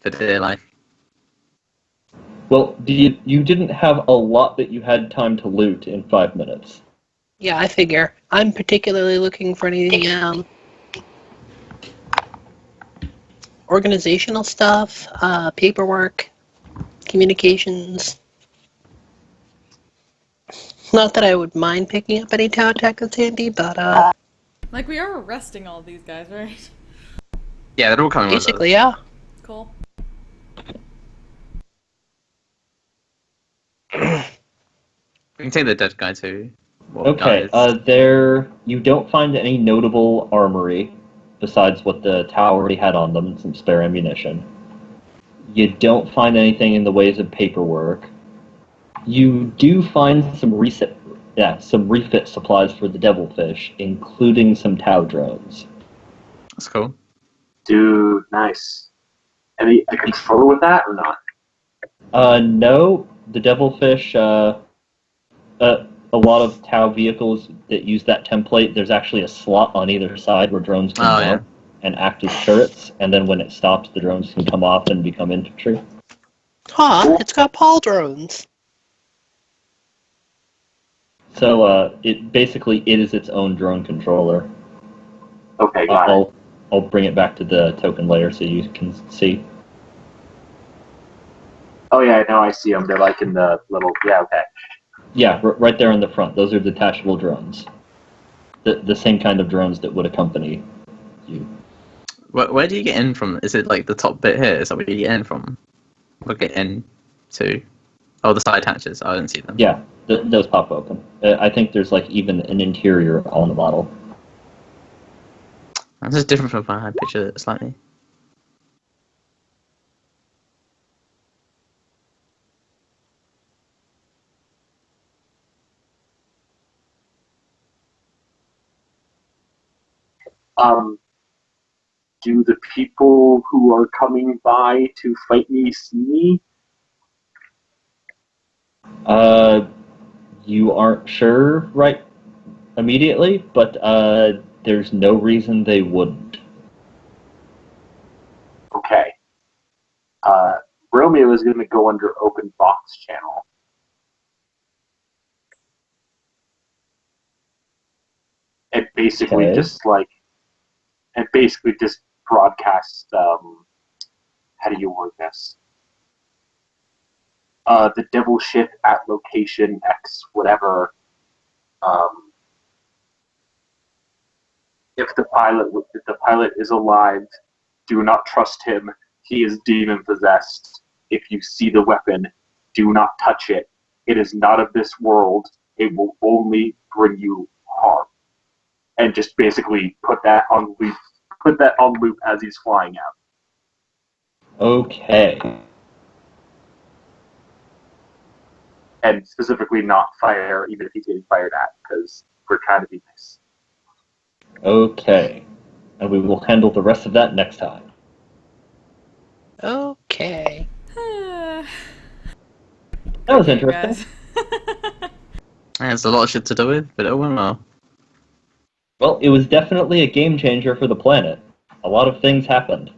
for dear life. Well, you didn't have a lot that you had time to loot in 5 minutes. Yeah, I figure. I'm particularly looking for any organizational stuff, paperwork, communications. Not that I would mind picking up any tow tech that's handy, but Like, we are arresting all of these guys, right? Yeah, they're all coming with us. basically, yeah. Cool. We can take the dead guy too. Okay, you don't find any notable armory besides what the tower already had on them, some spare ammunition. You don't find anything in the ways of paperwork. You do find some refit supplies for the Devilfish, including some Tau drones. That's cool. Dude, nice. Any controller with that or not? No, the Devilfish, a lot of Tau vehicles that use that template, there's actually a slot on either side where drones can mount and act as turrets, and then when it stops, the drones can come off and become infantry. Huh, it's got Paul drones. So it is its own drone controller. Okay, got it. I'll bring it back to the token layer so you can see. Oh yeah, now I see them. They're like in the little. Yeah, okay. Yeah, right there in the front. Those are detachable drones. The same kind of drones that would accompany you. Where do you get in from? Is it like the top bit here? Is that where you get in from? Or get in to? Oh, the side hatches. I didn't see them. Yeah, those pop open. I think there's like even an interior on the model. This is different from how I pictured it slightly. Do the people who are coming by to fight me see me? You aren't sure right immediately, but there's no reason they wouldn't. Okay. Romeo is going to go under open box channel. And basically Okay. just broadcast, how do you word this? The devil ship at location X, whatever. If the pilot is alive, do not trust him. He is demon possessed. If you see the weapon, do not touch it. It is not of this world. It will only bring you harm. And just basically put that on loop. Put that on loop as he's flying out. Okay. And specifically not fire, even if he's getting fired at, because we're trying to be nice. Okay. And we will handle the rest of that next time. Okay. That was Okay, interesting. guys. There's a lot of shit to do with, but it went well. Well, it was definitely a game changer for the planet. A lot of things happened.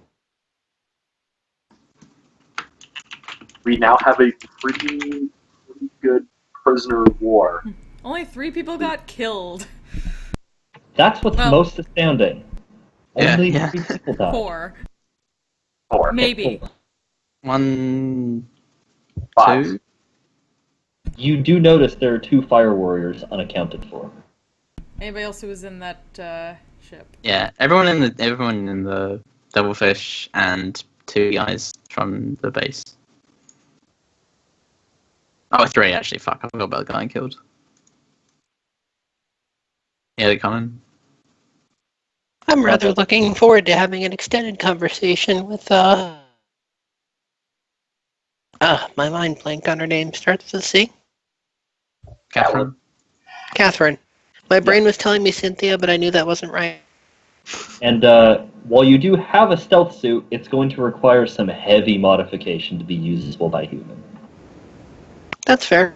We now have a pretty good prisoner of war. Only 3 people got killed. That's what's Well- most astounding. Yeah, Only yeah. 3 people died. 4. Or Maybe. 1, 5. 2. You do notice there are 2 fire warriors unaccounted for. Anybody else who was in that ship? Yeah, everyone in the Devilfish and 2 guys from the base. Oh, 3 actually. Fuck, I forgot about the guy I killed. Yeah, they're coming. I'm rather looking forward to having an extended conversation with my mind blank on her name. Starts with a C. Catherine. Catherine. My brain was telling me Cynthia, but I knew that wasn't right. And while you do have a stealth suit, it's going to require some heavy modification to be usable by human. That's fair.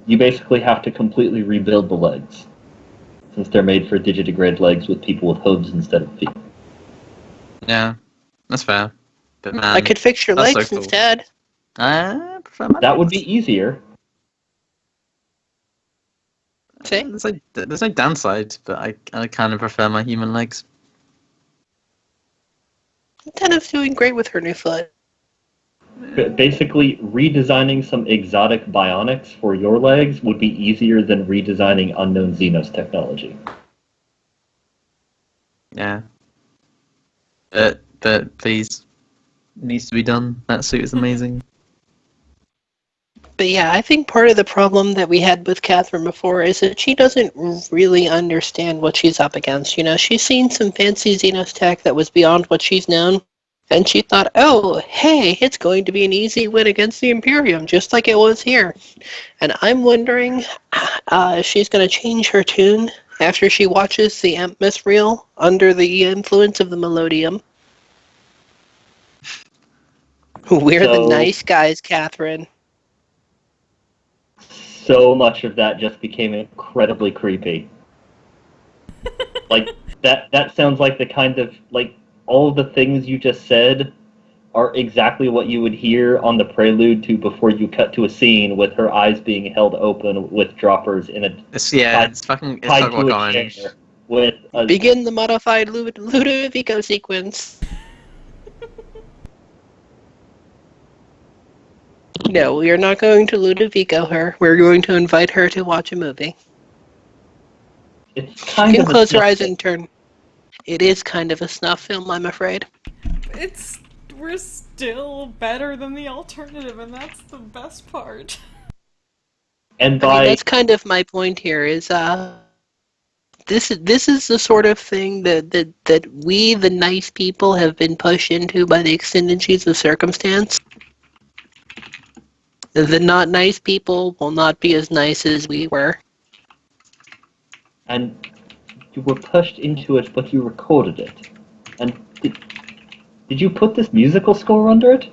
You basically have to completely rebuild the legs, since they're made for digitigrade legs with people with hooves instead of feet. Yeah, that's fair. But man, I could fix your that's legs so cool. instead. I prefer my That would legs. be easier. See? There's no downside, but I kind of prefer my human legs. Antenna's doing great with her new foot. Basically, redesigning some exotic bionics for your legs would be easier than redesigning unknown Xenos technology. Yeah. But please, it needs to be done. That suit is amazing. But yeah, I think part of the problem that we had with Catherine before is that she doesn't really understand what she's up against. You know, she's seen some fancy Xenos tech that was beyond what she's known, and she thought, oh, hey, it's going to be an easy win against the Imperium, just like it was here. And I'm wondering if she's going to change her tune after she watches the Ampmas reel under the influence of the Melodium. We're the So- nice guys, Catherine. So much of that just became incredibly creepy. Like, that sounds like the kind of, like, all of the things you just said are exactly what you would hear on the prelude to before you cut to a scene with her eyes being held open with droppers in a It's tied it's fucking to a orange. chair with a Begin the modified Ludovico sequence. No, we are not going to Ludovico her. We're going to invite her to watch a movie. it's She kind can of a close her eyes snuff and turn. It is kind of a snuff film, I'm afraid. We're still better than the alternative, and that's the best part. And I mean, by that's kind of my point here. Is this is the sort of thing that we, the nice people, have been pushed into by the exigencies of circumstance. The not nice people will not be as nice as we were. and you were pushed into it, but you recorded it. And did you put this musical score under it?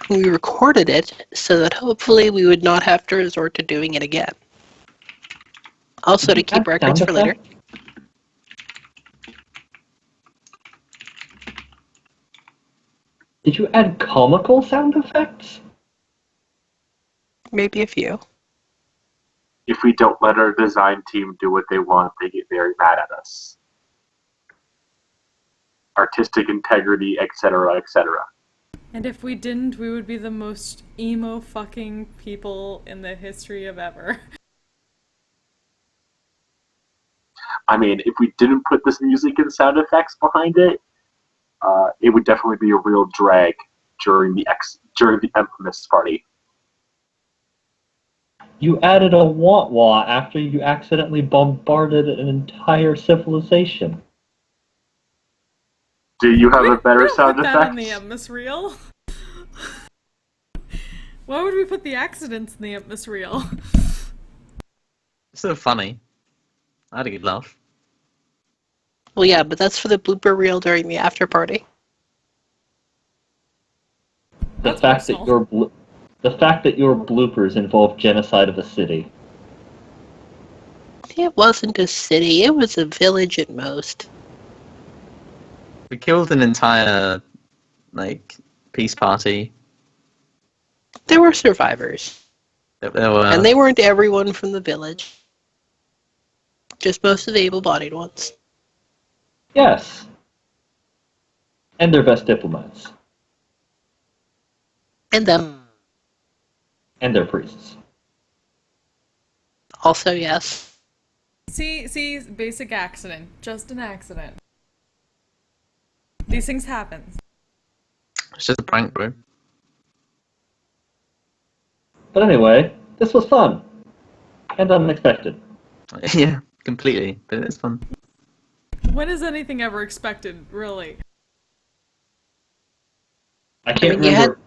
We recorded it so that hopefully we would not have to resort to doing it again. Also, to keep records for later. Did you add comical sound effects? Maybe a few. If we don't let our design team do what they want, they get very mad at us. Artistic integrity, etc., etc. And if we didn't, we would be the most emo fucking people in the history of ever. I mean, if we didn't put this music and sound effects behind it, it would definitely be a real drag during the infamous party. You added a wah-wah after you accidentally bombarded an entire civilization. Do you have a better We don't sound put effect? that in the Empmas reel. Why would we put the accidents in the Empmas reel? It's so funny. I had a good laugh. Well, yeah, but that's for the blooper reel during the after party. The That's fact that personal. the fact that your bloopers involve genocide of a city. It wasn't a city, it was a village at most. We killed an entire, peace party. There were survivors. There were, And they weren't everyone from the village. Just most of the able-bodied ones. Yes. And their best diplomats. And them. And their priests. Also, yes. See, basic accident. Just an accident. These things happen. it's just a prank, bro. But anyway, this was fun. And unexpected. Yeah, completely. But it's fun. When is anything ever expected, really? I can't mean, remember.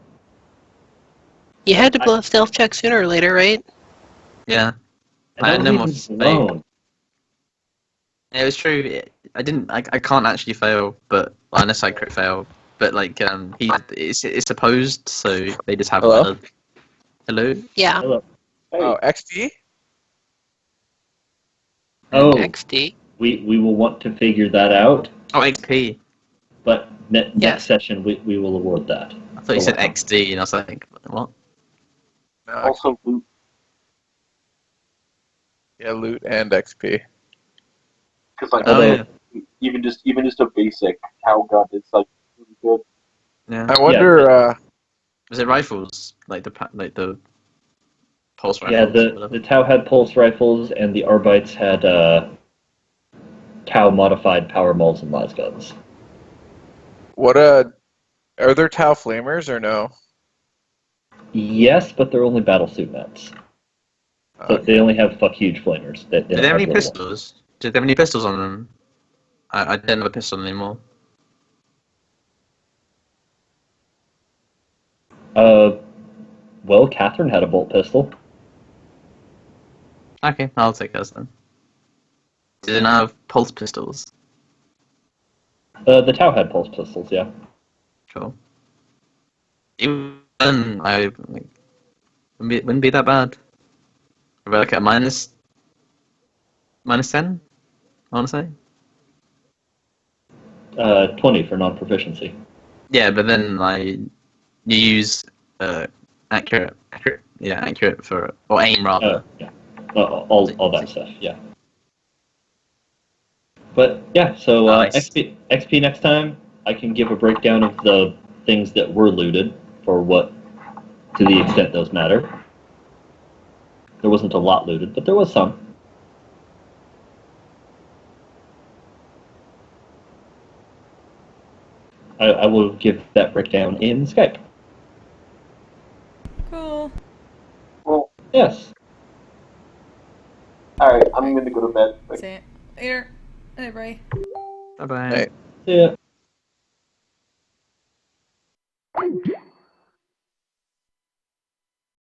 You had to blow a stealth check sooner or later, right? Yeah. And I that had no more was even faith. blown. Yeah, it was true. I can't actually fail, but unless I crit fail. But it's opposed, so they just have Hello? Hello. Yeah. Hello. Oh, XD? Oh, XD. we will want to figure that out, Oh, XP. but Yes. next session we will award that. I thought you said XD, and I was like, what? Also, loot. Yeah, loot and XP. Because like, Oh yeah. even just a basic cow gun is like really good. Yeah. I wonder, Was it rifles? Like the pulse rifles? Yeah, or whatever? the Tau had pulse rifles, and the Arbites had Tau modified power molds and las guns. are there Tau flamers or no? Yes, but they're only battlesuit mats. So they only have fuck huge flamers. They Did don't they have any little ones. pistols? Did they have any pistols on them? I didn't have a pistol anymore. Well, Catherine had a bolt pistol. Okay, I'll take hers then. Did they not have pulse pistols? The Tau had pulse pistols, yeah. Cool. Even I wouldn't be that bad. We're like at minus 10, I want to say. 20 for non-proficiency. Yeah, but then you use accurate for or aim rather. Yeah. All that stuff, yeah. But yeah, so Nice. XP next time. I can give a breakdown of the things that were looted for what, to the extent those matter. There wasn't a lot looted, but there was some. I will give that breakdown in Skype. Cool. Well, Yes. alright, I'm gonna go to bed. See ya. Later. Hey, Bray. Bye bye. Right. Yeah.